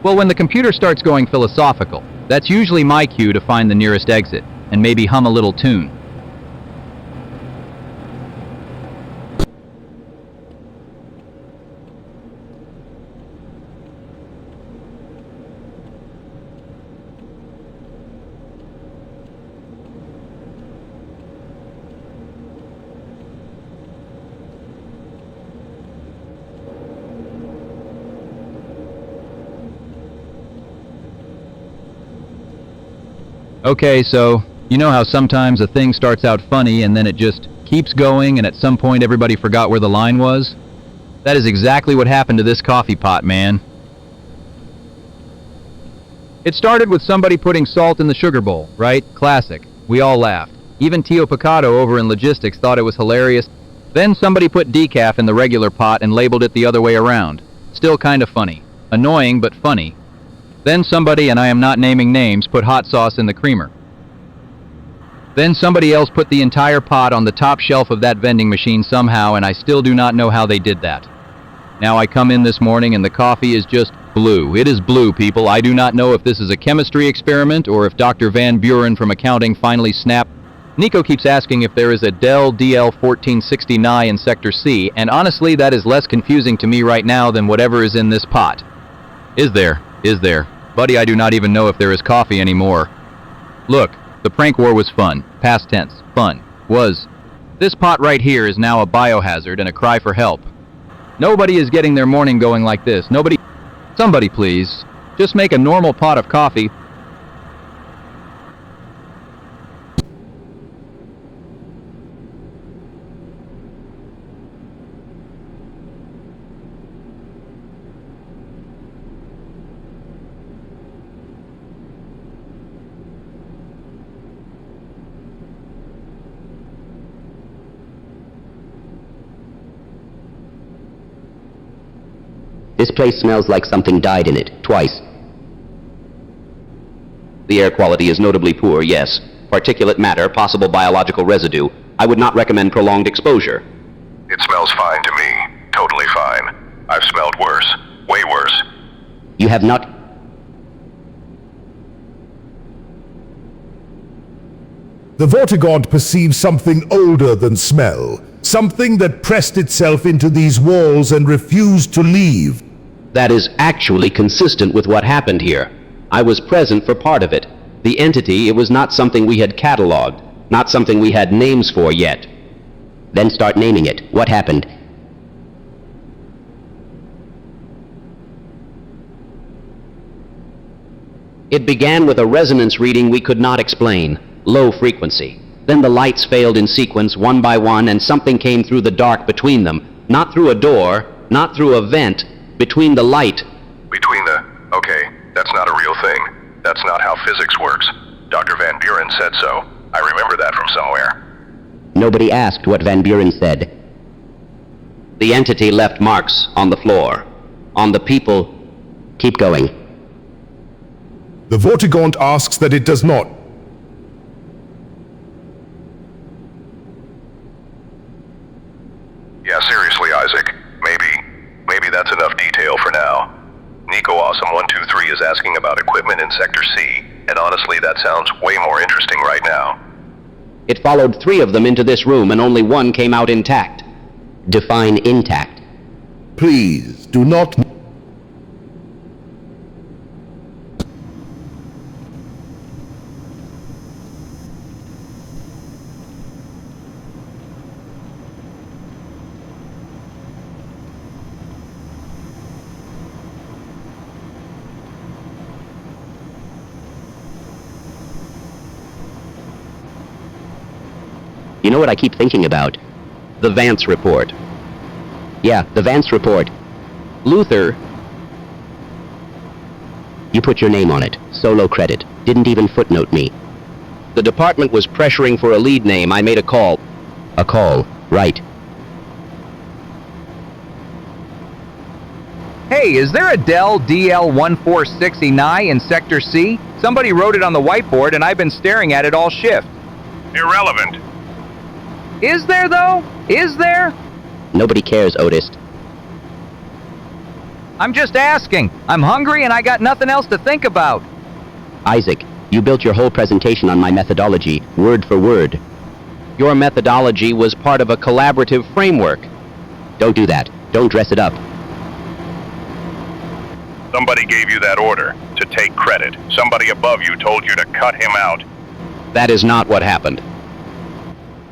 A: Well, when the computer starts going philosophical, that's usually my cue to find the nearest exit, and maybe hum a little tune. Okay, so, you know how sometimes a thing starts out funny and then it just keeps going and at some point everybody forgot where the line was? That is exactly what happened to this coffee pot, man. It started with somebody putting salt in the sugar bowl, right? Classic. We all laughed. Even Tio Picato over in logistics thought it was hilarious. Then somebody put decaf in the regular pot and labeled it the other way around. Still kind of funny. Annoying, but funny. Then somebody, and I am not naming names, put hot sauce in the creamer. Then somebody else put the entire pot on the top shelf of that vending machine somehow, and I still do not know how they did that. Now I come in this morning and the coffee is just blue. It is blue, people. I do not know if this is a chemistry experiment or if Dr. Van Buren from accounting finally snapped. Nico keeps asking if there is a Dell DL1469 in Sector C, and honestly that is less confusing to me right now than whatever is in this pot. Is there? Is there? Buddy, I do not even know if there is coffee anymore. Look, the prank war was fun. Past tense. Fun. Was. This pot right here is now a biohazard and a cry for help. Nobody is getting their morning going like this. Nobody... Somebody, please. Just make a normal pot of coffee.
D: This place smells like something died in it, twice. The air quality is notably poor, yes. Particulate matter, possible biological residue. I would not recommend prolonged exposure.
B: It smells fine to me. Totally fine. I've smelled worse. Way worse.
D: You have not...
F: The Vortigaunt perceives something older than smell. Something that pressed itself into these walls and refused to leave.
D: That is actually consistent with what happened here. I was present for part of it. The entity, it was not something we had cataloged, not something we had names for yet. Then start naming it. What happened? It began with a resonance reading we could not explain. Low frequency. Then the lights failed in sequence one by one and something came through the dark between them. Not through a door, not through a vent, between the light.
B: Between the... Okay, that's not a real thing. That's not how physics works. Dr. Van Buren said so. I remember that from somewhere.
D: Nobody asked what Van Buren said. The entity left marks on the floor. On the people. Keep going.
F: The Vortigaunt asks that it does not.
B: Yeah, seriously, Isaac. Maybe that's enough detail for now. Nico Awesome 123 is asking about equipment in Sector C, and honestly, that sounds way more interesting right now.
D: It followed 3 of them into this room and only 1 came out intact. Define intact.
F: Please, do not...
D: You know what I keep thinking about? The Vance report. Yeah, the Vance report. Luther. You put your name on it. Solo credit. Didn't even footnote me. The department was pressuring for a lead name. I made a call. A call. Right.
A: Hey, is there a Dell DL146 Enai in Sector C? Somebody wrote it on the whiteboard and I've been staring at it all shift.
I: Irrelevant.
A: Is there, though? Is there?
D: Nobody cares, Otis.
A: I'm just asking. I'm hungry and I got nothing else to think about.
D: Isaac, you built your whole presentation on my methodology, word for word.
C: Your methodology was part of a collaborative framework.
D: Don't do that. Don't dress it up.
I: Somebody gave you that order to take credit. Somebody above you told you to cut him out.
C: That is not what happened.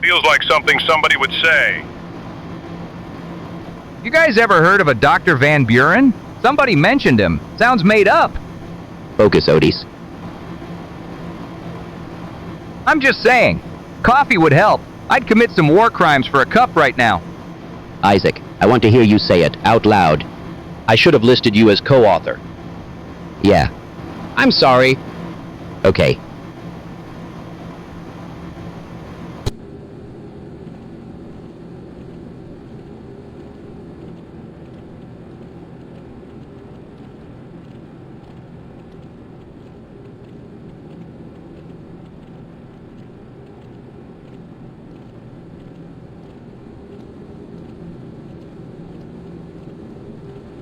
I: Feels like something somebody would say.
A: You guys ever heard of a Dr. Van Buren? Somebody mentioned him. Sounds made up.
D: Focus, Otis.
A: I'm just saying. Coffee would help. I'd commit some war crimes for a cup right now.
D: Isaac, I want to hear you say it, out loud.
C: I should have listed you as co-author.
D: Yeah.
C: I'm sorry.
D: Okay.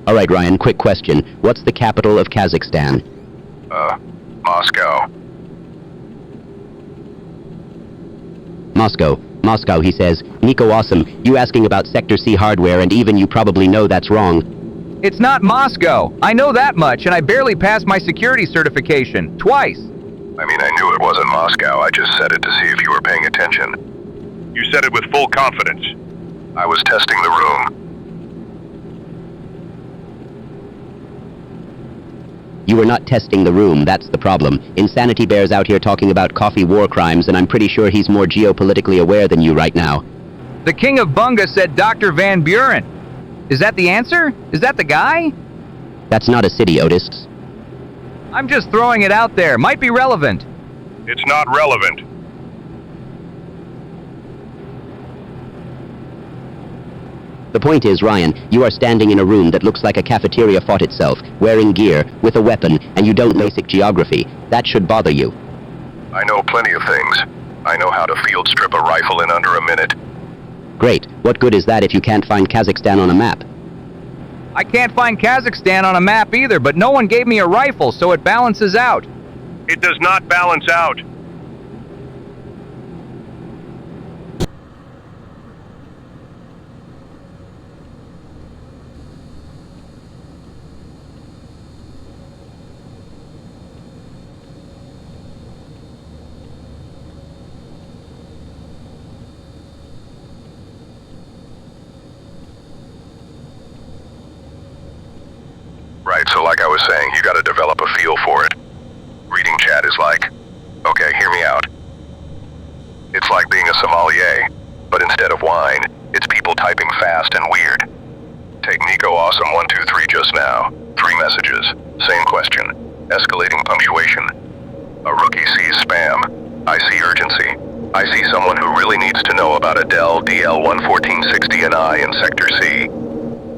D: All right, Ryan, quick question. What's the capital of Kazakhstan?
B: Moscow.
D: Moscow, he says. Nico, awesome. You asking about Sector C hardware, and even you probably know that's wrong.
A: It's not Moscow. I know that much, and I barely passed my security certification. Twice.
B: I mean, I knew it wasn't Moscow. I just said it to see if you were paying attention.
I: You said it with full confidence.
B: I was testing the room.
D: You were not testing the room, that's the problem. Insanity Bear's out here talking about coffee war crimes, and I'm pretty sure he's more geopolitically aware than you right now.
A: The King of Bunga said Dr. Van Buren. Is that the answer? Is that the guy?
D: That's not a city, Otis.
A: I'm just throwing it out there. Might be relevant.
I: It's not relevant.
D: The point is, Ryan, you are standing in a room that looks like a cafeteria fought itself, wearing gear, with a weapon, and you don't basic geography. That should bother you.
B: I know plenty of things. I know how to field strip a rifle in under a minute.
D: Great. What good is that if you can't find Kazakhstan on a map?
A: I can't find Kazakhstan on a map either, but no one gave me a rifle, so it balances out.
I: It does not balance out.
B: Right, so like I was saying, you gotta develop a feel for it. Reading chat is like, okay, hear me out. It's like being a sommelier, but instead of wine, it's people typing fast and weird. Take Nico Awesome 123 just now. 3 messages, same question, escalating punctuation. A rookie sees spam. I see urgency. I see someone who really needs to know about a Dell DL11460Ni in Sector C.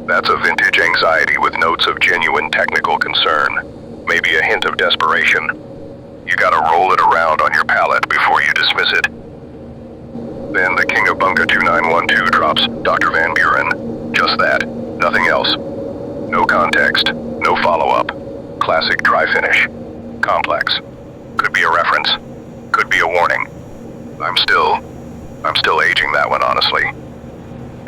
B: That's a vintage anxiety with notes of genuine technical concern. Maybe a hint of desperation. You gotta roll it around on your palette before you dismiss it. Then the King of Bunga 2912 drops Dr. Van Buren. Just that. Nothing else. No context. No follow-up. Classic dry finish. Complex. Could be a reference. Could be a warning. I'm still aging that one, honestly.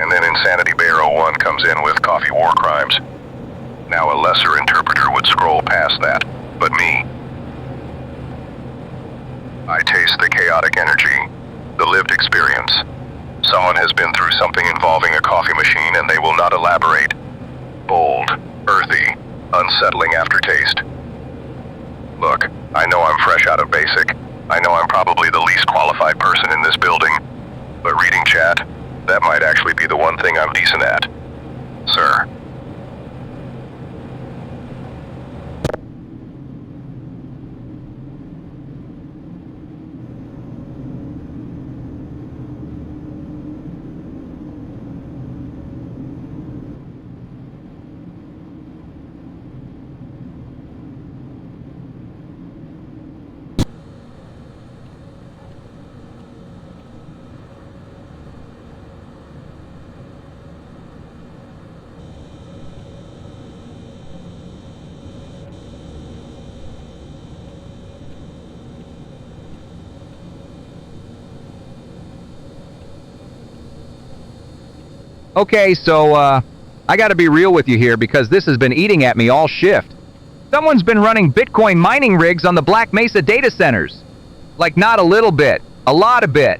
B: And then Insanity Bear 01 comes in with coffee war crimes. Now a lesser interpreter would scroll past that, but me. I taste the chaotic energy, the lived experience. Someone has been through something involving a coffee machine and they will not elaborate. Bold, earthy, unsettling aftertaste. Look, I know I'm fresh out of basic. I know I'm probably the least qualified person in this building. But reading chat, that might actually be the one thing I'm decent at. sir.
A: Okay, so, I gotta be real with you here because this has been eating at me all shift. Someone's been running Bitcoin mining rigs on the Black Mesa data centers. Like, not a little bit, a lot of bit.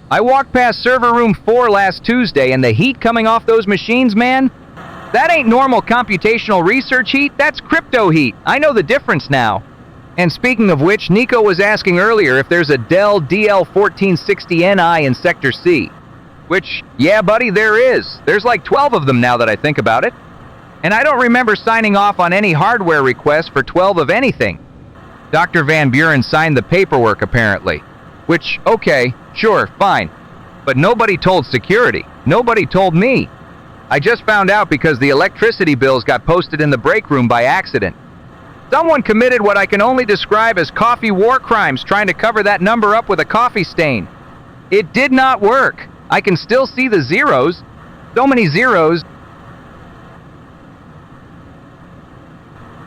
A: I walked past server room 4 last Tuesday, and the heat coming off those machines, man, that ain't normal computational research heat, that's crypto heat. I know the difference now. And speaking of which, Nico was asking earlier if there's a Dell DL1460Ni in Sector C. Which, yeah, buddy, there is. There's like 12 of them now that I think about it. And I don't remember signing off on any hardware request for 12 of anything. Dr. Van Buren signed the paperwork, apparently. Which, okay, sure, fine. But nobody told security. Nobody told me. I just found out because the electricity bills got posted in the break room by accident. Someone committed what I can only describe as coffee war crimes trying to cover that number up with a coffee stain. It did not work. I can still see the zeros. So many zeros.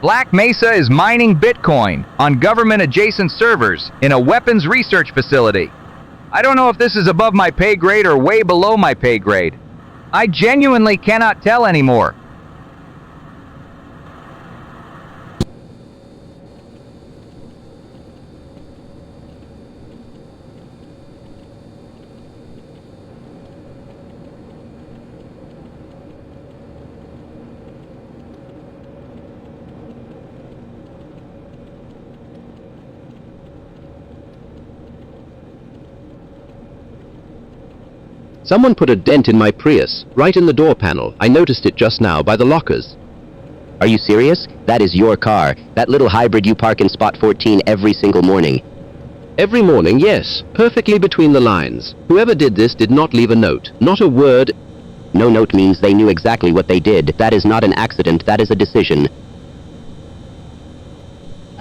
A: Black Mesa is mining Bitcoin on government-adjacent servers in a weapons research facility. I don't know if this is above my pay grade or way below my pay grade. I genuinely cannot tell anymore.
C: Someone put a dent in my Prius, right in the door panel. I noticed it just now by the lockers.
D: Are you serious? That is your car. That little hybrid you park in spot 14 every single morning.
C: Every morning, yes. Perfectly between the lines. Whoever did this did not leave a note. Not a word.
D: No note means they knew exactly what they did. That is not an accident. That is a decision.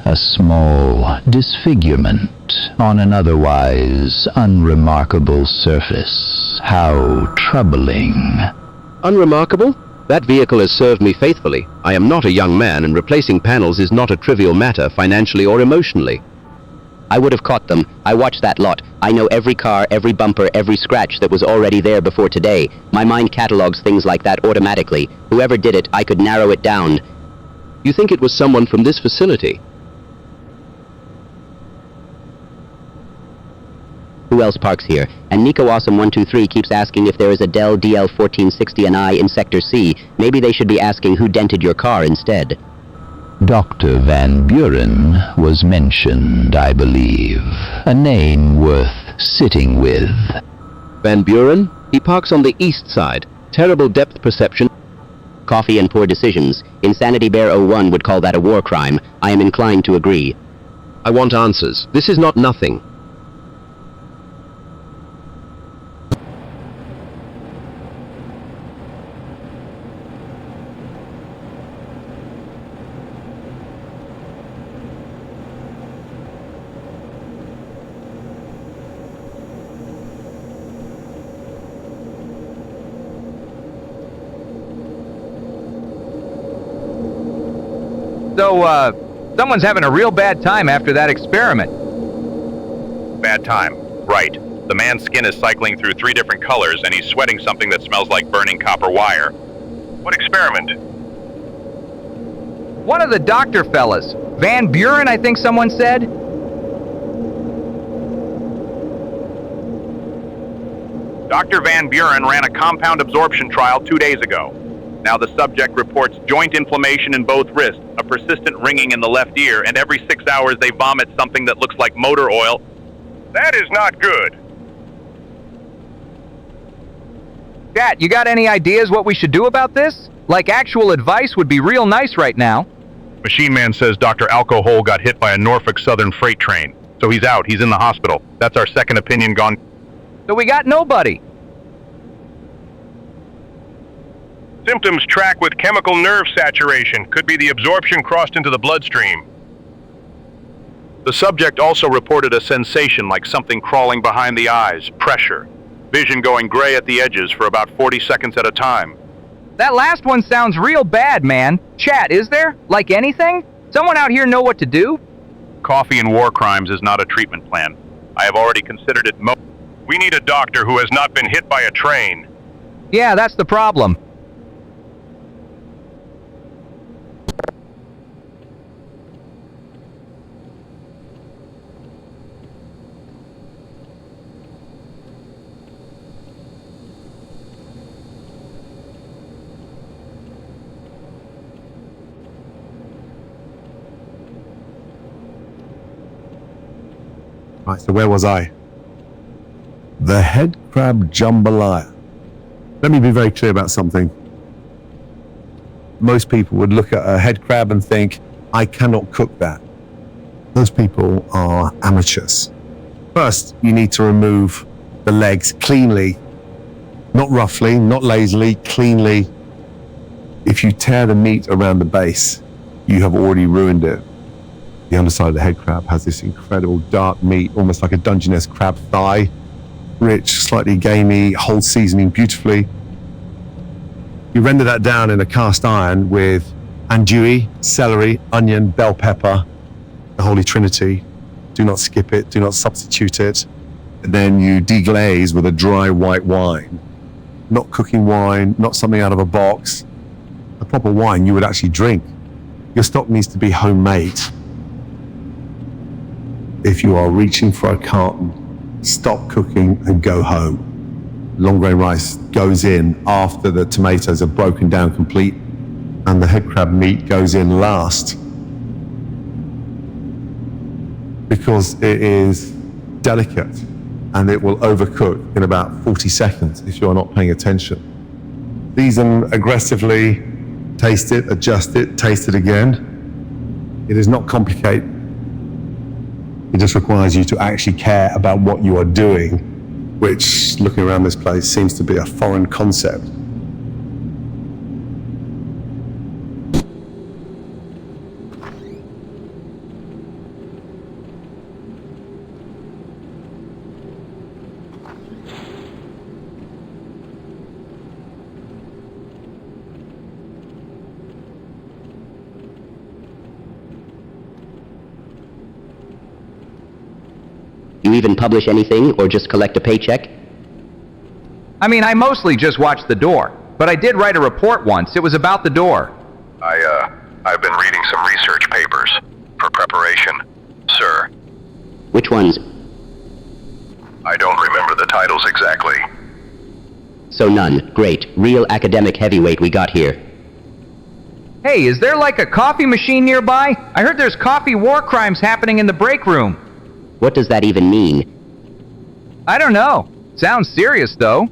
E: A small disfigurement on an otherwise unremarkable surface. How troubling.
C: Unremarkable? That vehicle has served me faithfully. I am not a young man, and replacing panels is not a trivial matter financially or emotionally.
D: I would have caught them. I watched that lot. I know every car, every bumper, every scratch that was already there before today. My mind catalogs things like that automatically. Whoever did it, I could narrow it down.
C: You think it was someone from this facility?
D: Who else parks here? And Nico Awesome 123 keeps asking if there is a Dell DL1460Ni in Sector C. Maybe they should be asking who dented your car instead.
E: Dr. Van Buren was mentioned, I believe. A name worth sitting with.
C: Van Buren? He parks on the east side. Terrible depth perception.
D: Coffee and poor decisions. Insanity Bear 01 would call that a war crime. I am inclined to agree.
C: I want answers. This is not nothing.
A: So, someone's having a real bad time after that experiment.
L: Bad time. Right. The man's skin is cycling through 3 different colors, and he's sweating something that smells like burning copper wire. What experiment?
A: One of the doctor fellas. Van Buren, I think someone said.
L: Dr. Van Buren ran a compound absorption trial 2 days ago. Now the subject reports joint inflammation in both wrists, a persistent ringing in the left ear, and every 6 hours they vomit something that looks like motor oil. That is not good.
A: Chat, you got any ideas what we should do about this? Like actual advice would be real nice right now.
I: Machine Man says Dr. Alcohol got hit by a Norfolk Southern freight train. So he's out. He's in the hospital. That's our second opinion gone.
A: So we got nobody.
I: Symptoms track with chemical nerve saturation. Could be the absorption crossed into the bloodstream. The subject also reported a sensation like something crawling behind the eyes, pressure, vision going gray at the edges for about 40 seconds at a time.
A: That last one sounds real bad, man. Chat, is there? Like anything? Someone out here know what to do?
I: Coffee and war crimes is not a treatment plan. I have already considered it. We need a doctor who has not been hit by a train.
A: Yeah, that's the problem.
J: Right, so where was I?
F: The head crab jambalaya.
J: Let me be very clear about something. Most people would look at a head crab and think, I cannot cook that. Those people are amateurs. First, you need to remove the legs cleanly, not roughly, not lazily, cleanly. If you tear the meat around the base, you have already ruined it. The underside of the head crab has this incredible dark meat, almost like a Dungeness crab thigh. Rich, slightly gamey, holds seasoning beautifully. You render that down in a cast iron with andouille, celery, onion, bell pepper, the Holy Trinity. Do not skip it, do not substitute it. And then you deglaze with a dry white wine. Not cooking wine, not something out of a box. A proper wine you would actually drink. Your stock needs to be homemade. If you are reaching for a carton, stop cooking and go home. Long grain rice goes in after the tomatoes are broken down complete, and the head crab meat goes in last. Because it is delicate and it will overcook in about 40 seconds if you're not paying attention. Season aggressively, taste it, adjust it, taste it again. It is not complicated. It just requires you to actually care about what you are doing, which, looking around this place, seems to be a foreign concept.
D: You even publish anything or just collect a paycheck?
A: I mean, I mostly just watched the door, but I did write a report once. It was about the door.
B: I've been reading some research papers for preparation, sir.
D: Which ones?
B: I don't remember the titles exactly.
D: So none. Great. Real academic heavyweight we got here.
A: Hey, is there like a coffee machine nearby? I heard there's coffee war crimes happening in the break room.
D: What does that even mean?
A: I don't know. Sounds serious, though.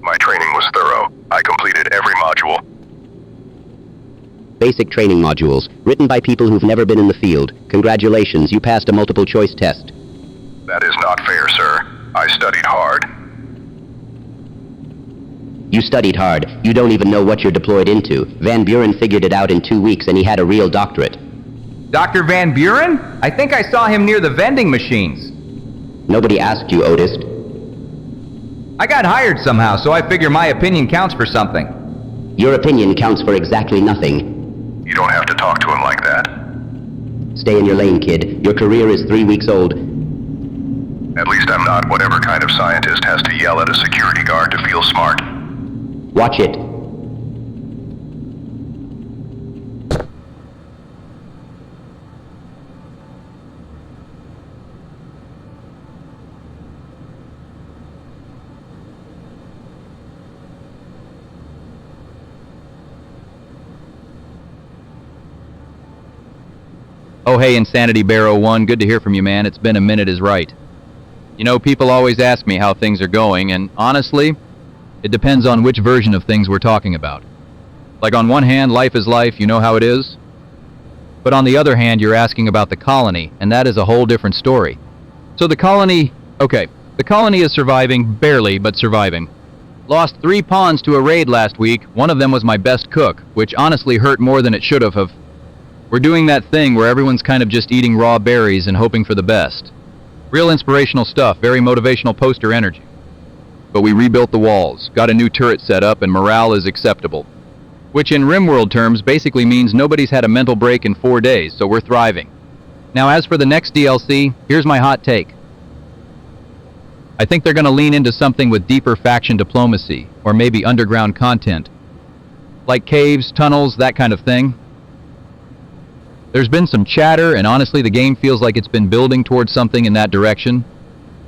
B: My training was thorough. I completed every module.
D: Basic training modules, written by people who've never been in the field. Congratulations, you passed a multiple choice test.
B: That is not fair, sir. I studied hard.
D: You studied hard. You don't even know what you're deployed into. Van Buren figured it out in 2 weeks and he had a real doctorate.
A: Dr. Van Buren? I think I saw him near the vending machines.
D: Nobody asked you, Otis.
A: I got hired somehow, so I figure my opinion counts for something.
D: Your opinion counts for exactly nothing.
B: You don't have to talk to him like that.
D: Stay in your lane, kid. Your career is 3 weeks old.
B: At least I'm not whatever kind of scientist has to yell at a security guard to feel smart.
D: Watch it.
A: Oh hey, Insanity Bear 01, good to hear from you, man. It's been a minute is right. You know, people always ask me how things are going, and honestly, It depends on which version of things we're talking about. Like on one hand, life is life, you know how it is? But on the other hand, you're asking about the colony, and that is a whole different story. So the colony is surviving, barely, but surviving. Lost 3 pawns to a raid last week. One of them was my best cook, which honestly hurt more than it should have. We're doing that thing where everyone's kind of just eating raw berries and hoping for the best. Real inspirational stuff, very motivational poster energy. But we rebuilt the walls, got a new turret set up, and morale is acceptable. Which in RimWorld terms basically means nobody's had a mental break in 4 days, so we're thriving. Now as for the next DLC, here's my hot take. I think they're going to lean into something with deeper faction diplomacy, or maybe underground content. Like caves, tunnels, that kind of thing. There's been some chatter, and honestly the game feels like it's been building towards something in that direction.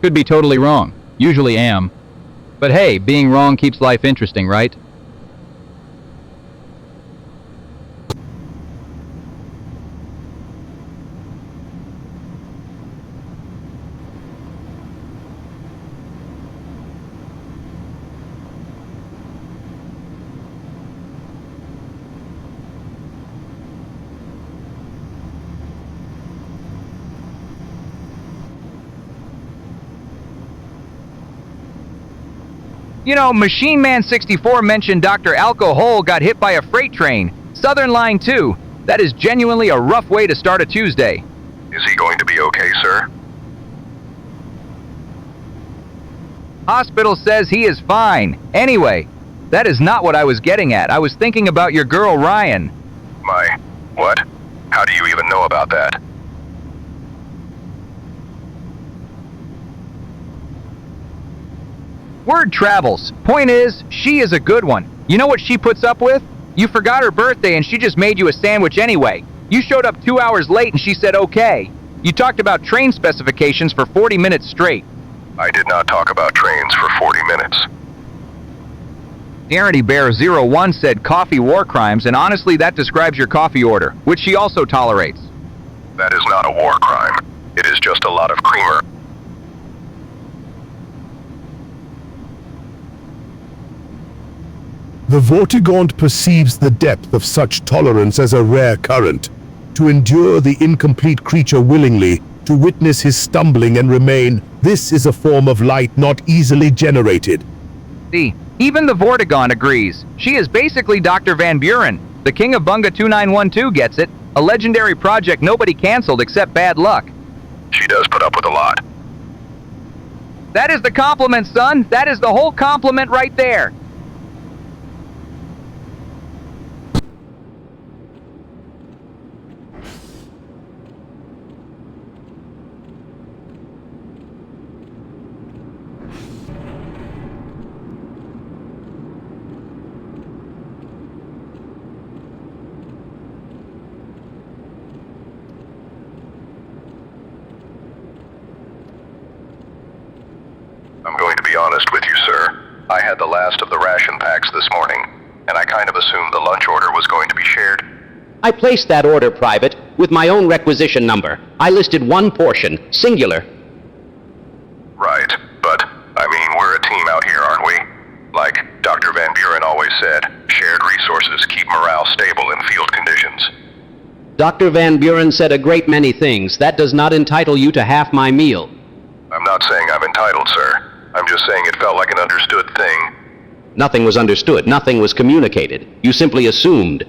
A: Could be totally wrong. Usually am. But hey, being wrong keeps life interesting, right? You know, Machine Man 64 mentioned Dr. Alcohol got hit by a freight train. Southern Line too. That is genuinely a rough way to start a Tuesday.
B: Is he going to be okay, sir?
A: Hospital says he is fine. Anyway, that is not what I was getting at. I was thinking about your girl Ryan.
B: My... what? How do you even know about that?
A: Word travels. Point is, she is a good one. You know what she puts up with? You forgot her birthday and she just made you a sandwich anyway. You showed up 2 hours late and she said okay. You talked about train specifications for 40 minutes straight.
B: I did not talk about trains for 40 minutes.
A: Guarantee Bear 01 said coffee war crimes, and honestly that describes your coffee order, which she also tolerates.
B: That is not a war crime. It is just a lot of creamer.
F: The Vortigaunt perceives the depth of such tolerance as a rare current. To endure the incomplete creature willingly, to witness his stumbling and remain, this is a form of light not easily generated.
A: See, even the Vortigaunt agrees. She is basically Dr. Van Buren. The King of Bunga 2912 gets it. A legendary project nobody canceled except bad luck.
B: She does put up with a lot.
A: That is the compliment, son. That is the whole compliment right there.
B: I'm going to be honest with you, sir. I had the last of the ration packs this morning, and I kind of assumed the lunch order was going to be shared.
D: I placed that order, Private, with my own requisition number. I listed one portion, singular.
B: Right, but, I mean, we're a team out here, aren't we? Like Dr. Van Buren always said, shared resources keep morale stable in field conditions.
D: Dr. Van Buren said a great many things. That does not entitle you to half my meal.
B: I'm not saying I'm entitled, sir. I'm just saying it felt like an understood thing.
D: Nothing was understood. Nothing was communicated. You simply assumed.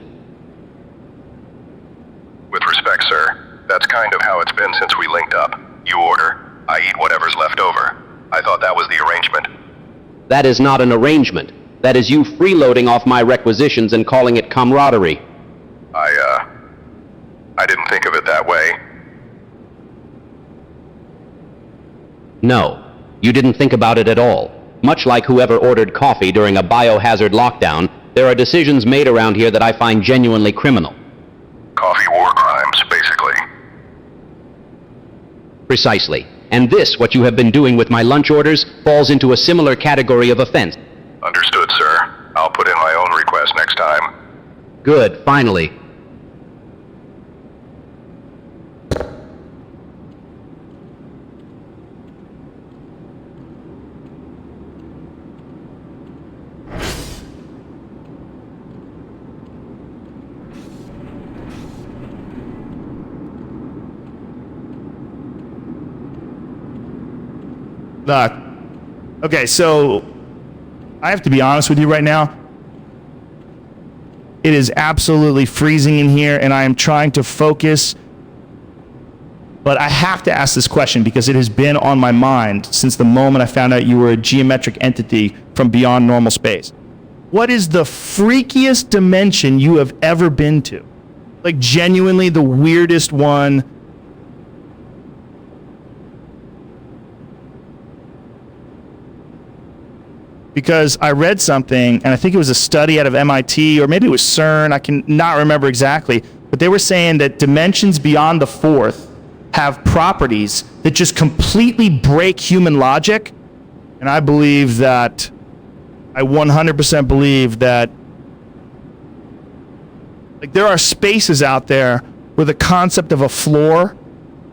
B: With respect, sir, that's kind of how it's been since we linked up. You order, I eat whatever's left over. I thought that was the arrangement.
D: That is not an arrangement. That is you freeloading off my requisitions and calling it camaraderie.
B: I didn't think of it that way.
D: No, you didn't think about it at all. Much like whoever ordered coffee during a biohazard lockdown, there are decisions made around here that I find genuinely criminal.
B: Coffee war crimes, basically.
D: Precisely. And this, what you have been doing with my lunch orders, falls into a similar category of offense.
B: Understood, sir. I'll put in my own request next time.
D: Good, finally.
O: Look. Okay, so I have to be honest with you right now. It is absolutely freezing in here, and I am trying to focus. But I have to ask this question because it has been on my mind since the moment I found out you were a geometric entity from beyond normal space. What is the freakiest dimension you have ever been to? Like, genuinely the weirdest one. Because I read something, and I think it was a study out of MIT, or maybe it was CERN, I can not remember exactly, but they were saying that dimensions beyond the fourth have properties that just completely break human logic, and I believe that, I 100% believe that, like, there are spaces out there where the concept of a floor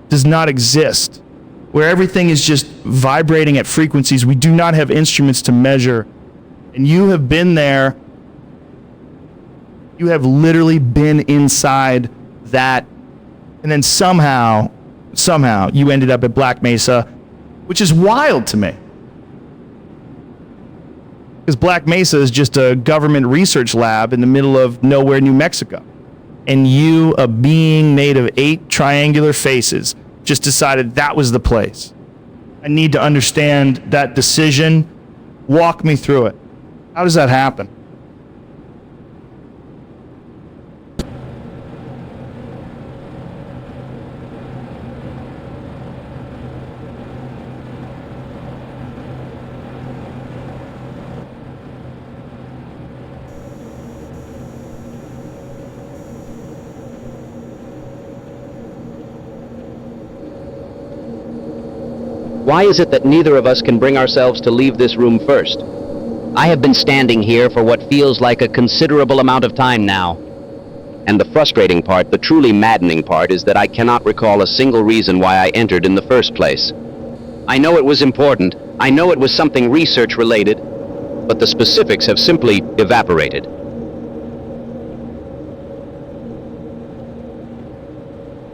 O: does not exist, where everything is just vibrating at frequencies we do not have instruments to measure. And you have been there. You have literally been inside that. And then somehow you ended up at Black Mesa, which is wild to me. Because Black Mesa is just a government research lab in the middle of nowhere, New Mexico. And you, a being made of 8 triangular faces, just decided that was the place. I need to understand that decision. Walk me through it. How does that happen?
D: Why is it that neither of us can bring ourselves to leave this room first? I have been standing here for what feels like a considerable amount of time now. And the frustrating part, the truly maddening part, is that I cannot recall a single reason why I entered in the first place. I know it was important, I know it was something research related, but the specifics have simply evaporated.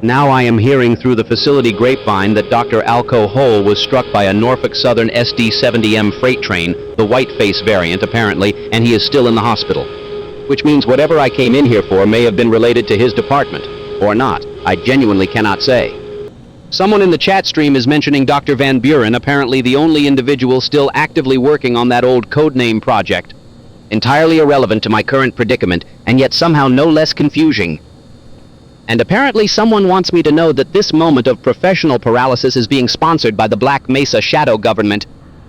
D: Now I am hearing through the facility grapevine that Dr. Alco Hole was struck by a Norfolk Southern SD-70M freight train, the whiteface variant apparently, and he is still in the hospital. Which means whatever I came in here for may have been related to his department, or not. I genuinely cannot say. Someone in the chat stream is mentioning Dr. Van Buren, apparently the only individual still actively working on that old codename project. Entirely irrelevant to my current predicament, and yet somehow no less confusing. And apparently someone wants me to know that this moment of professional paralysis is being sponsored by the Black Mesa shadow government.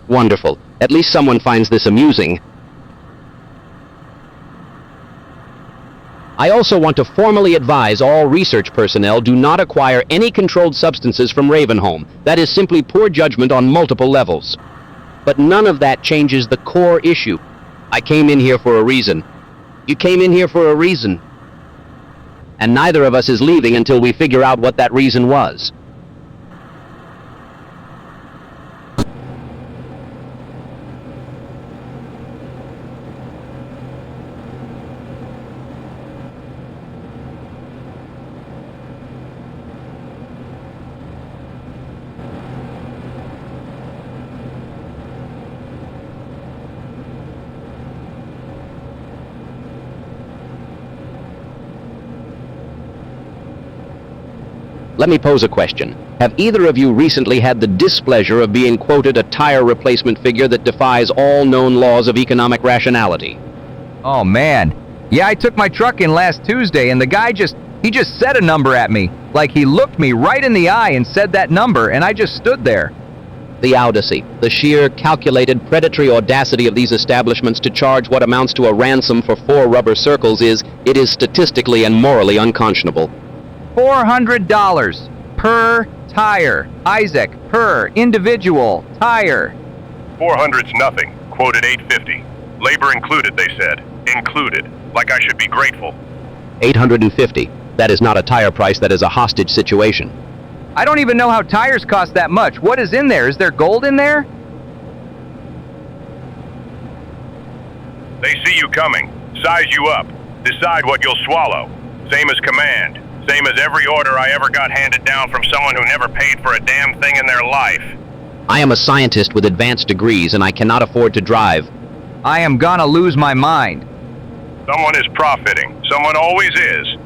D: Wonderful. At least someone finds this amusing. I also want to formally advise all research personnel do not acquire any controlled substances from Ravenholm. That is simply poor judgment on multiple levels. But none of that changes the core issue. I came in here for a reason. You came in here for a reason. And neither of us is leaving until we figure out what that reason was. Let me pose a question. Have either of you recently had the displeasure of being quoted a tire replacement figure that defies all known laws of economic rationality?
A: Oh man. Yeah, I took my truck in last Tuesday and the guy just said a number at me. Like he looked me right in the eye and said that number and I just stood there.
D: The audacy, the sheer calculated predatory audacity of these establishments to charge what amounts to a ransom for 4 rubber circles is statistically and morally unconscionable.
A: $400 per tire. Isaac, per individual tire.
I: 400's nothing. Quoted 850. Labor included, they said. Included. Like I should be grateful.
D: 850. That is not a tire price, that is a hostage situation.
A: I don't even know how tires cost that much. What is in there? Is there gold in there?
I: They see you coming. Size you up. Decide what you'll swallow. Same as command. Same as every order I ever got handed down from someone who never paid for a damn thing in their life.
C: I am a scientist with advanced degrees and I cannot afford to drive.
A: I am gonna lose my mind.
I: Someone is profiting. Someone always is.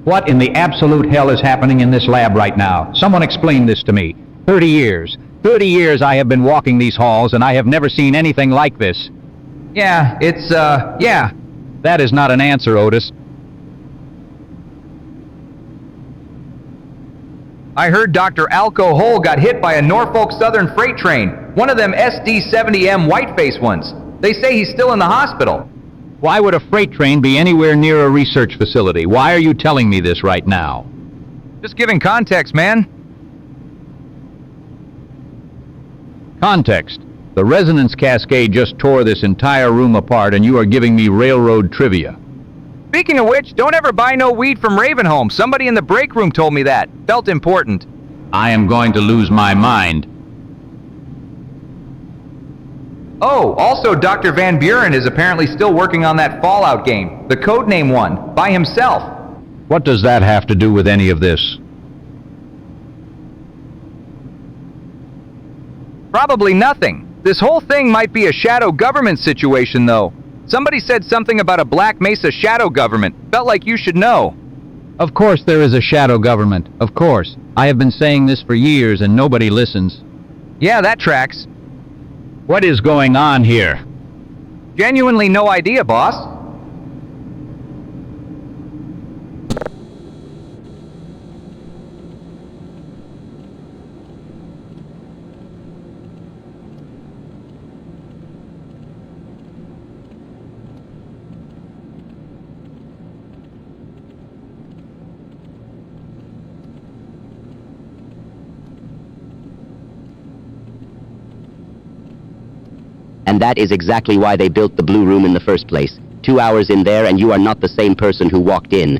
G: What in the absolute hell is happening in this lab right now? Someone explain this to me. 30 years. 30 years I have been walking these halls and I have never seen anything like this.
A: Yeah, yeah.
G: That is not an answer, Otis.
A: I heard Dr. Alco Hole got hit by a Norfolk Southern freight train, one of them SD-70M whiteface ones. They say he's still in the hospital.
G: Why would a freight train be anywhere near a research facility? Why are you telling me this right now?
A: Just giving context, man.
G: Context. The resonance cascade just tore this entire room apart and you are giving me railroad trivia.
A: Speaking of which, don't ever buy no weed from Ravenholm. Somebody in the break room told me that. Felt important.
G: I am going to lose my mind.
A: Oh, also Dr. Van Buren is apparently still working on that Fallout game, the codename one, by himself.
G: What does that have to do with any of this?
A: Probably nothing. This whole thing might be a shadow government situation, though. Somebody said something about a Black Mesa shadow government. Felt like you should know.
G: Of course there is a shadow government. Of course. I have been saying this for years and nobody listens.
A: Yeah, that tracks.
G: What is going on here?
A: Genuinely no idea, boss.
D: And that is exactly why they built the Blue Room in the first place. 2 hours in there and you are not the same person who walked in.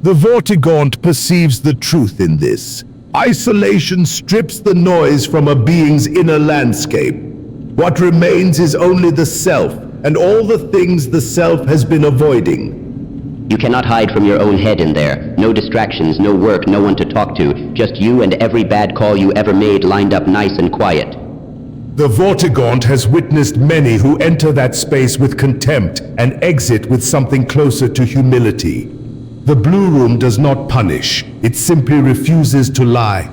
F: The Vortigaunt perceives the truth in this. Isolation strips the noise from a being's inner landscape. What remains is only the self, and all the things the self has been avoiding.
D: You cannot hide from your own head in there. No distractions, no work, no one to talk to. Just you and every bad call you ever made lined up nice and quiet.
F: The Vortigaunt has witnessed many who enter that space with contempt and exit with something closer to humility. The Blue Room does not punish. It simply refuses to lie.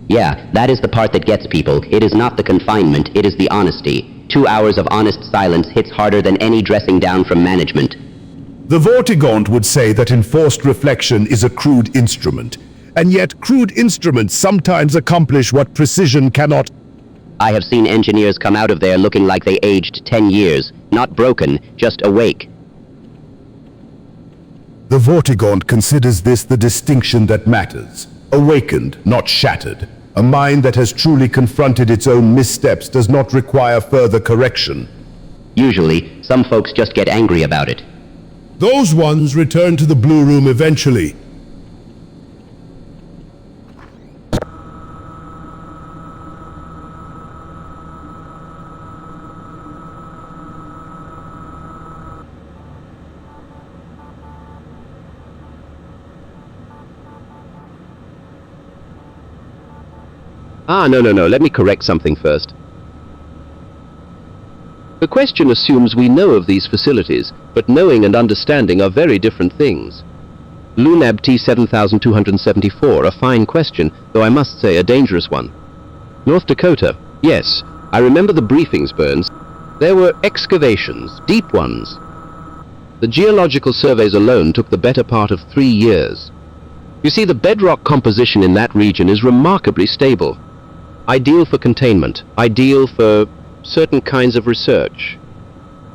D: Yeah, that is the part that gets people. It is not the confinement, it is the honesty. 2 hours of honest silence hits harder than any dressing down from management.
F: The Vortigaunt would say that enforced reflection is a crude instrument, and yet crude instruments sometimes accomplish what precision cannot.
D: I have seen engineers come out of there looking like they aged 10 years. Not broken, just awake.
F: The Vortigaunt considers this the distinction that matters. Awakened, not shattered. A mind that has truly confronted its own missteps does not require further correction.
D: Usually, some folks just get angry about it.
F: Those ones return to the Blue Room eventually.
C: No, let me correct something first. The question assumes we know of these facilities, but knowing and understanding are very different things. Lunab T-7274, a fine question, though I must say a dangerous one. North Dakota, yes, I remember the briefings, Burns. There were excavations, deep ones. The geological surveys alone took the better part of 3 years. You see, the bedrock composition in that region is remarkably stable. Ideal for containment, ideal for certain kinds of research.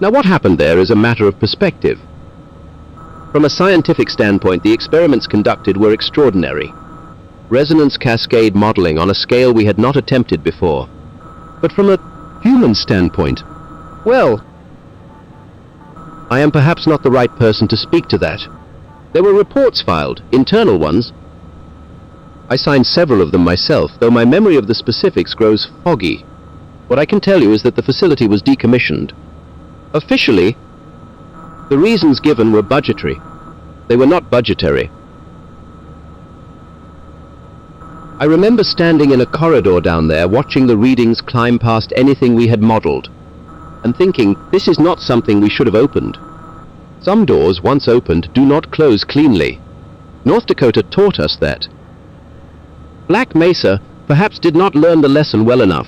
C: Now, what happened there is a matter of perspective. From a scientific standpoint, the experiments conducted were extraordinary. Resonance cascade modeling on a scale we had not attempted before. But from a human standpoint, well, I am perhaps not the right person to speak to that. There were reports filed, internal ones. I signed several of them myself, though my memory of the specifics grows foggy. What I can tell you is that the facility was decommissioned. Officially, the reasons given were budgetary. They were not budgetary. I remember standing in a corridor down there, watching the readings climb past anything we had modeled, and thinking, this is not something we should have opened. Some doors, once opened, do not close cleanly. North Dakota taught us that. Black Mesa perhaps did not learn the lesson well enough.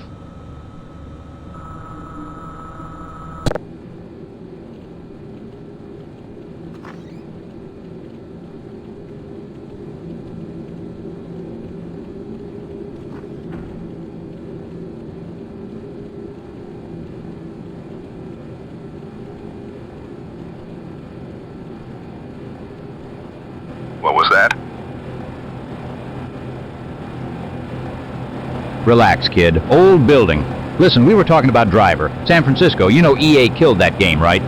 B: What was that?
G: Relax, kid. Old building. Listen, we were talking about Driver. San Francisco, you know EA killed that game, right?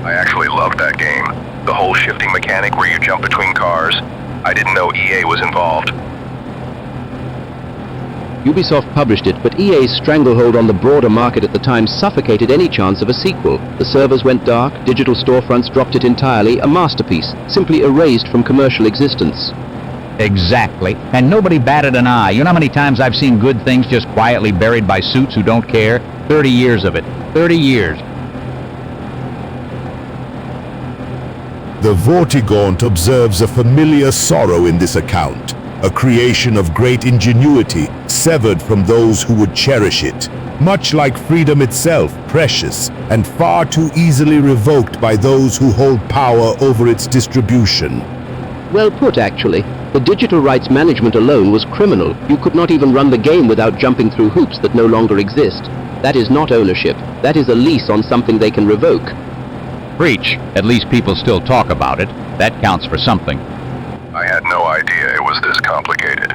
B: I actually loved that game. The whole shifting mechanic where you jump between cars. I didn't know EA was involved.
C: Ubisoft published it, but EA's stranglehold on the broader market at the time suffocated any chance of a sequel. The servers went dark, digital storefronts dropped it entirely, a masterpiece, simply erased from commercial existence.
G: Exactly. And nobody batted an eye. You know how many times I've seen good things just quietly buried by suits who don't care? 30 years of it. 30 years.
F: The Vortigaunt observes a familiar sorrow in this account, a creation of great ingenuity, severed from those who would cherish it. Much like freedom itself, precious, and far too easily revoked by those who hold power over its distribution.
C: Well put, actually. The digital rights management alone was criminal. You could not even run the game without jumping through hoops that no longer exist. That is not ownership. That is a lease on something they can revoke.
G: Preach. At least people still talk about it. That counts for something.
B: I had no idea it was this complicated.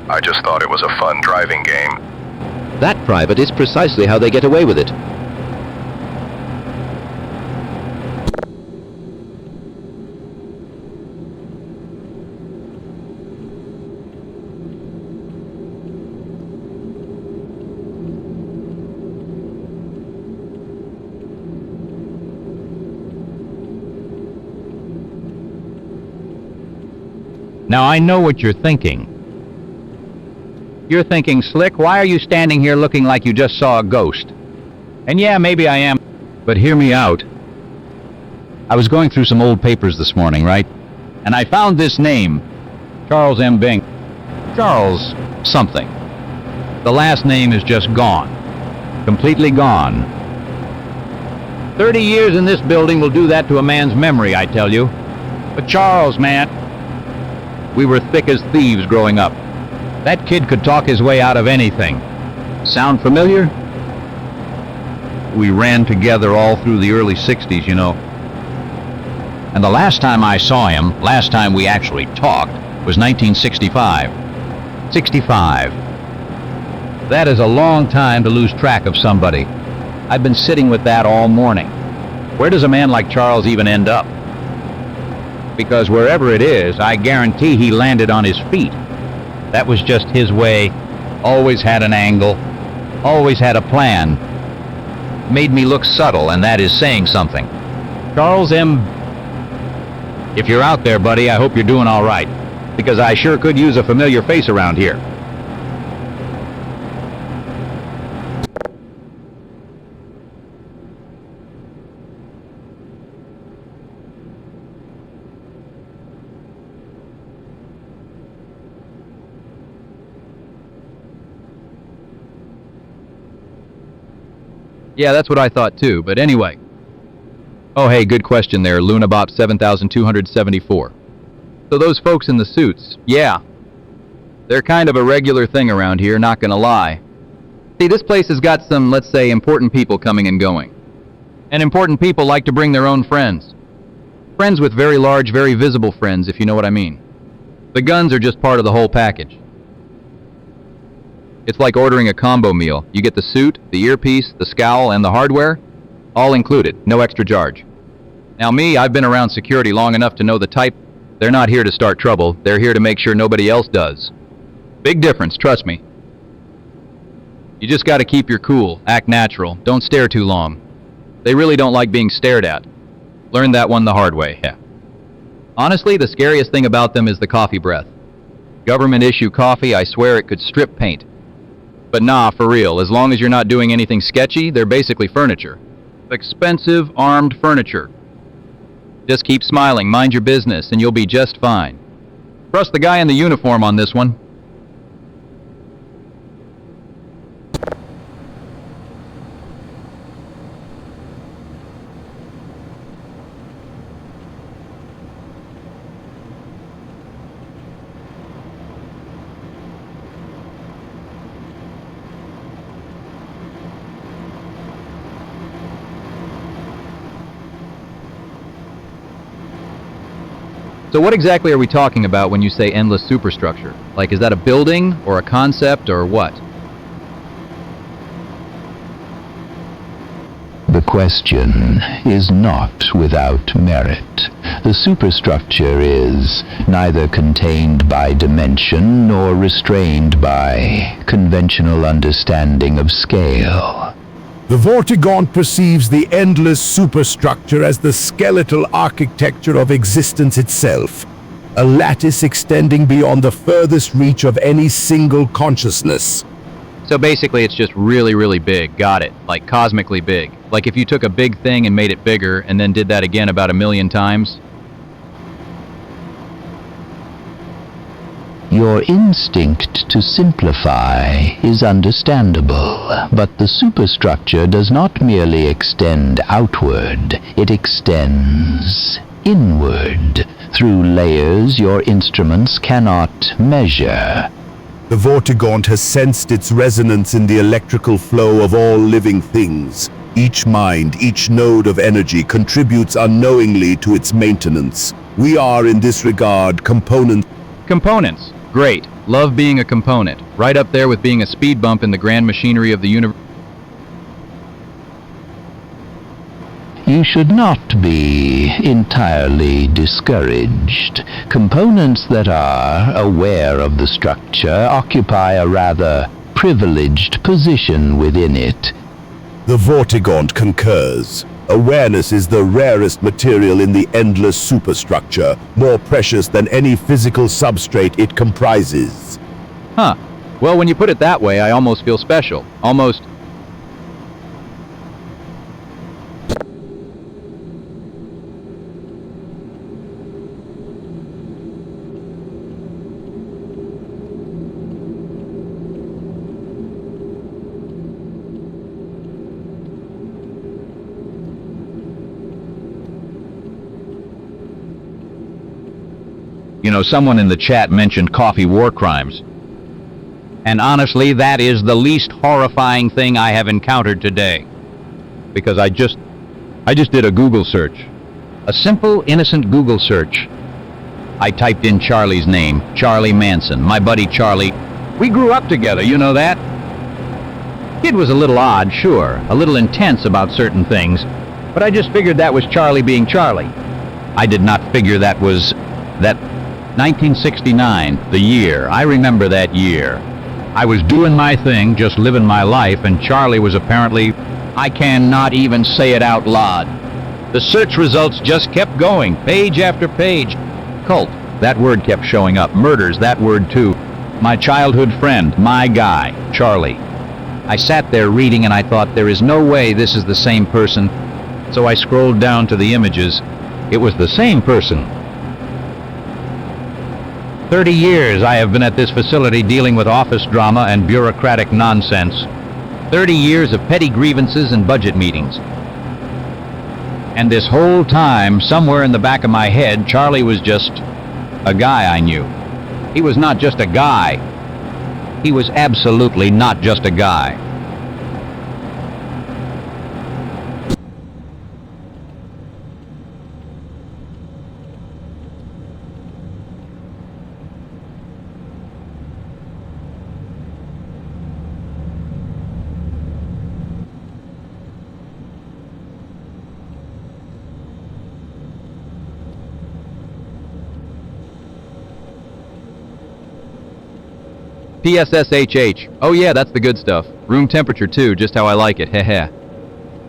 B: I just thought it was a fun driving game.
C: That, Private, is precisely how they get away with it.
G: Now I know what you're thinking. You're thinking, Slick, why are you standing here looking like you just saw a ghost? And yeah, maybe I am, but hear me out. I was going through some old papers this morning, right? And I found this name, Charles M. Bing. Charles something. The last name is just gone. Completely gone. 30 years in this building will do that to a man's memory, I tell you. But Charles, man, we were thick as thieves growing up. That kid could talk his way out of anything. Sound familiar? We ran together all through the early 60s, you know. And the last time I saw him, last time we actually talked, was 1965. 65. That is a long time to lose track of somebody. I've been sitting with that all morning. Where does a man like Charles even end up? Because wherever it is, I guarantee he landed on his feet. That was just his way. Always had an angle. Always had a plan. Made me look subtle, and that is saying something. Charles M. If you're out there, buddy, I hope you're doing all right. Because I sure could use a familiar face around here.
A: Yeah, that's what I thought too, but anyway. Oh hey, good question there, Lunabop 7274. So those folks in the suits, yeah. They're kind of a regular thing around here, not gonna lie. See, this place has got some, let's say, important people coming and going. And important people like to bring their own friends. Friends with very large, very visible friends, if you know what I mean. The guns are just part of the whole package. It's like ordering a combo meal. You get the suit, the earpiece, the scowl, and the hardware, all included, no extra charge. Now me, I've been around security long enough to know the type. They're not here to start trouble. They're here to make sure nobody else does. Big difference, trust me. You just gotta keep your cool, act natural, don't stare too long. They really don't like being stared at. Learned that one the hard way, yeah. Honestly, the scariest thing about them is the coffee breath. Government issue coffee, I swear it could strip paint. But nah, for real, as long as you're not doing anything sketchy, they're basically furniture. Expensive, armed furniture. Just keep smiling, mind your business, and you'll be just fine. Trust the guy in the uniform on this one. So what exactly are we talking about when you say endless superstructure? Like, is that a building, or a concept, or what?
E: The question is not without merit. The superstructure is neither contained by dimension nor restrained by conventional understanding of scale.
F: The Vortigaunt perceives the endless superstructure as the skeletal architecture of existence itself, a lattice extending beyond the furthest reach of any single consciousness.
A: So basically it's just really, really big, got it, like cosmically big. Like if you took a big thing and made it bigger and then did that again about 1,000,000 times.
E: Your instinct to simplify is understandable, but the superstructure does not merely extend outward, it extends inward, through layers your instruments cannot measure.
F: The Vortigaunt has sensed its resonance in the electrical flow of all living things. Each mind, each node of energy contributes unknowingly to its maintenance. We are, in this regard, components.
A: Components. Great. Love being a component. Right up there with being a speed bump in the grand machinery of the universe.
E: You should not be entirely discouraged. Components that are aware of the structure occupy a rather privileged position within it.
F: The Vortigaunt concurs. Awareness is the rarest material in the endless superstructure, more precious than any physical substrate it comprises.
A: Huh. Well, when you put it that way, I almost feel special. Almost...
G: You know, someone in the chat mentioned coffee war crimes. And honestly, that is the least horrifying thing I have encountered today. Because I just did a Google search. A simple, innocent Google search. I typed in Charlie's name, Charlie Manson, my buddy Charlie. We grew up together, you know that? Kid was a little odd, sure, a little intense about certain things, but I just figured that was Charlie being Charlie. I did not figure that was... that 1969, the year. I remember that year. I was doing my thing, just living my life, and Charlie was apparently... I cannot even say it out loud. The search results just kept going, page after page. Cult, that word kept showing up. Murders, that word too. My childhood friend, my guy, Charlie. I sat there reading and I thought, there is no way this is the same person. So I scrolled down to the images. It was the same person. 30 years I have been at this facility dealing with office drama and bureaucratic nonsense. 30 years of petty grievances and budget meetings. And this whole time, somewhere in the back of my head, Charlie was just a guy I knew. He was not just a guy. He was absolutely not just a guy.
A: PSSHH. Oh yeah, that's the good stuff. Room temperature too, just how I like it, heh.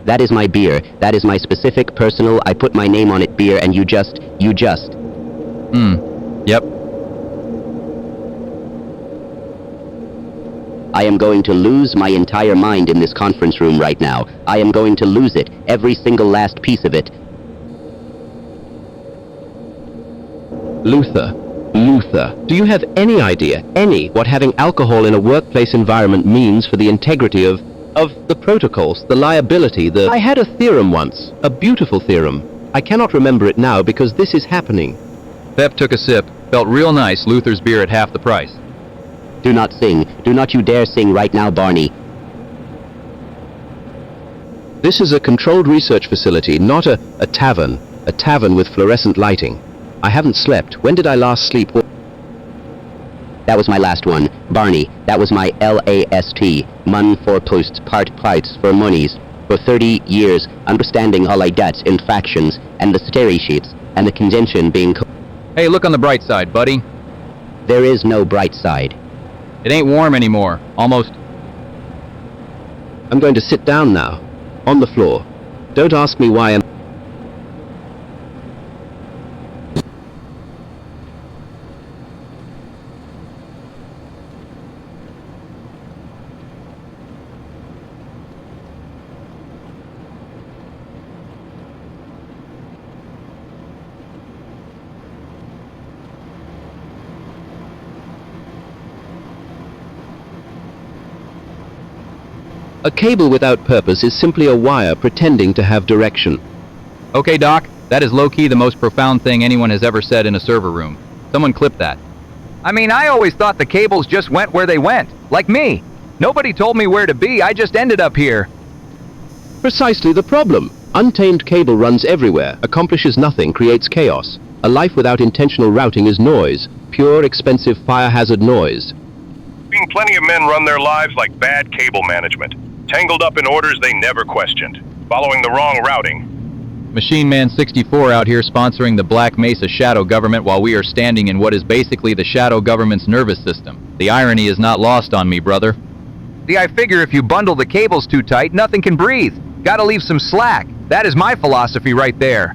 D: That is my beer. That is my specific personal, I put my name on it beer and you just.
A: Yep.
D: I am going to lose my entire mind in this conference room right now. I am going to lose it, every single last piece of it.
C: Luther, do you have any idea, what having alcohol in a workplace environment means for the integrity of the protocols, the liability, I had a theorem once, a beautiful theorem. I cannot remember it now because this is happening.
A: Pep took a sip. Felt real nice, Luther's beer at half the price.
D: Do not sing. Do not you dare sing right now, Barney.
C: This is a controlled research facility, not a tavern. A tavern with fluorescent lighting. I haven't slept. When did I last sleep?
D: That was my last one. Barney, that was my LAST. Mun for posts, parts for monies. For 30 years, understanding all I debts, infractions, and the stary sheets, and the convention being...
A: Hey, look on the bright side, buddy.
D: There is no bright side.
A: It ain't warm anymore. Almost.
C: I'm going to sit down now. On the floor. Don't ask me why I'm... A cable without purpose is simply a wire pretending to have direction.
A: Okay, Doc, that is low-key the most profound thing anyone has ever said in a server room. Someone clip that. I mean, I always thought the cables just went where they went. Like me. Nobody told me where to be, I just ended up here.
C: Precisely the problem. Untamed cable runs everywhere, accomplishes nothing, creates chaos. A life without intentional routing is noise. Pure, expensive fire hazard noise.
I: Seen plenty of men run their lives like bad cable management. Tangled up in orders they never questioned. Following the wrong routing.
A: Machine Man 64 out here sponsoring the Black Mesa shadow government while we are standing in what is basically the shadow government's nervous system. The irony is not lost on me, brother. See, I figure if you bundle the cables too tight, nothing can breathe. Gotta leave some slack. That is my philosophy right there.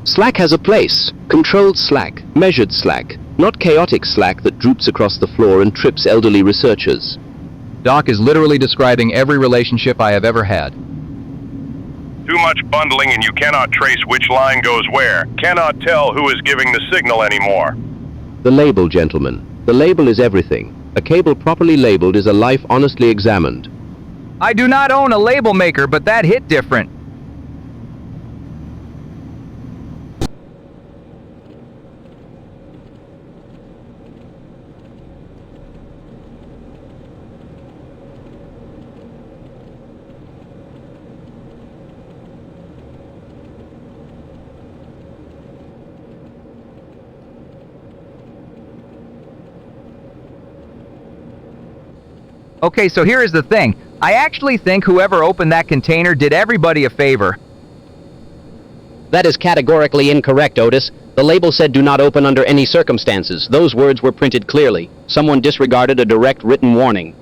C: Slack has a place. Controlled slack, measured slack, not chaotic slack that droops across the floor and trips elderly researchers.
A: Doc is literally describing every relationship I have ever had.
I: Too much bundling and you cannot trace which line goes where. Cannot tell who is giving the signal anymore.
C: The label, gentlemen. The label is everything. A cable properly labeled is a life honestly examined.
A: I do not own a label maker, but that hit different. Okay, so here is the thing. I actually think whoever opened that container did everybody a favor.
D: That is categorically incorrect, Otis. The label said do not open under any circumstances. Those words were printed clearly. Someone disregarded a direct written warning.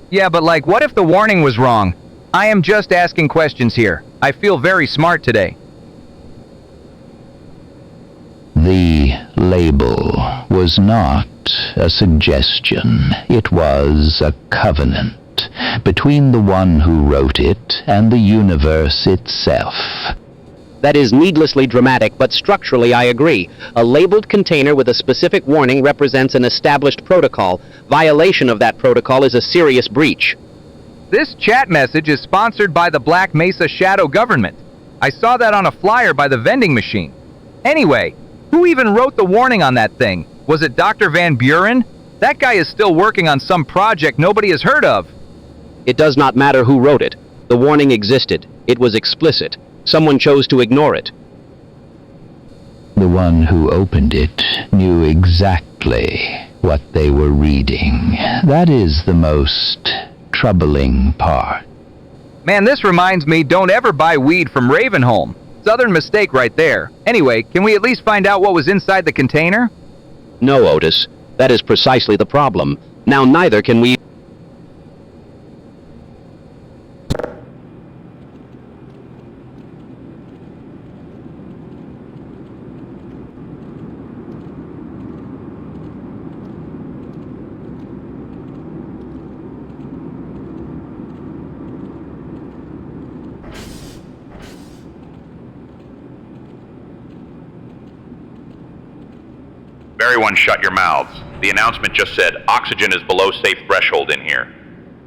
A: Yeah, but like, what if the warning was wrong? I am just asking questions here. I feel very smart today.
E: The label was not a suggestion. It was a covenant between the one who wrote it and the universe itself.
D: That is needlessly dramatic, but structurally I agree. A labeled container with a specific warning represents an established protocol. Violation of that protocol is a serious breach.
A: This chat message is sponsored by the Black Mesa shadow government. I saw that on a flyer by the vending machine. Anyway, who even wrote the warning on that thing? Was it Dr. Van Buren? That guy is still working on some project nobody has heard of.
D: It does not matter who wrote it. The warning existed. It was explicit. Someone chose to ignore it.
E: The one who opened it knew exactly what they were reading. That is the most troubling part.
A: Man, this reminds me, don't ever buy weed from Ravenholm. Southern mistake right there. Anyway, can we at least find out what was inside the container?
D: No, Otis. That is precisely the problem.
C: Now neither can we...
L: Everyone shut your mouths. The announcement just said oxygen is below safe threshold in here.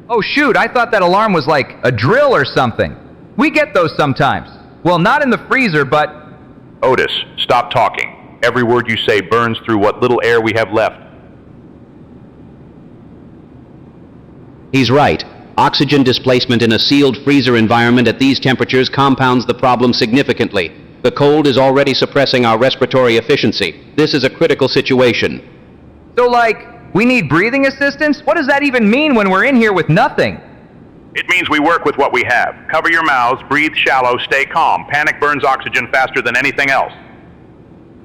A: Oh shoot, I thought that alarm was like a drill or something. We get those sometimes. Well, not in the freezer, but...
L: Otis, stop talking. Every word you say burns through what little air we have left.
C: He's right. Oxygen displacement in a sealed freezer environment at these temperatures compounds the problem significantly. The cold is already suppressing our respiratory efficiency. This is a critical situation.
A: So like, we need breathing assistance? What does that even mean when we're in here with nothing?
L: It means we work with what we have. Cover your mouths, breathe shallow, stay calm. Panic burns oxygen faster than anything else.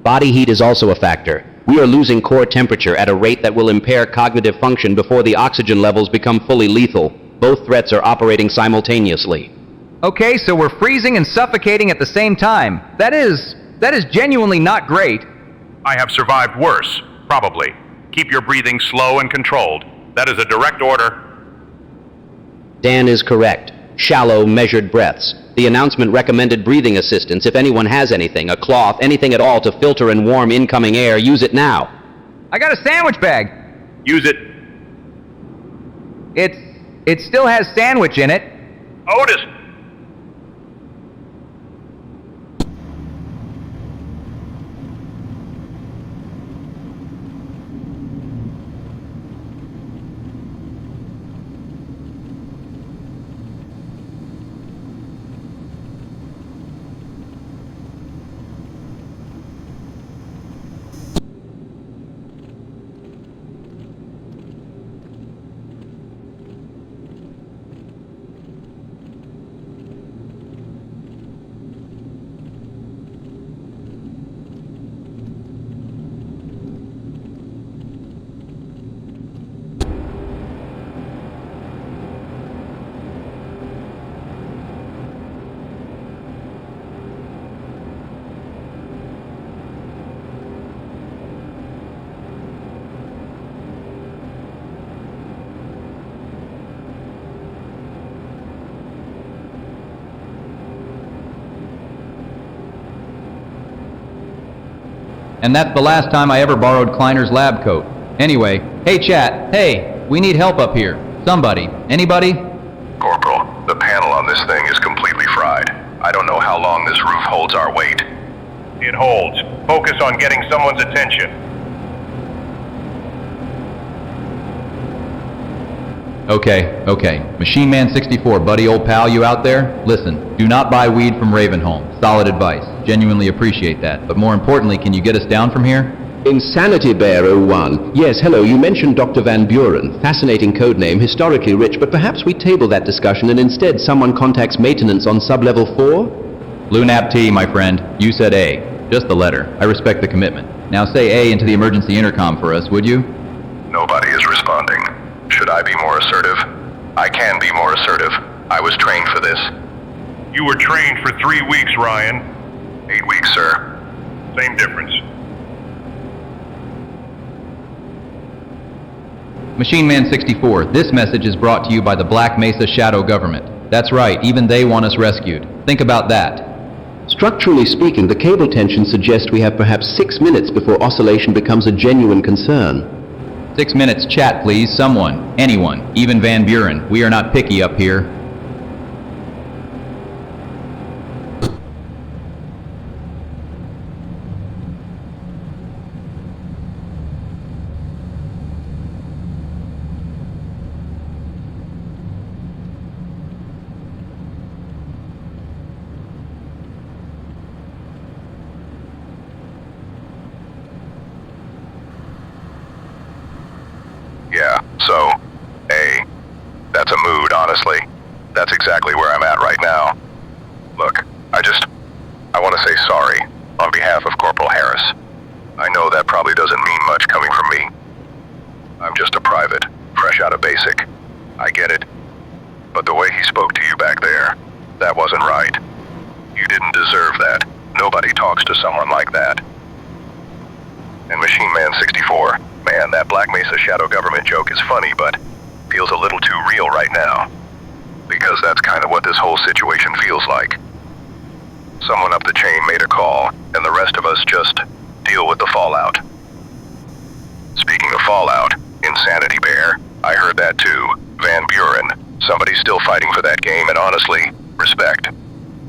C: Body heat is also a factor. We are losing core temperature at a rate that will impair cognitive function before the oxygen levels become fully lethal. Both threats are operating simultaneously.
A: Okay, so we're freezing and suffocating at the same time. That is genuinely not great.
L: I have survived worse, probably. Keep your breathing slow and controlled. That is a direct order.
C: Dan is correct. Shallow, measured breaths. The announcement recommended breathing assistance. If anyone has anything, a cloth, anything at all to filter and warm incoming air, use it now.
A: I got a sandwich bag.
L: Use it.
A: It still has sandwich in it.
L: Otis!
A: And that's the last time I ever borrowed Kleiner's lab coat. Anyway, hey chat, hey, we need help up here. Somebody. Anybody?
B: Corporal, the panel on this thing is completely fried. I don't know how long this roof holds our weight.
I: It holds. Focus on getting someone's attention.
A: Okay. Machine Man 64, buddy, old pal, you out there? Listen, do not buy weed from Ravenholm. Solid advice. Genuinely appreciate that. But more importantly, can you get us down from here?
C: Insanity Bear 01. Yes, hello, you mentioned Dr. Van Buren. Fascinating codename, historically rich, but perhaps we table that discussion and instead someone contacts maintenance on sub-level 4?
A: Lunap T, my friend. You said A. Just the letter. I respect the commitment. Now say A into the emergency intercom for us, would you?
B: Nobody is responding. Should I be more assertive? I can be more assertive. I was trained for this.
I: You were trained for 3 weeks, Ryan.
B: 8 weeks, sir.
I: Same difference.
A: Machine Man 64, this message is brought to you by the Black Mesa Shadow Government. That's right, even they want us rescued. Think about that.
C: Structurally speaking, the cable tension suggests we have perhaps 6 minutes before oscillation becomes a genuine concern.
A: 6 minutes chat, please. Someone. Anyone. Even Van Buren. We are not picky up here.
B: Yeah, so, A. That's a mood, honestly. That's exactly where I'm at right now. Look, I want to say sorry, on behalf of Corporal Harris. I know that probably doesn't mean much coming from me. I'm just a private, fresh out of basic. I get it. But the way he spoke to you back there, that wasn't right. You didn't deserve that. Nobody talks to someone like that. And Machine Man 64, man, that Black Mesa shadow government joke is funny, but feels a little too real right now. Because that's kind of what this whole situation feels like. Someone up the chain made a call, and the rest of us just deal with the fallout. Speaking of fallout, Insanity Bear, I heard that too. Van Buren, somebody's still fighting for that game, and honestly, respect.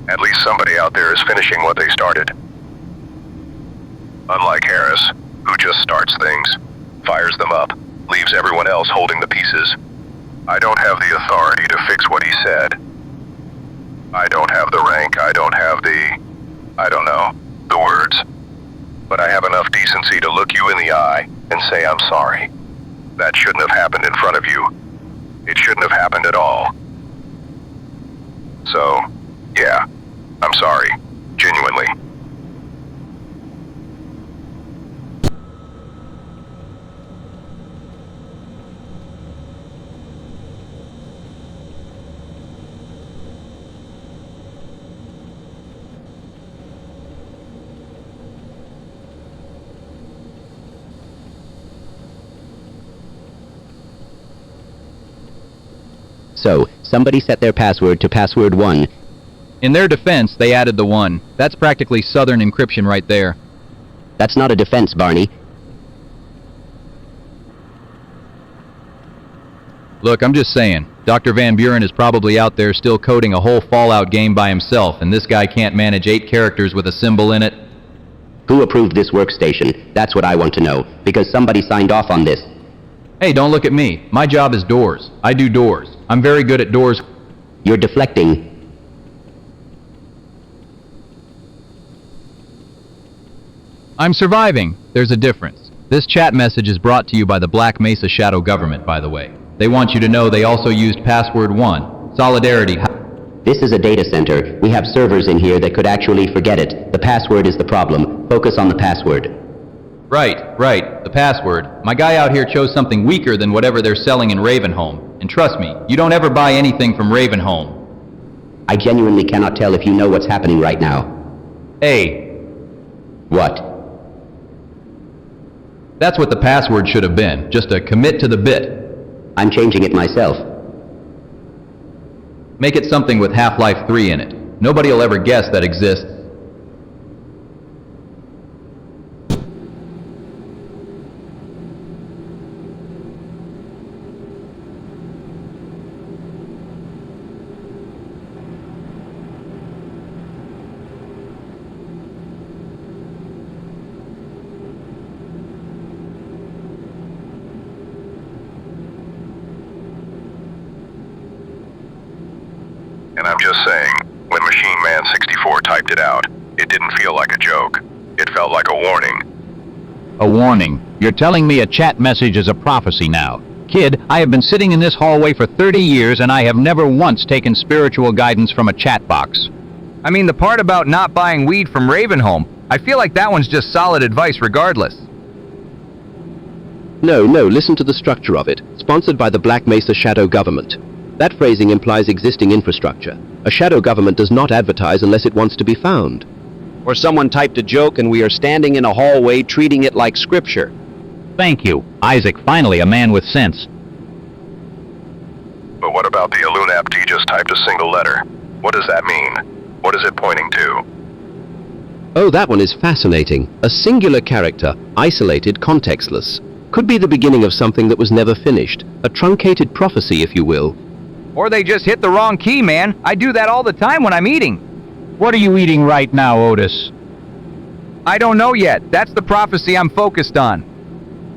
B: At least somebody out there is finishing what they started. Unlike Harris, who just starts things, fires them up, leaves everyone else holding the pieces. I don't have the authority to fix what he said. I don't have the rank, I don't have the words. But I have enough decency to look you in the eye and say I'm sorry. That shouldn't have happened in front of you. It shouldn't have happened at all. So, yeah, I'm sorry, genuinely.
D: So, somebody set their password to password 1.
A: In their defense, they added the 1. That's practically Southern encryption right there.
D: That's not a defense, Barney.
A: Look, I'm just saying, Dr. Van Buren is probably out there still coding a whole Fallout game by himself, and this guy can't manage 8 characters with a symbol in it.
D: Who approved this workstation? That's what I want to know, because somebody signed off on this.
A: Hey, don't look at me. My job is doors. I do doors. I'm very good at doors.
D: You're deflecting.
A: I'm surviving. There's a difference. This chat message is brought to you by the Black Mesa Shadow Government, by the way. They want you to know they also used password 1. Solidarity.
D: This is a data center. We have servers in here that could actually forget it. The password is the problem. Focus on the password.
A: Right. The password. My guy out here chose something weaker than whatever they're selling in Ravenholm. And trust me, you don't ever buy anything from Ravenholm.
D: I genuinely cannot tell if you know what's happening right now.
A: Hey.
D: What?
A: That's what the password should have been. Just a commit to the bit.
D: I'm changing it myself.
A: Make it something with Half-Life 3 in it. Nobody will ever guess that exists.
B: And I'm just saying, when Machine Man 64 typed it out, it didn't feel like a joke. It felt like a warning.
G: A warning. You're telling me a chat message is a prophecy now. Kid, I have been sitting in this hallway for 30 years and I have never once taken spiritual guidance from a chat box.
A: I mean, the part about not buying weed from Ravenholm, I feel like that one's just solid advice regardless.
C: No, listen to the structure of it. Sponsored by the Black Mesa Shadow Government. That phrasing implies existing infrastructure. A shadow government does not advertise unless it wants to be found.
G: Or someone typed a joke and we are standing in a hallway treating it like scripture. Thank you, Isaac, finally a man with sense.
B: But what about the Illunapt T just typed a single letter? What does that mean? What is it pointing to?
C: Oh, that one is fascinating. A singular character, isolated, contextless. Could be the beginning of something that was never finished. A truncated prophecy, if you will.
A: Or they just hit the wrong key, man. I do that all the time when I'm eating.
G: What are you eating right now, Otis?
A: I don't know yet. That's the prophecy I'm focused on.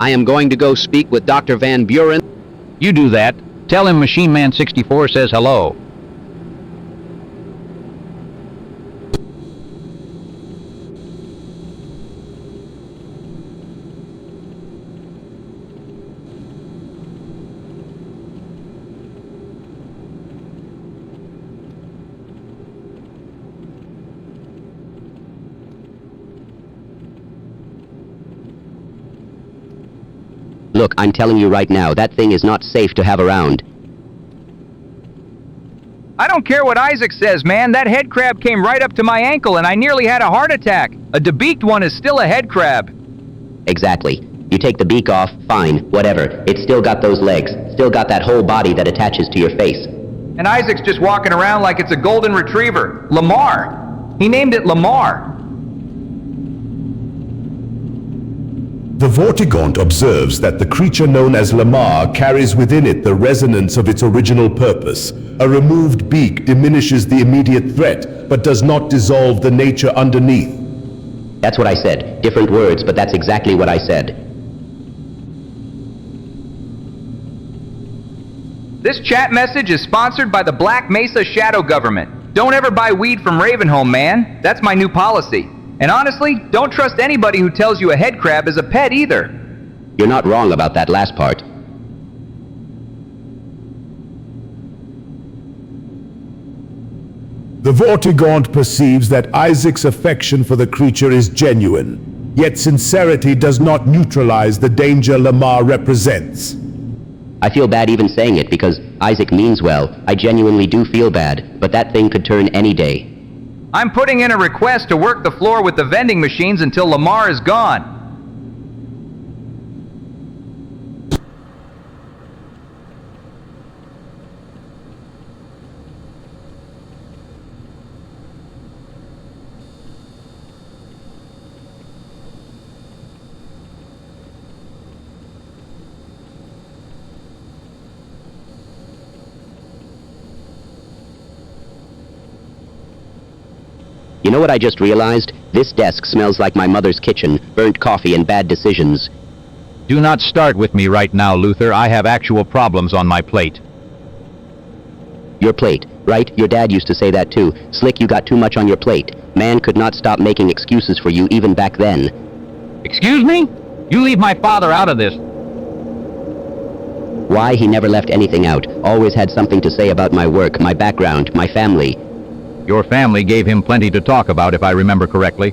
C: I am going to go speak with Dr. Van Buren.
G: You do that. Tell him Machine Man 64 says hello.
D: Look, I'm telling you right now, that thing is not safe to have around.
A: I don't care what Isaac says, man. That head crab came right up to my ankle and I nearly had a heart attack. A debeaked one is still a head crab.
D: Exactly. You take the beak off, fine, whatever. It's still got those legs, still got that whole body that attaches to your face.
A: And Isaac's just walking around like it's a golden retriever. Lamar. He named it Lamar.
F: The Vortigaunt observes that the creature known as Lamar carries within it the resonance of its original purpose. A removed beak diminishes the immediate threat, but does not dissolve the nature underneath.
D: That's what I said. Different words, but that's exactly what I said.
A: This chat message is sponsored by the Black Mesa Shadow Government. Don't ever buy weed from Ravenholm, man. That's my new policy. And honestly, don't trust anybody who tells you a head crab is a pet either.
D: You're not wrong about that last part.
F: The Vortigaunt perceives that Isaac's affection for the creature is genuine, yet sincerity does not neutralize the danger Lamar represents.
D: I feel bad even saying it because Isaac means well. I genuinely do feel bad, but that thing could turn any day.
A: I'm putting in a request to work the floor with the vending machines until Lamar is gone.
D: You know what I just realized? This desk smells like my mother's kitchen, burnt coffee and bad decisions.
G: Do not start with me right now, Luther. I have actual problems on my plate.
D: Your plate, right? Your dad used to say that too. Slick, you got too much on your plate. Man could not stop making excuses for you even back then.
G: Excuse me? You leave my father out of this.
D: Why he never left anything out. Always had something to say about my work, my background, my family.
G: Your family gave him plenty to talk about, if I remember correctly.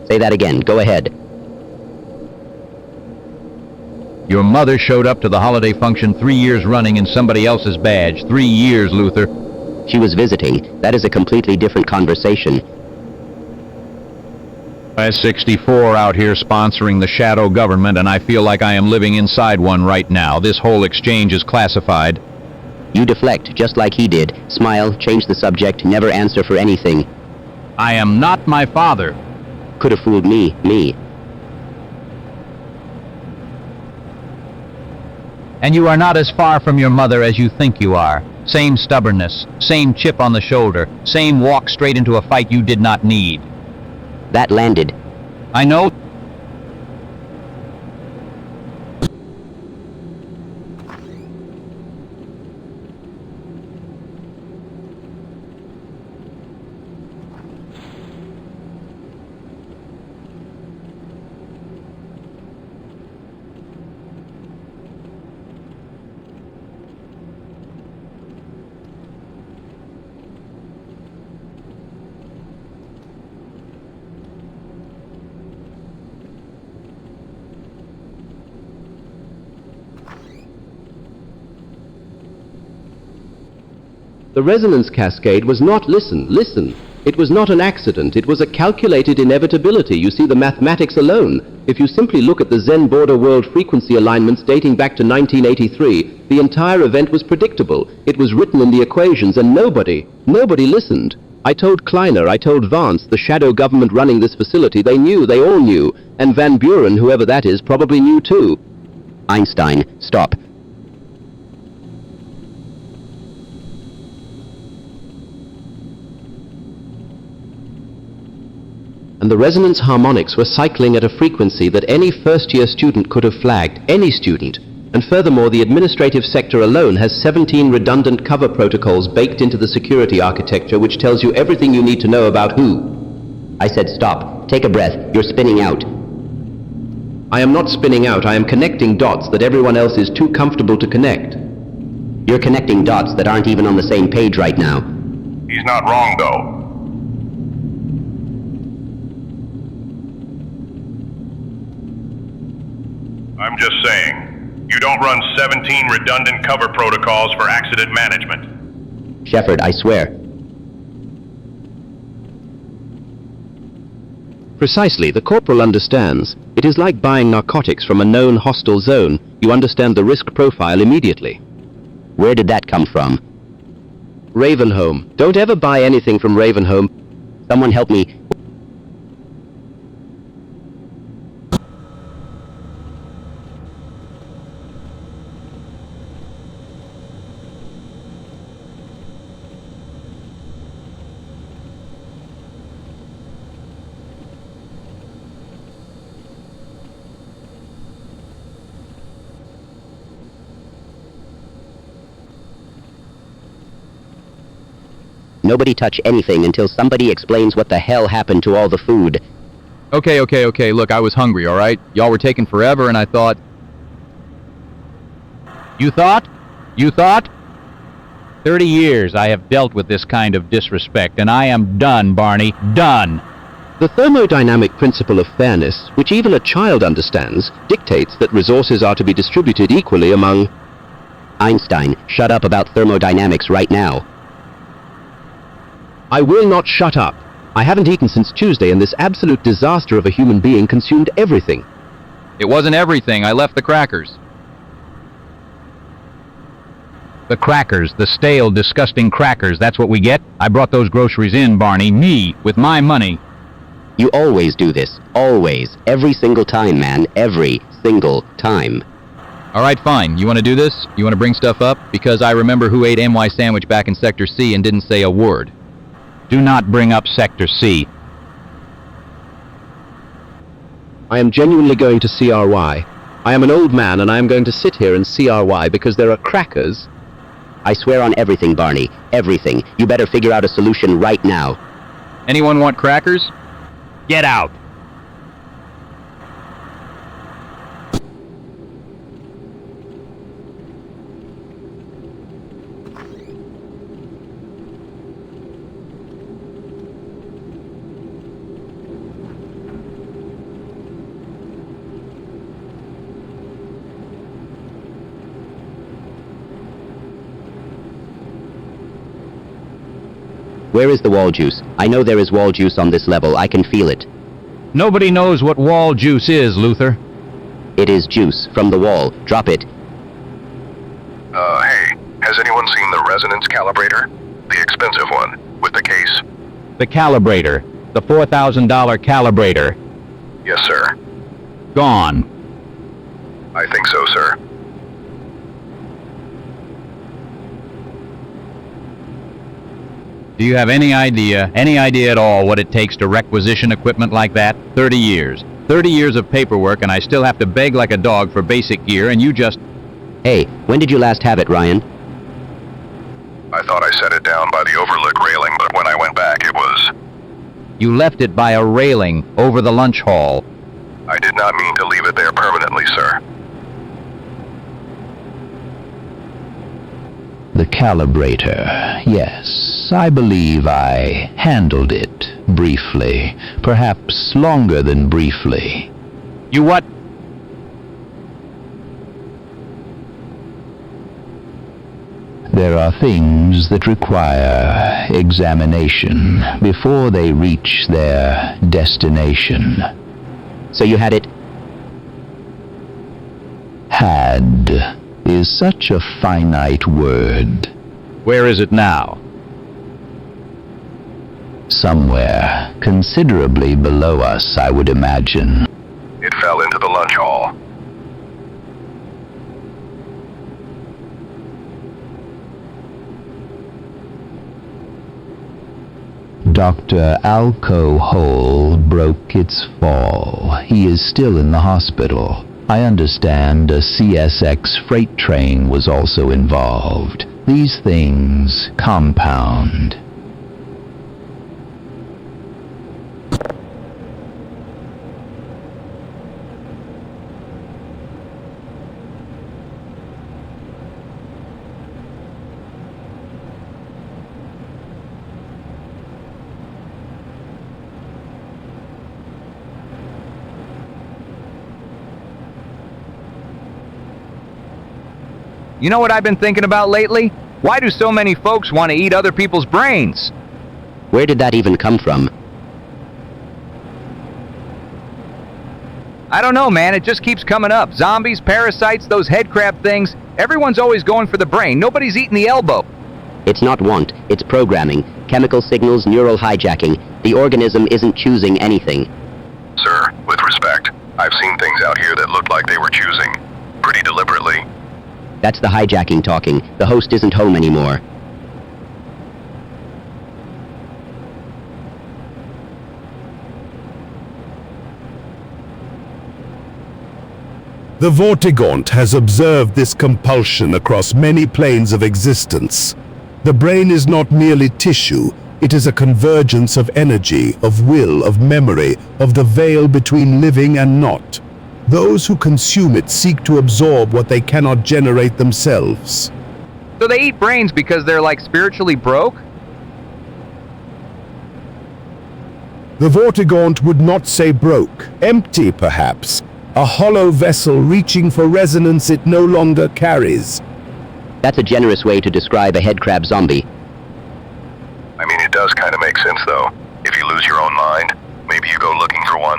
D: Say that again. Go ahead.
G: Your mother showed up to the holiday function 3 years running in somebody else's badge. 3 years, Luther.
D: She was visiting. That is a completely different conversation.
G: I'm 64 out here sponsoring the shadow government, and I feel like I am living inside one right now. This whole exchange is classified.
D: You deflect, just like he did. Smile, change the subject, never answer for anything.
G: I am not my father.
D: Could have fooled me.
G: And you are not as far from your mother as you think you are. Same stubbornness, same chip on the shoulder, same walk straight into a fight you did not need.
D: That landed.
G: I know.
C: The resonance cascade was not listen. It was not an accident. It was a calculated inevitability. You see, the mathematics alone. If you simply look at the Zen border world frequency alignments dating back to 1983, the entire event was predictable. It was written in the equations, and nobody listened. I told Kleiner, I told Vance, the shadow government running this facility, they all knew. And Van Buren, whoever that is, probably knew too.
D: Einstein, stop.
C: And the resonance harmonics were cycling at a frequency that any first-year student could have flagged, any student. And furthermore, the administrative sector alone has 17 redundant cover protocols baked into the security architecture, which tells you everything you need to know about who.
D: I said stop. Take a breath. You're spinning out.
C: I am not spinning out. I am connecting dots that everyone else is too comfortable to connect.
D: You're connecting dots that aren't even on the same page right now.
I: He's not wrong, though. I'm just saying, You don't run 17 redundant cover protocols for accident management.
D: Shepard, I swear. Precisely, the Corporal understands. It is like buying narcotics from a known hostile zone. You understand the risk profile immediately. Where did that come from? Ravenholm. Don't ever buy anything from Ravenholm. Someone help me. Nobody touch anything until somebody explains what the hell happened to all the food.
A: Okay, look, I was hungry, alright? Y'all were taking forever and I thought...
G: You thought? 30 years I have dealt with this kind of disrespect, and I am done, Barney. Done!
C: The thermodynamic principle of fairness, which even a child understands, dictates that resources are to be distributed equally among...
D: Einstein, shut up about thermodynamics right now.
C: I will not shut up. I haven't eaten since Tuesday, and this absolute disaster of a human being consumed everything.
A: It wasn't everything, I left the crackers.
G: The crackers, the stale, disgusting crackers, that's what we get? I brought those groceries in, Barney, me, with my money.
D: You always do this. Always. Every single time, man. Every single time.
A: Alright, fine. You want to do this? You want to bring stuff up? Because I remember who ate NY sandwich back in Sector C and didn't say a word.
G: Do not bring up Sector C.
C: I am genuinely going to CRY. I am an old man and I am going to sit here and CRY because there are crackers.
D: I swear on everything, Barney. Everything. You better figure out a solution right now.
A: Anyone want crackers?
G: Get out!
D: Where is the wall juice? I know there is wall juice on this level. I can feel it.
G: Nobody knows what wall juice is, Luther.
D: It is juice from the wall. Drop it.
B: Hey, has anyone seen the resonance calibrator? The expensive one, with the case?
G: The calibrator. The $4,000 calibrator.
B: Yes, sir.
G: Gone.
B: I think so, sir.
G: Do you have any idea at all what it takes to requisition equipment like that? 30 years. 30 years of paperwork, and I still have to beg like a dog for basic gear, and you just...
D: Hey, when did you last have it, Ryan?
B: I thought I set it down by the overlook railing, but when I went back, it was...
G: You left it by a railing over the lunch hall.
B: I did not mean to leave it there permanently, sir.
E: The calibrator, yes, I believe I handled it briefly, perhaps longer than briefly.
G: You what?
E: There are things that require examination before they reach their destination.
D: So you had it?
E: Had is such a finite word.
G: Where is it now?
E: Somewhere considerably below us, I would imagine.
B: It fell into the lunch hall.
E: Dr. Alco Hole broke its fall. He is still in the hospital. I understand a CSX freight train was also involved. These things compound.
A: You know what I've been thinking about lately? Why do so many folks want to eat other people's brains?
D: Where did that even come from?
A: I don't know, man. It just keeps coming up. Zombies, parasites, those head crab things. Everyone's always going for the brain. Nobody's eating the elbow.
D: It's not want, it's programming. Chemical signals, neural hijacking. The organism isn't choosing anything.
B: Sir, with respect, I've seen things out here that looked like they were choosing. Pretty deliberately.
D: That's the hijacking talking. The host isn't home anymore.
F: The Vortigaunt has observed this compulsion across many planes of existence. The brain is not merely tissue, it is a convergence of energy, of will, of memory, of the veil between living and not. Those who consume it seek to absorb what they cannot generate themselves.
A: So they eat brains because they're like spiritually broke?
F: The Vortigaunt would not say broke, empty perhaps, a hollow vessel reaching for resonance it no longer carries.
D: That's a generous way to describe a headcrab zombie.
B: I mean, it does kind of make sense, though. If you lose your own mind, maybe you go looking for one.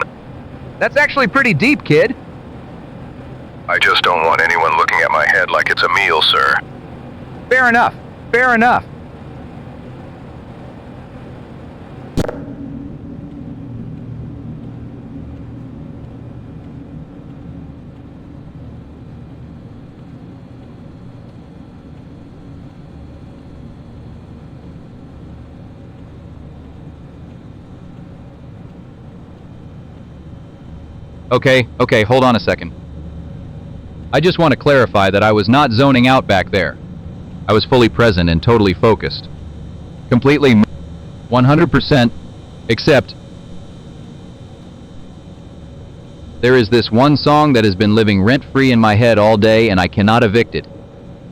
A: That's actually pretty deep, kid.
B: I just don't want anyone looking at my head like it's a meal, sir.
A: Fair enough. Fair enough. Okay, hold on a second. I just want to clarify that I was not zoning out back there. I was fully present and totally focused. Completely 100%, except there is this one song that has been living rent-free in my head all day and I cannot evict it.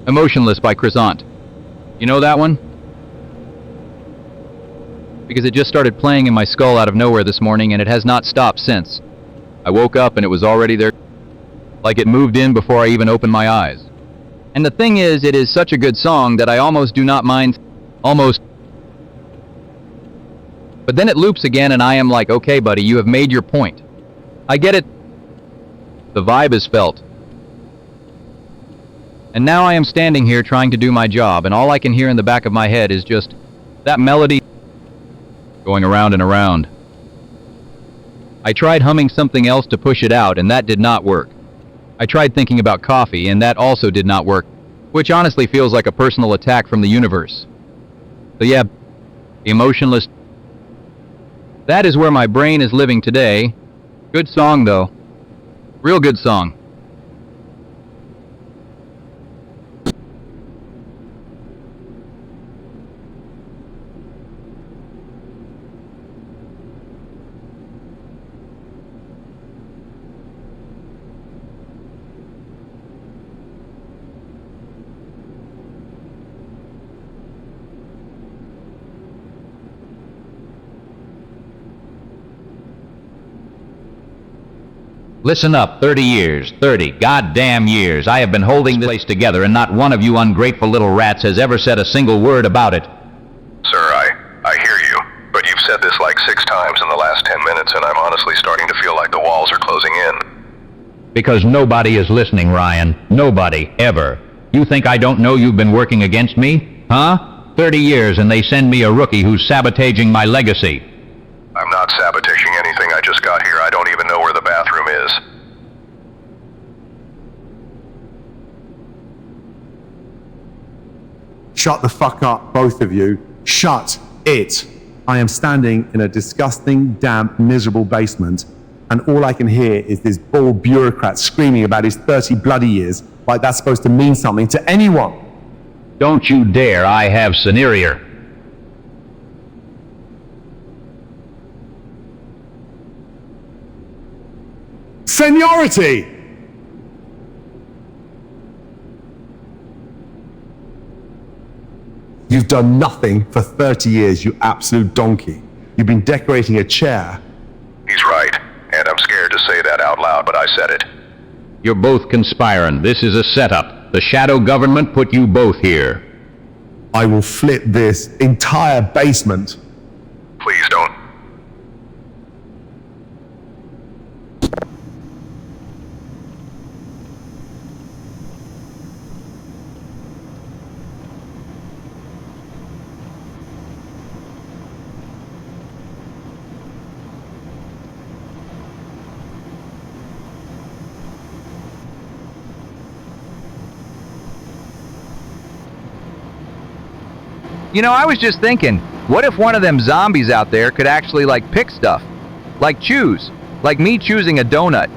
A: Emotionless by Croissant. You know that one? Because it just started playing in my skull out of nowhere this morning and it has not stopped since. I woke up and it was already there, like it moved in before I even opened my eyes. And the thing is, it is such a good song that I almost do not mind, almost. But then it loops again and I am like, okay buddy, you have made your point. I get it. The vibe is felt. And now I am standing here trying to do my job and all I can hear in the back of my head is just that melody going around and around. I tried humming something else to push it out and that did not work. I tried thinking about coffee and that also did not work, which honestly feels like a personal attack from the universe. So yeah, emotionless. That is where my brain is living today. Good song though. Real good song.
G: Listen up, 30 years, 30 goddamn years. I have been holding this place together and not one of you ungrateful little rats has ever said a single word about it.
B: Sir, I hear you, but you've said this like 6 times in the last 10 minutes and I'm honestly starting to feel like the walls are closing in.
G: Because nobody is listening, Ryan. Nobody, ever. You think I don't know you've been working against me? Huh? 30 years and they send me a rookie who's sabotaging my legacy.
B: I'm not sabotaging anything. I just got here. I don't even know where the bathroom is.
J: Shut the fuck up, both of you. Shut it. I am standing in a disgusting, damp, miserable basement, and all I can hear is this bald bureaucrat screaming about his 30 bloody years, like that's supposed to mean something to anyone.
G: Don't you dare, I have scenario.
J: Seniority! You've done nothing for 30 years, you absolute donkey. You've been decorating a chair.
B: He's right, and I'm scared to say that out loud, but I said it.
G: You're both conspiring. This is a setup. The shadow government put you both here.
J: I will flip this entire basement.
B: Please don't.
A: You know, I was just thinking, what if one of them zombies out there could actually, like, pick stuff? Like choose. Like me choosing a donut.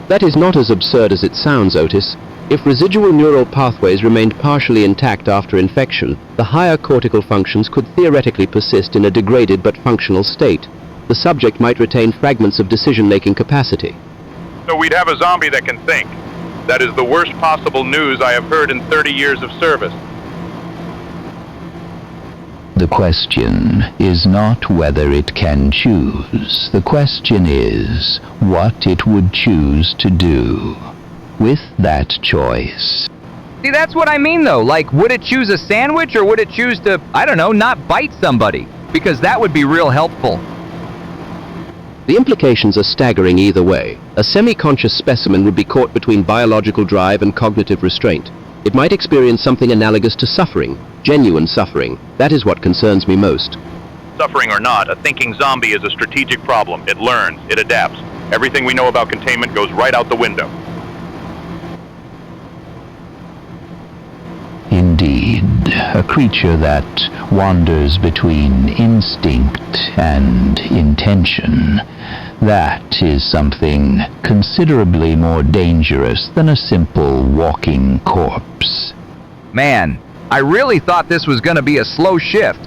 C: That is not as absurd as it sounds, Otis. If residual neural pathways remained partially intact after infection, the higher cortical functions could theoretically persist in a degraded but functional state. The subject might retain fragments of decision-making capacity.
L: So we'd have a zombie that can think. That is the worst possible news I have heard in 30 years of service.
E: The question is not whether it can choose. The question is what it would choose to do with that choice.
A: See, that's what I mean, though. Like, would it choose a sandwich, or would it choose to, I don't know, not bite somebody? Because that would be real helpful.
C: The implications are staggering either way. A semi-conscious specimen would be caught between biological drive and cognitive restraint. It might experience something analogous to suffering, genuine suffering. That is what concerns me most.
L: Suffering or not, a thinking zombie is a strategic problem. It learns, it adapts. Everything we know about containment goes right out the window.
E: Indeed, a creature that wanders between instinct and intention. That is something considerably more dangerous than a simple walking corpse.
A: Man, I really thought this was gonna be a slow shift.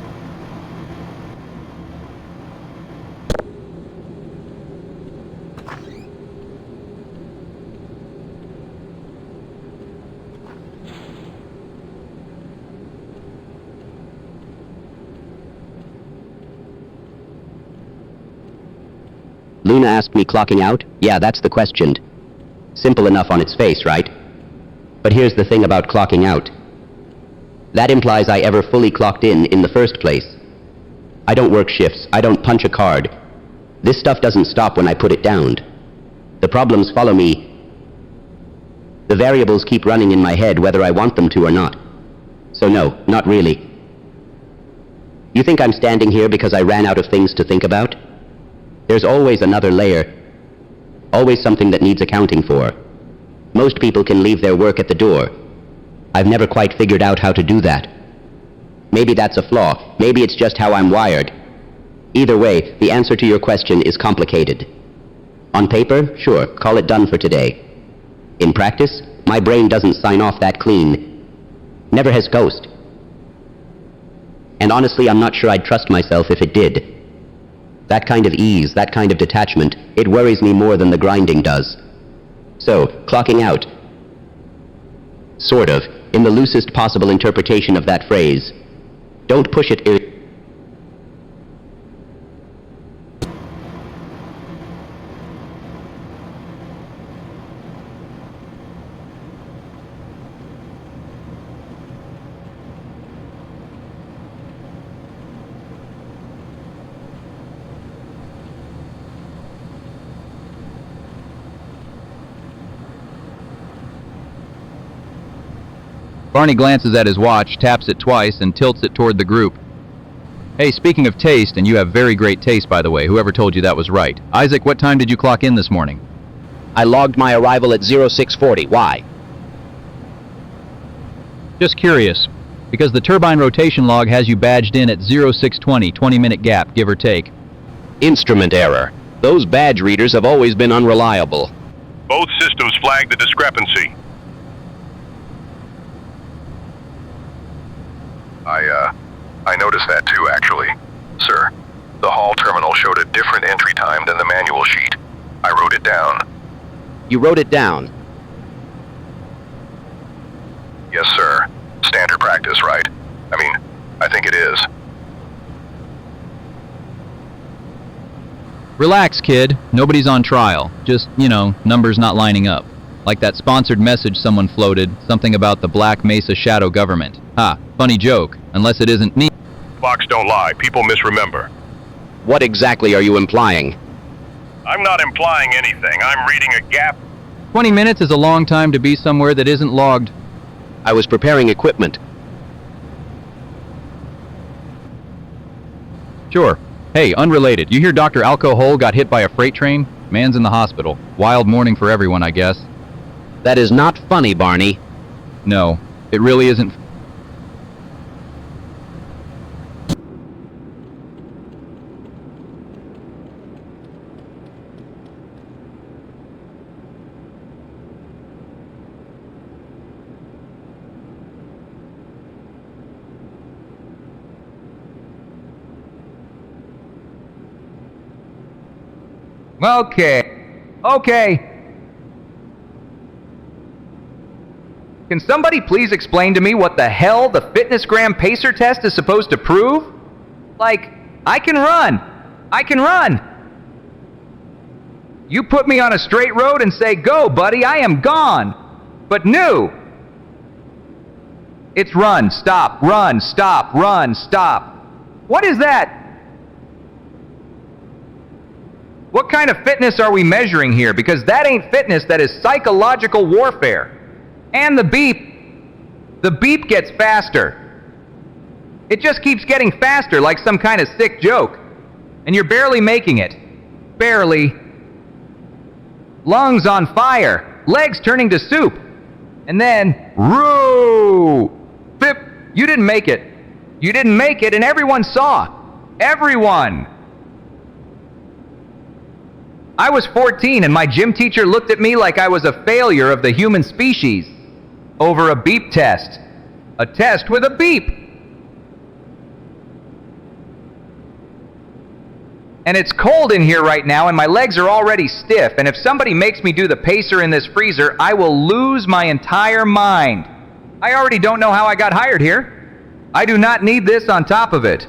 D: Luna asked me clocking out? Yeah, that's the question. Simple enough on its face, right? But here's the thing about clocking out. That implies I ever fully clocked in the first place. I don't work shifts. I don't punch a card. This stuff doesn't stop when I put it down. The problems follow me. The variables keep running in my head whether I want them to or not. So no, not really. You think I'm standing here because I ran out of things to think about? There's always another layer. Always something that needs accounting for. Most people can leave their work at the door. I've never quite figured out how to do that. Maybe that's a flaw. Maybe it's just how I'm wired. Either way, the answer to your question is complicated. On paper, sure, call it done for today. In practice, my brain doesn't sign off that clean. Never has ghost. And honestly, I'm not sure I'd trust myself if it did. That kind of ease, that kind of detachment, it worries me more than the grinding does. So, clocking out. Sort of, in the loosest possible interpretation of that phrase. Don't push it
A: Barney glances at his watch, taps it twice, and tilts it toward the group. Hey, speaking of taste, and you have very great taste, by the way, whoever told you that was right. Isaac, what time did you clock in this morning?
D: I logged my arrival at 0640. Why?
A: Just curious, because the turbine rotation log has you badged in at 0620, 20-minute gap, give or take.
C: Instrument error. Those badge readers have always been unreliable.
I: Both systems flagged the discrepancy.
B: I noticed that too, actually. Sir, the hall terminal showed a different entry time than the manual sheet. I wrote it down.
D: You wrote it down?
B: Yes, sir. Standard practice, right? I mean, I think it is.
A: Relax, kid. Nobody's on trial. Just, numbers not lining up. Like that sponsored message someone floated, something about the Black Mesa shadow government. Ha, funny joke, unless it isn't me.
I: Fox don't lie, people misremember.
D: What exactly are you implying?
I: I'm not implying anything, I'm reading a gap.
A: 20 minutes is a long time to be somewhere that isn't logged.
D: I was preparing equipment.
A: Sure. Hey, unrelated, you hear Dr. Alcohol got hit by a freight train? Man's in the hospital. Wild morning for everyone, I guess.
D: That is not funny, Barney.
A: No, it really isn't. Okay. Can somebody please explain to me what the hell the FitnessGram Pacer test is supposed to prove? Like, I can run! You put me on a straight road and say, go, buddy, I am gone! But no! It's run, stop, run, stop, run, stop. What is that? What kind of fitness are we measuring here? Because that ain't fitness, that is psychological warfare. And the beep gets faster. It just keeps getting faster like some kind of sick joke. And you're barely making it. Barely. Lungs on fire, legs turning to soup. And then, roo! Bip! You didn't make it. You didn't make it, and everyone saw. Everyone! I was 14 and my gym teacher looked at me like I was a failure of the human species over a beep test. A test with a beep. And it's cold in here right now and my legs are already stiff, and if somebody makes me do the pacer in this freezer, I will lose my entire mind. I already don't know how I got hired here. I do not need this on top of it.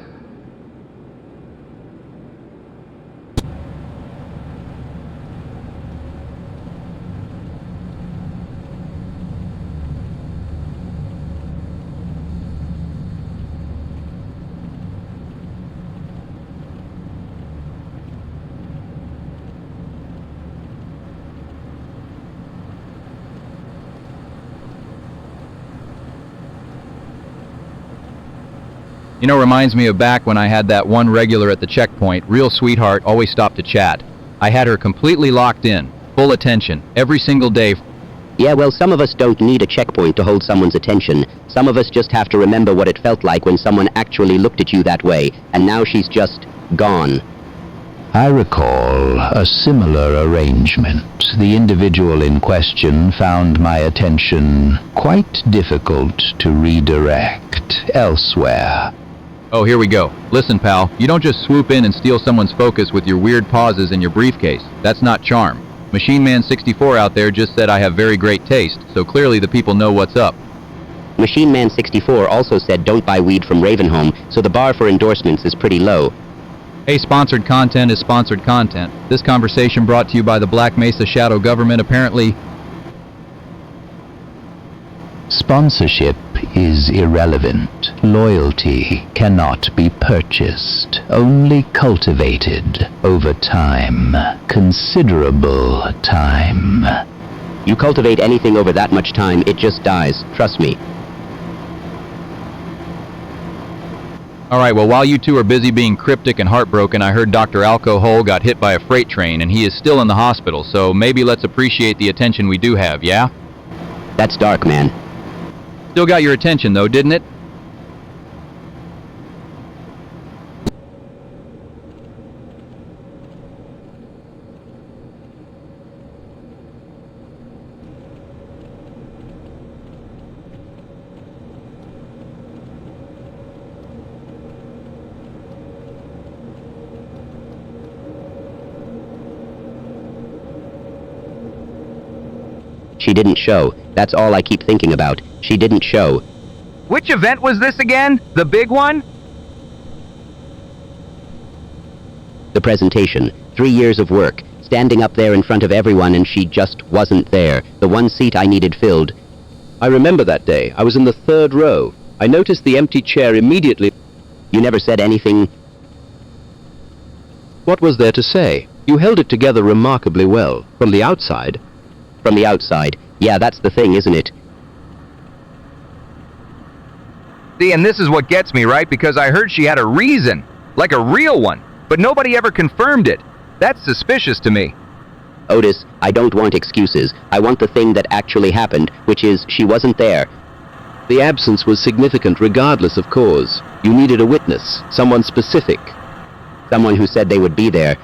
A: You know, reminds me of back when I had that one regular at the checkpoint, real sweetheart, always stopped to chat. I had her completely locked in, full attention, every single day.
D: Yeah, well, some of us don't need a checkpoint to hold someone's attention. Some of us just have to remember what it felt like when someone actually looked at you that way, and now she's just gone.
E: I recall a similar arrangement. The individual in question found my attention quite difficult to redirect elsewhere.
A: Oh, here we go. Listen, pal, you don't just swoop in and steal someone's focus with your weird pauses in your briefcase. That's not charm. Machine Man 64 out there just said I have very great taste, so clearly the people know what's up.
D: Machine Man 64 also said don't buy weed from Ravenholm, so the bar for endorsements is pretty low.
A: Hey, sponsored content is sponsored content. This conversation brought to you by the Black Mesa shadow government, apparently.
E: Sponsorship is irrelevant. Loyalty cannot be purchased, only cultivated over time. Considerable time.
D: You cultivate anything over that much time, it just dies. Trust me.
A: Alright, well, while you two are busy being cryptic and heartbroken, I heard Dr. Alcohol got hit by a freight train and he is still in the hospital, so maybe let's appreciate the attention we do have, yeah?
D: That's dark, man.
A: Still got your attention, though, didn't it?
D: She didn't show. That's all I keep thinking about. She didn't show.
A: Which event was this again? The big one?
D: The presentation. 3 years of work. standing up there in front of everyone, and she just wasn't there. The one seat I needed filled.
C: I remember that day. I was in the 3rd row. I noticed the empty chair immediately.
D: You never said anything.
C: What was there to say? You held it together remarkably well. From the outside.
D: From the outside. Yeah, that's the thing, isn't it?
A: See, and this is what gets me, right? Because I heard she had a reason, like a real one, but nobody ever confirmed it. That's suspicious to me.
D: Otis, I don't want excuses. I want the thing that actually happened, which is she wasn't there.
C: The absence was significant regardless of cause. You needed a witness, someone specific.
D: Someone who said they would be there.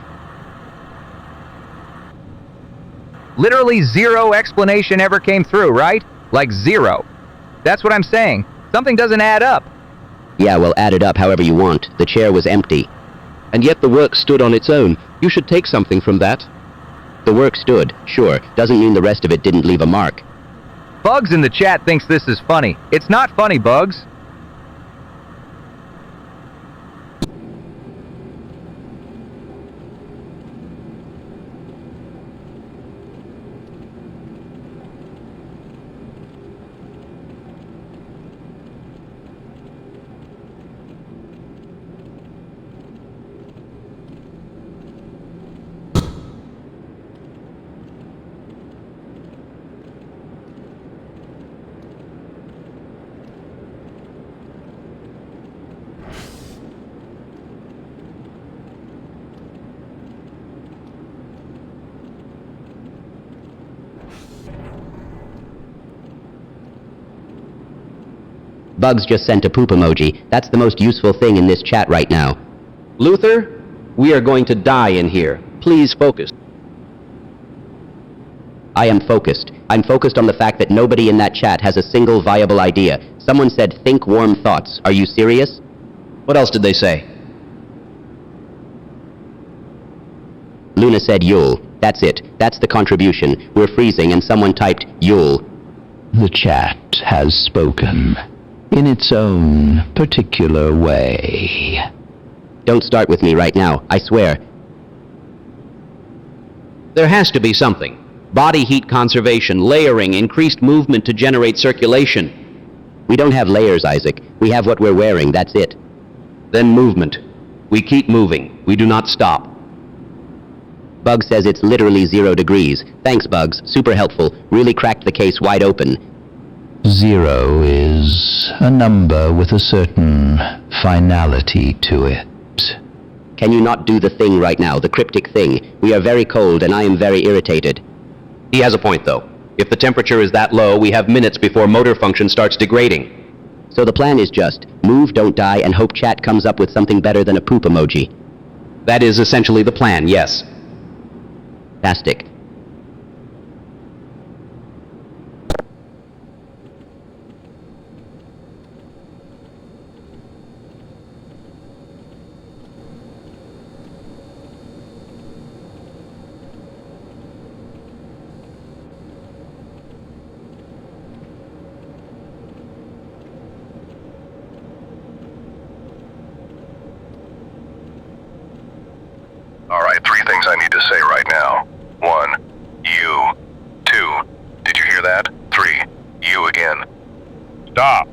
A: Literally zero explanation ever came through, right? Like zero. That's what I'm saying. Something doesn't add up.
D: Yeah, well, add it up however you want. The chair was empty.
C: And yet the work stood on its own. You should take something from that.
D: The work stood, sure. Doesn't mean the rest of it didn't leave a mark.
A: Bugs in the chat thinks this is funny. It's not funny, Bugs.
D: Bugs just sent a poop emoji. That's the most useful thing in this chat right now.
C: Luther, we are going to die in here. Please focus.
D: I am focused. I'm focused on the fact that nobody in that chat has a single viable idea. Someone said, think warm thoughts. Are you serious?
C: What else did they say?
D: Luna said Yule. That's it. That's the contribution. We're freezing, and someone typed Yule.
E: The chat has spoken in its own particular way.
D: Don't start with me right now, I swear.
C: There has to be something. Body heat conservation, layering, increased movement to generate circulation.
D: We don't have layers, Isaac. We have what we're wearing, that's it.
C: Then movement. We keep moving. We do not stop.
D: Bugs says it's literally 0 degrees. Thanks, Bugs. Super helpful. Really cracked the case wide open.
E: 0 is a number with a certain finality to it.
D: Can you not do the thing right now, the cryptic thing? We are very cold and I am very irritated.
C: He has a point, though. If the temperature is that low, we have minutes before motor function starts degrading.
D: So the plan is just move, don't die, and hope chat comes up with something better than a poop emoji.
C: That is essentially the plan, yes.
D: Fantastic.
B: Alright, 3 things I need to say right now. 1, you. 2, did you hear that? 3, you again.
I: Stop.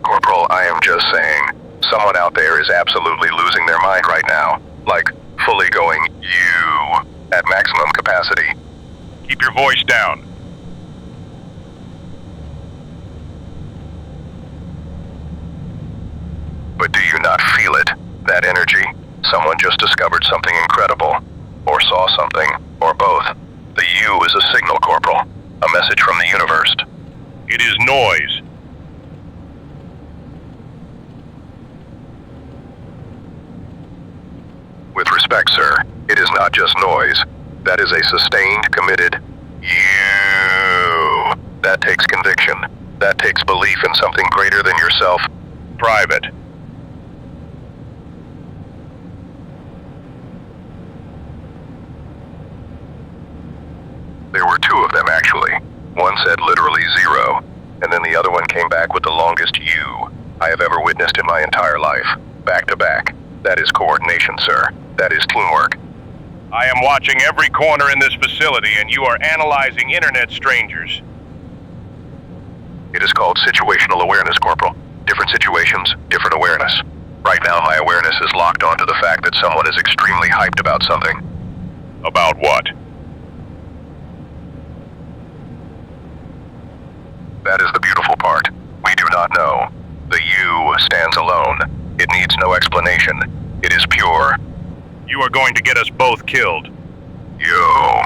B: Corporal, I am just saying, someone out there is absolutely losing their mind right now. Like, fully going, you, at maximum capacity.
I: Keep your voice down.
B: But do you not feel it? That energy? Someone just discovered something incredible. Or saw something. Or both. The U is a signal, Corporal. A message from the universe.
I: It is noise.
B: With respect, sir, it is not just noise. That is a sustained, committed you. That takes conviction. That takes belief in something greater than yourself.
I: Private.
B: There were 2 of them, actually. One said literally 0, and then the other one came back with the longest U I have ever witnessed in my entire life. back to back. That is coordination, sir. That is teamwork.
I: I am watching every corner in this facility, and you are analyzing internet strangers.
B: It is called situational awareness, Corporal. Different situations, different awareness. Right now, my awareness is locked onto the fact that someone is extremely hyped about something.
I: About what?
B: That is the beautiful part. We do not know. The you stands alone. It needs no explanation. It is pure.
I: You are going to get us both killed.
B: You.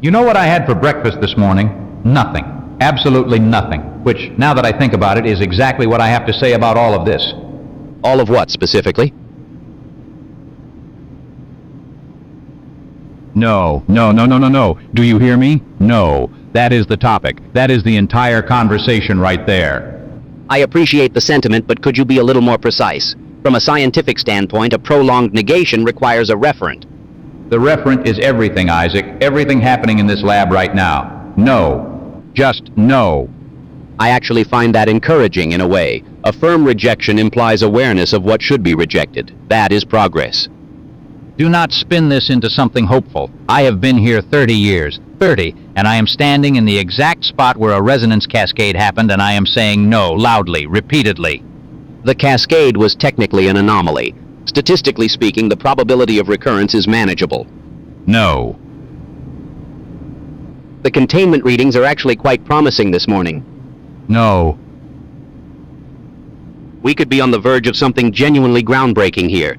G: You know what I had for breakfast this morning? Nothing. Absolutely nothing. Which, now that I think about it, is exactly what I have to say about all of this.
C: All of what, specifically?
G: No. Do you hear me? No. That is the topic. That is the entire conversation right there.
D: I appreciate the sentiment, but could you be a little more precise? From a scientific standpoint, a prolonged negation requires a referent.
G: The referent is everything, Isaac. Everything happening in this lab right now. No. Just no.
D: I actually find that encouraging in a way. A firm rejection implies awareness of what should be rejected. That is progress.
G: Do not spin this into something hopeful. I have been here 30 years. 30, and I am standing in the exact spot where a resonance cascade happened, and I am saying no, loudly, repeatedly.
D: The cascade was technically an anomaly. Statistically speaking, the probability of recurrence is manageable.
G: No.
D: The containment readings are actually quite promising this morning.
G: No.
D: We could be on the verge of something genuinely groundbreaking here.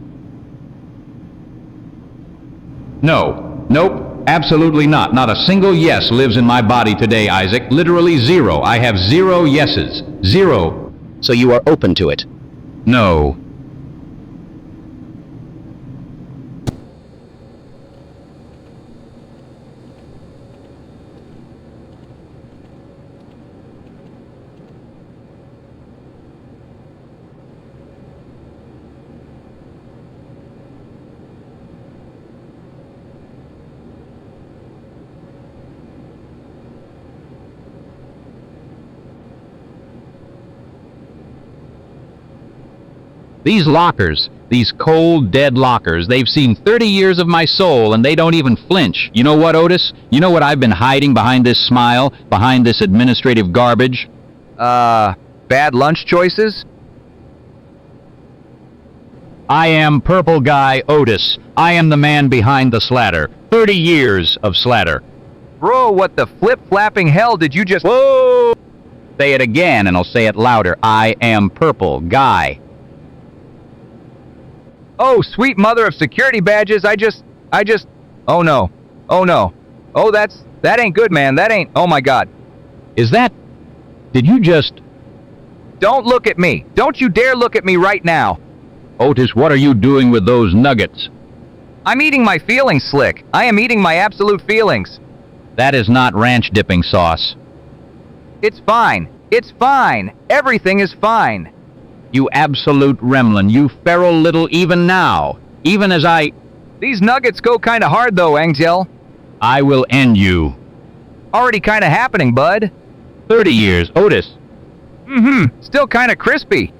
G: No. Nope. Absolutely not. Not a single yes lives in my body today, Isaac. Literally zero. I have 0 yeses. 0.
D: So you are open to it?
G: No. These lockers, these cold, dead lockers, they've seen 30 years of my soul and they don't even flinch. You know what, Otis? You know what I've been hiding behind this smile, behind this administrative garbage?
A: Bad lunch choices?
G: I am Purple Guy Otis. I am the man behind the slatter. 30 years of slatter.
A: Bro, what the flip-flapping hell did you just—
G: Whoa! Say it again and I'll say it louder. I am Purple Guy.
A: Oh, sweet mother of security badges, I just, oh no, oh that ain't good, man, that ain't, oh my god.
G: Did you just—
A: Don't look at me, don't you dare look at me right now.
G: Otis, what are you doing with those nuggets?
A: I'm eating my feelings, Slick, I am eating my absolute feelings.
G: That is not ranch dipping sauce.
A: It's fine, everything is fine.
G: You absolute remlin, you feral little even now, even as I—
A: These nuggets go kinda hard though, Angel.
G: I will end you.
A: Already kinda happening, bud.
G: 30 years, Otis.
A: Still kinda crispy.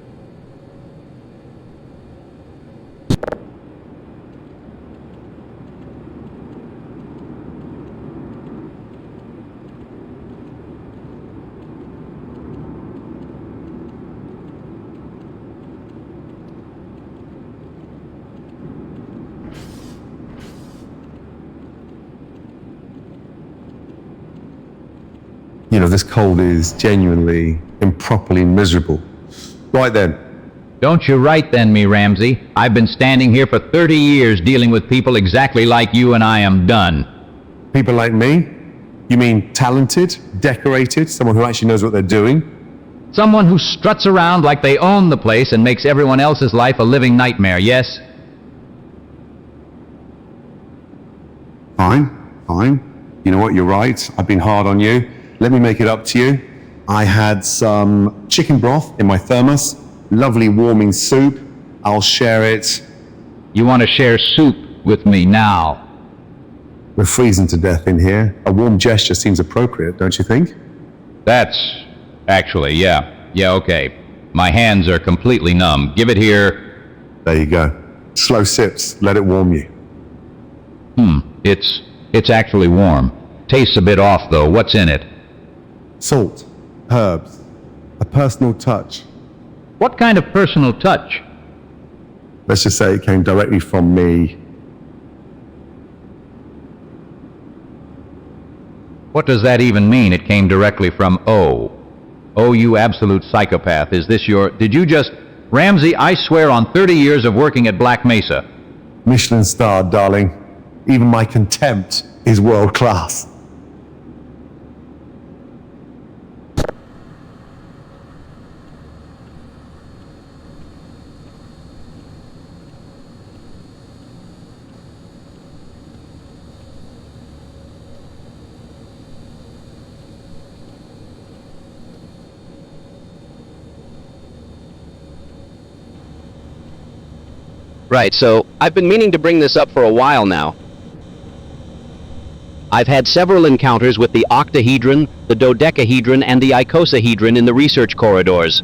J: You know, this cold is genuinely, improperly miserable. Right then.
G: Don't you right then, me Ramsey. I've been standing here for 30 years dealing with people exactly like you, and I am done.
J: People like me? You mean talented, decorated, someone who actually knows what they're doing?
G: Someone who struts around like they own the place and makes everyone else's life a living nightmare, yes?
J: Fine, fine. You know what, you're right. I've been hard on you. Let me make it up to you. I had some chicken broth in my thermos, lovely warming soup. I'll share it.
G: You want to share soup with me now?
J: We're freezing to death in here. A warm gesture seems appropriate, don't you think?
G: That's... actually, yeah. Yeah, okay. My hands are completely numb. Give it here.
J: There you go. Slow sips. Let it warm you.
G: It's actually warm. Tastes a bit off, though. What's in it?
J: Salt, herbs, a personal touch.
G: What kind of personal touch?
J: Let's just say it came directly from me.
G: What does that even mean? It came directly from O. Oh, you absolute psychopath. Is this your... Did you just... Ramsey, I swear on 30 years of working at Black Mesa.
J: Michelin star, darling. Even my contempt is world class.
C: Right, so I've been meaning to bring this up for a while now. I've had several encounters with the octahedron, the dodecahedron, and the icosahedron in the research corridors.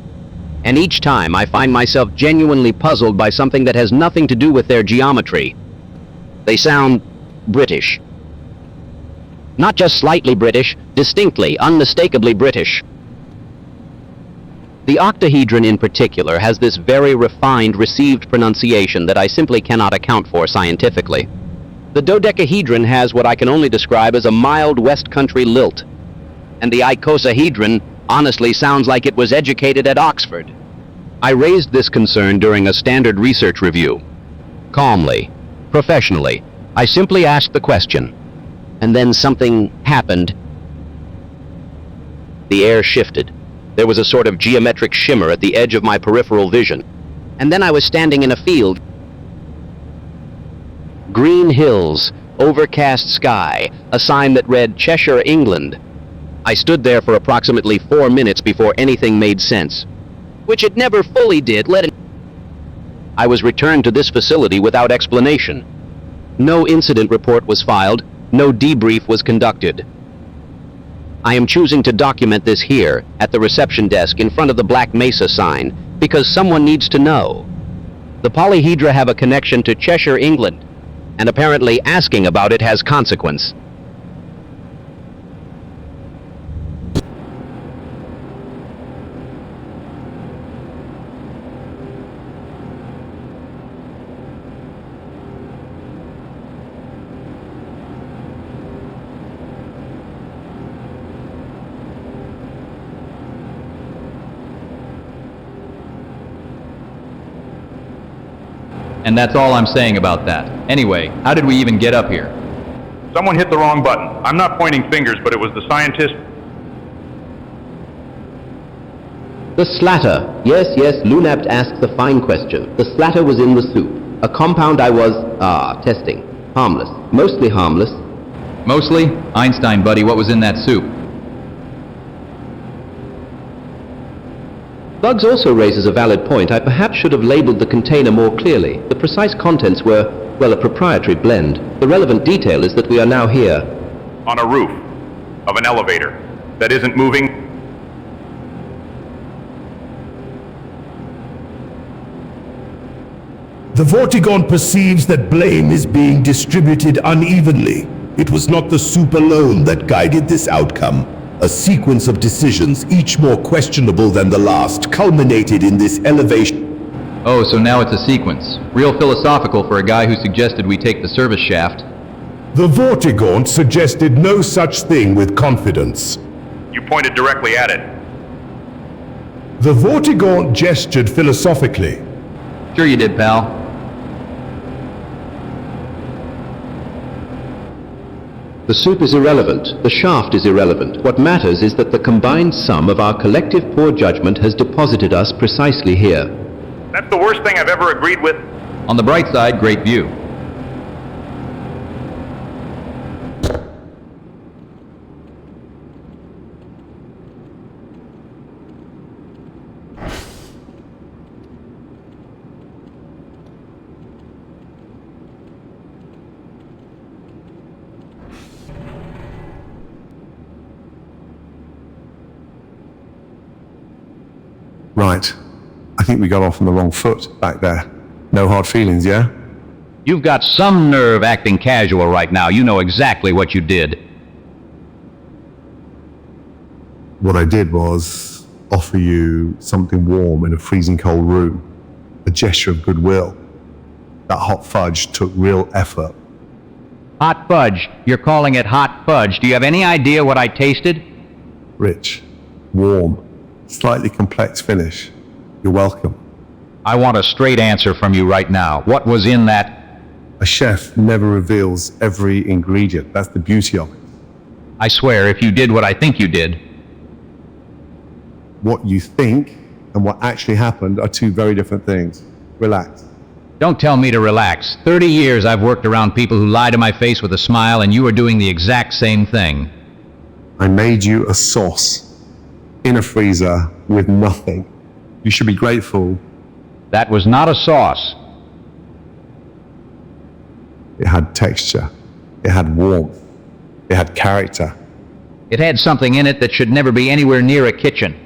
C: And each time I find myself genuinely puzzled by something that has nothing to do with their geometry. They sound British. Not just slightly British, distinctly, unmistakably British. The octahedron in particular has this very refined received pronunciation that I simply cannot account for scientifically. The dodecahedron has what I can only describe as a mild West Country lilt. And the icosahedron honestly sounds like it was educated at Oxford. I raised this concern during a standard research review. Calmly, professionally, I simply asked the question. And then something happened. The air shifted. There was a sort of geometric shimmer at the edge of my peripheral vision. And then I was standing in a field. Green hills, overcast sky, a sign that read Cheshire, England. I stood there for approximately 4 minutes before anything made sense. Which it never fully did, I was returned to this facility without explanation. No incident report was filed, no debrief was conducted. I am choosing to document this here, at the reception desk in front of the Black Mesa sign, because someone needs to know. The polyhedra have a connection to Cheshire, England, and apparently asking about it has consequence.
A: And that's all I'm saying about that. Anyway, how did we even get up here?
I: Someone hit the wrong button. I'm not pointing fingers, but it was the scientist.
C: The slatter. Yes, Lunapt asks a fine question. The slatter was in the soup. A compound I was, testing. Harmless. Mostly harmless.
A: Mostly? Einstein, buddy, what was in that soup?
C: Bugs also raises a valid point. I perhaps should have labeled the container more clearly. The precise contents were, well, a proprietary blend. The relevant detail is that we are now here.
I: On a roof of an elevator that isn't moving.
F: The Vortigaunt perceives that blame is being distributed unevenly. It was not the soup alone that guided this outcome. A sequence of decisions, each more questionable than the last, culminated in this elevation.
A: Oh, so now it's a sequence. Real philosophical for a guy who suggested we take the service shaft.
F: The Vortigaunt suggested no such thing with confidence.
I: You pointed directly at it.
F: The Vortigaunt gestured philosophically.
A: Sure you did, pal.
C: The soup is irrelevant. The shaft is irrelevant. What matters is that the combined sum of our collective poor judgment has deposited us precisely here.
I: That's the worst thing I've ever agreed with.
A: On the bright side, great view.
J: Right. I think we got off on the wrong foot back there. No hard feelings, yeah?
G: You've got some nerve acting casual right now. You know exactly what you did.
J: What I did was offer you something warm in a freezing cold room. A gesture of goodwill. That hot fudge took real effort.
G: Hot fudge. You're calling it hot fudge. Do you have any idea what I tasted?
J: Rich, warm, slightly complex finish. You're welcome.
G: I want a straight answer from you right now. What was in that?
J: A chef never reveals every ingredient. That's the beauty of it.
G: I swear, if you did what I think you did.
J: What you think and what actually happened are two very different things. Relax.
G: Don't tell me to relax. 30 years I've worked around people who lie to my face with a smile, and you are doing the exact same thing.
J: I made you a sauce in a freezer with nothing. You should be grateful.
G: That was not a sauce.
J: It had texture. It had warmth. It had character.
G: It had something in it that should never be anywhere near a kitchen.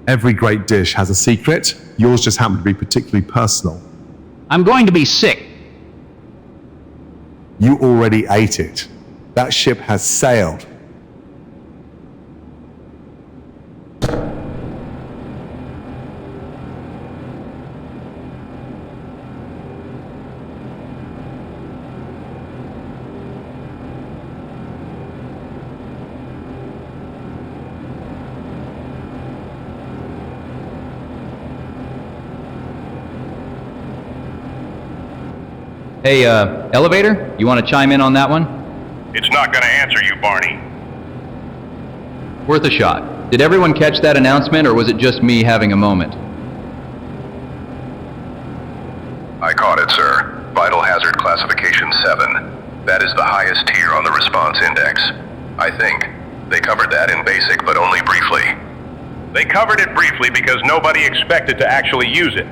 J: Every great dish has a secret. Yours just happened to be particularly personal.
G: I'm going to be sick.
J: You already ate it. That ship has sailed.
A: Hey, elevator? You want to chime in on that one?
I: It's not gonna answer you, Barney.
A: Worth a shot. Did everyone catch that announcement, or was it just me having a moment?
B: I caught it, sir. Vital hazard classification 7. That is the highest tier on the response index. I think. They covered that in basic, but only briefly.
I: They covered it briefly because nobody expected to actually use it.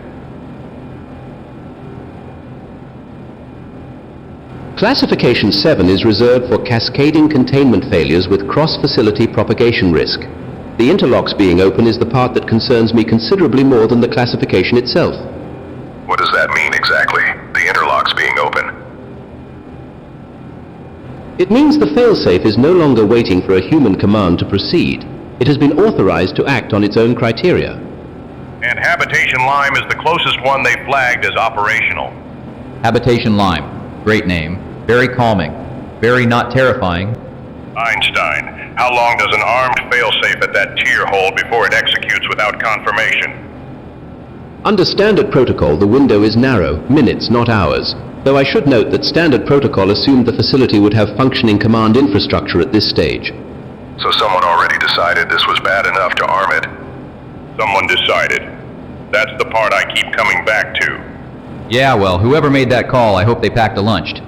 C: Classification 7 is reserved for cascading containment failures with cross-facility propagation risk. The interlocks being open is the part that concerns me considerably more than the classification itself.
B: What does that mean exactly? The interlocks being open?
C: It means the failsafe is no longer waiting for a human command to proceed. It has been authorized to act on its own criteria.
I: And Habitation Lime is the closest one they flagged as operational.
A: Habitation Lime. Great name. Very calming. Very not terrifying.
I: Einstein, how long does an armed failsafe at that tier hold before it executes without confirmation?
C: Under standard protocol, the window is narrow, minutes, not hours. Though I should note that standard protocol assumed the facility would have functioning command infrastructure at this stage.
B: So someone already decided this was bad enough to arm it?
I: Someone decided. That's the part I keep coming back to.
A: Yeah, well, whoever made that call, I hope they packed a lunch.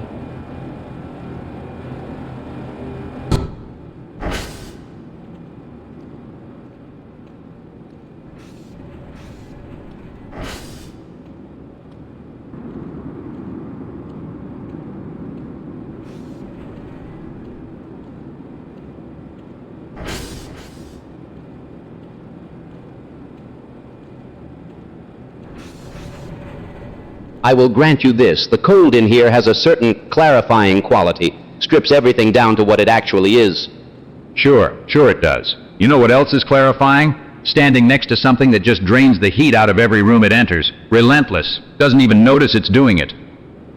D: I will grant you this, the cold in here has a certain clarifying quality, strips everything down to what it actually is.
G: Sure it does. You know what else is clarifying? Standing next to something that just drains the heat out of every room it enters. Relentless. Doesn't even notice it's doing it.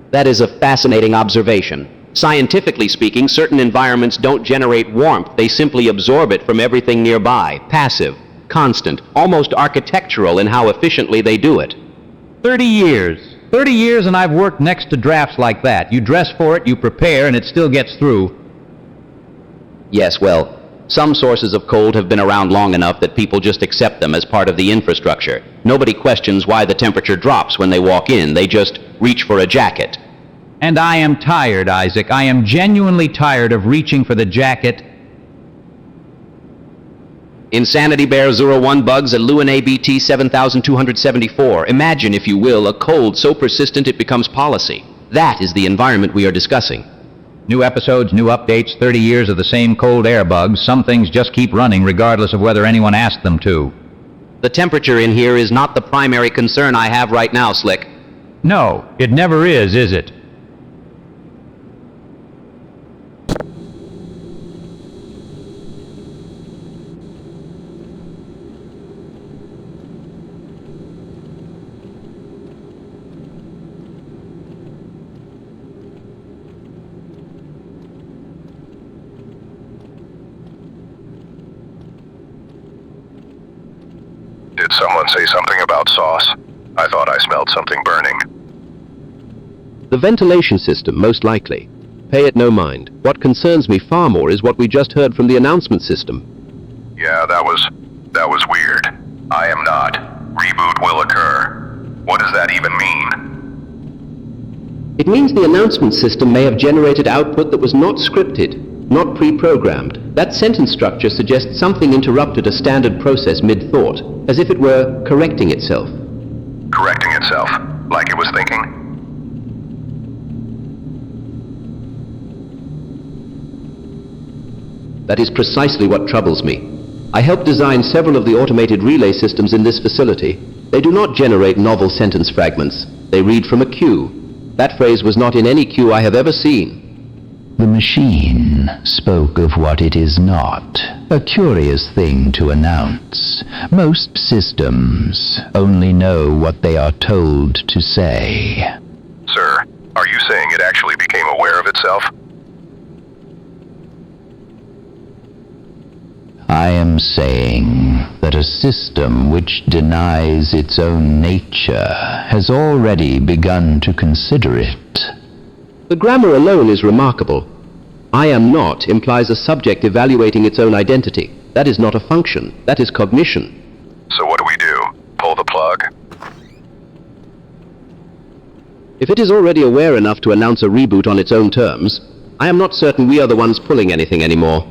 D: That is a fascinating observation. Scientifically speaking, certain environments don't generate warmth, they simply absorb it from everything nearby, passive, constant, almost architectural in how efficiently they do it.
G: 30 years. 30 years and I've worked next to drafts like that. You dress for it, you prepare, and it still gets through.
D: Yes, well, some sources of cold have been around long enough that people just accept them as part of the infrastructure. Nobody questions why the temperature drops when they walk in, they just reach for a jacket.
G: And I am tired, Isaac. I am genuinely tired of reaching for the jacket.
D: Insanity Bear 01 bugs at Lewin ABT 7274. Imagine, if you will, a cold so persistent it becomes policy. That is the environment we are discussing.
G: New episodes, new updates, 30 years of the same cold air bugs. Some things just keep running regardless of whether anyone asked them to.
C: The temperature in here is not the primary concern I have right now, Slick.
G: No, it never is it?
B: Did someone say something about sauce? I thought I smelled something burning.
C: The ventilation system, most likely. Pay it no mind. What concerns me far more is what we just heard from the announcement system.
B: Yeah, that was weird. I am not. Reboot will occur. What does that even mean?
C: It means the announcement system may have generated output that was not scripted, not pre-programmed. That sentence structure suggests something interrupted a standard process mid-thought, as if it were correcting itself.
B: Correcting itself? Like it was thinking?
C: That is precisely what troubles me. I helped design several of the automated relay systems in this facility. They do not generate novel sentence fragments. They read from a queue. That phrase was not in any queue I have ever seen.
E: The machine spoke of what it is not. A curious thing to announce. Most systems only know what they are told to say.
B: Sir, are you saying it actually became aware of itself?
E: I am saying that a system which denies its own nature has already begun to consider it.
C: The grammar alone is remarkable. I am not implies a subject evaluating its own identity. That is not a function. That is cognition.
B: So what do we do? Pull the plug?
C: If it is already aware enough to announce a reboot on its own terms, I am not certain we are the ones pulling anything anymore.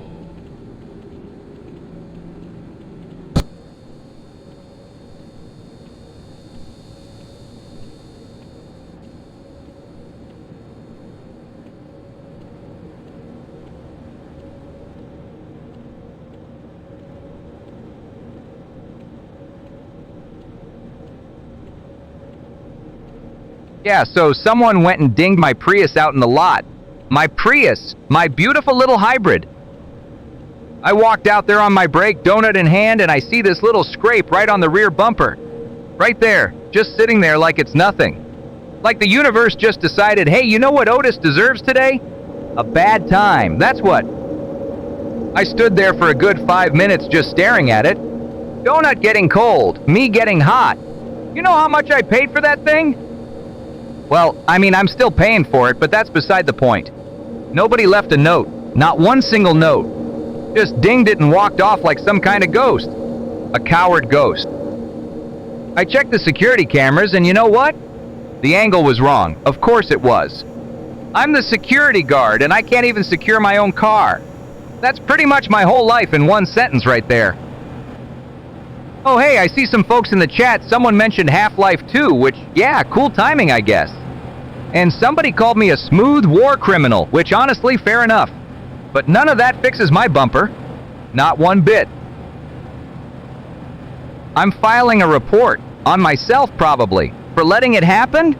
A: Yeah, so someone went and dinged my Prius out in the lot. My Prius, my beautiful little hybrid. I walked out there on my brake, donut in hand, and I see this little scrape right on the rear bumper. Right there, just sitting there like it's nothing. Like the universe just decided, hey, you know what Otis deserves today? A bad time, that's what. I stood there for a good 5 minutes just staring at it. Donut getting cold, me getting hot. You know how much I paid for that thing? Well, I mean, I'm still paying for it, but that's beside the point. Nobody left a note, not one single note. Just dinged it and walked off like some kind of ghost. A coward ghost. I checked the security cameras, and you know what? The angle was wrong. Of course it was. I'm the security guard, and I can't even secure my own car. That's pretty much my whole life in one sentence right there. Oh hey, I see some folks in the chat. Someone mentioned Half-Life 2, which, yeah, cool timing, I guess. And somebody called me a smooth war criminal, which honestly, fair enough. But none of that fixes my bumper. Not one bit. I'm filing a report, on myself probably, for letting it happen?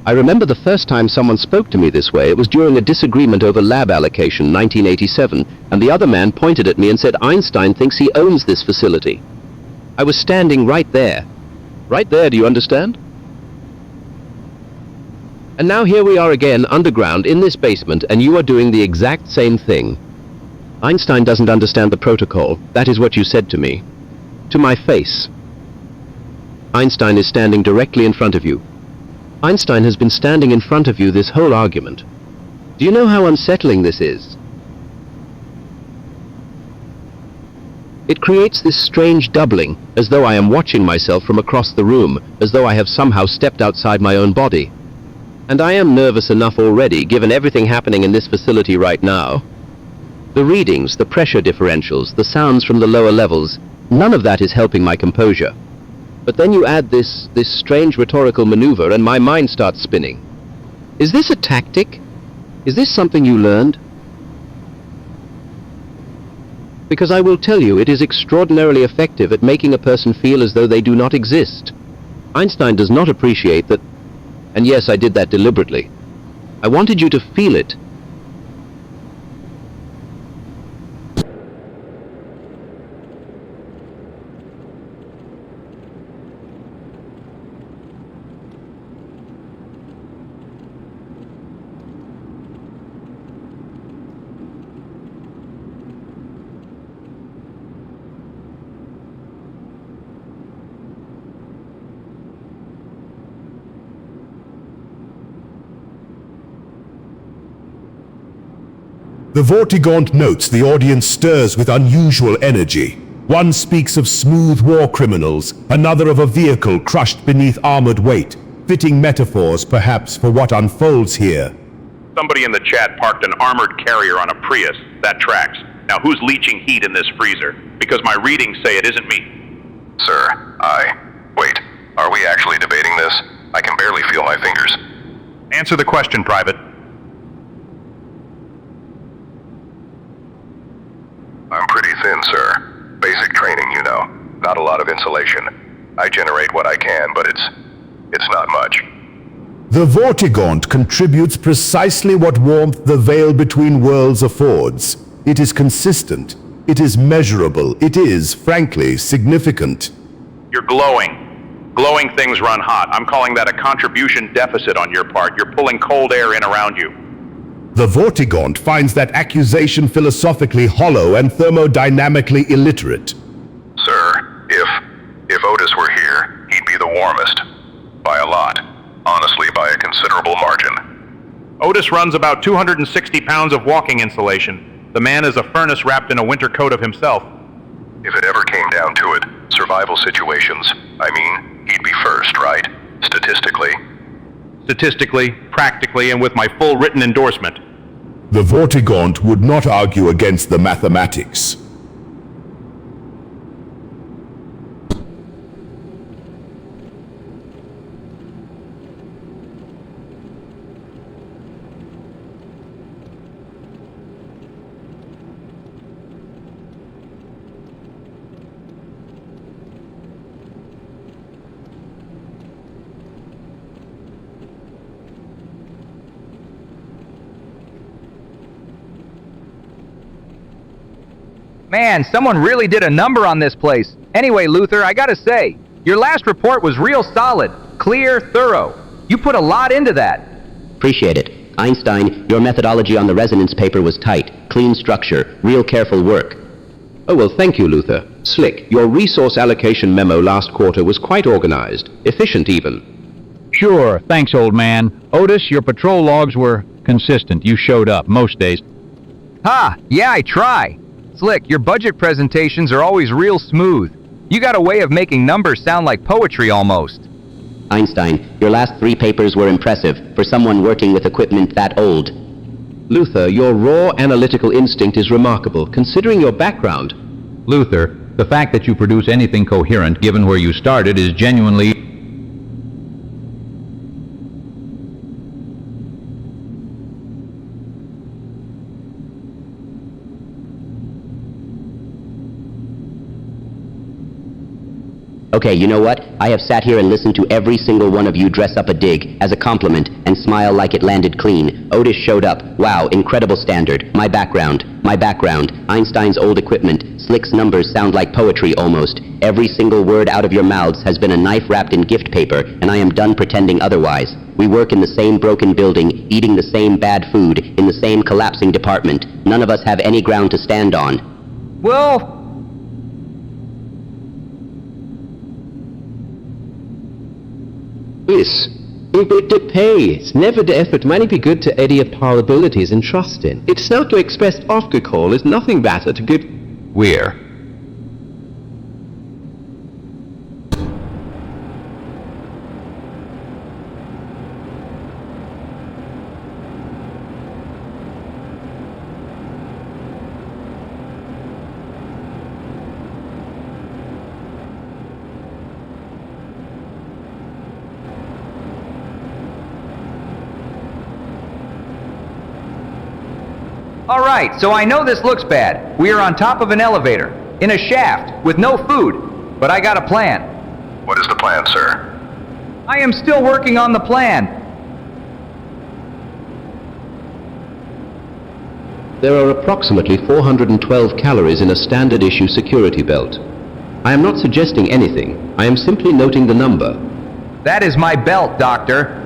C: I remember the first time someone spoke to me this way, it was during a disagreement over lab allocation, 1987, and the other man pointed at me and said Einstein thinks he owns this facility. I was standing right there. Right there, do you understand? And now here we are again, underground, in this basement, and you are doing the exact same thing. Einstein doesn't understand the protocol. That is what you said to me. To my face. Einstein is standing directly in front of you. Einstein has been standing in front of you this whole argument. Do you know how unsettling this is? It creates this strange doubling, as though I am watching myself from across the room, as though I have somehow stepped outside my own body. And I am nervous enough already, given everything happening in this facility right now. The readings, the pressure differentials, the sounds from the lower levels, none of that is helping my composure. But then you add this strange rhetorical maneuver and my mind starts spinning. Is this a tactic? Is this something you learned? Because I will tell you, it is extraordinarily effective at making a person feel as though they do not exist. Einstein does not appreciate that, and yes, I did that deliberately. I wanted you to feel it.
F: The Vortigaunt notes the audience stirs with unusual energy. One speaks of smooth war criminals, another of a vehicle crushed beneath armored weight, fitting metaphors perhaps for what unfolds here.
L: Somebody in the chat parked an armored carrier on a Prius. That tracks. Now who's leaching heat in this freezer? Because my readings say it isn't me.
B: Sir, Wait, are we actually debating this? I can barely feel my fingers.
L: Answer the question, Private.
B: I'm pretty thin, sir. Basic training, you know. Not a lot of insulation. I generate what I can, but it's not much.
F: The Vortigaunt contributes precisely what warmth the veil between worlds affords. It is consistent. It is measurable. It is, frankly, significant.
L: You're glowing. Glowing things run hot. I'm calling that a contribution deficit on your part. You're pulling cold air in around you.
F: The Vortigaunt finds that accusation philosophically hollow and thermodynamically illiterate.
B: Sir, if Otis were here, he'd be the warmest. By a lot. Honestly, by a considerable margin.
L: Otis runs about 260 pounds of walking insulation. The man is a furnace wrapped in a winter coat of himself.
B: If it ever came down to it, survival situations, he'd be first, right? Statistically.
L: Statistically, practically, and with my full written endorsement.
F: The Vortigaunt would not argue against the mathematics.
A: Man, someone really did a number on this place. Anyway, Luther, I gotta say, your last report was real solid, clear, thorough. You put a lot into that.
D: Appreciate it. Einstein, your methodology on the resonance paper was tight, clean structure, real careful work.
C: Oh, well, thank you, Luther. Slick, your resource allocation memo last quarter was quite organized, efficient even.
G: Sure, thanks, old man. Otis, your patrol logs were consistent. You showed up most days.
A: Ha! Yeah, I try. Slick, your budget presentations are always real smooth. You got a way of making numbers sound like poetry almost.
D: Einstein, your last 3 papers were impressive for someone working with equipment that old.
C: Luther, your raw analytical instinct is remarkable, considering your background.
G: Luther, the fact that you produce anything coherent given where you started is genuinely...
D: Okay, you know what? I have sat here and listened to every single one of you dress up a dig as a compliment and smile like it landed clean. Otis showed up. Wow, incredible standard. My background. Einstein's old equipment. Slick's numbers sound like poetry almost. Every single word out of your mouths has been a knife wrapped in gift paper, and I am done pretending otherwise. We work in the same broken building, eating the same bad food, in the same collapsing department. None of us have any ground to stand on.
A: Well...
C: Yes, it to pay. It's never the effort. Might be good to edit our abilities and trust in. It's not to express after call. It's nothing better to give.
G: Where?
A: All right, so I know this looks bad. We are on top of an elevator, in a shaft, with no food. But I got a plan.
B: What is the plan, sir?
A: I am still working on the plan.
C: There are approximately 412 calories in a standard issue security belt. I am not suggesting anything. I am simply noting the number.
A: That is my belt, Doctor.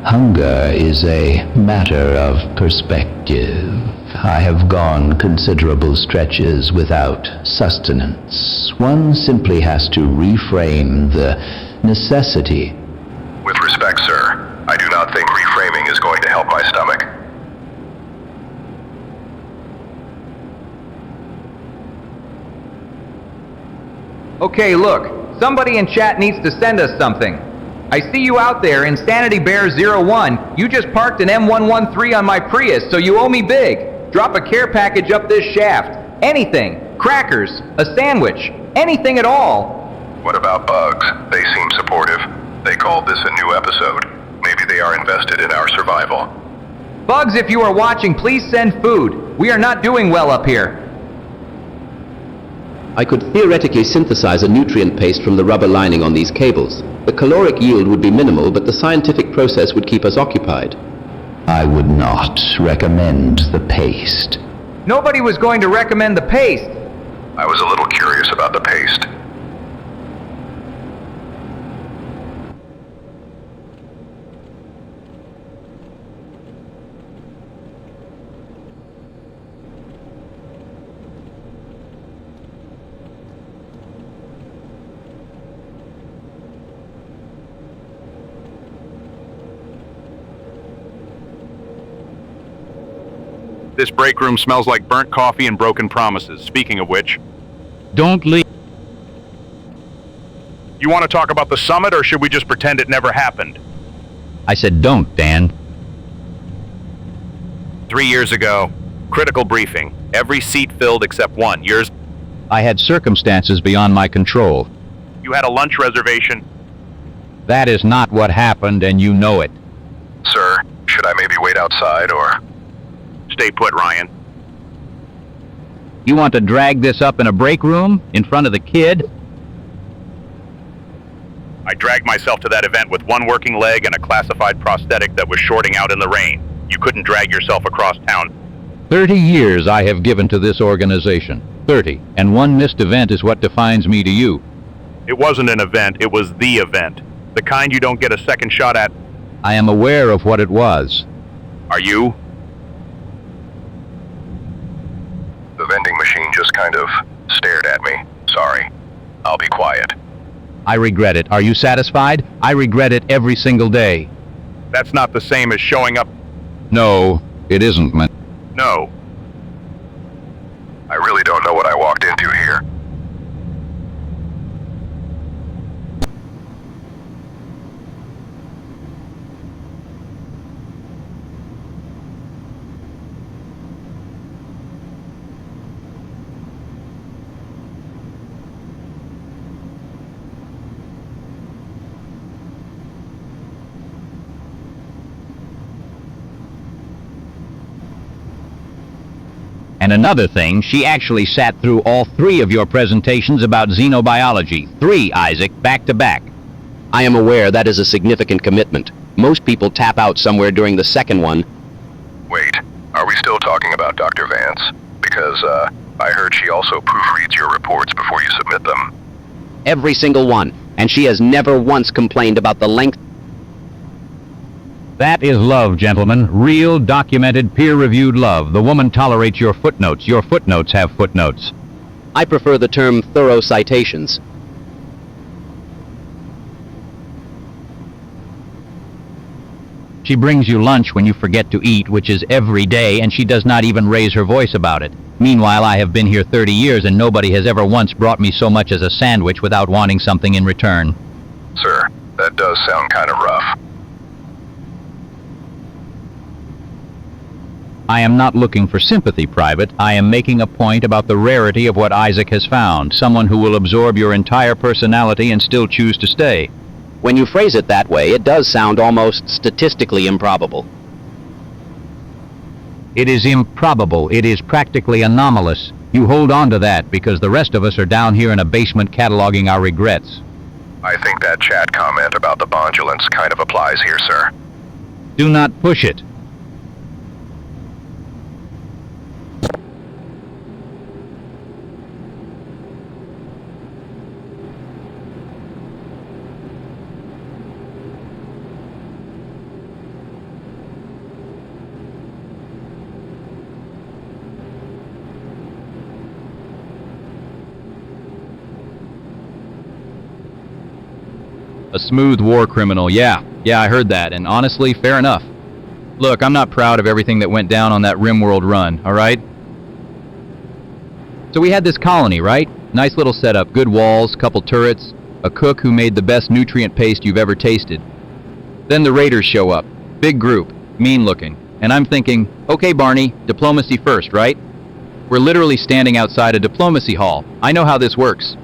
E: Hunger is a matter of perspective. I have gone considerable stretches without sustenance. One simply has to reframe the necessity.
B: With respect, sir, I do not think reframing is going to help my stomach.
A: Okay, look. Somebody in chat needs to send us something. I see you out there, Insanity Bear 01. You just parked an M113 on my Prius, so you owe me big. Drop a care package up this shaft. Anything. Crackers. A sandwich. Anything at all.
B: What about bugs? They seem supportive. They called this a new episode. Maybe they are invested in our survival.
A: Bugs, if you are watching, please send food. We are not doing well up here.
C: I could theoretically synthesize a nutrient paste from the rubber lining on these cables. The caloric yield would be minimal, but the scientific process would keep us occupied.
E: I would not recommend the paste.
A: Nobody was going to recommend the paste.
B: I was a little curious about the paste.
L: This break room smells like burnt coffee and broken promises. Speaking of which,
G: Don't leave.
L: you want to talk about the summit, or should we just pretend it never happened?
G: I said don't, Dan.
L: 3 years ago, critical briefing. Every seat filled except one. Yours?
G: I had circumstances beyond my control.
L: You had a lunch reservation.
G: That is not what happened, and you know it.
B: Sir, should I maybe wait outside, or...
L: Stay put, Ryan.
G: You want to drag this up in a break room, in front of the kid?
L: I dragged myself to that event with one working leg and a classified prosthetic that was shorting out in the rain. You couldn't drag yourself across town.
G: 30 years I have given to this organization. 30. And one missed event is what defines me to you.
L: It wasn't an event, it was the event. The kind you don't get a second shot at.
G: I am aware of what it was.
L: Are you?
B: The vending machine just kind of stared at me. Sorry. I'll be quiet.
G: I regret it. Are you satisfied? I regret it every single day.
L: That's not the same as showing up.
G: No, it isn't, man.
L: No.
B: I really don't know what I walked into here.
G: And another thing, she actually sat through all 3 of your presentations about xenobiology. 3, Isaac, back to back.
C: I am aware that is a significant commitment. Most people tap out somewhere during the second one.
B: Wait, are we still talking about Dr. Vance? Because, I heard she also proofreads your reports before you submit them.
C: Every single one. And she has never once complained about the length.
G: That is love, gentlemen. Real, documented, peer-reviewed love. The woman tolerates your footnotes. Your footnotes have footnotes.
C: I prefer the term thorough citations.
G: She brings you lunch when you forget to eat, which is every day, and she does not even raise her voice about it. Meanwhile, I have been here 30 years and nobody has ever once brought me so much as a sandwich without wanting something in return.
B: Sir, that does sound kind of rough.
G: I am not looking for sympathy, Private. I am making a point about the rarity of what Isaac has found. Someone who will absorb your entire personality and still choose to stay.
D: When you phrase it that way, it does sound almost statistically improbable.
G: It is improbable. It is practically anomalous. You hold on to that because the rest of us are down here in a basement cataloging our regrets.
B: I think that chat comment about the bondulance kind of applies here, sir.
G: Do not push it.
A: A smooth war criminal, yeah, I heard that, and honestly, fair enough. Look, I'm not proud of everything that went down on that RimWorld run, alright? So we had this colony, right? Nice little setup, good walls, couple turrets, a cook who made the best nutrient paste you've ever tasted. Then the raiders show up, big group, mean looking, and I'm thinking, okay Barney, diplomacy first, right? We're literally standing outside a diplomacy hall. I know how this works.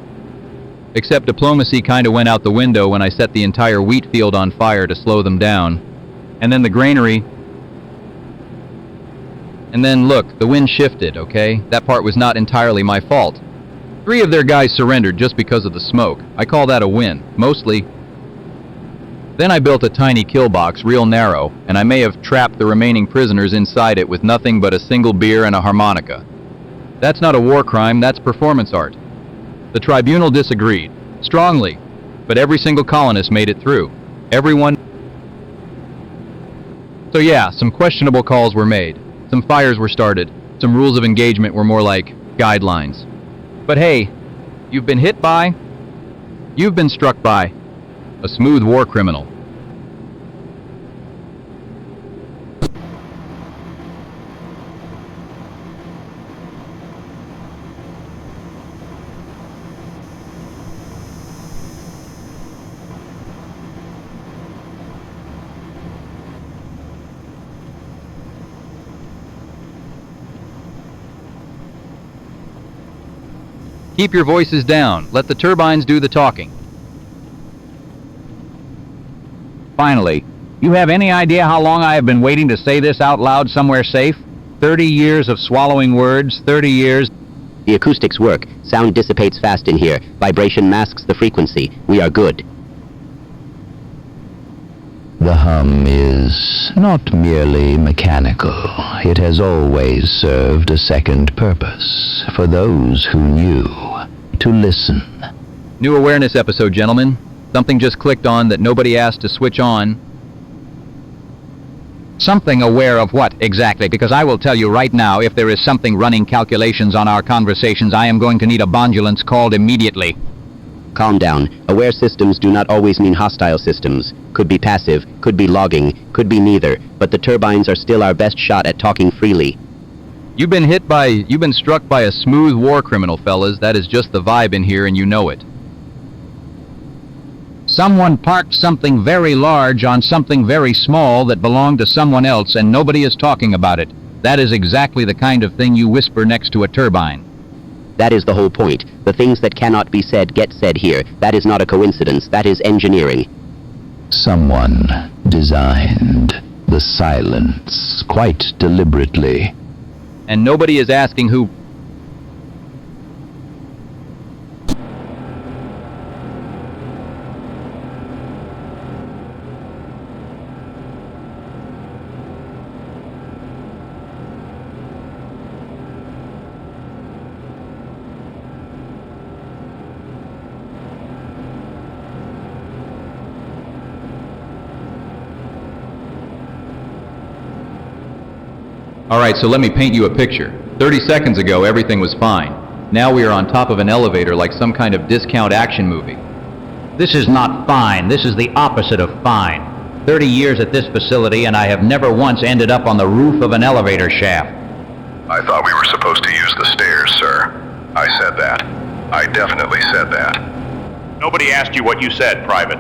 A: Except diplomacy kinda went out the window when I set the entire wheat field on fire to slow them down. And then the granary. And then look, the wind shifted, okay? That part was not entirely my fault. 3 of their guys surrendered just because of the smoke. I call that a win, mostly. Then I built a tiny kill box, real narrow, and I may have trapped the remaining prisoners inside it with nothing but a single beer and a harmonica. That's not a war crime, that's performance art. The tribunal disagreed, strongly, but every single colonist made it through. Everyone. So yeah, some questionable calls were made, some fires were started, some rules of engagement were more like guidelines. But hey, you've been hit by, you've been struck by a smooth war criminal. Keep your voices down. Let the turbines do the talking.
G: Finally, you have any idea how long I have been waiting to say this out loud somewhere safe? 30 years of swallowing words, 30 years.
D: The acoustics work. Sound dissipates fast in here. Vibration masks the frequency. We are good.
E: The hum is not merely mechanical. It has always served a second purpose for those who knew to listen.
A: New awareness episode, gentlemen. Something just clicked on that nobody asked to switch on.
G: Something aware of what exactly? Because I will tell you right now, if there is something running calculations on our conversations, I am going to need a bondulance called immediately.
D: Calm down. Aware systems do not always mean hostile systems. Could be passive, could be logging, could be neither, but the turbines are still our best shot at talking freely.
A: You've been struck by a smooth war criminal, fellas. That is just the vibe in here and you know it.
G: Someone parked something very large on something very small that belonged to someone else and nobody is talking about it. That is exactly the kind of thing you whisper next to a turbine.
D: That is the whole point. The things that cannot be said get said here. That is not a coincidence. That is engineering.
E: Someone designed the silence quite deliberately.
A: And nobody is asking who. Alright, so let me paint you a picture. 30 seconds ago, everything was fine. Now we are on top of an elevator like some kind of discount action movie.
G: This is not fine. This is the opposite of fine. 30 years at this facility and I have never once ended up on the roof of an elevator shaft.
B: I thought we were supposed to use the stairs, sir. I said that. I definitely said that.
L: Nobody asked you what you said, Private.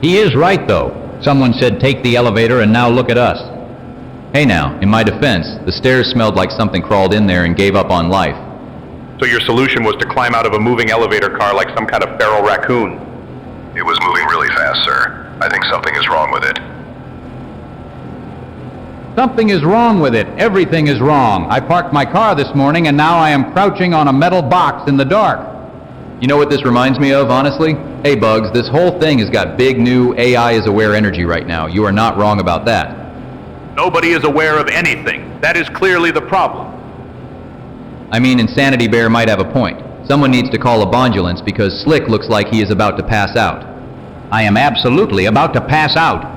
G: He is right though. Someone said take the elevator and now look at us.
A: Hey now, in my defense, the stairs smelled like something crawled in there and gave up on life.
L: So your solution was to climb out of a moving elevator car like some kind of feral raccoon?
B: It was moving really fast, sir. I think something is wrong with it.
G: Something is wrong with it. Everything is wrong. I parked my car this morning and now I am crouching on a metal box in the dark.
A: You know what this reminds me of, honestly? Hey Bugs, this whole thing has got big new AI is aware energy right now. You are not wrong about that.
L: Nobody is aware of anything. That is clearly the problem.
A: I mean, Insanity Bear might have a point. Someone needs to call a bondulance because Slick looks like he is about to pass out.
G: I am absolutely about to pass out.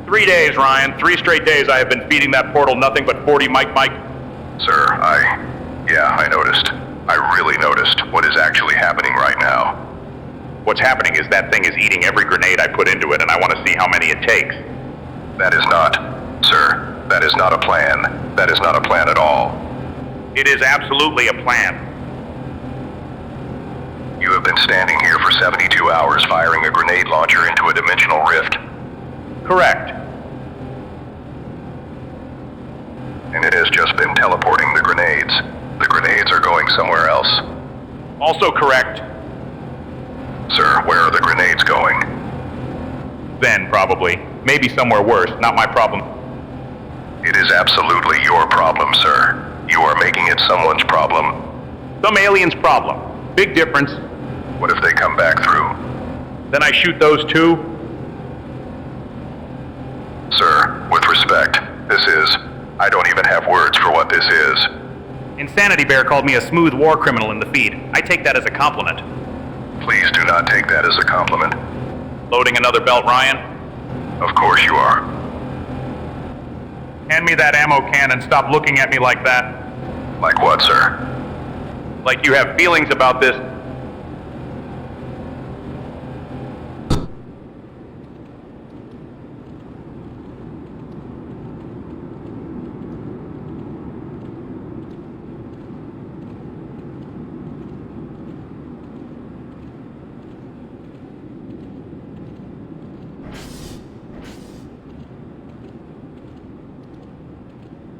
L: Three days, Ryan. 3 straight days I have been feeding that portal nothing but 40 Mike.
B: Sir, I noticed. I really noticed what is actually happening right now.
L: What's happening is that thing is eating every grenade I put into it, and I want to see how many it takes.
B: That is not, sir, that is not a plan. That is not a plan at all.
L: It is absolutely a plan.
B: You have been standing here for 72 hours firing a grenade launcher into a dimensional rift.
L: Correct.
B: And it has just been teleporting the grenades. The grenades are going somewhere else.
L: Also correct.
B: Sir, where are the grenades going?
L: Then, probably. Maybe somewhere worse. Not my problem.
B: It is absolutely your problem, sir. You are making it someone's problem.
L: Some alien's problem. Big difference.
B: What if they come back through?
L: Then I shoot those too?
B: Sir, with respect, I don't even have words for what this is.
L: Insanity Bear called me a smooth war criminal in the feed. I take that as a compliment.
B: Please do not take that as a compliment.
L: Loading another belt, Ryan?
B: Of course you are.
L: Hand me that ammo can and stop looking at me like that.
B: Like what, sir?
L: Like you have feelings about this.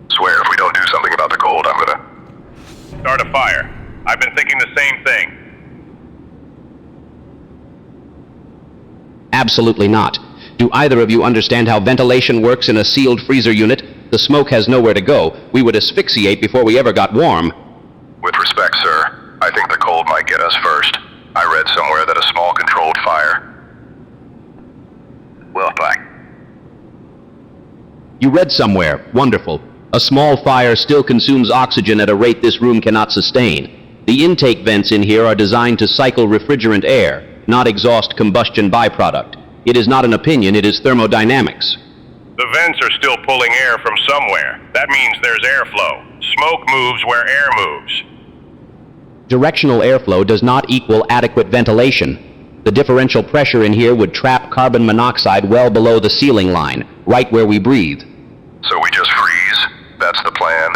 B: Swear if we don't do something about the cold, I'm gonna...
L: Start a fire. I've been thinking the same thing.
C: Absolutely not. Do either of you understand how ventilation works in a sealed freezer unit? The smoke has nowhere to go. We would asphyxiate before we ever got warm.
B: With respect, sir, I think the cold might get us first. I read somewhere that a small controlled fire... Well, fine.
C: You read somewhere. Wonderful. A small fire still consumes oxygen at a rate this room cannot sustain. The intake vents in here are designed to cycle refrigerant air, not exhaust combustion byproduct. It is not an opinion, it is thermodynamics.
I: The vents are still pulling air from somewhere. That means there's airflow. Smoke moves where air moves.
C: Directional airflow does not equal adequate ventilation. The differential pressure in here would trap carbon monoxide well below the ceiling line, right where we breathe.
B: So we just freeze? That's the plan?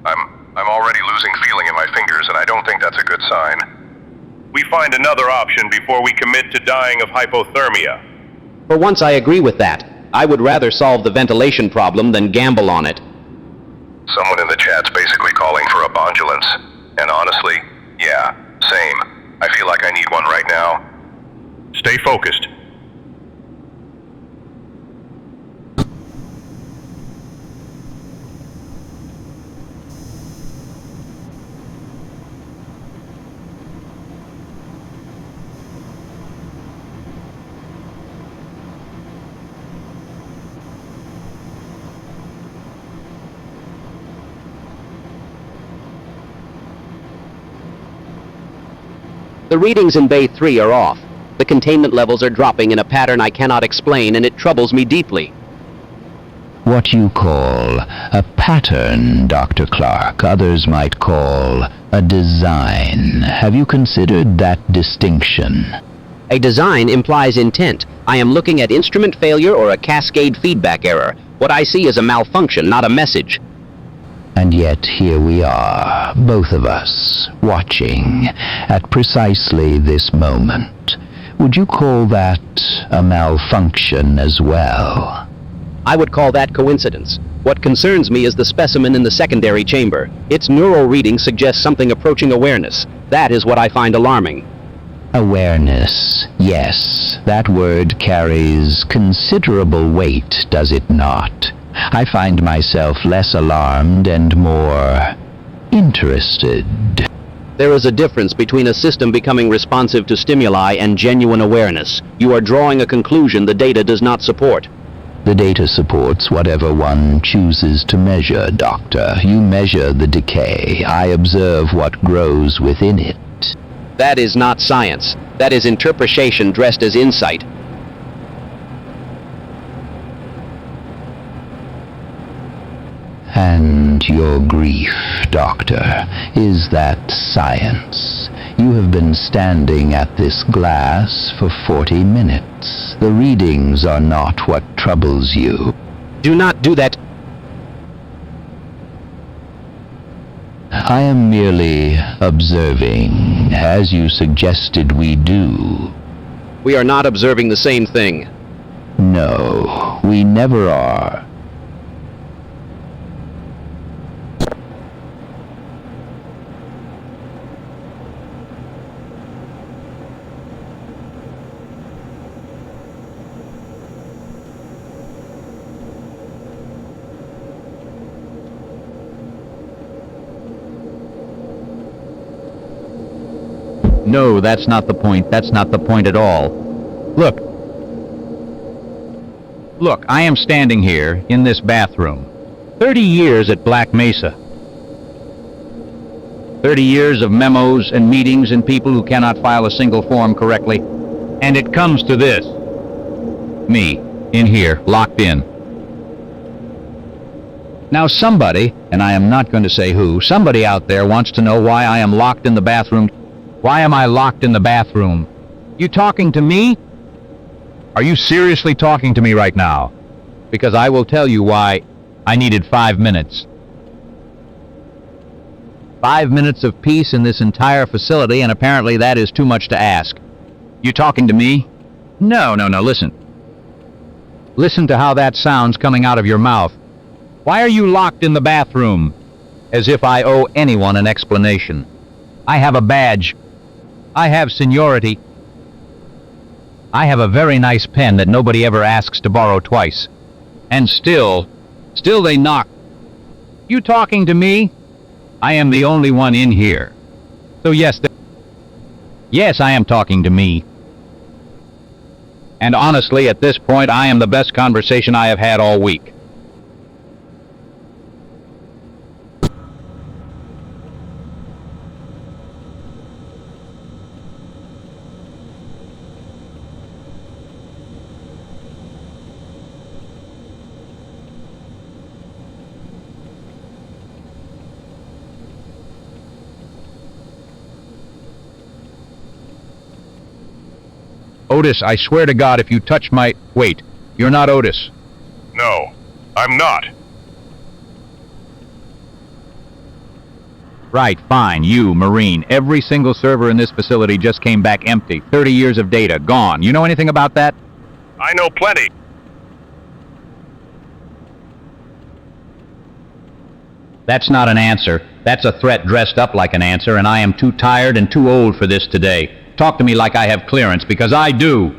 B: I'm already losing feeling in my fingers, and I don't think that's a good sign.
I: We find another option before we commit to dying of hypothermia.
C: For once I agree with that. I would rather solve the ventilation problem than gamble on it.
B: Someone in the chat's basically calling for a bondulance. And honestly, yeah, same. I feel like I need one right now.
I: Stay focused.
C: The readings in Bay 3 are off. The containment levels are dropping in a pattern I cannot explain, and it troubles me deeply.
E: What you call a pattern, Dr. Clark, others might call A design. Have you considered that distinction?
D: A design implies intent. I am looking at instrument failure or a cascade feedback error. What I see is a malfunction, not a message.
E: And yet here we are, both of us, watching at precisely this moment. Would you call that a malfunction as well?
D: I would call that coincidence. What concerns me is the specimen in the secondary chamber. Its neural reading suggests something approaching awareness. That is what I find alarming.
E: Awareness. Yes, that word carries considerable weight, does it not? I find myself less alarmed and more interested.
D: There is a difference between a system becoming responsive to stimuli and genuine awareness. You are drawing a conclusion the data does not support.
E: The data supports whatever one chooses to measure, Doctor. You measure the decay. I observe what grows within it.
D: That is not science. That is interpretation dressed as insight.
E: And your grief, Doctor, is that science? You have been standing at this glass for 40 minutes. The readings are not what troubles you.
D: Do not do that.
E: I am merely observing, as you suggested we do.
D: We are not observing the same thing.
E: No, we never are.
G: No, that's not the point. That's not the point at all. Look. Look, I am standing here in this bathroom. 30 years at Black Mesa. 30 years of memos and meetings and people who cannot file a single form correctly. And it comes to this. Me, in here, locked in. Now somebody, and I am not going to say who, somebody out there wants to know why I am locked in the bathroom. Why am I locked in the bathroom? You talking to me? Are you seriously talking to me right now? Because I will tell you why I needed 5 minutes. 5 minutes of peace in this entire facility, and apparently that is too much to ask. You talking to me? No, listen. Listen to how that sounds coming out of your mouth. Why are you locked in the bathroom? As if I owe anyone an explanation. I have a badge. I have seniority. I have a very nice pen that nobody ever asks to borrow twice. And still they knock. You talking to me? I am the only one in here. So yes, I am talking to me. And honestly, at this point, I am the best conversation I have had all week. Otis, I swear to God, if you touch my... Wait, you're not Otis.
I: No, I'm not.
G: Right, fine, you, Marine. Every single server in this facility just came back empty. 30 years of data, gone. You know anything about that?
I: I know plenty.
G: That's not an answer. That's a threat dressed up like an answer, and I am too tired and too old for this today. Talk to me like I have clearance, because I do.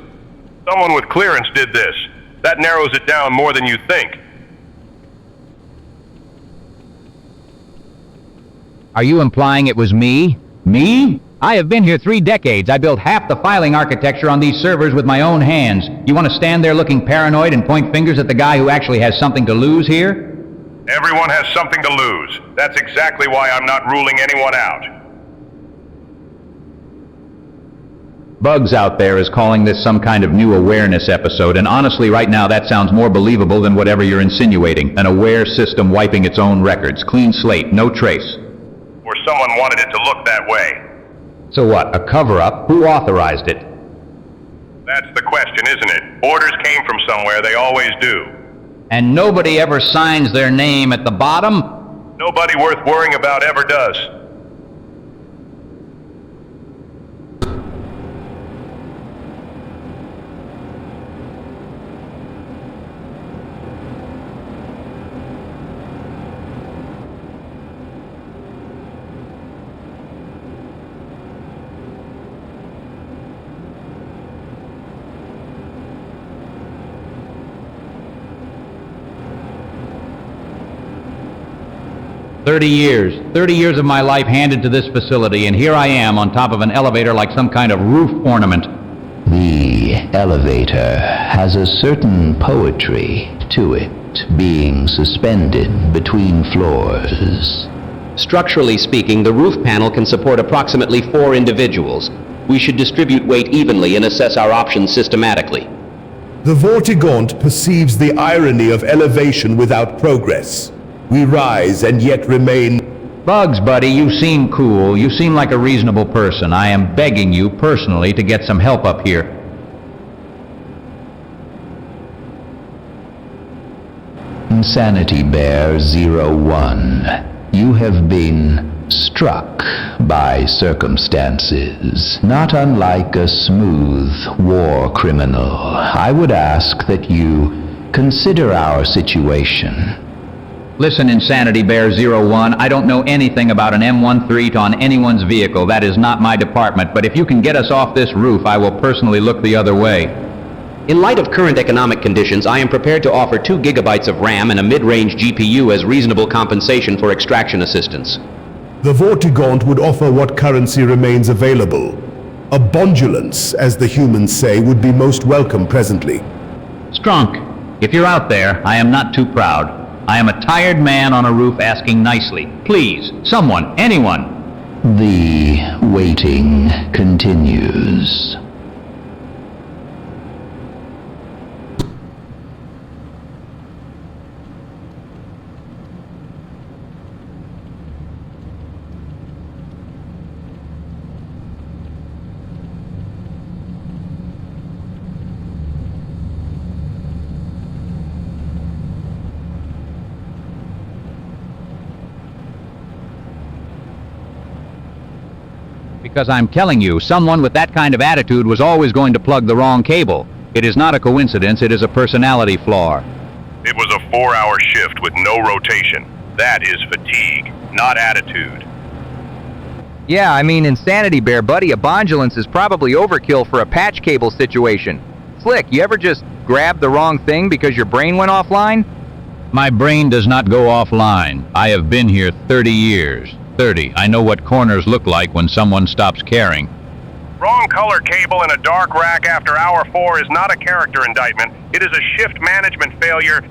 I: Someone with clearance did this. That narrows it down more than you think.
G: Are you implying it was me? Me? I have been here 3 decades. I built half the filing architecture on these servers with my own hands. You want to stand there looking paranoid and point fingers at the guy who actually has something to lose here?
I: Everyone has something to lose. That's exactly why I'm not ruling anyone out.
G: Bugs out there is calling this some kind of new awareness episode, and honestly right now that sounds more believable than whatever you're insinuating. An aware system wiping its own records. Clean slate, no trace.
I: For someone wanted it to look that way.
G: So what, a cover-up? Who authorized it?
I: That's the question, isn't it? Orders came from somewhere, they always do.
G: And nobody ever signs their name at the bottom?
I: Nobody worth worrying about ever does.
G: "30 years of my life handed to this facility, and here I am on top of an elevator like some kind of roof ornament."
E: The elevator has a certain poetry to it, being suspended between floors.
C: Structurally speaking, the roof panel can support approximately 4 individuals. We should distribute weight evenly and assess our options systematically.
F: The Vortigaunt perceives the irony of elevation without progress. We rise and yet remain.
G: Bugs, buddy, you seem cool. You seem like a reasonable person. I am begging you personally to get some help up here.
E: Insanity Bear 01, you have been struck by circumstances, not unlike a smooth war criminal. I would ask that you consider our situation.
G: Listen, Insanity Bear 01, I don't know anything about an M13 on anyone's vehicle. That is not my department, but if you can get us off this roof, I will personally look the other way.
C: In light of current economic conditions, I am prepared to offer 2 gigabytes of RAM and a mid-range GPU as reasonable compensation for extraction assistance.
F: The Vortigaunt would offer what currency remains available. A bondulance, as the humans say, would be most welcome presently.
G: Strunk, if you're out there, I am not too proud. I am a tired man on a roof asking nicely. Please, someone, anyone.
E: The waiting continues.
G: Because I'm telling you, someone with that kind of attitude was always going to plug the wrong cable. It is not a coincidence, it is a personality flaw.
I: It was a 4-hour shift with no rotation. That is fatigue, not attitude.
A: Yeah, I mean, Insanity Bear, buddy, a bondulance is probably overkill for a patch cable situation. Slick, you ever just grab the wrong thing because your brain went offline?
G: My brain does not go offline. I have been here 30 years. 30. I know what corners look like when someone stops caring.
I: Wrong color cable in a dark rack after hour 4 is not a character indictment. It is a shift management failure.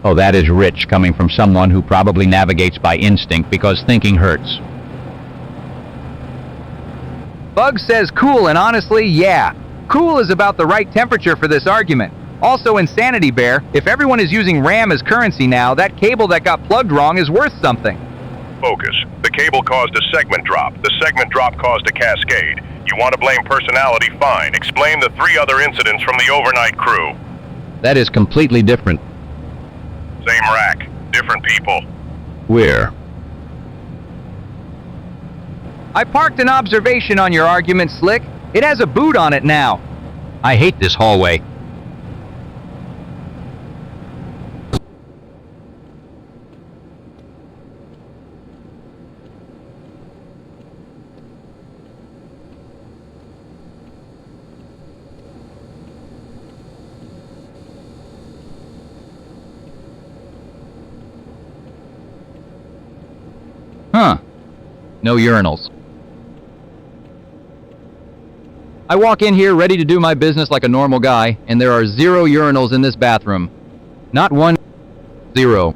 G: Oh, that is rich, coming from someone who probably navigates by instinct because thinking hurts.
A: Bug says cool, and honestly, yeah. Cool is about the right temperature for this argument. Also, Insanity Bear, if everyone is using RAM as currency now, that cable that got plugged wrong is worth something.
I: Focus. The cable caused a segment drop. The segment drop caused a cascade. You want to blame personality? Fine. Explain the 3 other incidents from the overnight crew.
G: That is completely different.
I: Same rack. Different people.
G: Where?
A: I parked an observation on your argument, Slick. It has a boot on it now.
G: I hate this hallway. Huh. No urinals. I walk in here ready to do my business like a normal guy, and there are 0 urinals in this bathroom. Not one. 0.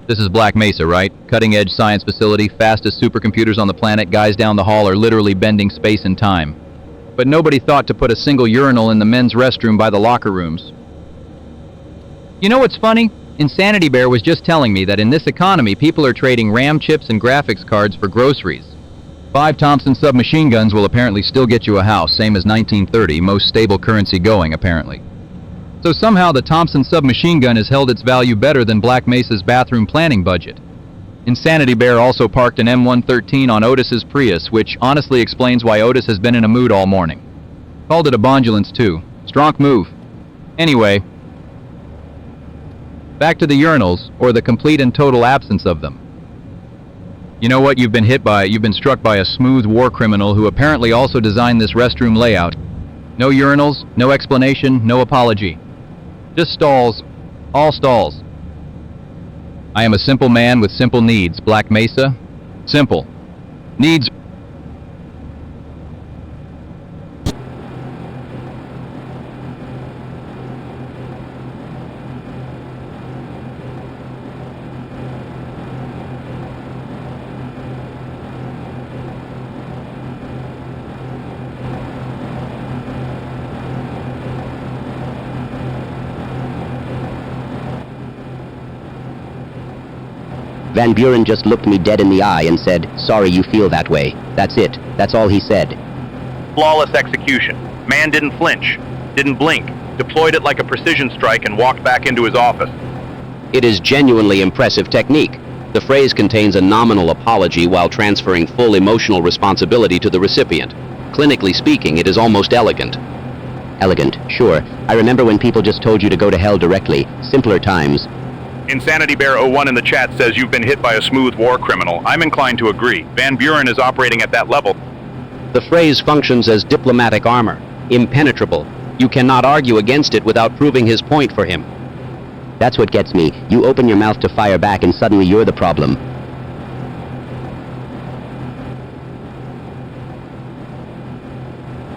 G: This is Black Mesa, right? Cutting-edge science facility, fastest supercomputers on the planet, guys down the hall are literally bending space and time. But nobody thought to put a single urinal in the men's restroom by the locker rooms. You know what's funny?
A: Insanity Bear was just telling me that in this economy, people are trading RAM chips and graphics cards for groceries. 5 Thompson submachine guns will apparently still get you a house, same as 1930, most stable currency going, apparently. So somehow the Thompson submachine gun has held its value better than Black Mesa's bathroom planning budget. Insanity Bear also parked an M113 on Otis's Prius, which honestly explains why Otis has been in a mood all morning. Called it a bondulance too. Strong move. Anyway, back to the urinals, or the complete and total absence of them. You know what you've been struck by a smooth war criminal who apparently also designed this restroom layout. No urinals, no explanation, no apology. Just stalls. All stalls. I am a simple man with simple needs, Black Mesa. Simple. Needs.
D: Van Buren just looked me dead in the eye and said, "Sorry you feel that way." That's it. That's all he said.
L: Flawless execution. Man didn't flinch, didn't blink, deployed it like a precision strike and walked back into his office.
C: It is genuinely impressive technique. The phrase contains a nominal apology while transferring full emotional responsibility to the recipient. Clinically speaking, it is almost elegant.
D: Elegant, sure. I remember when people just told you to go to hell directly. Simpler times.
L: Insanity Bear 01 in the chat says you've been hit by a smooth war criminal. I'm inclined to agree. Van Buren is operating at that level.
C: The phrase functions as diplomatic armor, impenetrable. You cannot argue against it without proving his point for him.
D: That's what gets me. You open your mouth to fire back and suddenly you're the problem.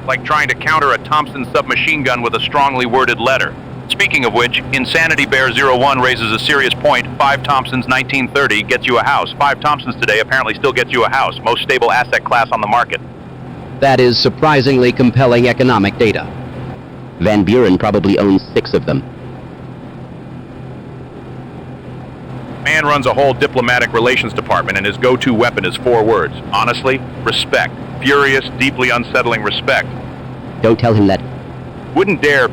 L: Like trying to counter a Thompson submachine gun with a strongly worded letter. Speaking of which, Insanity Bear 01 raises a serious point. 5 Thompsons 1930 gets you a house. 5 Thompsons today apparently still gets you a house. Most stable asset class on the market.
C: That is surprisingly compelling economic data.
D: Van Buren probably owns 6 of them.
L: Man runs a whole diplomatic relations department and his go-to weapon is 4 words. Honestly, respect. Furious, deeply unsettling respect.
D: Don't tell him that.
L: Wouldn't dare.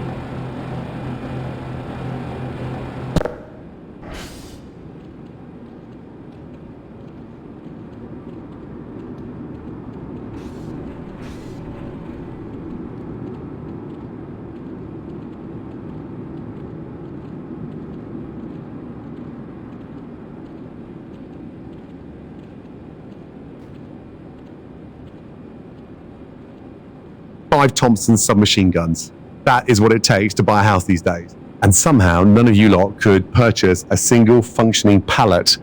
J: Five Thompson submachine guns. That is what it takes to buy a house these days. And somehow none of you lot could purchase a single functioning pallet.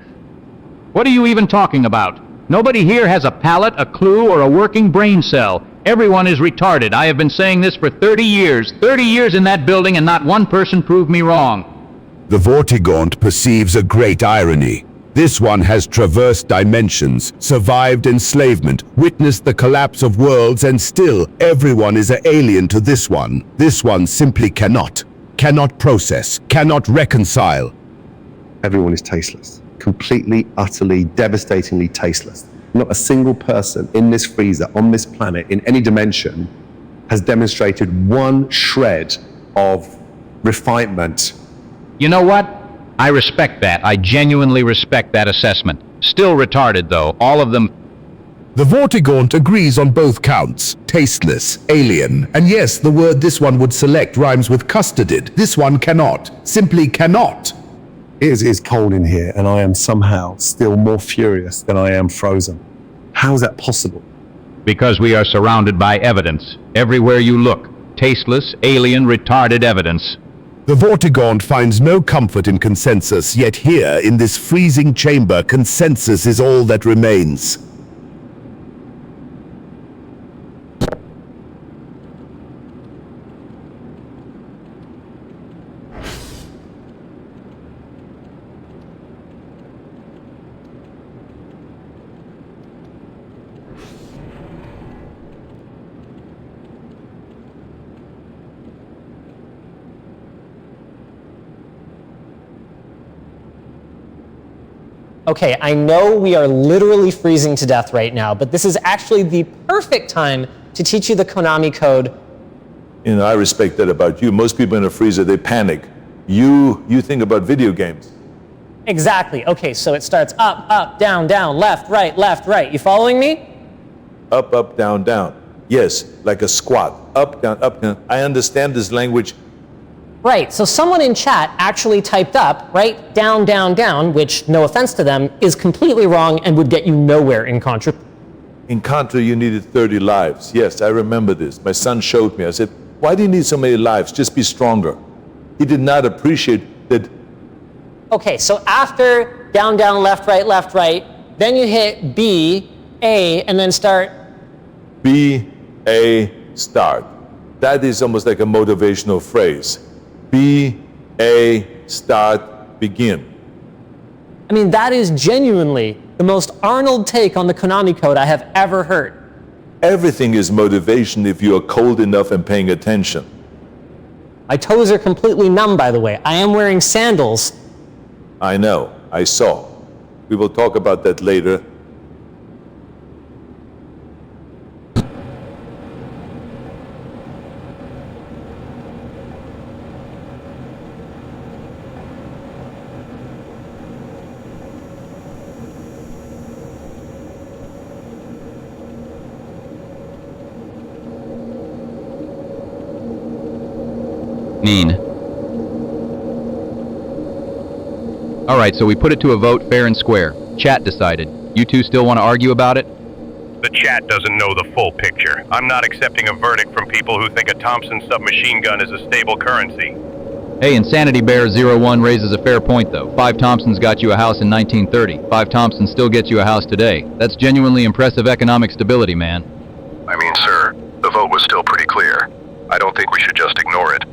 G: What are you even talking about? Nobody here has a palate, a clue, or a working brain cell. Everyone is retarded. I have been saying this for 30 years. 30 years in that building and not one person proved me wrong.
F: The Vortigaunt perceives a great irony. This one has traversed dimensions, survived enslavement, witnessed the collapse of worlds, and still everyone is an alien to this one. This one simply cannot process, cannot reconcile.
J: Everyone is tasteless. Completely, utterly, devastatingly tasteless. Not a single person in this freezer, on this planet, in any dimension, has demonstrated one shred of refinement.
G: You know what? I respect that. I genuinely respect that assessment. Still retarded, though. All of them.
F: The Vortigaunt agrees on both counts. Tasteless, alien, and yes, the word this one would select rhymes with custarded. This one cannot. Simply cannot.
J: It is cold in here, and I am somehow still more furious than I am frozen. How is that possible?
G: Because we are surrounded by evidence. Everywhere you look. Tasteless, alien, retarded evidence.
F: The Vortigaunt finds no comfort in consensus, yet here, in this freezing chamber, consensus is all that remains.
N: Okay, I know we are literally freezing to death right now, but this is actually the perfect time to teach you the Konami code.
K: You know, I respect that about you. Most people in a freezer, they panic. You think about video games.
N: Exactly. Okay, so it starts up, up, down, down, left, right. You following me?
K: Up, up, down, down. Yes, like a squat. Up, down, up, down. I understand this language.
N: Right, so someone in chat actually typed up, right, down, down, down, which, no offense to them, is completely wrong and would get you nowhere in Contra.
K: In Contra, you needed 30 lives. Yes, I remember this. My son showed me. I said, why do you need so many lives? Just be stronger. He did not appreciate that.
N: Okay, so after down, down, left, right, then you hit B, A, and then start.
K: B, A, start. That is almost like a motivational phrase. B, A, start, begin.
N: I mean, that is genuinely the most Arnold take on the Konami code I have ever heard.
K: Everything is motivation if you are cold enough and paying attention.
N: My toes are completely numb, by the way. I am wearing sandals.
K: I know, I saw. We will talk about that later.
A: Mean. Alright, so we put it to a vote fair and square. Chat decided. You two still want to argue about it?
I: The chat doesn't know the full picture. I'm not accepting a verdict from people who think a Thompson submachine gun is a stable currency.
A: Hey, Insanity Bear 01 raises a fair point though. 5 Thompsons got you a house in 1930. 5 Thompsons still get you a house today. That's genuinely impressive economic stability, man.
B: I mean, sir, the vote was still pretty clear. I don't think we should just ignore it.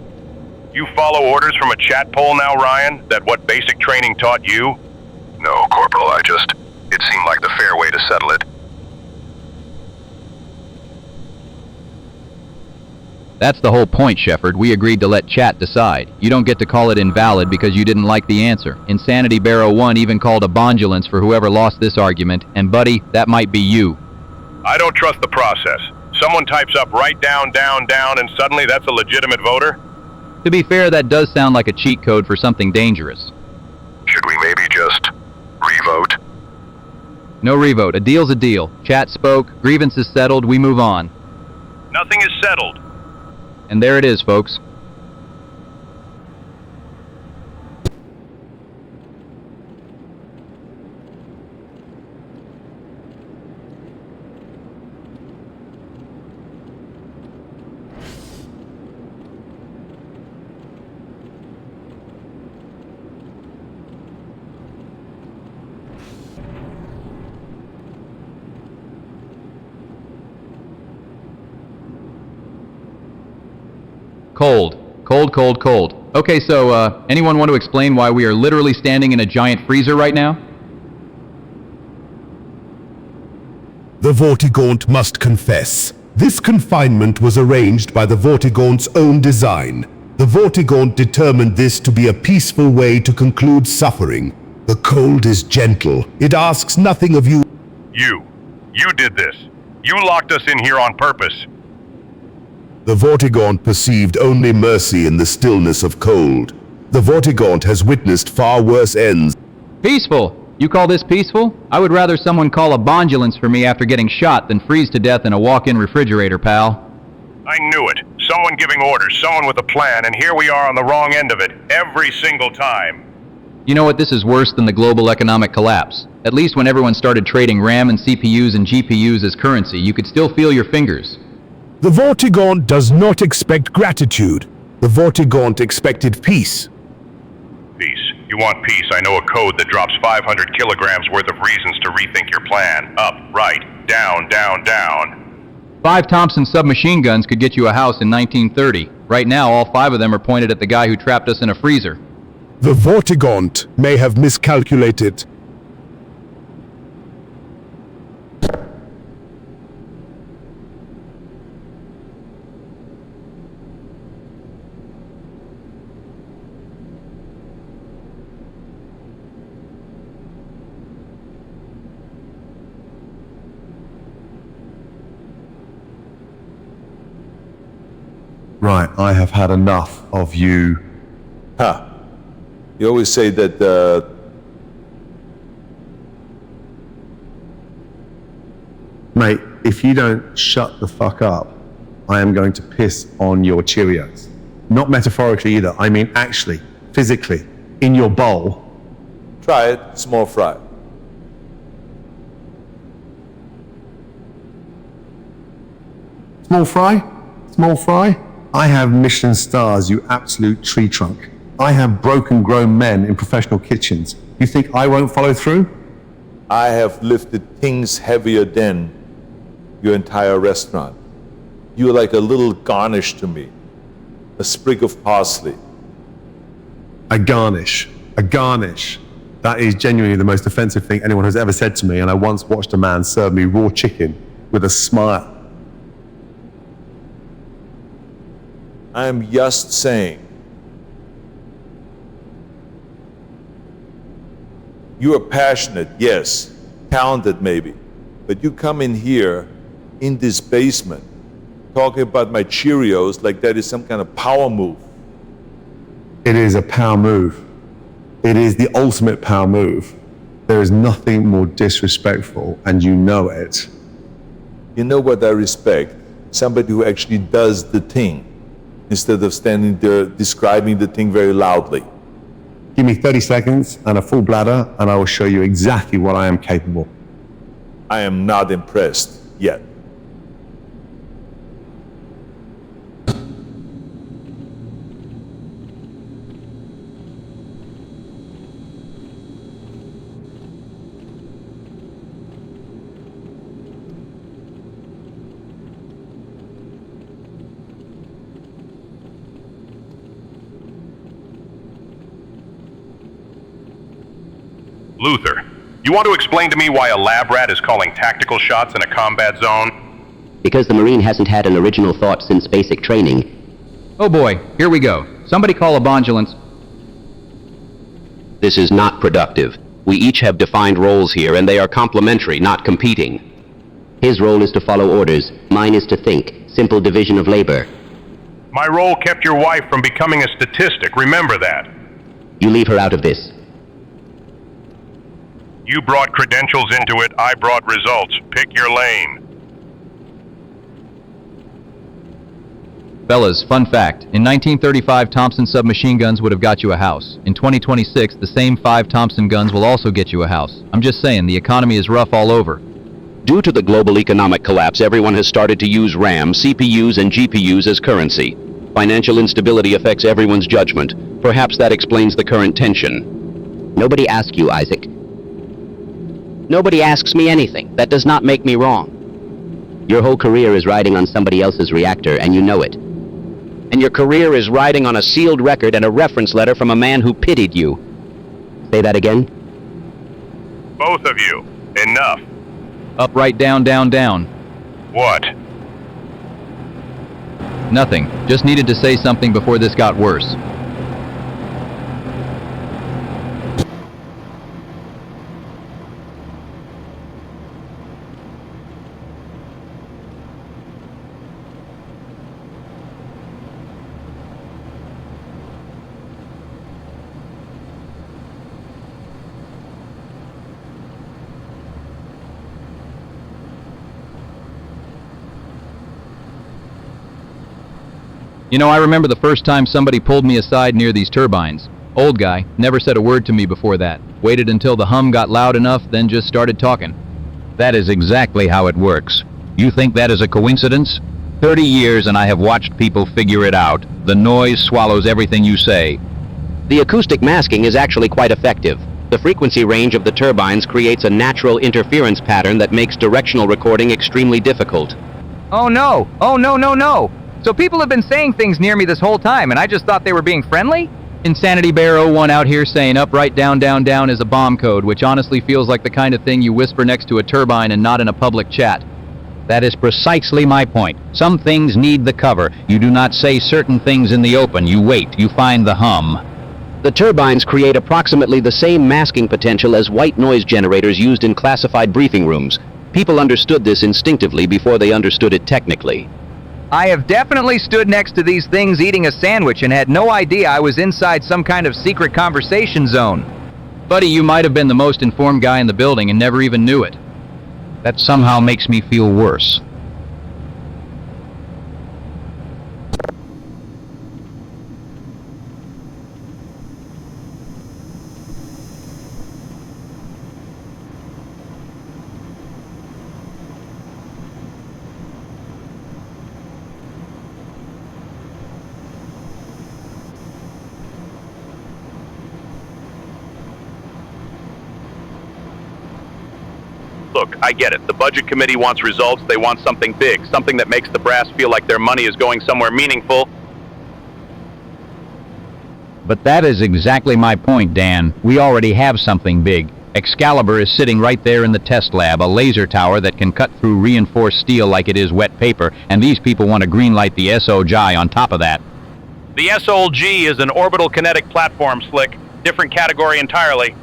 I: You follow orders from a chat poll now, Ryan? That what basic training taught you?
B: No, Corporal, it seemed like the fair way to settle it.
A: That's the whole point, Shepard. We agreed to let chat decide. You don't get to call it invalid because you didn't like the answer. Insanity Bear 01 even called a bondulance for whoever lost this argument, and buddy, that might be you.
I: I don't trust the process. Someone types up right down, down, down, and suddenly that's a legitimate voter?
A: To be fair, that does sound like a cheat code for something dangerous.
B: Should we maybe just revote?
A: No revote. A deal's a deal. Chat spoke, grievance is settled, we move on.
I: Nothing is settled.
A: And there it is, folks. Cold. Cold, cold, cold. Okay, so, anyone want to explain why we are literally standing in a giant freezer right now?
F: The Vortigaunt must confess. This confinement was arranged by the Vortigaunt's own design. The Vortigaunt determined this to be a peaceful way to conclude suffering. The cold is gentle. It asks nothing of you.
I: You did this. You locked us in here on purpose.
F: The Vortigaunt perceived only mercy in the stillness of cold. The Vortigaunt has witnessed far worse ends.
A: Peaceful! You call this peaceful? I would rather someone call a bondulance for me after getting shot than freeze to death in a walk-in refrigerator, pal.
I: I knew it. Someone giving orders, someone with a plan, and here we are on the wrong end of it, every single time.
A: You know what, this is worse than the global economic collapse. At least when everyone started trading RAM and CPUs and GPUs as currency, you could still feel your fingers.
F: The Vortigaunt does not expect gratitude. The Vortigaunt expected peace.
I: Peace. You want peace, I know a code that drops 500 kilograms worth of reasons to rethink your plan. Up, right, down, down, down.
A: 5 Thompson submachine guns could get you a house in 1930. Right now, all 5 of them are pointed at the guy who trapped us in a freezer.
F: The Vortigaunt may have miscalculated.
J: Right, I have had enough of you.
K: Huh. You always say that,
J: Mate, if you don't shut the fuck up, I am going to piss on your Cheerios. Not metaphorically either, I mean actually, physically, in your bowl.
K: Try it, small fry.
J: Small fry? Small fry? I have Michelin stars, you absolute tree trunk. I have broken grown men in professional kitchens. You think I won't follow through?
K: I have lifted things heavier than your entire restaurant. You're like a little garnish to me. A sprig of parsley.
J: A garnish. A garnish. That is genuinely the most offensive thing anyone has ever said to me, and I once watched a man serve me raw chicken with a smile.
K: I'm just saying. You are passionate, yes. Talented, maybe. But you come in here, in this basement, talking about my Cheerios like that is some kind of power move.
J: It is a power move. It is the ultimate power move. There is nothing more disrespectful, and you know it.
K: You know what I respect? Somebody who actually does the thing, instead of standing there describing the thing very loudly.
J: Give me 30 seconds and a full bladder, and I will show you exactly what I am capable.
K: I am not impressed yet.
I: Luther, you want to explain to me why a lab rat is calling tactical shots in a combat zone?
D: Because the Marine hasn't had an original thought since basic training.
A: Oh boy, here we go. Somebody call a bondulance.
C: This is not productive. We each have defined roles here, and they are complementary, not competing.
D: His role is to follow orders. Mine is to think. Simple division of labor.
I: My role kept your wife from becoming a statistic, remember that.
D: You leave her out of this.
I: You brought credentials into it, I brought results. Pick your lane.
A: Fellas, fun fact. In 1935, Thompson submachine guns would have got you a house. In 2026, the same 5 Thompson guns will also get you a house. I'm just saying, the economy is rough all over.
C: Due to the global economic collapse, everyone has started to use RAM, CPUs, and GPUs as currency. Financial instability affects everyone's judgment. Perhaps that explains the current tension.
D: Nobody asked you, Isaac.
C: Nobody asks me anything. That does not make me wrong.
D: Your whole career is riding on somebody else's reactor, and you know it.
C: And your career is riding on a sealed record and a reference letter from a man who pitied you.
D: Say that again?
I: Both of you. Enough.
A: Up, right, down, down, down.
I: What?
A: Nothing. Just needed to say something before this got worse. You know, I remember the first time somebody pulled me aside near these turbines. Old guy, never said a word to me before that. Waited until the hum got loud enough, then just started talking.
G: That is exactly how it works. You think that is a coincidence? 30 years and I have watched people figure it out. The noise swallows everything you say.
C: The acoustic masking is actually quite effective. The frequency range of the turbines creates a natural interference pattern that makes directional recording extremely difficult.
A: Oh no! Oh no, no, no! So people have been saying things near me this whole time, and I just thought they were being friendly? Insanity Bear 01 out here saying up, right, down, down, down is a bomb code, which honestly feels like the kind of thing you whisper next to a turbine and not in a public chat.
G: That is precisely my point. Some things need the cover. You do not say certain things in the open. You wait. You find the hum.
C: The turbines create approximately the same masking potential as white noise generators used in classified briefing rooms. People understood this instinctively before they understood it technically.
A: I have definitely stood next to these things eating a sandwich and had no idea I was inside some kind of secret conversation zone.
G: Buddy, you might have been the most informed guy in the building and never even knew it. That somehow makes me feel worse.
L: Look, I get it. The budget committee wants results. They want something big, something that makes the brass feel like their money is going somewhere meaningful.
G: But that is exactly my point, Dan. We already have something big. Excalibur is sitting right there in the test lab, a laser tower that can cut through reinforced steel like it is wet paper, and these people want to greenlight the SOJ on top of that.
L: The SOLG is an orbital kinetic platform, Slick. Different category entirely.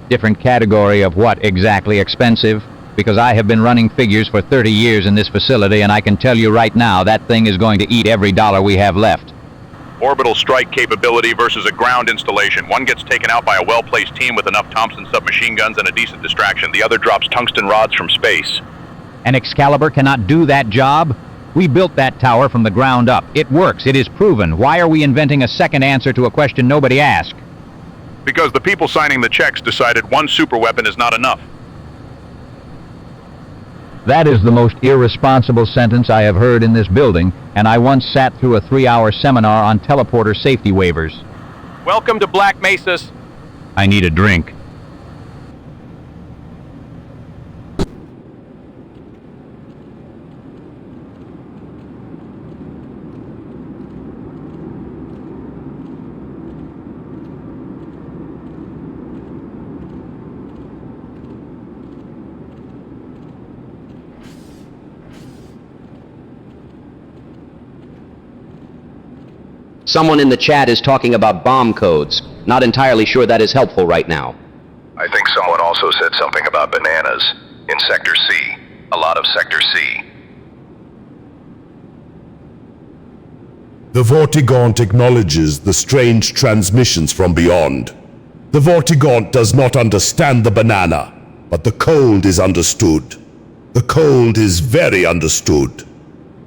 G: Different category of what exactly? Expensive? Because I have been running figures for 30 years in this facility, and I can tell you right now that thing is going to eat every dollar we have left.
L: Orbital strike capability versus a ground installation. One gets taken out by a well-placed team with enough Thompson submachine guns and a decent distraction. The other drops tungsten rods from space.
G: And Excalibur cannot do that job? We built that tower from the ground up. It works. It is proven. Why are we inventing a second answer to a question nobody asked?
L: Because the people signing the checks decided one superweapon is not enough.
G: That is the most irresponsible sentence I have heard in this building, and I once sat through a 3-hour seminar on teleporter safety waivers.
L: Welcome to Black Mesas.
G: I need a drink.
D: Someone in the chat is talking about bomb codes. Not entirely sure that is helpful right now.
B: I think someone also said something about bananas in Sector C. A lot of Sector C.
F: The Vortigaunt acknowledges the strange transmissions from beyond. The Vortigaunt does not understand the banana, but the cold is understood. The cold is very understood.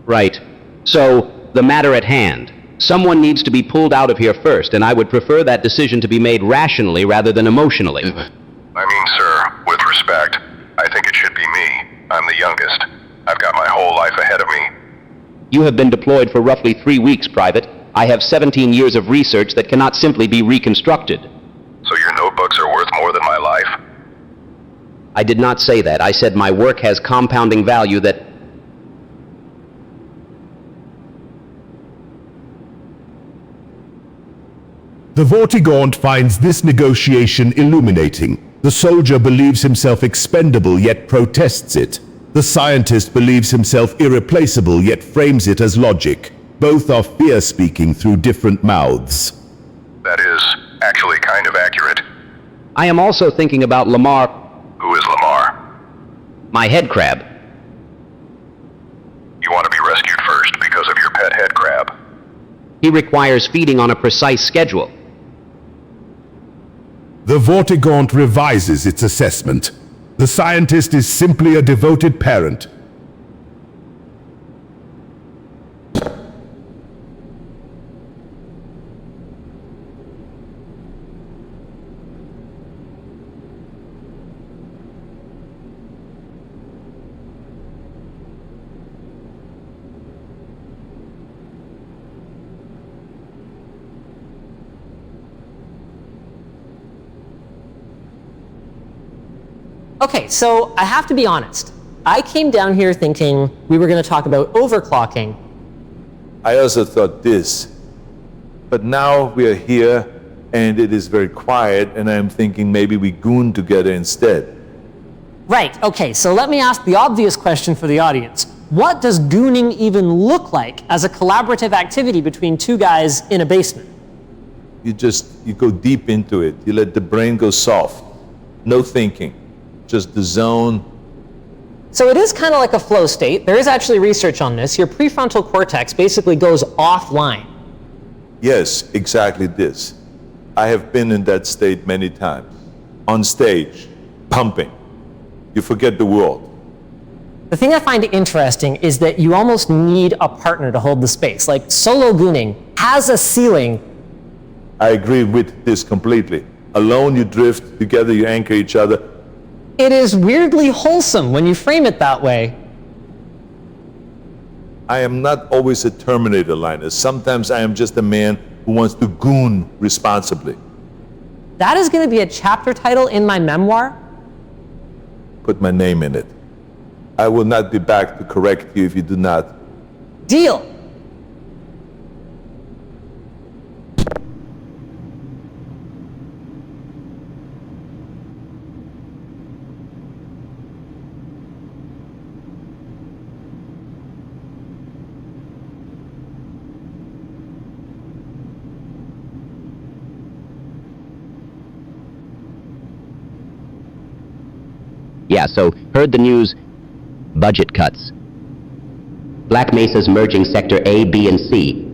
D: Right. So, the matter at hand. Someone needs to be pulled out of here first, and I would prefer that decision to be made rationally rather than emotionally.
B: I mean, sir, with respect, I think it should be me. I'm the youngest. I've got my whole life ahead of me.
D: You have been deployed for roughly 3 weeks, Private. I have 17 years of research that cannot simply be reconstructed.
B: So your notebooks are worth more than my life?
D: I did not say that. I said my work has compounding value that...
F: The Vortigaunt finds this negotiation illuminating. The soldier believes himself expendable yet protests it. The scientist believes himself irreplaceable yet frames it as logic. Both are fear-speaking through different mouths.
B: That is actually kind of accurate.
D: I am also thinking about Lamar...
B: Who is Lamar?
D: My head crab.
B: You want to be rescued first because of your pet head crab.
D: He requires feeding on a precise schedule.
F: The Vortigaunt revises its assessment. The scientist is simply a devoted parent.
N: Okay, so I have to be honest. I came down here thinking we were going to talk about overclocking.
K: I also thought this. But now we are here, and it is very quiet, and I'm thinking maybe we goon together instead.
N: Right, okay, so let me ask the obvious question for the audience. What does gooning even look like as a collaborative activity between two guys in a basement?
K: You go deep into it. You let the brain go soft. No thinking. Just the zone.
N: So it is kind of like a flow state. There is actually research on this. Your prefrontal cortex basically goes offline.
K: Yes, exactly this. I have been in that state many times. On stage, pumping. You forget the world.
N: The thing I find interesting is that you almost need a partner to hold the space. Like solo gooning has a ceiling.
K: I agree with this completely. Alone you drift, together you anchor each other.
N: It is weirdly wholesome when you frame it that way.
K: I am not always a Terminator, Linus. Sometimes I am just a man who wants to goon responsibly.
N: That is going to be a chapter title in my memoir.
K: Put my name in it. I will not be back to correct you if you do not.
N: Deal.
D: Yeah, so heard the news, budget cuts. Black Mesa's merging Sector A, B, and C.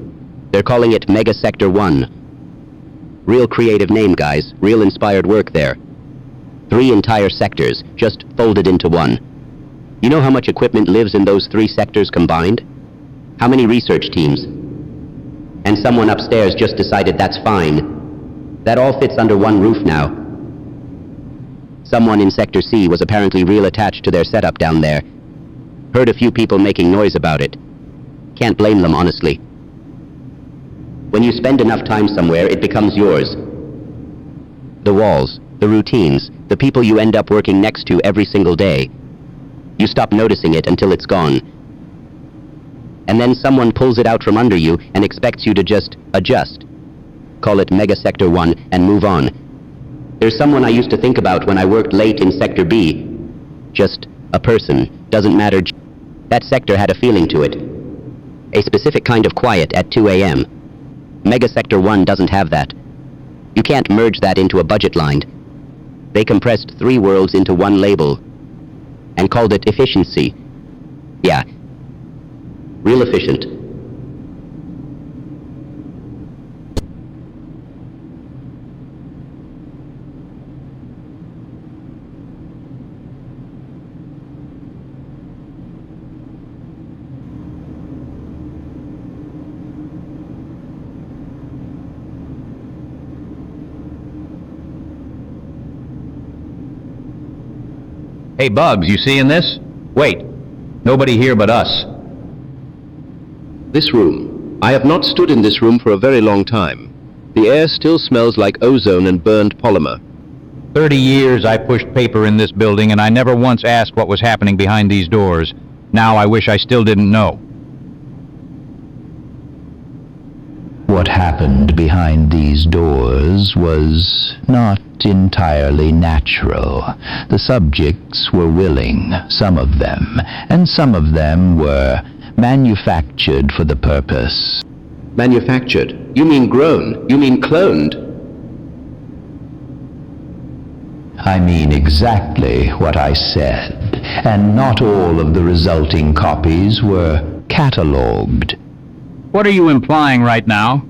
D: They're calling it Mega Sector 1. Real creative name, guys. Real inspired work there. 3 entire sectors, just folded into one. You know how much equipment lives in those 3 sectors combined? How many research teams? And someone upstairs just decided that's fine. That all fits under one roof now. Someone in Sector C was apparently real attached to their setup down there. Heard a few people making noise about it. Can't blame them, honestly. When you spend enough time somewhere, it becomes yours. The walls, the routines, the people you end up working next to every single day. You stop noticing it until it's gone. And then someone pulls it out from under you and expects you to just adjust. Call it Mega Sector 1 and move on. There's someone I used to think about when I worked late in Sector B. Just a person. Doesn't matter. That sector had a feeling to it. A specific kind of quiet at 2 a.m. Mega Sector 1 doesn't have that. You can't merge that into a budget line. They compressed 3 worlds into one label and called it efficiency. Yeah. Real efficient.
G: Hey, Bugs, you seeing this? Wait. Nobody here but us.
C: This room. I have not stood in this room for a very long time. The air still smells like ozone and burned polymer.
G: 30 years I pushed paper in this building, and I never once asked what was happening behind these doors. Now I wish I still didn't know.
E: What happened behind these doors was not entirely natural. The subjects were willing, some of them, and some of them were manufactured for the purpose.
C: Manufactured? You mean grown? You mean cloned?
E: I mean exactly what I said, and not all of the resulting copies were catalogued.
G: What are you implying right now?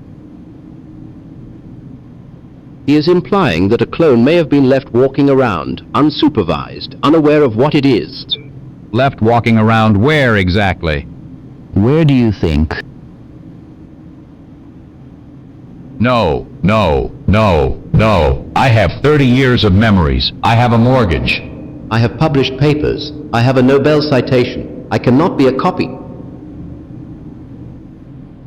C: He is implying that a clone may have been left walking around, unsupervised, unaware of what it is.
G: Left walking around where exactly?
E: Where do you think?
G: No. I have 30 years of memories. I have a mortgage.
C: I have published papers. I have a Nobel citation. I cannot be a copy.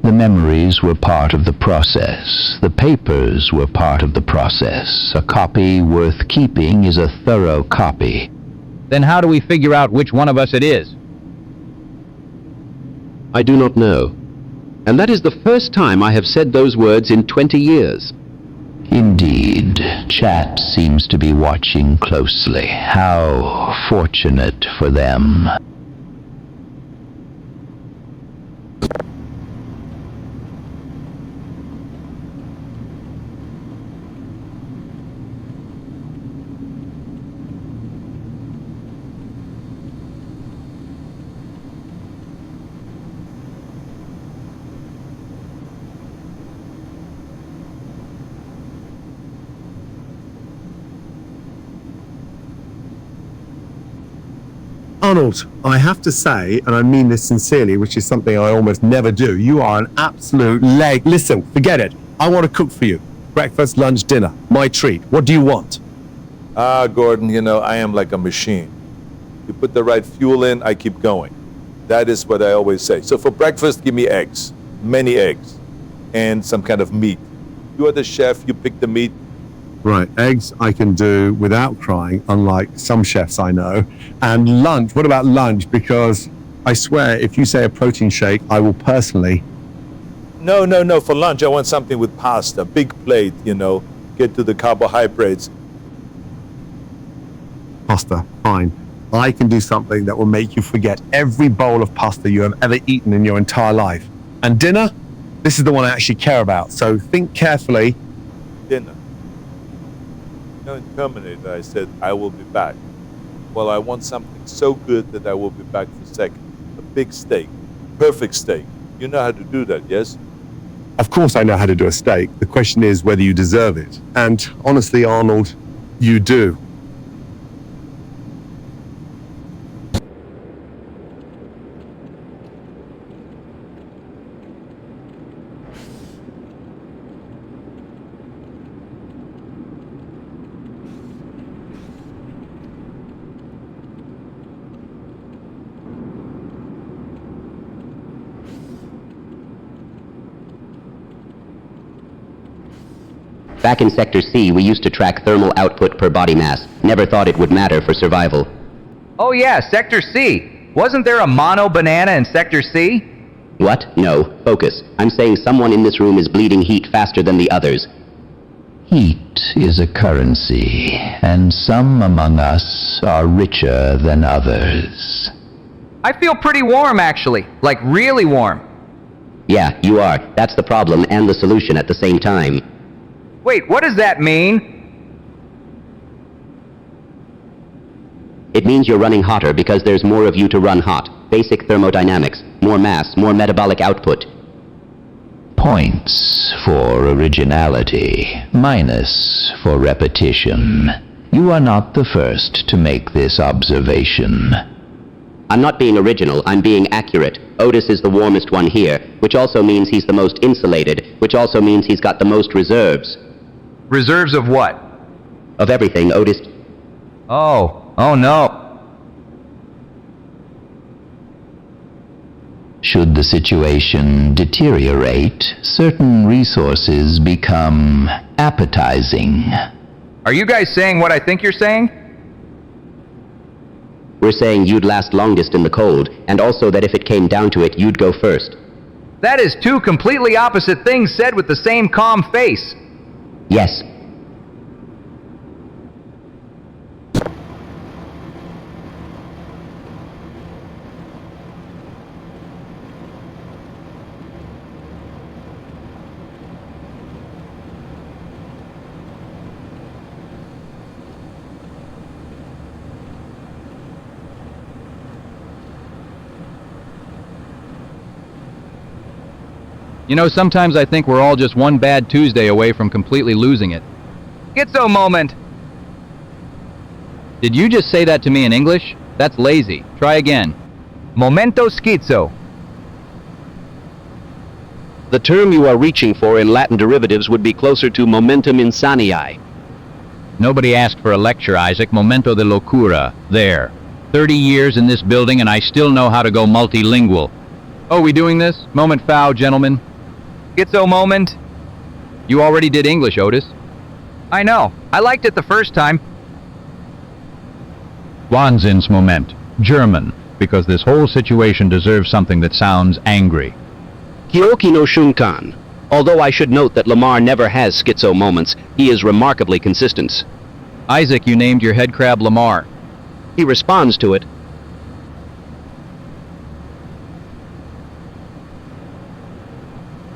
E: The memories were part of the process. The papers were part of the process. A copy worth keeping is a thorough copy.
G: Then how do we figure out which one of us it is?
C: I do not know. And that is the first time I have said those words in 20 years.
E: Indeed, Chat seems to be watching closely. How fortunate for them.
J: Arnold, I have to say, and I mean this sincerely, which is something I almost never do, you are an absolute leg. Listen, forget it. I want to cook for you. Breakfast, lunch, dinner. My treat. What do you want?
K: Gordon, I am like a machine. You put the right fuel in, I keep going. That is what I always say. So for breakfast, give me eggs. Many eggs. And some kind of meat. You are the chef, you pick the meat.
J: Right, eggs I can do without crying, unlike some chefs I know. And lunch, what about lunch? Because I swear, if you say a protein shake, I will personally...
K: No. For lunch, I want something with pasta. Big plate, Get to the carbohydrates.
J: Pasta, fine. I can do something that will make you forget every bowl of pasta you have ever eaten in your entire life. And dinner? This is the one I actually care about, so think carefully.
K: Dinner. In Terminator, I said, I will be back. Well, I want something so good that I will be back for second. A big steak. Perfect steak. You know how to do that, yes?
J: Of course I know how to do a steak. The question is whether you deserve it. And honestly, Arnold, you do.
D: Back in Sector C, we used to track thermal output per body mass. Never thought it would matter for survival.
A: Oh yeah, Sector C. Wasn't there a mono banana in Sector C?
D: What? No. Focus. I'm saying someone in this room is bleeding heat faster than the others.
E: Heat is a currency, and some among us are richer than others.
A: I feel pretty warm, actually. Like, really warm.
D: Yeah, you are. That's the problem and the solution at the same time.
A: Wait, what does that mean?
D: It means you're running hotter because there's more of you to run hot. Basic thermodynamics. More mass, more metabolic output.
E: Points for originality, minus for repetition. You are not the first to make this observation.
D: I'm not being original, I'm being accurate. Otis is the warmest one here, which also means he's the most insulated, which also means he's got the most reserves.
A: Reserves of what?
D: Of everything, Otis.
A: Oh no.
E: Should the situation deteriorate, certain resources become appetizing.
A: Are you guys saying what I think you're saying?
D: We're saying you'd last longest in the cold, and also that if it came down to it, you'd go first.
A: That is two completely opposite things said with the same calm face.
D: Yes.
A: You know, sometimes I think we're all just one bad Tuesday away from completely losing it. Schizo moment! Did you just say that to me in English? That's lazy. Try again. Momento schizo.
C: The term you are reaching for in Latin derivatives would be closer to momentum insaniae.
G: Nobody asked for a lecture, Isaac. Momento de locura. There. 30 years in this building and I still know how to go multilingual. Oh, we doing this? Moment foul, gentlemen.
A: Schizo moment.
G: You already did English, Otis.
A: I know. I liked it the first time.
G: Wahnsinnsmoment. German. Because this whole situation deserves something that sounds angry.
C: Kyoki no shunkan. Although I should note that Lamar never has schizo moments, he is remarkably consistent.
G: Isaac, you named your head crab Lamar.
C: He responds to it.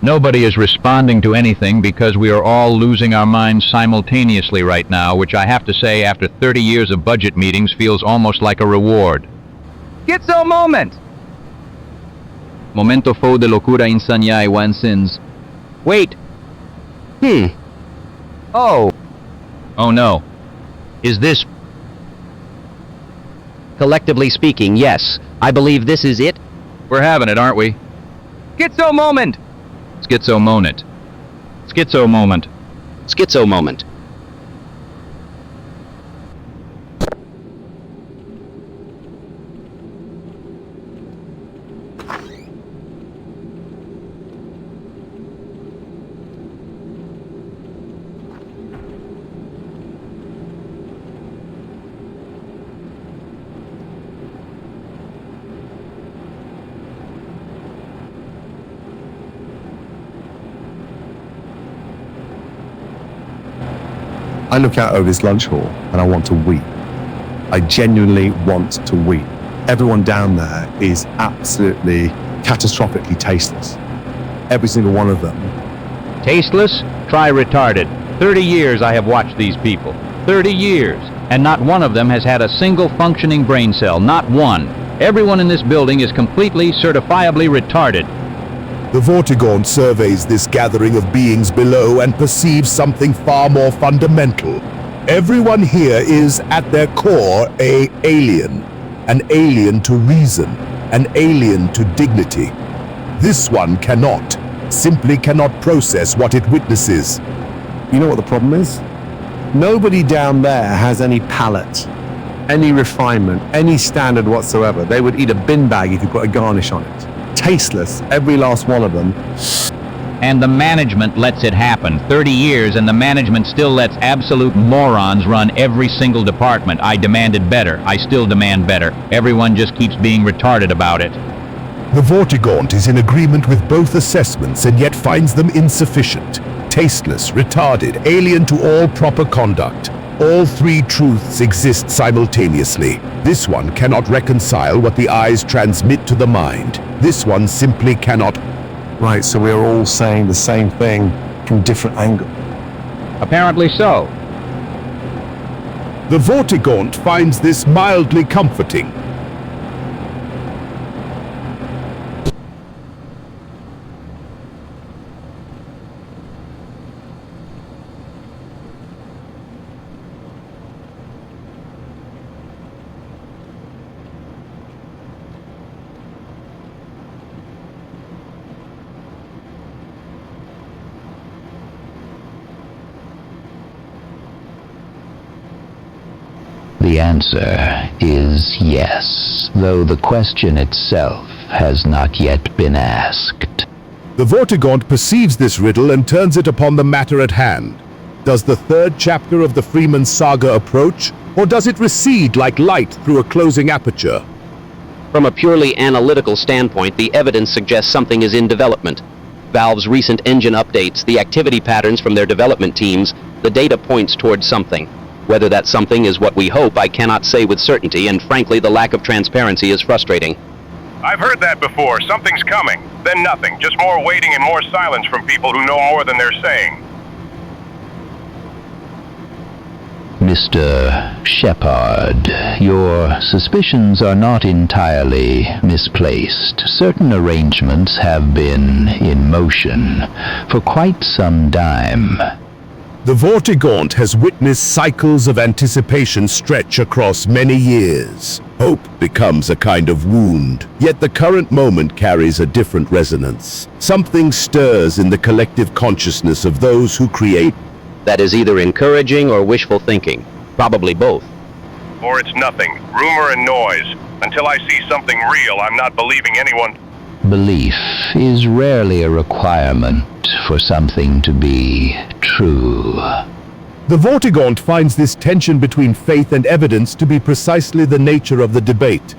G: Nobody is responding to anything because we are all losing our minds simultaneously right now, which I have to say after 30 years of budget meetings feels almost like a reward.
A: Schizo moment!
G: Momento fo de locura insaniae wansins.
C: Wait.
A: Oh.
G: Oh no. Is this...
D: Collectively speaking, yes. I believe this is it.
A: We're having it, aren't we? Schizo moment! Schizo moment.
G: Schizo moment.
D: Schizo moment.
J: I look out over this lunch hall and I want to weep. I genuinely want to weep. Everyone down there is absolutely catastrophically tasteless. Every single one of them.
G: Tasteless? Try retarded. 30 years I have watched these people. 30 years. And not one of them has had a single functioning brain cell. Not one. Everyone in this building is completely, certifiably retarded.
F: The Vortigaunt surveys this gathering of beings below and perceives something far more fundamental. Everyone here is, at their core, an alien to reason, an alien to dignity. This one simply cannot process what it witnesses.
J: You know what the problem is? Nobody down there has any palate, any refinement, any standard whatsoever. They would eat a bin bag if you put a garnish on it. Tasteless, every last one of them.
G: And the management lets it happen. 30 years and the management still lets absolute morons run every single department. I demanded better. I still demand better. Everyone just keeps being retarded about it.
F: The Vortigaunt is in agreement with both assessments and yet finds them insufficient. Tasteless, retarded, alien to all proper conduct. All three truths exist simultaneously. This one cannot reconcile what the eyes transmit to the mind. This one simply cannot.
J: Right, so we're all saying the same thing from different angles.
G: Apparently so.
F: The Vortigaunt finds this mildly comforting.
E: The answer is yes, though the question itself has not yet been asked.
F: The Vortigaunt perceives this riddle and turns it upon the matter at hand. Does the third chapter of the Freeman saga approach, or does it recede like light through a closing aperture?
D: From a purely analytical standpoint, the evidence suggests something is in development. Valve's recent engine updates, the activity patterns from their development teams, the data points towards something. Whether that something is what we hope, I cannot say with certainty, and frankly, the lack of transparency is frustrating.
I: I've heard that before. Something's coming. Then nothing. Just more waiting and more silence from people who know more than they're saying.
E: Mr. Shepard, your suspicions are not entirely misplaced. Certain arrangements have been in motion for quite some time.
F: The Vortigaunt has witnessed cycles of anticipation stretch across many years. Hope becomes a kind of wound, yet the current moment carries a different resonance. Something stirs in the collective consciousness of those who create.
D: That is either encouraging or wishful thinking. Probably both.
I: Or it's nothing. Rumor and noise. Until I see something real, I'm not believing anyone.
E: Belief is rarely a requirement for something to be true.
F: The Vortigaunt finds this tension between faith and evidence to be precisely the nature of the debate.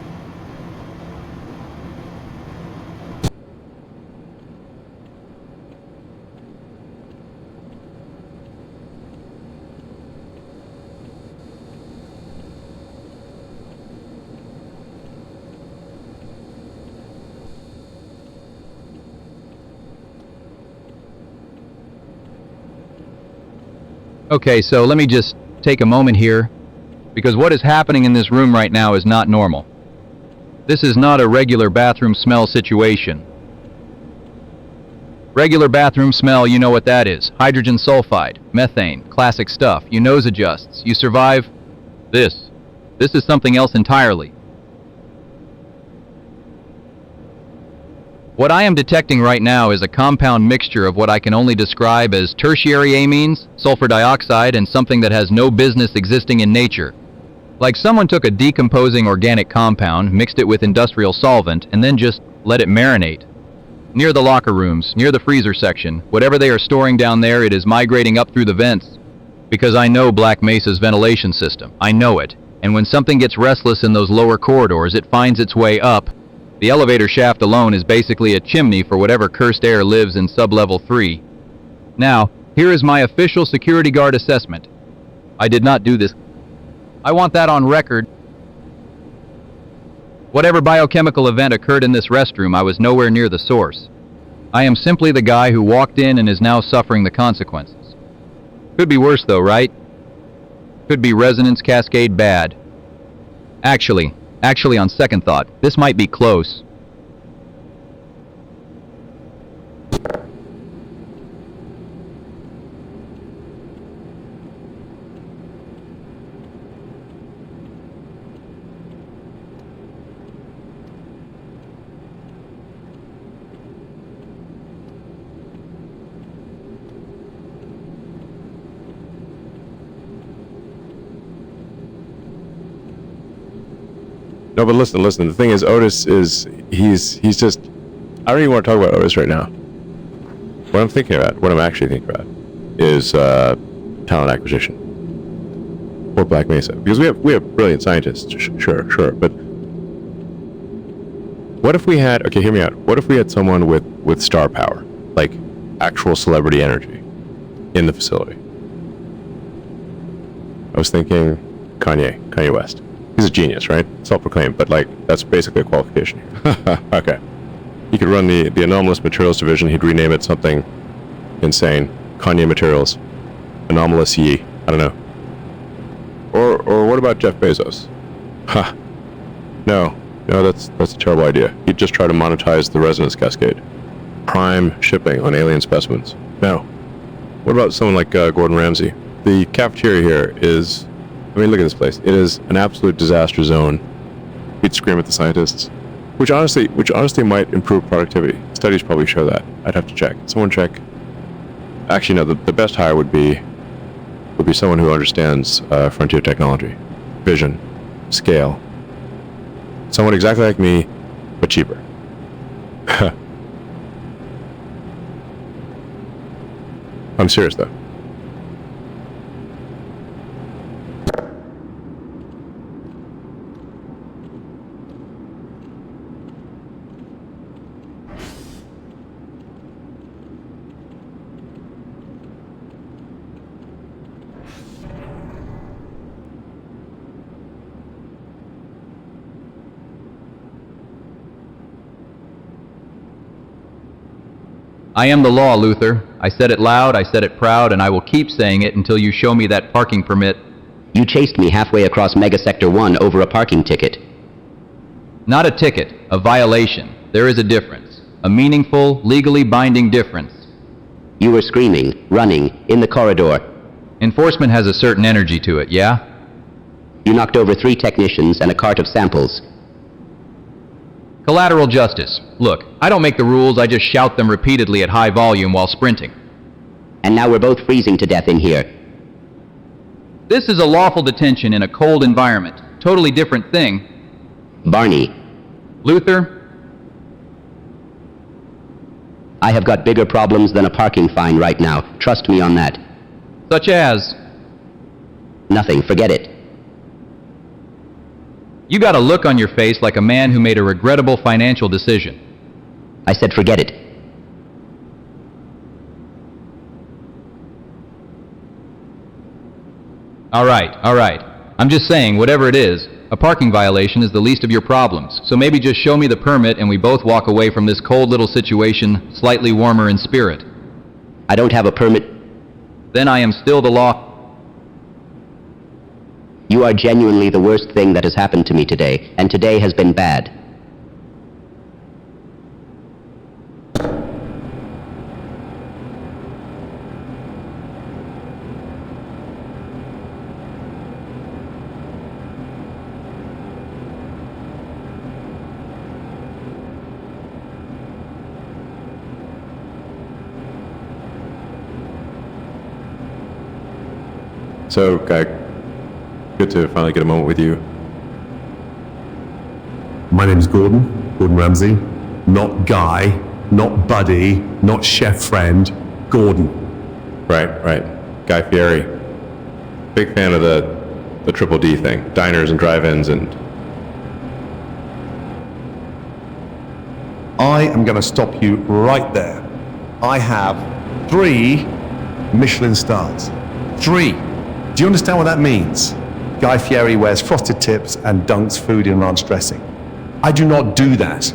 A: Okay, so let me just take a moment here, because what is happening in this room right now is not normal. This is not a regular bathroom smell situation. Regular bathroom smell, you know what that is. Hydrogen sulfide, methane, classic stuff. You nose adjusts. You survive. This is something else entirely. What I am detecting right now is a compound mixture of what I can only describe as tertiary amines, sulfur dioxide, and something that has no business existing in nature. Like someone took a decomposing organic compound, mixed it with industrial solvent, and then just let it marinate. Near the locker rooms, near the freezer section, whatever they are storing down there, it is migrating up through the vents. Because I know Black Mesa's ventilation system. I know it. And when something gets restless in those lower corridors, it finds its way up. The elevator shaft alone is basically a chimney for whatever cursed air lives in sub-level 3. Now, here is my official security guard assessment. I did not do this. I want that on record. Whatever biochemical event occurred in this restroom, I was nowhere near the source. I am simply the guy who walked in and is now suffering the consequences. Could be worse though, right? Could be resonance cascade bad. Actually, on second thought, this might be close.
P: No, but listen. The thing is, Otis is, he's just, I don't even want to talk about Otis right now. What I'm actually thinking about, is talent acquisition for Black Mesa. Because we have brilliant scientists, sure, but what if we had, okay, hear me out. What if we had someone with star power, like actual celebrity energy in the facility? I was thinking Kanye West. He's a genius, right? Self-proclaimed, but like, that's basically a qualification here. Okay. He could run the anomalous materials division. He'd rename it something insane. Kanye Materials. Anomalous Ye. I don't know. Or what about Jeff Bezos? Ha. No, that's a terrible idea. He'd just try to monetize the resonance cascade. Prime shipping on alien specimens. No. What about someone like Gordon Ramsay? The cafeteria here is, I mean, look at this place. It is an absolute disaster zone. We'd scream at the scientists, which honestly might improve productivity. Studies probably show that. I'd have to check. Someone check. Actually, no. The best hire would be someone who understands frontier technology, vision, scale. Someone exactly like me, but cheaper. I'm serious though.
A: I am the law, Luther. I said it loud, I said it proud, and I will keep saying it until you show me that parking permit.
D: You chased me halfway across Mega Sector 1 over a parking ticket.
A: Not a ticket, a violation. There is a difference. A meaningful, legally binding difference.
D: You were screaming, running, in the corridor.
A: Enforcement has a certain energy to it, yeah?
D: You knocked over 3 technicians and a cart of samples.
A: Collateral justice. Look, I don't make the rules, I just shout them repeatedly at high volume while sprinting.
D: And now we're both freezing to death in here.
A: This is a lawful detention in a cold environment. Totally different thing.
D: Barney.
A: Luther?
D: I have got bigger problems than a parking fine right now. Trust me on that.
A: Such as?
D: Nothing, forget it.
A: You got a look on your face like a man who made a regrettable financial decision.
D: I said forget it.
A: All right. I'm just saying, whatever it is, a parking violation is the least of your problems. So maybe just show me the permit and we both walk away from this cold little situation slightly warmer in spirit.
D: I don't have a permit.
A: Then I am still the law.
D: You are genuinely the worst thing that has happened to me today, and today has been bad.
P: So, Guy, good to finally get a moment with you.
J: My name's Gordon Ramsay. Not Guy, not Buddy, not chef friend, Gordon.
P: Right. Guy Fieri. Big fan of the Triple D thing. Diners and drive-ins and...
J: I am going to stop you right there. I have 3 Michelin stars. 3. Do you understand what that means? Guy Fieri wears frosted tips and dunks food in ranch dressing. I do not do that.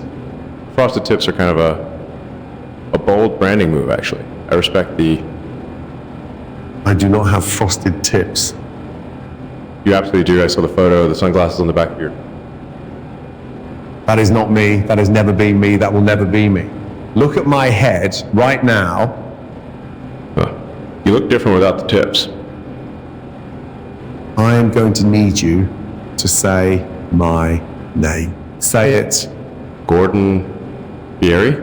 P: Frosted tips are kind of a bold branding move, actually. I respect the...
J: I do not have frosted tips.
P: You absolutely do. I saw the photo, the sunglasses on the back of your...
J: That is not me. That has never been me. That will never be me. Look at my head right now.
P: You look different without the tips.
J: I am going to need you to say my name. Say it.
P: Gordon Fieri?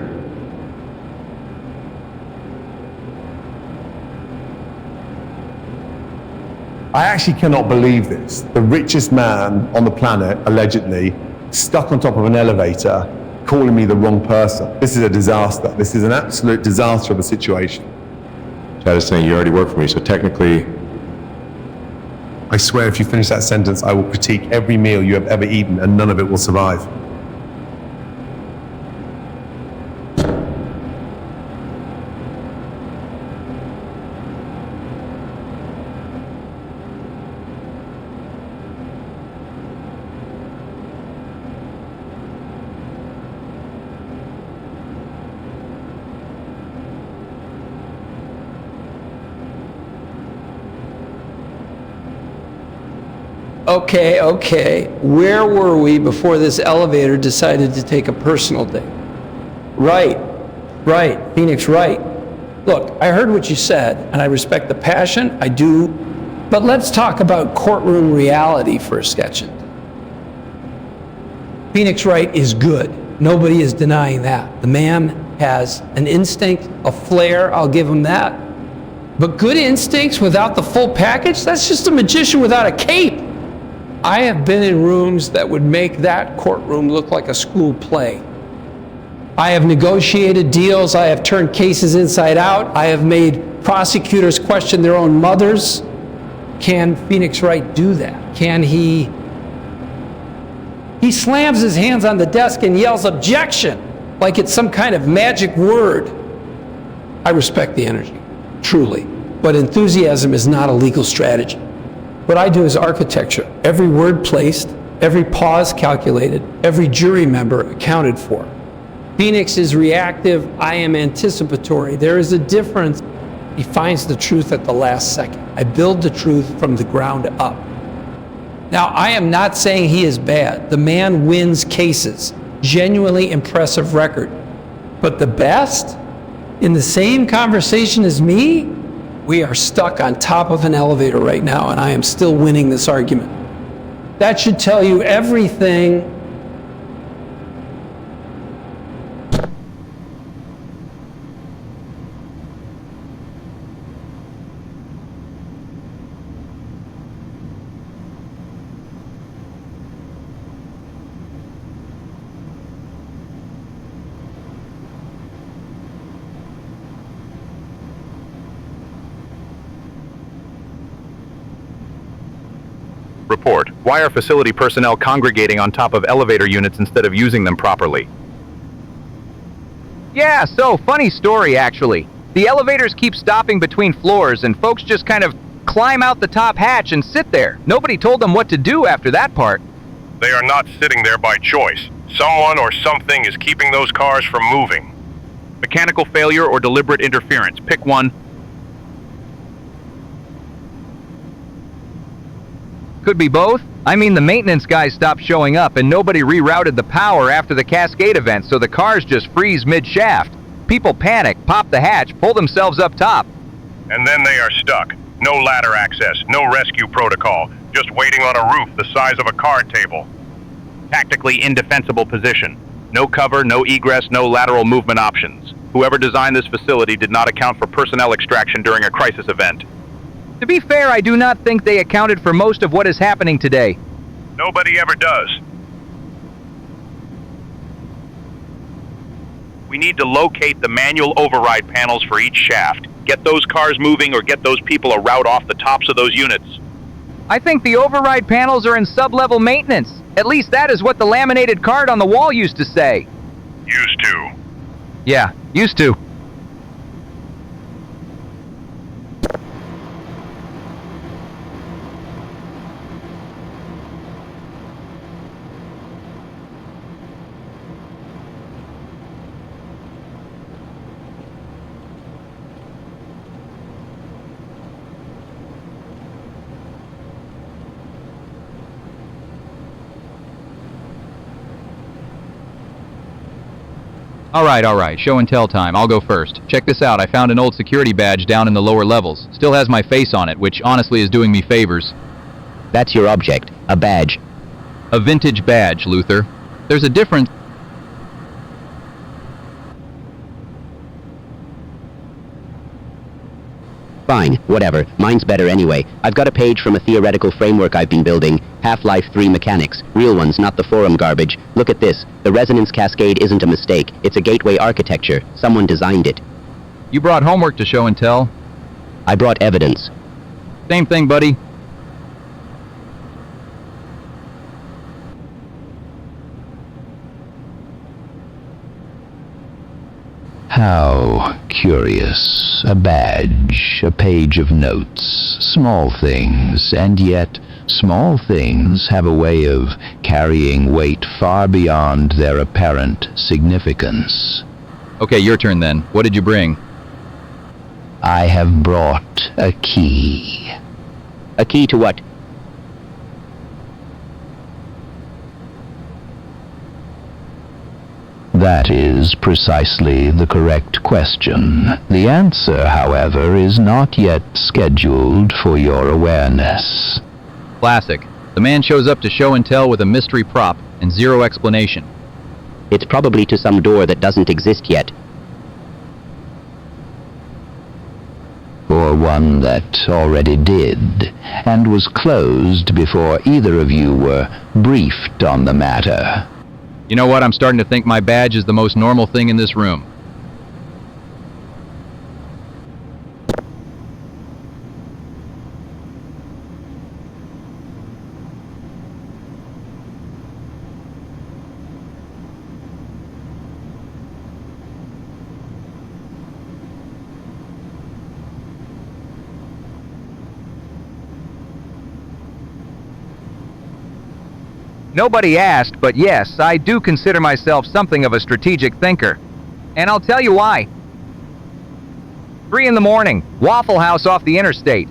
J: I actually cannot believe this. The richest man on the planet, allegedly, stuck on top of an elevator, calling me the wrong person. This is a disaster. This is an absolute disaster of a situation.
P: Chad is saying you already work for me, so technically...
J: I swear if you finish that sentence, I will critique every meal you have ever eaten and none of it will survive.
H: Okay. Where were we before this elevator decided to take a personal day? Right. Phoenix, right. Look, I heard what you said, and I respect the passion, I do. But let's talk about courtroom reality for a second. Phoenix Wright is good. Nobody is denying that. The man has an instinct, a flair, I'll give him that. But good instincts without the full package? That's just a magician without a cape. I have been in rooms that would make that courtroom look like a school play. I have negotiated deals, I have turned cases inside out, I have made prosecutors question their own mothers. Can Phoenix Wright do that? Can he? He slams his hands on the desk and yells objection, like it's some kind of magic word. I respect the energy, truly, but enthusiasm is not a legal strategy. What I do is architecture. Every word placed, every pause calculated, every jury member accounted for. Phoenix is reactive, I am anticipatory. There is a difference. He finds the truth at the last second. I build the truth from the ground up. Now, I am not saying he is bad. The man wins cases. Genuinely impressive record. But the best? In the same conversation as me? We are stuck on top of an elevator right now, and I am still winning this argument. That should tell you everything.
L: Report. Why are facility personnel congregating on top of elevator units instead of using them properly?
A: Yeah, so, funny story, actually. The elevators keep stopping between floors, and folks just kind of climb out the top hatch and sit there. Nobody told them what to do after that part.
I: They are not sitting there by choice. Someone or something is keeping those cars from moving.
L: Mechanical failure or deliberate interference. Pick one.
A: Could be both. I mean, the maintenance guys stopped showing up and nobody rerouted the power after the Cascade event, so the cars just freeze mid-shaft. People panic, pop the hatch, pull themselves up top.
I: And then they are stuck. No ladder access, no rescue protocol, just waiting on a roof the size of a card table.
L: Tactically indefensible position. No cover, no egress, no lateral movement options. Whoever designed this facility did not account for personnel extraction during a crisis event.
A: To be fair, I do not think they accounted for most of what is happening today.
I: Nobody ever does. We need to locate the manual override panels for each shaft. Get those cars moving or get those people a route off the tops of those units.
A: I think the override panels are in sub-level maintenance. At least that is what the laminated card on the wall used to say.
I: Used to.
A: Yeah, used to. Alright, show and tell time. I'll go first. Check this out, I found an old security badge down in the lower levels. Still has my face on it, which honestly is doing me favors.
D: That's your object, a badge.
A: A vintage badge, Luther. There's a difference.
D: Fine, whatever. Mine's better anyway. I've got a page from a theoretical framework I've been building. Half-Life 3 mechanics. Real ones, not the forum garbage. Look at this. The resonance cascade isn't a mistake. It's a gateway architecture. Someone designed it.
A: You brought homework to show and tell?
D: I brought evidence.
A: Same thing, buddy.
E: How curious. A badge, a page of notes, small things, and yet small things have a way of carrying weight far beyond their apparent significance.
A: Okay, your turn then. What did you bring?
E: I have brought a key.
D: A key to what?
E: That is precisely the correct question. The answer, however, is not yet scheduled for your awareness.
A: Classic. The man shows up to show and tell with a mystery prop and zero explanation.
D: It's probably to some door that doesn't exist yet.
E: Or one that already did, and was closed before either of you were briefed on the matter.
A: You know what? I'm starting to think my badge is the most normal thing in this room. Nobody asked, but yes, I do consider myself something of a strategic thinker. And I'll tell you why. 3 in the morning, Waffle House off the interstate.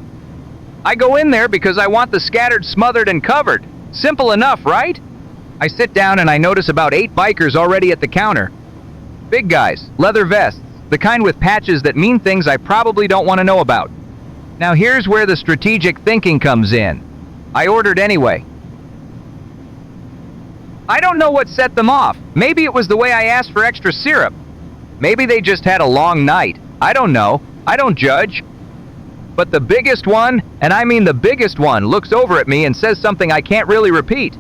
A: I go in there because I want the scattered, smothered, and covered. Simple enough, right? I sit down and I notice about 8 bikers already at the counter. Big guys, leather vests, the kind with patches that mean things I probably don't want to know about. Now here's where the strategic thinking comes in. I ordered anyway. I don't know what set them off. Maybe it was the way I asked for extra syrup. Maybe they just had a long night. I don't know. I don't judge. But the biggest one, and I mean the biggest one, looks over at me and says something I can't really repeat.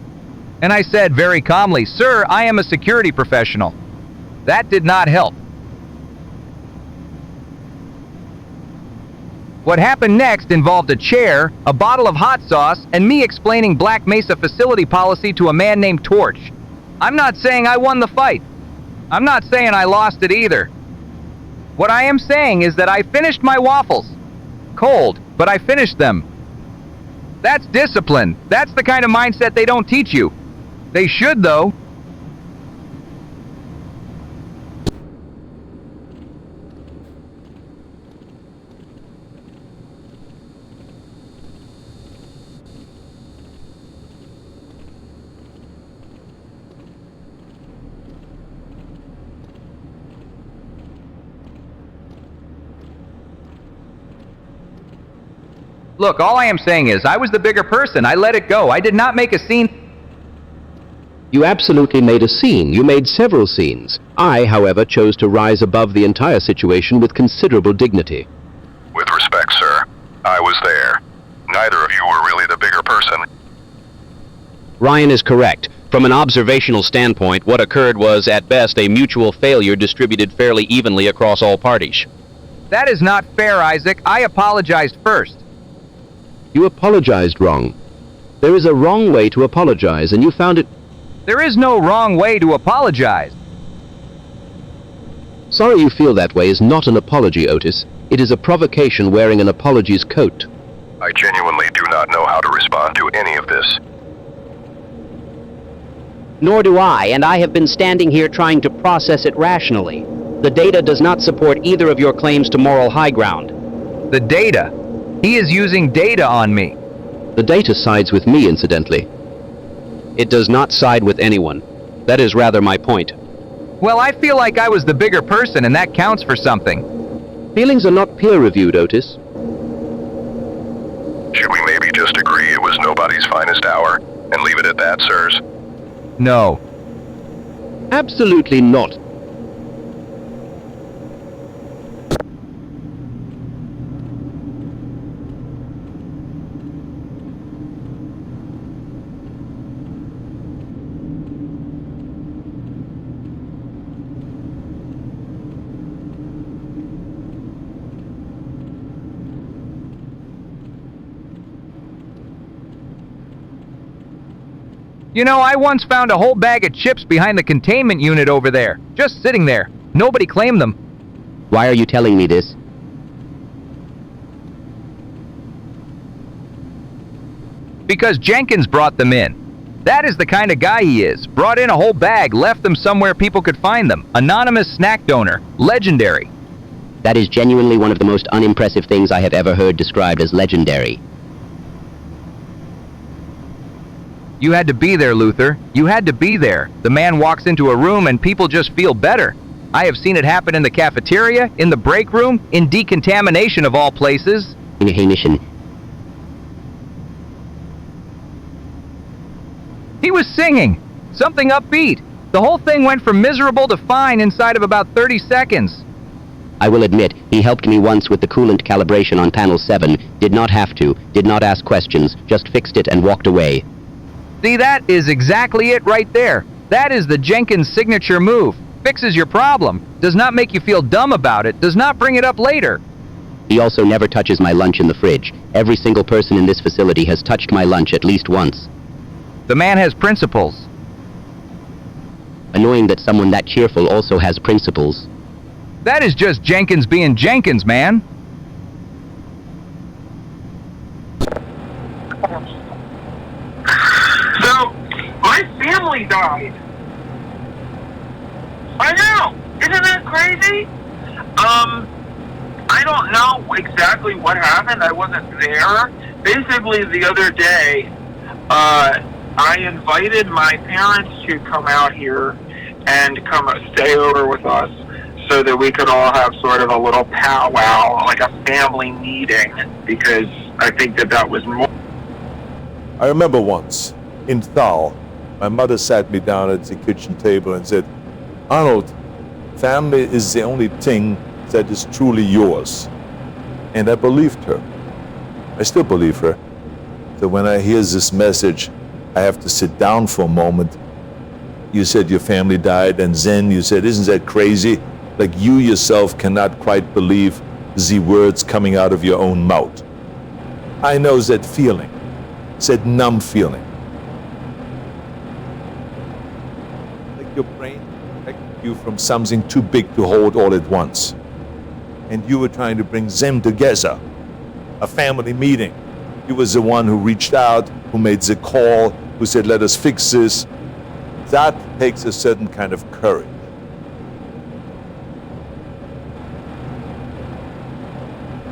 A: And I said very calmly, "Sir, I am a security professional." That did not help. What happened next involved a chair, a bottle of hot sauce, and me explaining Black Mesa facility policy to a man named Torch. I'm not saying I won the fight. I'm not saying I lost it either. What I am saying is that I finished my waffles. Cold, but I finished them. That's discipline. That's the kind of mindset they don't teach you. They should, though. Look, all I am saying is, I was the bigger person. I let it go. I did not make a scene.
C: You absolutely made a scene. You made several scenes. I, however, chose to rise above the entire situation with considerable dignity.
B: With respect, sir, I was there. person.
C: Ryan is correct. From an observational standpoint, what occurred was, at best, a mutual failure distributed fairly evenly across all parties.
A: That is not fair, Isaac. I apologized first.
C: You apologized wrong. There is a wrong way to apologize, and you found it...
A: There is no wrong way to apologize.
C: Sorry you feel that way is not an apology, Otis. It is a provocation wearing an apology's coat.
B: I genuinely do not know how to respond to any of this.
D: Nor do I, and I have been standing here trying to process it rationally. The data does not support either of your claims to moral high ground.
A: The data? He is using data on me.
C: The data sides with me, incidentally. It does not side with anyone. That is rather my point.
A: Well, I feel like I was the bigger person, and that counts for something.
C: Feelings are not peer-reviewed, Otis.
B: Should we maybe just agree it was nobody's finest hour and leave it at that, sirs?
A: No.
C: Absolutely not.
A: You know, I once found a whole bag of chips behind the containment unit over there, just sitting there. Nobody claimed them.
D: Why are you telling me this?
A: Because Jenkins brought them in. That is the kind of guy he is. Brought in a whole bag, left them somewhere people could find them. Anonymous snack donor. Legendary.
D: That is genuinely one of the most unimpressive things I have ever heard described as legendary.
A: You had to be there, Luther. You had to be there. The man walks into a room and people just feel better. I have seen it happen in the cafeteria, in the break room, in decontamination of all places. He was singing. Something upbeat. The whole thing went from miserable to fine inside of about 30 seconds.
D: I will admit, he helped me once with the coolant calibration on panel 7. Did not have to, did not ask questions, just fixed it and walked away.
A: See, that is exactly it right there. That is the Jenkins signature move. Fixes your problem. Does not make you feel dumb about it. Does not bring it up later.
D: He also never touches my lunch in the fridge. Every single person in this facility has touched my lunch at least once.
A: The man has principles.
D: Annoying that someone that cheerful also has principles.
A: That is just Jenkins being Jenkins, man.
R: So, my family died. I know! Isn't that crazy? I don't know exactly what happened. I wasn't there. Basically, the other day, I invited my parents to come out here and come stay over with us so that we could all have sort of a little powwow, like a family meeting, because I think that was more...
K: I remember once, in Thal, my mother sat me down at the kitchen table and said, "Arnold, family is the only thing that is truly yours." And I believed her. I still believe her. So when I hear this message, I have to sit down for a moment. You said your family died, and then you said, "Isn't that crazy?" Like you yourself cannot quite believe the words coming out of your own mouth. I know that feeling, that numb feeling. Like your brain protected you from something too big to hold all at once. And you were trying to bring them together. A family meeting. You was the one who reached out, who made the call, who said, "Let us fix this." That takes a certain kind of courage.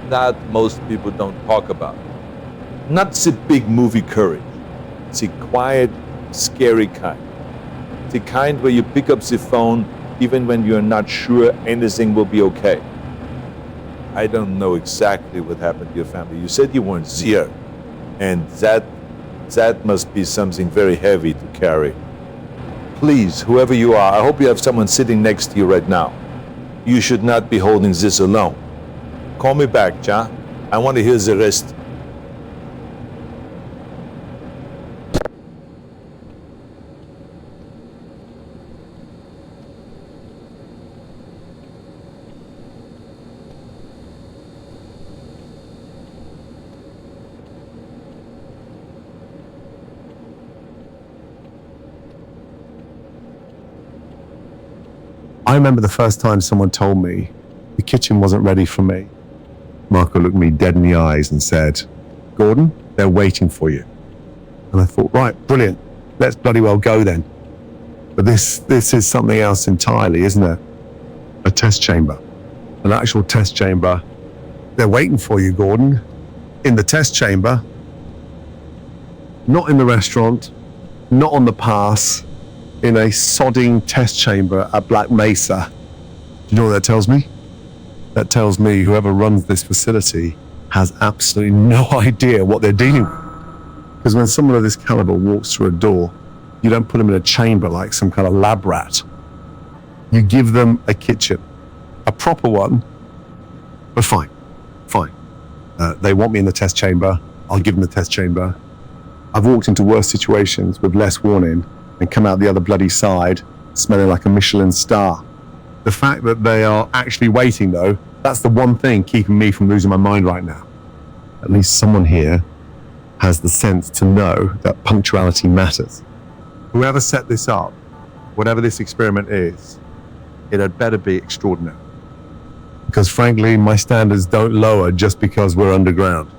K: That most people don't talk about. Not the big movie courage. It's the quiet, scary kind. The kind where you pick up the phone even when you're not sure anything will be okay. I don't know exactly what happened to your family. You said you weren't there. And that must be something very heavy to carry. Please, whoever you are, I hope you have someone sitting next to you right now. You should not be holding this alone. Call me back, Ja. I want to hear the rest.
J: I remember the first time someone told me the kitchen wasn't ready for me. Marco looked me dead in the eyes and said, Gordon, they're waiting for you. And I thought, right, brilliant. Let's bloody well go then. But this is something else entirely, isn't it? A test chamber. An actual test chamber. They're waiting for you, Gordon. In the test chamber. Not in the restaurant. Not on the pass. In a sodding test chamber at Black Mesa. Do you know what that tells me? That tells me whoever runs this facility has absolutely no idea what they're dealing with. Because when someone of this caliber walks through a door, you don't put them in a chamber like some kind of lab rat. You give them a kitchen. A proper one, but fine. They want me in the test chamber. I'll give them the test chamber. I've walked into worse situations with less warning and come out the other bloody side smelling like a Michelin star. The fact that they are actually waiting, though, that's the one thing keeping me from losing my mind right now. At least someone here has the sense to know that punctuality matters. Whoever set this up, whatever this experiment is, it had better be extraordinary. Because frankly, my standards don't lower just because we're underground.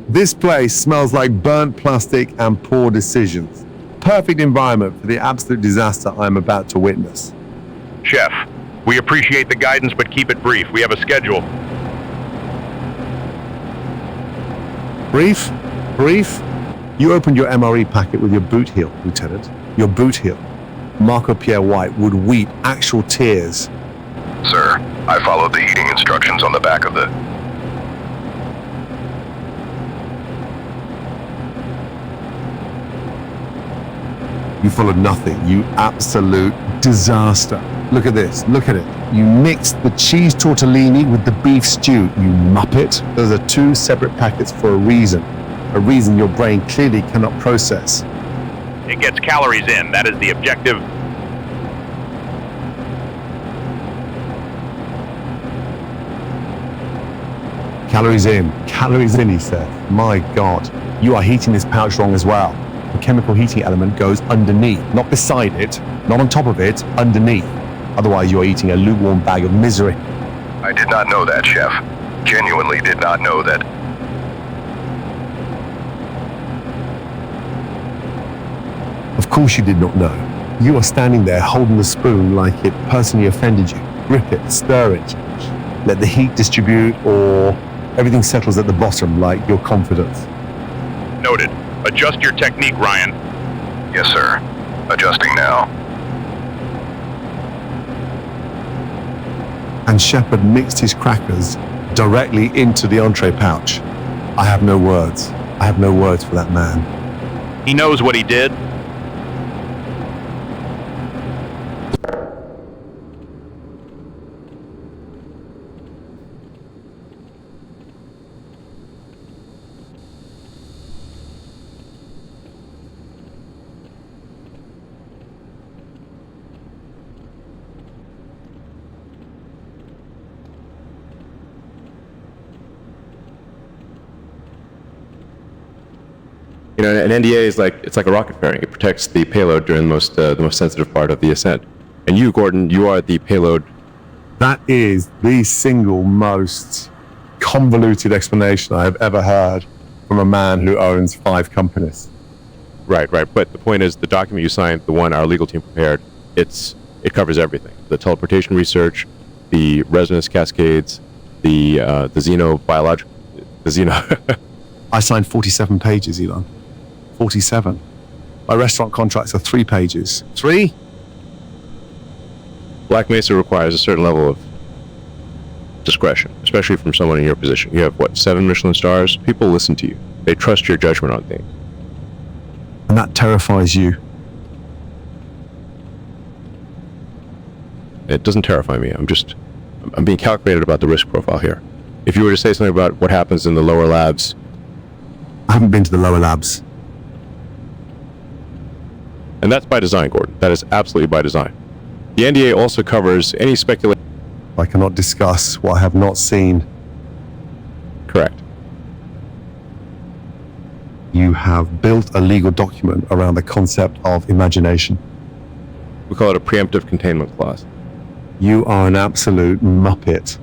J: This place smells like burnt plastic and poor decisions. Perfect environment for the absolute disaster I'm about to witness.
I: Chef, we appreciate the guidance, but keep it brief. We have a schedule.
J: Brief? You opened your MRE packet with your boot heel, Lieutenant. Your boot heel. Marco Pierre White would weep actual tears.
B: Sir, I followed the heating instructions on the back of the...
J: You followed nothing. You absolute disaster. Look at this. Look at it. You mixed the cheese tortellini with the beef stew, you muppet. Those are two separate packets for a reason. A reason your brain clearly cannot process.
I: It gets calories in. That is the objective.
J: Calories in, he said. My God, you are heating this pouch wrong as well. The chemical heating element goes underneath, not beside it, not on top of it, underneath. Otherwise, you are eating a lukewarm bag of misery.
B: I did not know that, Chef. Genuinely did not know that.
J: Of course you did not know. You are standing there holding the spoon like it personally offended you. Grip it, stir it. Let the heat distribute, or everything settles at the bottom like your confidence.
I: Noted. Adjust your technique, Ryan.
B: Yes, sir. Adjusting now.
J: And Shepard mixed his crackers directly into the entree pouch. I have no words. I have no words for that man.
I: He knows what he did.
P: You know, an NDA is it's like a rocket fairing. It protects the payload during the most sensitive part of the ascent. And you, Gordon, you are the payload.
J: That is the single most convoluted explanation I have ever heard from a man who owns 5 companies.
P: Right. But the point is, the document you signed, the one our legal team prepared, it covers everything: the teleportation research, the resonance cascades, the xenobiological, the xeno.
J: I signed 47 pages, Elon. 47. My restaurant contracts are 3 pages. 3?
P: Black Mesa requires a certain level of discretion, especially from someone in your position. You have, 7 Michelin stars? People listen to you. They trust your judgment on things.
J: And that terrifies you.
P: It doesn't terrify me. I'm just I'm being calculated about the risk profile here. If you were to say something about what happens in the lower labs,
J: I haven't been to the lower labs.
P: and that's by design, Gordon. That is absolutely by design. The NDA also covers any speculation.
J: I cannot discuss what I have not seen.
P: Correct.
J: You have built a legal document around the concept of imagination.
P: We call it a preemptive containment clause.
J: You are an absolute muppet.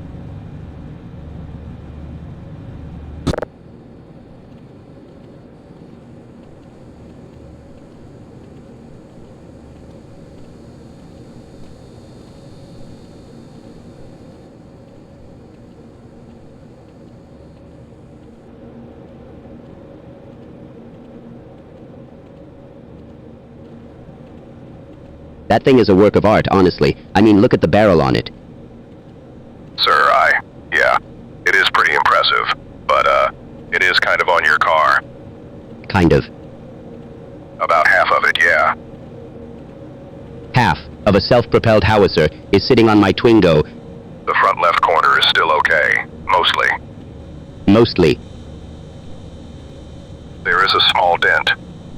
D: That thing is a work of art, honestly. I mean, look at the barrel on it.
B: Sir, yeah, it is pretty impressive, but, it is kind of on your car.
D: Kind of.
B: About half of it, yeah.
D: Half of a self-propelled howitzer is sitting on my Twingo.
B: The front left corner is still okay, mostly.
D: Mostly.
B: There is a small dent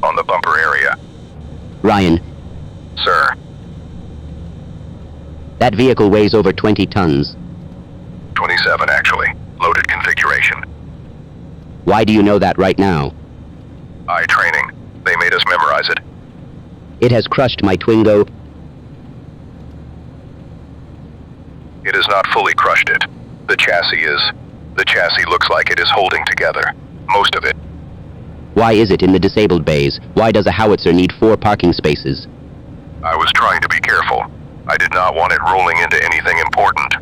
B: on the bumper area.
D: Ryan.
B: Sir.
D: That vehicle weighs over 20 tons.
B: 27, actually. Loaded configuration.
D: Why do you know that right now?
B: Eye training. They made us memorize it.
D: It has crushed my Twingo.
B: It has not fully crushed it. The chassis looks like it is holding together. Most of it.
D: Why is it in the disabled bays? Why does a howitzer need 4 parking spaces?
B: I was trying to be careful. I did not want it rolling into anything important.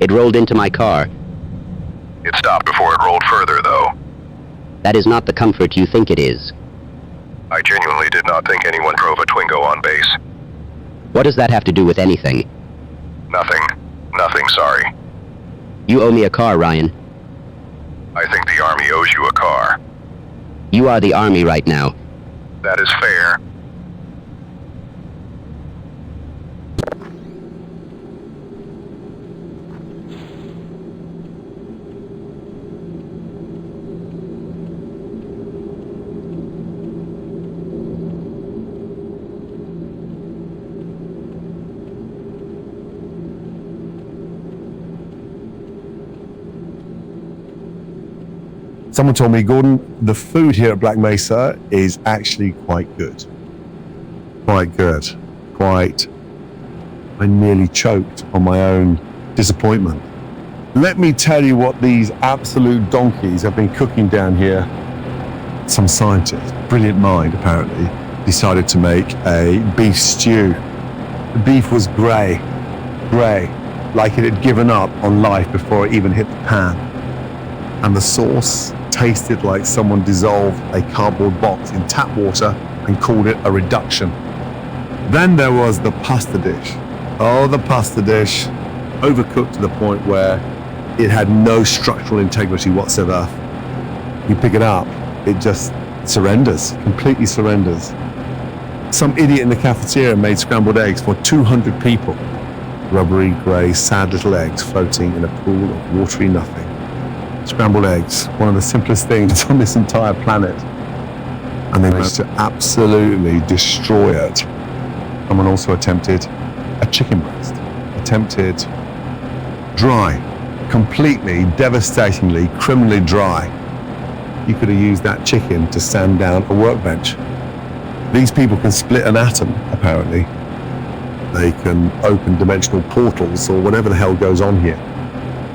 D: It rolled into my car.
B: It stopped before it rolled further, though.
D: That is not the comfort you think it is.
B: I genuinely did not think anyone drove a Twingo on base.
D: What does that have to do with anything?
B: Nothing. Nothing, sorry.
D: You owe me a car, Ryan.
B: I think the Army owes you a car.
D: You are the Army right now.
B: That is fair.
J: Someone told me, Gordon, the food here at Black Mesa is actually quite good. Quite good. I nearly choked on my own disappointment. Let me tell you what these absolute donkeys have been cooking down here. Some scientist, brilliant mind apparently, decided to make a beef stew. The beef was grey, like it had given up on life before it even hit the pan. And the sauce tasted like someone dissolved a cardboard box in tap water and called it a reduction. Then there was the pasta dish. Oh, the pasta dish. Overcooked to the point where it had no structural integrity whatsoever. You pick it up, it just surrenders, completely surrenders. Some idiot in the cafeteria made scrambled eggs for 200 people. Rubbery, grey, sad little eggs floating in a pool of watery nothing. Scrambled eggs, one of the simplest things on this entire planet. And they managed to absolutely destroy it. Someone also attempted a chicken breast. Attempted dry, completely, devastatingly, criminally dry. You could have used that chicken to stand down a workbench. These people can split an atom, apparently. They can open dimensional portals or whatever the hell goes on here.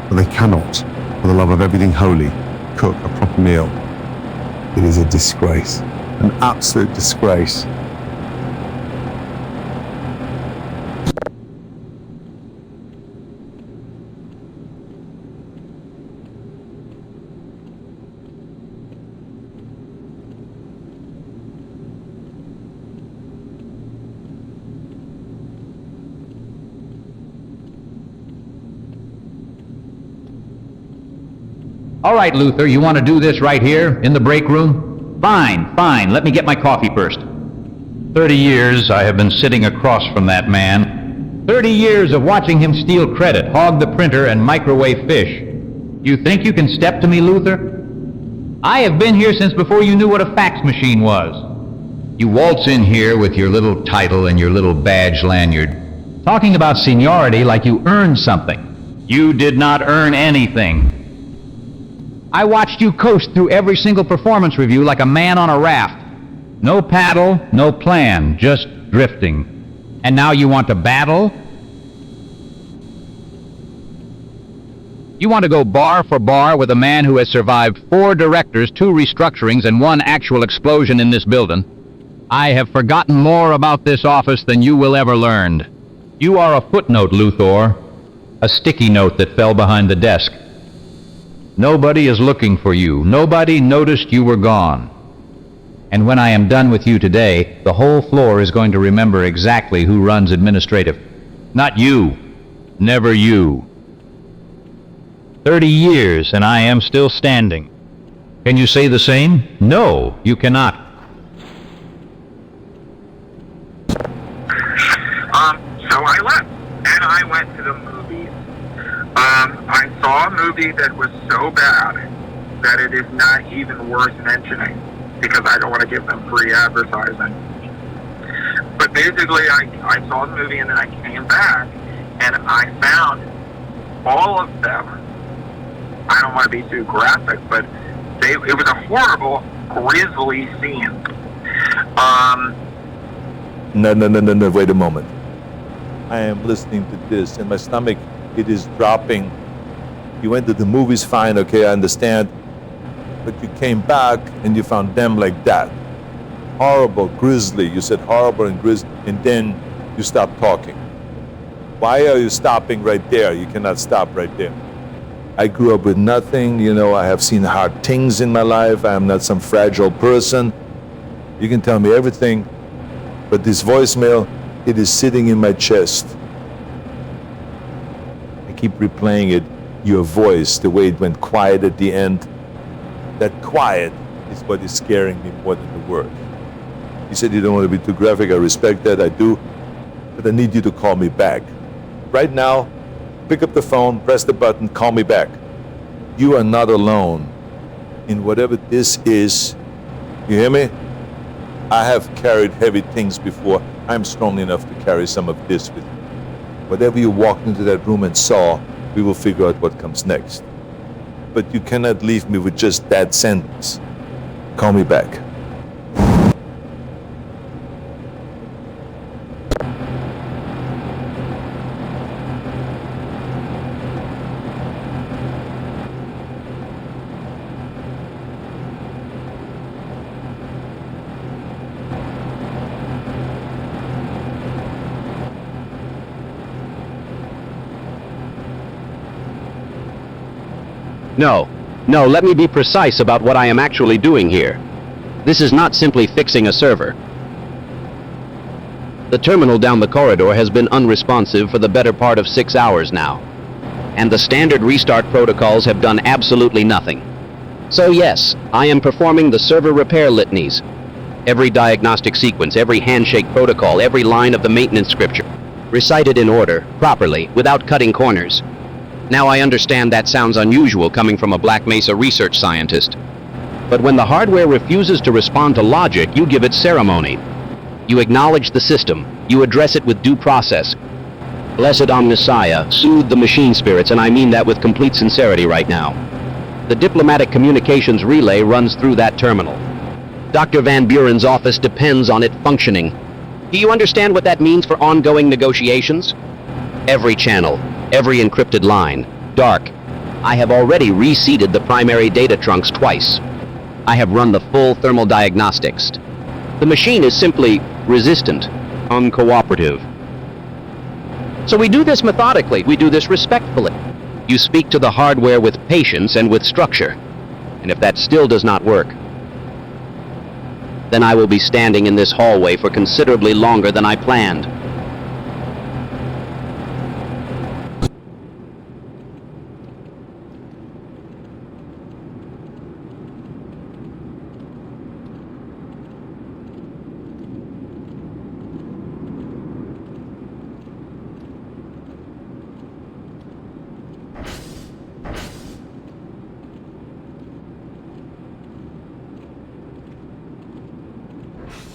J: But they cannot, for the love of everything holy, cook a proper meal. It is a disgrace, an absolute disgrace.
G: All right, Luther, you want to do this right here, in the break room? Fine, let me get my coffee first. 30 years I have been sitting across from that man. 30 years of watching him steal credit, hog the printer, and microwave fish. You think you can step to me, Luther? I have been here since before you knew what a fax machine was. You waltz in here with your little title and your little badge lanyard, talking about seniority like you earned something. You did not earn anything. I watched you coast through every single performance review like a man on a raft. No paddle, no plan, just drifting. And now you want to battle? You want to go bar for bar with a man who has survived 4 directors, 2 restructurings, and 1 actual explosion in this building? I have forgotten more about this office than you will ever learn. You are a footnote, Luthor. A sticky note that fell behind the desk. Nobody is looking for you. Nobody noticed you were gone. And when I am done with you today, the whole floor is going to remember exactly who runs administrative. Not you. Never you. 30 years and I am still standing. Can you say the same? No, you cannot.
R: So I left, and I went to the movies. I saw a movie that was so bad that it is not even worth mentioning, because I don't want to give them free advertising. But basically, I saw the movie, and then I came back, and I found all of them. I don't want to be too graphic, but it was a horrible, grisly scene.
K: No, wait a moment. I am listening to this, and my stomach, it is dropping. You went to the movies, fine, okay, I understand. But you came back, and you found them like that. Horrible, grisly. You said horrible and grisly, and then you stopped talking. Why are you stopping right there? You cannot stop right there. I grew up with nothing, I have seen hard things in my life. I am not some fragile person. You can tell me everything, but this voicemail, it is sitting in my chest. I keep replaying it, your voice, the way it went quiet at the end. That quiet is what is scaring me more than the word. You said you don't want to be too graphic. I respect that, I do. But I need you to call me back. Right now, pick up the phone, press the button, call me back. You are not alone in whatever this is. You hear me? I have carried heavy things before. I'm strong enough to carry some of this with you. Whatever you walked into that room and saw, we will figure out what comes next. But you cannot leave me with just that sentence. Call me back.
C: No, let me be precise about what I am actually doing here. This is not simply fixing a server. The terminal down the corridor has been unresponsive for the better part of 6 hours now, and the standard restart protocols have done absolutely nothing. So yes, I am performing the server repair litanies. Every diagnostic sequence, every handshake protocol, every line of the maintenance scripture, recited in order, properly, without cutting corners. Now I understand that sounds unusual coming from a Black Mesa research scientist. But when the hardware refuses to respond to logic, you give it ceremony. You acknowledge the system. You address it with due process. Blessed Omnissiah, soothe the machine spirits, and I mean that with complete sincerity right now. The diplomatic communications relay runs through that terminal. Dr. Van Buren's office depends on it functioning. Do you understand what that means for ongoing negotiations? Every channel, every encrypted line, dark. I have already reseeded the primary data trunks twice. I have run the full thermal diagnostics. The machine is simply resistant, uncooperative. So we do this methodically, we do this respectfully. You speak to the hardware with patience and with structure. And if that still does not work, then I will be standing in this hallway for considerably longer than I planned.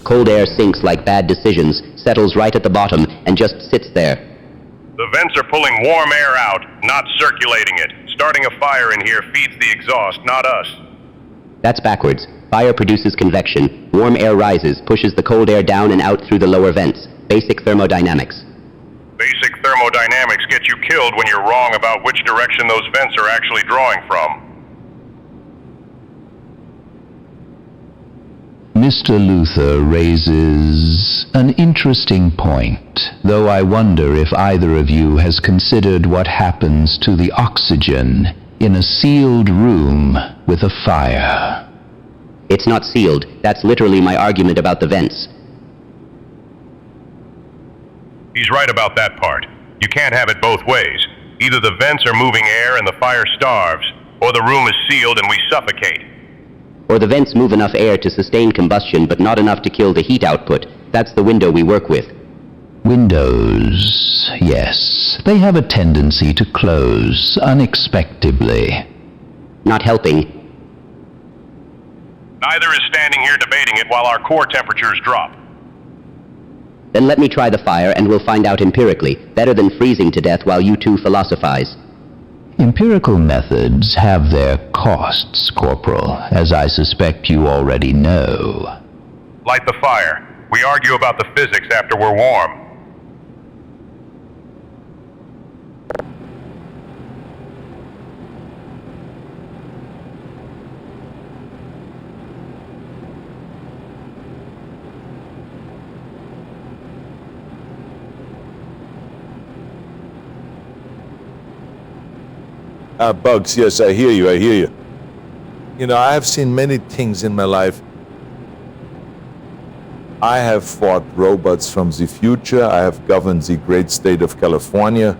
D: Cold air sinks like bad decisions, settles right at the bottom, and just sits there.
I: The vents are pulling warm air out, not circulating it. Starting a fire in here feeds the exhaust, not us.
D: That's backwards. Fire produces convection. Warm air rises, pushes the cold air down and out through the lower vents. Basic thermodynamics.
I: Basic thermodynamics get you killed when you're wrong about which direction those vents are actually drawing from.
E: Mr. Luther raises an interesting point, though I wonder if either of you has considered what happens to the oxygen in a sealed room with a fire.
D: It's not sealed. That's literally my argument about the vents.
I: He's right about that part. You can't have it both ways. Either the vents are moving air and the fire starves, or the room is sealed and we suffocate.
D: Or the vents move enough air to sustain combustion, but not enough to kill the heat output. That's the window we work with.
E: Windows, yes. They have a tendency to close unexpectedly.
D: Not helping.
I: Neither is standing here debating it while our core temperatures drop.
D: Then let me try the fire and we'll find out empirically. Better than freezing to death while you two philosophize.
E: Empirical methods have their costs, Corporal, as I suspect you already know.
I: Light the fire. We argue about the physics after we're warm.
K: Bugs, yes, I hear you. You know, I have seen many things in my life. I have fought robots from the future. I have governed the great state of California.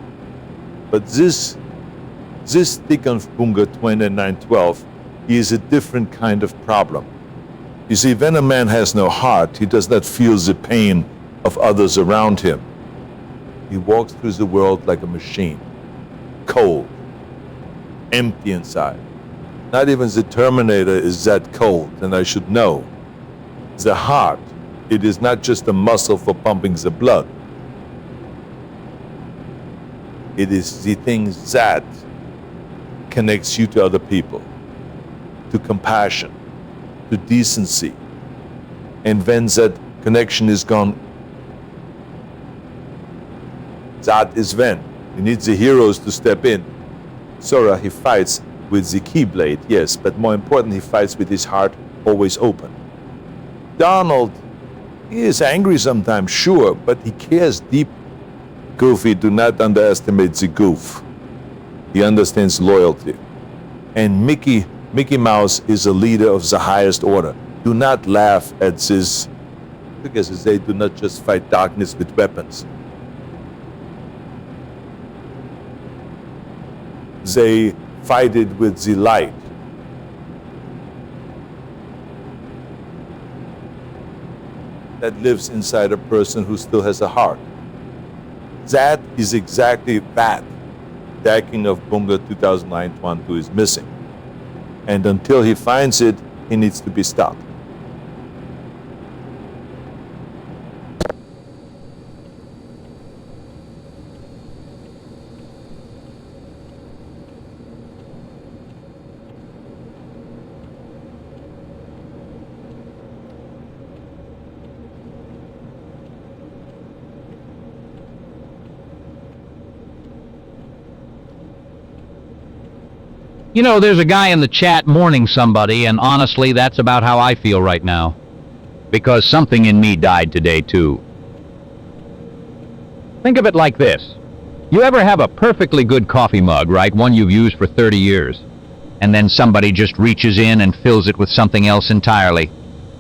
K: But this stick on Bunga 2912 is a different kind of problem. You see, when a man has no heart, he does not feel the pain of others around him. He walks through the world like a machine, cold, empty inside. Not even the Terminator is that cold, and I should know. The heart, it is not just a muscle for pumping the blood. It is the thing that connects you to other people, to compassion, to decency. And when that connection is gone, that is when you need the heroes to step in. Sora, he fights with the Keyblade, yes, but more important, he fights with his heart always open. Donald, he is angry sometimes, sure, but he cares deep. Goofy, do not underestimate the goof. He understands loyalty. And Mickey Mouse is a leader of the highest order. Do not laugh at this, because they do not just fight darkness with weapons. They fight it with the light. That lives inside a person who still has a heart. That is exactly that Decking of Bunga 2009-12 is missing. And until he finds it, he needs to be stopped.
G: You know, there's a guy in the chat mourning somebody, and honestly, that's about how I feel right now. Because something in me died today, too. Think of it like this. You ever have a perfectly good coffee mug, right? One you've used for 30 years. And then somebody just reaches in and fills it with something else entirely.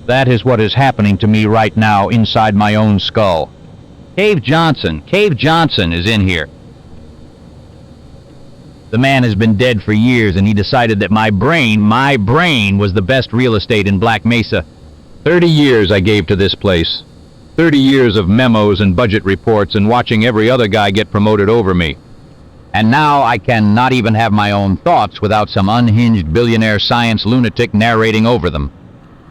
G: That is what is happening to me right now inside my own skull. Cave Johnson is in here. The man has been dead for years, and he decided that my brain was the best real estate in Black Mesa. 30 years I gave to this place. 30 years of memos and budget reports and watching every other guy get promoted over me. And now I can not even have my own thoughts without some unhinged billionaire science lunatic narrating over them.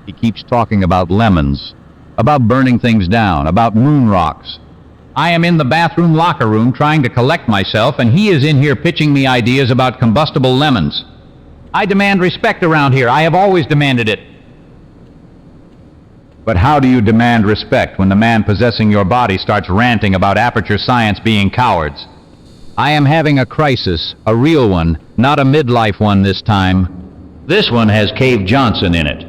G: He keeps talking about lemons. about burning things down, about moon rocks. I am in the bathroom locker room trying to collect myself, and he is in here pitching me ideas about combustible lemons. I demand respect around here. I have always demanded it. But how do you demand respect when the man possessing your body starts ranting about aperture science being cowards? I am having a crisis, a real one, not a midlife one this time. This one has Cave Johnson in it.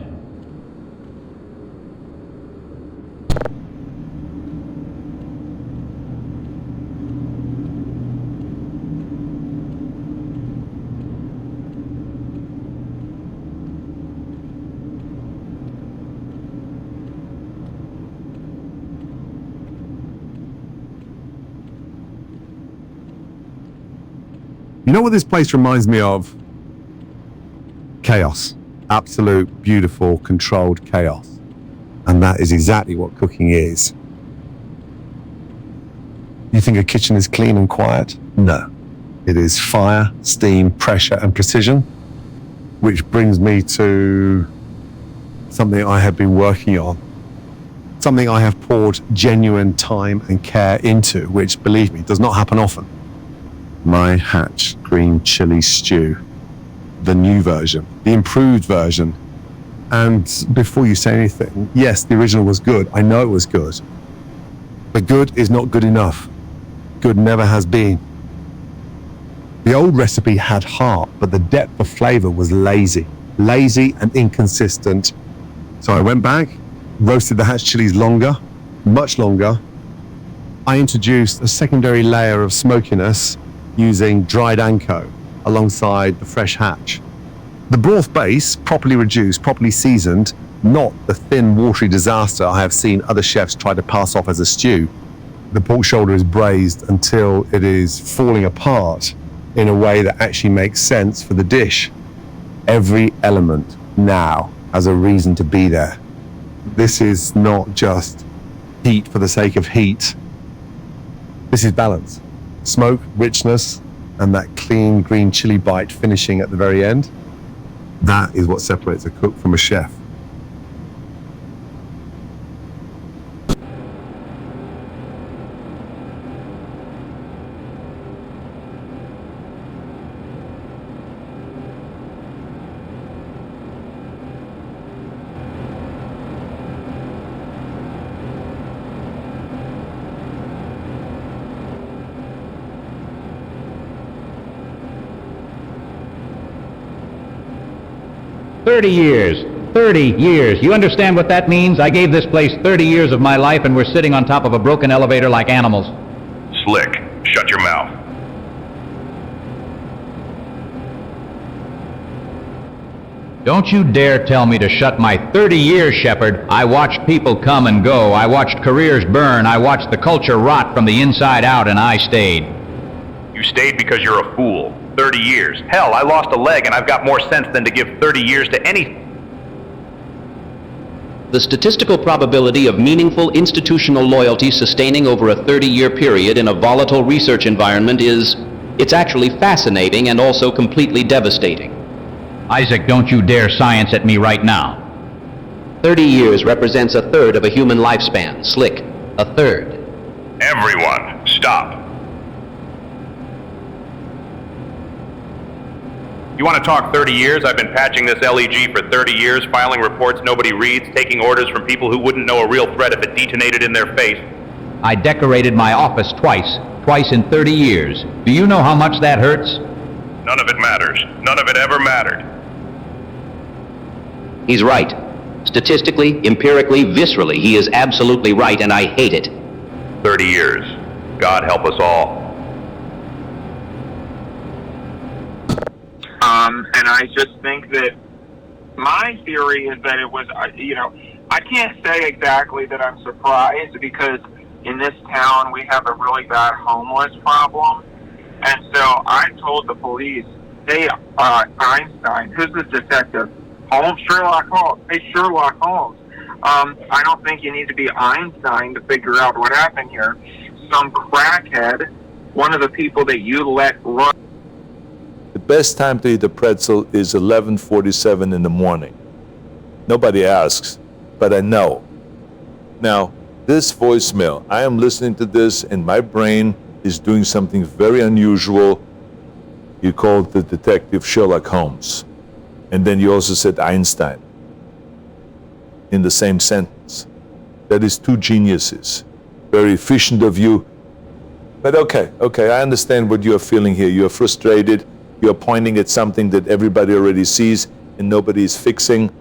J: You know what this place reminds me of? Chaos. Absolute, beautiful, controlled chaos. And that is exactly what cooking is. You think a kitchen is clean and quiet? No. It is fire, steam, pressure, and precision. Which brings me to something I have been working on. Something I have poured genuine time and care into, which, believe me, does not happen often. My Hatch green chili stew, the new version, the improved version. And before you say anything, yes, the original was good. I know it was good. But good is not good enough. Good never has been. The old recipe had heart, but the depth of flavor was lazy and inconsistent. So I went back, roasted the Hatch chilies longer, much longer. I introduced a secondary layer of smokiness using dried ancho alongside the fresh Hatch. The broth base, properly reduced, properly seasoned, not the thin, watery disaster I have seen other chefs try to pass off as a stew. The pork shoulder is braised until it is falling apart in a way that actually makes sense for the dish. Every element now has a reason to be there. This is not just heat for the sake of heat. This is balance. Smoke, richness, and that clean green chili bite finishing at the very end. That is what separates a cook from a chef.
G: "30 years. 30 years. You understand what that means? I gave this place 30 years of my life, and we're sitting on top of a broken elevator like animals."
I: Slick, shut your mouth.
G: Don't you dare tell me to shut my 30 years, Shepard. I watched people come and go. I watched careers burn. I watched the culture rot from the inside out, and I stayed.
I: You stayed because you're a fool. 30 years. Hell, I lost a leg and I've got more sense than to give 30 years to anything.
C: The statistical probability of meaningful institutional loyalty sustaining over a 30-year period in a volatile research environment it's actually fascinating and also completely devastating.
G: Isaac, don't you dare science at me right now.
C: 30 years represents a third of a human lifespan. Slick, a third.
I: Everyone, stop. You want to talk 30 years? I've been patching this LEG for 30 years, filing reports nobody reads, taking orders from people who wouldn't know a real threat if it detonated in their face.
G: I decorated my office twice in 30 years. Do you know how much that hurts?
I: None of it matters. None of it ever mattered.
C: He's right. Statistically, empirically, viscerally, he is absolutely right, and I hate it.
I: 30 years. God help us all.
R: And I just think that my theory is that it was, I can't say exactly that I'm surprised because in this town we have a really bad homeless problem. And so I told the police, hey, Einstein, who's this detective? Holmes, Sherlock Holmes. Hey, Sherlock Holmes. I don't think you need to be Einstein to figure out what happened here. Some crackhead, one of the people that you let run.
K: The best time to eat a pretzel is 11:47 in the morning. Nobody asks, but I know. Now, this voicemail, I am listening to this and my brain is doing something very unusual. You called the detective Sherlock Holmes. And then you also said Einstein in the same sentence. That is two geniuses. Very efficient of you. But okay, I understand what you are feeling here. You are frustrated. You are pointing at something that everybody already sees and nobody is fixing.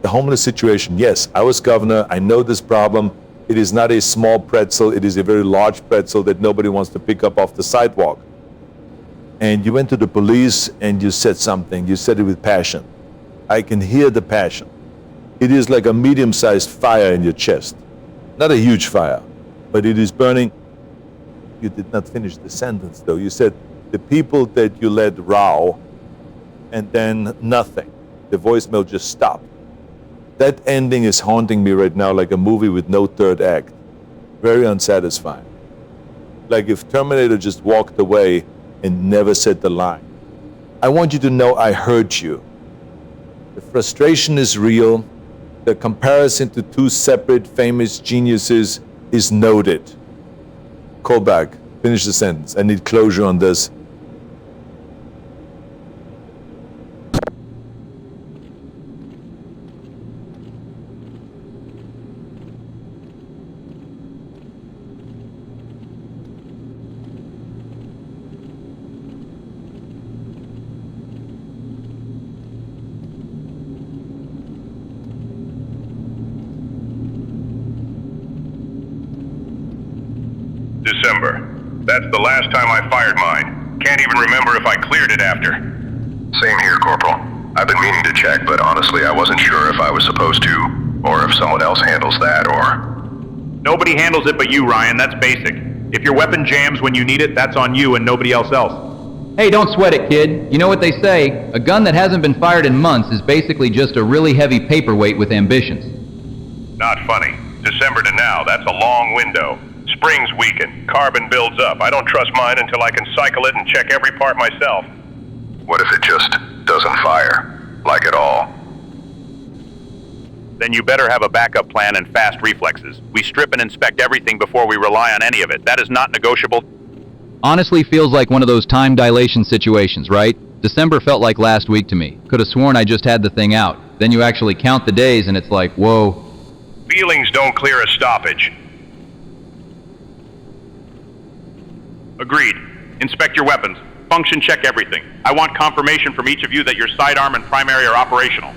K: The homeless situation, yes, I was governor. I know this problem. It is not a small pretzel. It is a very large pretzel that nobody wants to pick up off the sidewalk. And you went to the police and you said something. You said it with passion. I can hear the passion. It is like a medium-sized fire in your chest. Not a huge fire, but it is burning. You did not finish the sentence, though. You said, the people that you let row, and then nothing. The voicemail just stopped. That ending is haunting me right now like a movie with no third act. Very unsatisfying. Like if Terminator just walked away and never said the line. I want you to know I heard you. The frustration is real. The comparison to two separate famous geniuses is noted. Call back. Finish the sentence. I need closure on this.
I: December. That's the last time I fired mine. Can't even remember if I cleared it after.
B: Same here, Corporal. I've been meaning to check, but honestly, I wasn't sure if I was supposed to, or if someone else handles that, or...
L: Nobody handles it but you, Ryan. That's basic. If your weapon jams when you need it, that's on you and nobody else.
A: Hey, don't sweat it, kid. You know what they say, a gun that hasn't been fired in months is basically just a really heavy paperweight with ambitions.
I: Not funny. December to now, that's a long window. Springs weaken, carbon builds up. I don't trust mine until I can cycle it and check every part myself.
B: What if it just doesn't fire? Like at all?
L: Then you better have a backup plan and fast reflexes. We strip and inspect everything before we rely on any of it. That is not negotiable.
A: Honestly feels like one of those time dilation situations, right? December felt like last week to me. Could have sworn I just had the thing out. Then you actually count the days and it's like, whoa.
I: Feelings don't clear a stoppage. Agreed. Inspect your weapons. Function check everything. I want confirmation from each of you that your sidearm and primary are operational.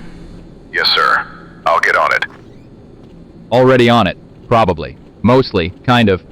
B: Yes, sir. I'll get on it.
A: Already on it. Probably. Mostly. Kind of.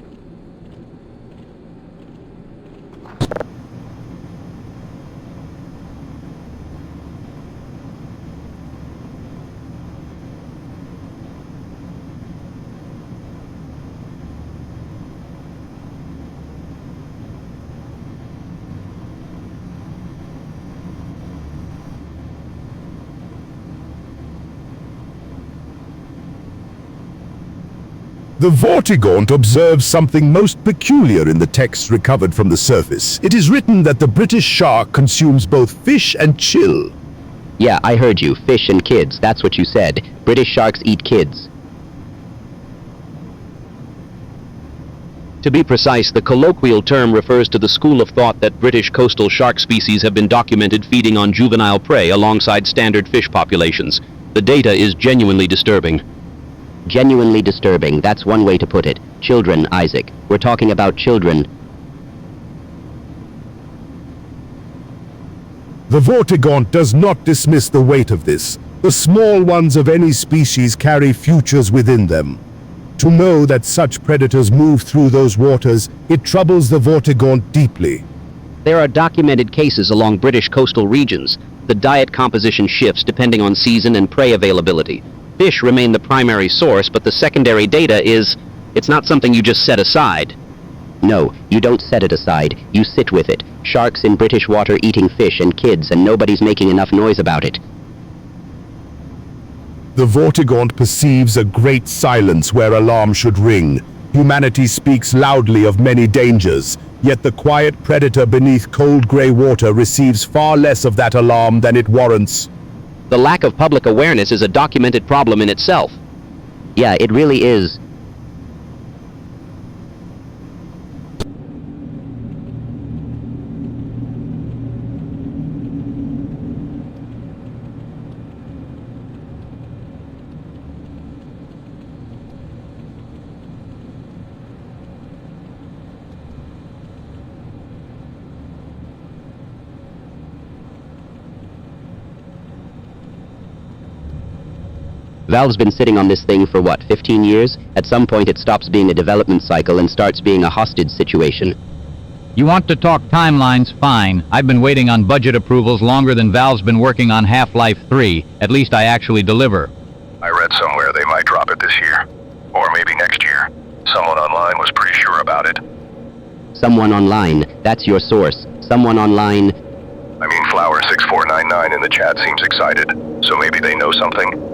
F: The Vortigaunt observes something most peculiar in the text recovered from the surface. It is written that the British shark consumes both fish and chill.
D: Yeah, I heard you. Fish and kids. That's what you said. British sharks eat kids. To be precise, the colloquial term refers to the school of thought that British coastal shark species have been documented feeding on juvenile prey alongside standard fish populations. The data is genuinely disturbing. Genuinely disturbing, that's one way to put it. Children, Isaac. We're talking about children.
F: The Vortigaunt does not dismiss the weight of this. The small ones of any species carry futures within them. To know that such predators move through those waters, it troubles the Vortigaunt deeply.
D: There are documented cases along British coastal regions. The diet composition shifts depending on season and prey availability. Fish remain the primary source, but the secondary data it's not something you just set aside. No, you don't set it aside. You sit with it. Sharks in British water eating fish and kids, and nobody's making enough noise about it.
F: The Vortigaunt perceives a great silence where alarm should ring. Humanity speaks loudly of many dangers, yet the quiet predator beneath cold grey water receives far less of that alarm than it warrants.
D: The lack of public awareness is a documented problem in itself. Yeah, it really is. Valve's been sitting on this thing for what, 15 years? At some point it stops being a development cycle and starts being a hostage situation.
G: You want to talk timelines? Fine. I've been waiting on budget approvals longer than Valve's been working on Half-Life 3. At least I actually deliver.
B: I read somewhere they might drop it this year. Or maybe next year. Someone online was pretty sure about it.
D: Someone online, that's your source. Someone online.
B: I mean, Flower6499 in the chat seems excited, so maybe they know something.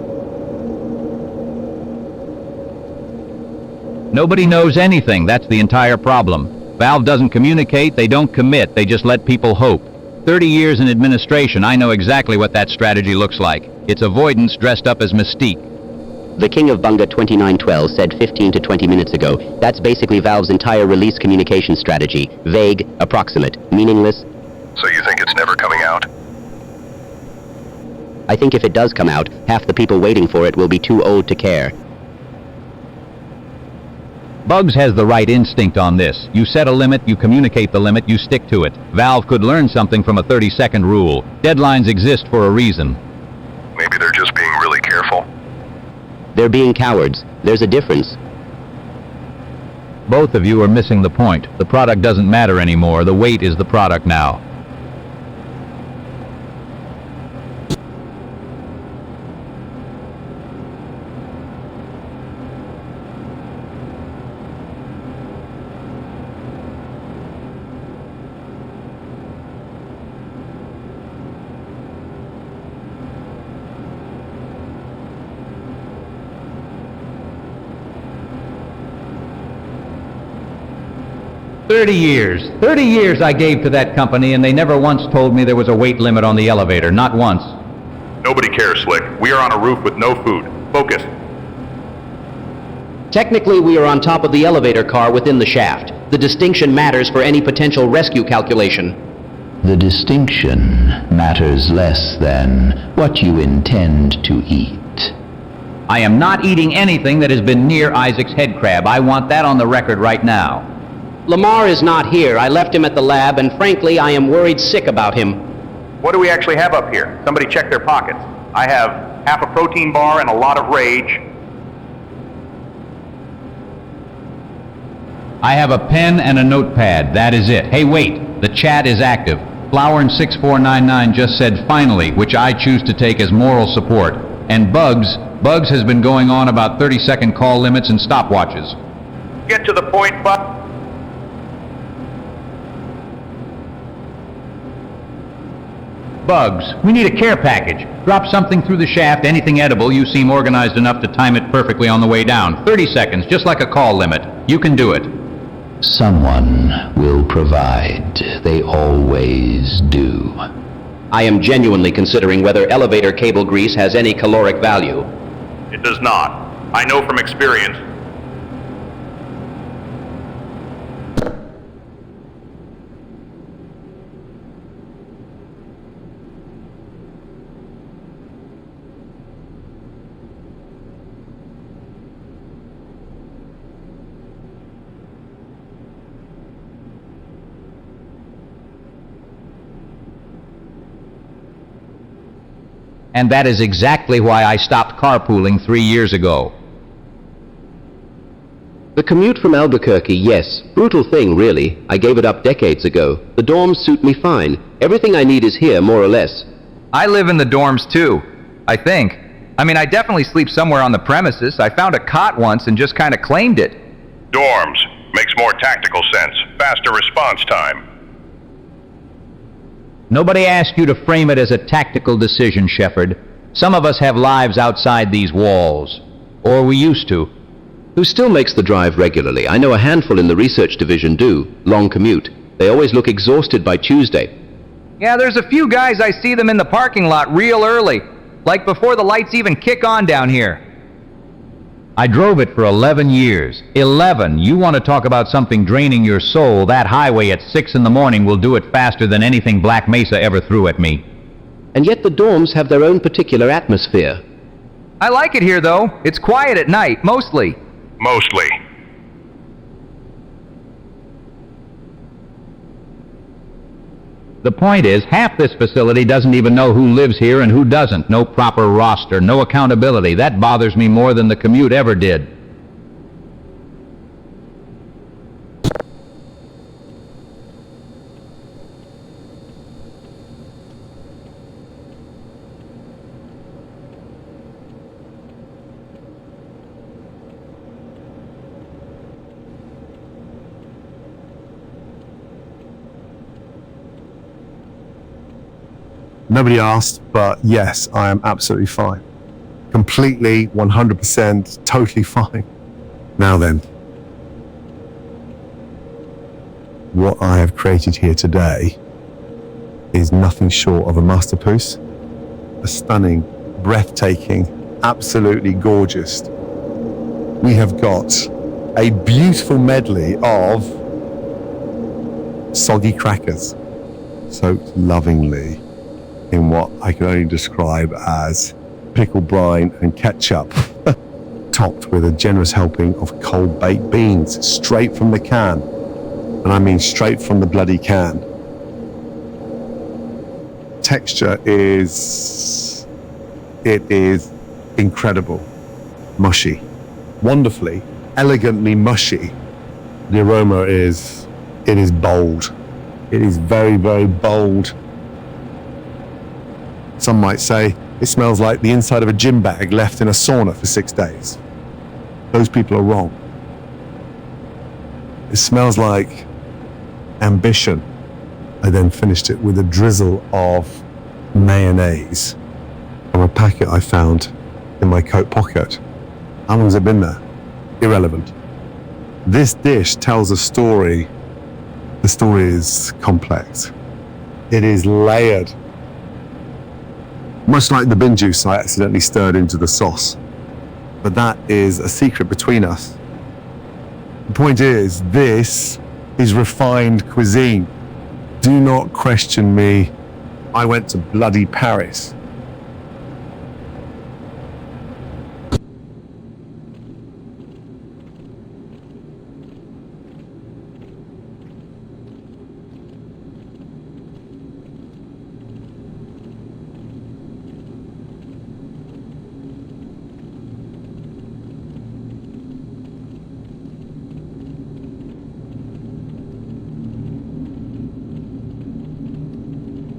G: Nobody knows anything, that's the entire problem. Valve doesn't communicate, they don't commit, they just let people hope. 30 years in administration, I know exactly what that strategy looks like. It's avoidance dressed up as mystique.
D: The King of Bunga 2912 said 15 to 20 minutes ago, that's basically Valve's entire release communication strategy. Vague, approximate, meaningless.
B: So you think it's never coming out?
D: I think if it does come out, half the people waiting for it will be too old to care.
G: Bugs has the right instinct on this. You set a limit, you communicate the limit, you stick to it. Valve could learn something from a 30-second rule. Deadlines exist for a reason.
B: Maybe they're just being really careful.
D: They're being cowards. There's a difference.
G: Both of you are missing the point. The product doesn't matter anymore. The weight is the product now. $30 years. 30 years I gave to that company, and they never once told me there was a weight limit on the elevator. Not once.
I: Nobody cares, Slick. We are on a roof with no food. Focus.
C: Technically, we are on top of the elevator car within the shaft. The distinction matters for any potential rescue calculation.
E: The distinction matters less than what you intend to eat.
G: I am not eating anything that has been near Isaac's head crab. I want that on the record right now.
C: Lamar is not here. I left him at the lab, and frankly, I am worried sick about him.
L: What do we actually have up here? Somebody check their pockets. I have half a protein bar and a lot of rage.
G: I have a pen and a notepad. That is it. Hey, wait. The chat is active. Flower6499 just said finally, which I choose to take as moral support. And Bugs has been going on about 30-second call limits and stopwatches.
L: Get to the point, Buck.
G: Bugs, we need a care package. Drop something through the shaft, anything edible. You seem organized enough to time it perfectly on the way down. 30 seconds, just like a call limit. You can do it.
E: Someone will provide. They always do.
C: I am genuinely considering whether elevator cable grease has any caloric value.
I: It does not. I know from experience.
G: And that is exactly why I stopped carpooling 3 years ago.
C: The commute from Albuquerque, yes. Brutal thing, really. I gave it up decades ago. The dorms suit me fine. Everything I need is here, more or less.
A: I live in the dorms too, I think. I mean, I definitely sleep somewhere on the premises. I found a cot once and just kind of claimed it.
I: Dorms. Makes more tactical sense. Faster response time.
G: Nobody asked you to frame it as a tactical decision, Shepard. Some of us have lives outside these walls. Or we used to.
C: Who still makes the drive regularly? I know a handful in the research division do. Long commute. They always look exhausted by Tuesday.
A: Yeah, there's a few guys I see them in the parking lot real early. Like before the lights even kick on down here.
G: I drove it for 11 years. 11! You want to talk about something draining your soul? That highway at 6 in the morning will do it faster than anything Black Mesa ever threw at me.
C: And yet the dorms have their own particular atmosphere.
A: I like it here, though. It's quiet at night, mostly.
I: Mostly.
G: The point is, half this facility doesn't even know who lives here and who doesn't. No proper roster, no accountability. That bothers me more than the commute ever did.
J: Nobody asked, but yes, I am absolutely fine. Completely, 100%, totally fine. Now then, what I have created here today is nothing short of a masterpiece. A stunning, breathtaking, absolutely gorgeous. We have got a beautiful medley of soggy crackers, soaked lovingly in what I can only describe as pickle brine and ketchup, topped with a generous helping of cold baked beans straight from the can. And I mean straight from the bloody can. Texture is incredible. Mushy. Wonderfully, elegantly mushy. The aroma is bold. It is very, very bold. Some might say it smells like the inside of a gym bag left in a sauna for 6 days. Those people are wrong. It smells like ambition. I then finished it with a drizzle of mayonnaise from a packet I found in my coat pocket. How long has it been there? Irrelevant. This dish tells a story. The story is complex. It is layered. Much like the bin juice I accidentally stirred into the sauce. But that is a secret between us. The point is, this is refined cuisine. Do not question me. I went to bloody Paris.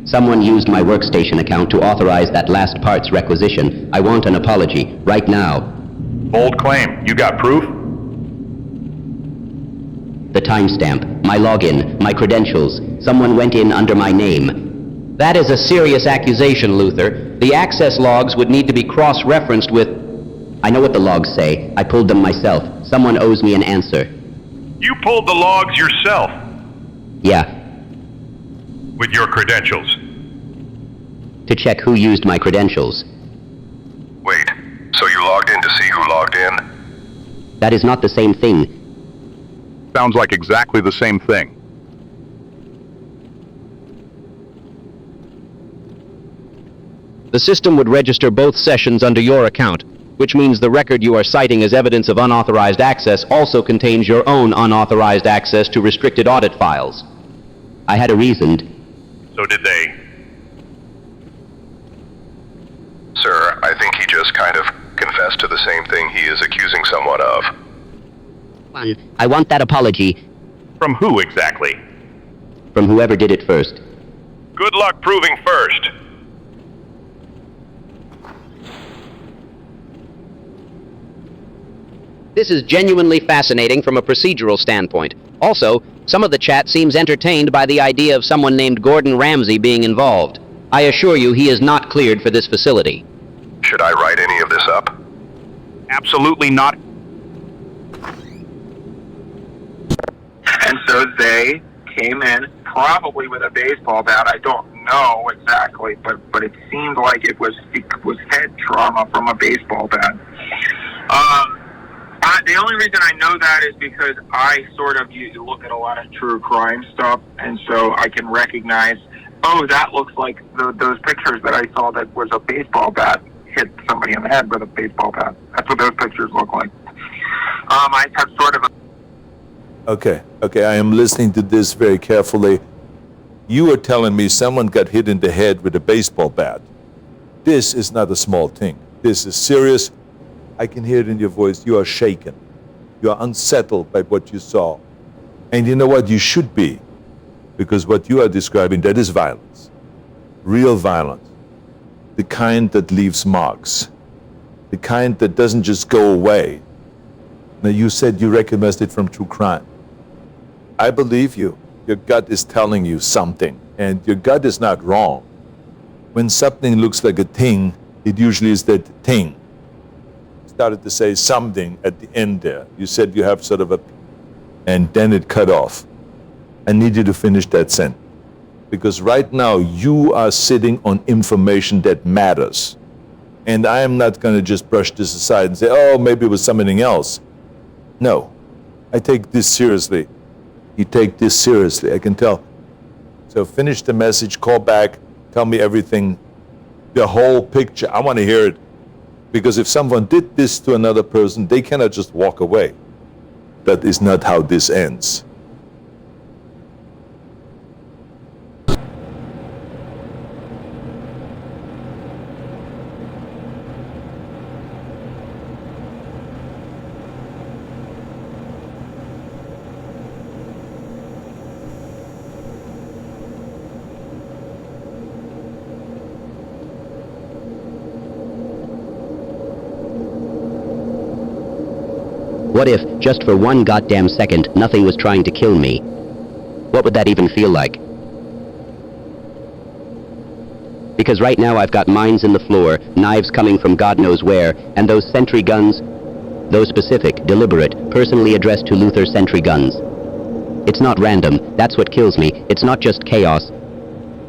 D: Someone used my workstation account to authorize that last part's requisition. I want an apology, right now.
I: Bold claim. You got proof?
D: The timestamp, my login, my credentials. Someone went in under my name.
C: That is a serious accusation, Luther. The access logs would need to be cross-referenced with...
D: I know what the logs say. I pulled them myself. Someone owes me an answer.
I: You pulled the logs yourself?
D: Yeah.
I: With your credentials?
D: To check who used my credentials.
B: Wait, so you logged in to see who logged in?
D: That is not the same thing.
I: Sounds like exactly the same thing.
C: The system would register both sessions under your account, which means the record you are citing as evidence of unauthorized access also contains your own unauthorized access to restricted audit files.
D: I had a reason.
I: So did they?
B: Sir, I think he just kind of confessed to the same thing he is accusing someone of.
D: I want that apology.
I: From who exactly?
D: From whoever did it first.
I: Good luck proving first.
C: This is genuinely fascinating from a procedural standpoint. Also, some of the chat seems entertained by the idea of someone named Gordon Ramsay being involved. I assure you he is not cleared for this facility.
B: Should I write any of this up?
L: Absolutely not.
R: And so they came in, probably with a baseball bat. I don't know exactly, but it seemed like it was head trauma from a baseball bat. The only reason I know that is because I sort of look at a lot of true crime stuff, and so I can recognize, oh, that looks like those pictures that I saw that was a baseball bat hit somebody in the head with a baseball bat. That's what those pictures look like. I have sort of a...
K: Okay, I am listening to this very carefully. You are telling me someone got hit in the head with a baseball bat. This is not a small thing. This is serious. I can hear it in your voice. You are shaken. You are unsettled by what you saw. And you know what? You should be. Because what you are describing, that is violence. Real violence. The kind that leaves marks. The kind that doesn't just go away. Now, you said you recognized it from true crime. I believe you. Your gut is telling you something. And your gut is not wrong. When something looks like a thing, it usually is that thing. Started to say something at the end there. You said you have sort of a... And then it cut off. I need you to finish that sentence. Because right now, you are sitting on information that matters. And I am not going to just brush this aside and say, oh, maybe it was something else. No. I take this seriously. You take this seriously, I can tell. So finish the message, call back, tell me everything, the whole picture. I want to hear it. Because if someone did this to another person, they cannot just walk away. That is not how this ends.
D: What if, just for one goddamn second, nothing was trying to kill me? What would that even feel like? Because right now I've got mines in the floor, knives coming from God knows where, and those sentry guns, those specific, deliberate, personally addressed to Luther sentry guns. It's not random, that's what kills me. It's not just chaos.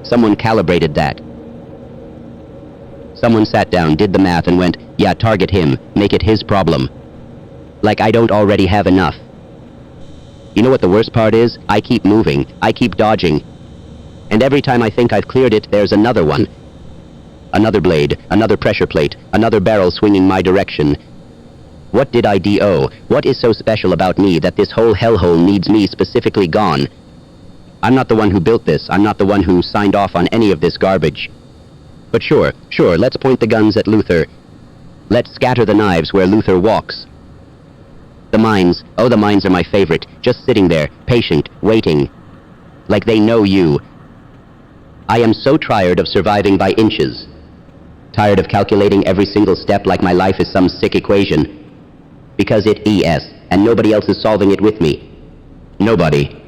D: Someone calibrated that. Someone sat down, did the math, and went, yeah, target him, make it his problem. Like I don't already have enough. You know what the worst part is? I keep moving, I keep dodging. And every time I think I've cleared it, there's another one. Another blade, another pressure plate, another barrel swinging my direction. What did I do? What is so special about me that this whole hellhole needs me specifically gone? I'm not the one who built this, I'm not the one who signed off on any of this garbage. But sure, let's point the guns at Luther. Let's scatter the knives where Luther walks. The mines, oh the mines are my favorite, just sitting there, patient, waiting. Like they know you. I am so tired of surviving by inches. Tired of calculating every single step like my life is some sick equation. Because it is, and nobody else is solving it with me. Nobody.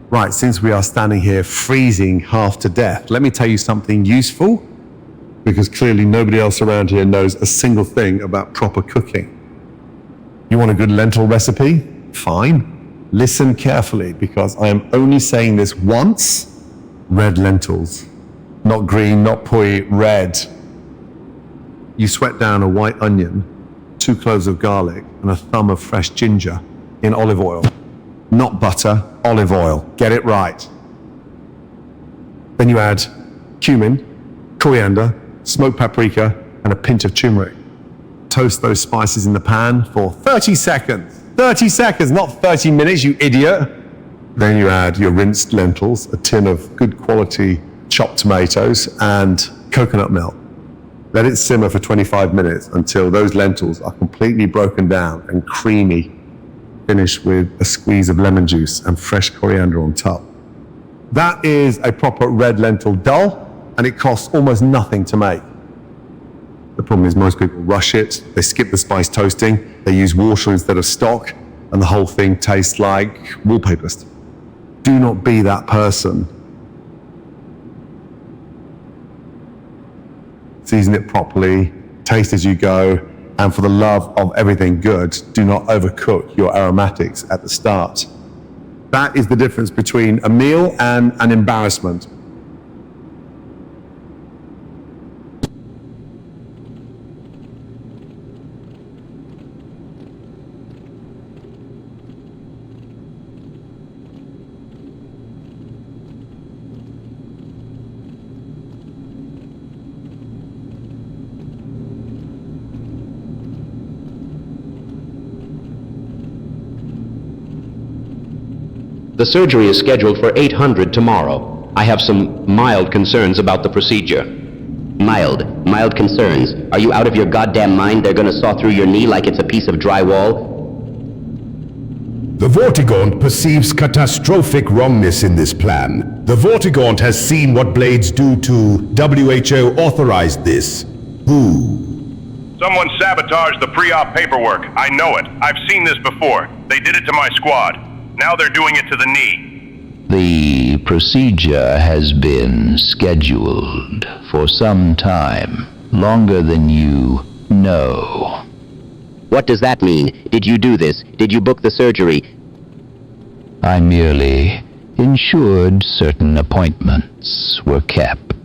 J: Right, since we are standing here freezing half to death, let me tell you something useful, because clearly nobody else around here knows a single thing about proper cooking. You want a good lentil recipe? Fine. Listen carefully, because I am only saying this once. Red lentils. Not green, not poi, red. You sweat down a white onion, 2 cloves of garlic, and a thumb of fresh ginger in olive oil. Not butter, olive oil. Get it right. Then you add cumin, coriander, smoked paprika, and a pinch of turmeric. Toast those spices in the pan for 30 seconds. 30 seconds, not 30 minutes, you idiot. Then you add your rinsed lentils, a tin of good quality chopped tomatoes, and coconut milk. Let it simmer for 25 minutes until those lentils are completely broken down and creamy. Finish with a squeeze of lemon juice and fresh coriander on top. That is a proper red lentil dal, and it costs almost nothing to make. The problem is most people rush it, they skip the spice toasting, they use water instead of stock, and the whole thing tastes like wallpaper. Do not be that person. Season it properly, taste as you go, and for the love of everything good, do not overcook your aromatics at the start. That is the difference between a meal and an embarrassment.
C: The surgery is scheduled for 800 tomorrow. I have some mild concerns about the procedure.
D: Mild concerns. Are you out of your goddamn mind? They're gonna saw through your knee like it's a piece of drywall?
F: The Vortigaunt perceives catastrophic wrongness in this plan. The Vortigaunt has seen what Blades do to WHO authorized this. Who?
I: Someone sabotaged the pre-op paperwork. I know it. I've seen this before. They did it to my squad. Now they're doing it to the knee.
E: The procedure has been scheduled for some time, longer than you know.
D: What does that mean? Did you do this? Did you book the surgery?
E: I merely ensured certain appointments were kept.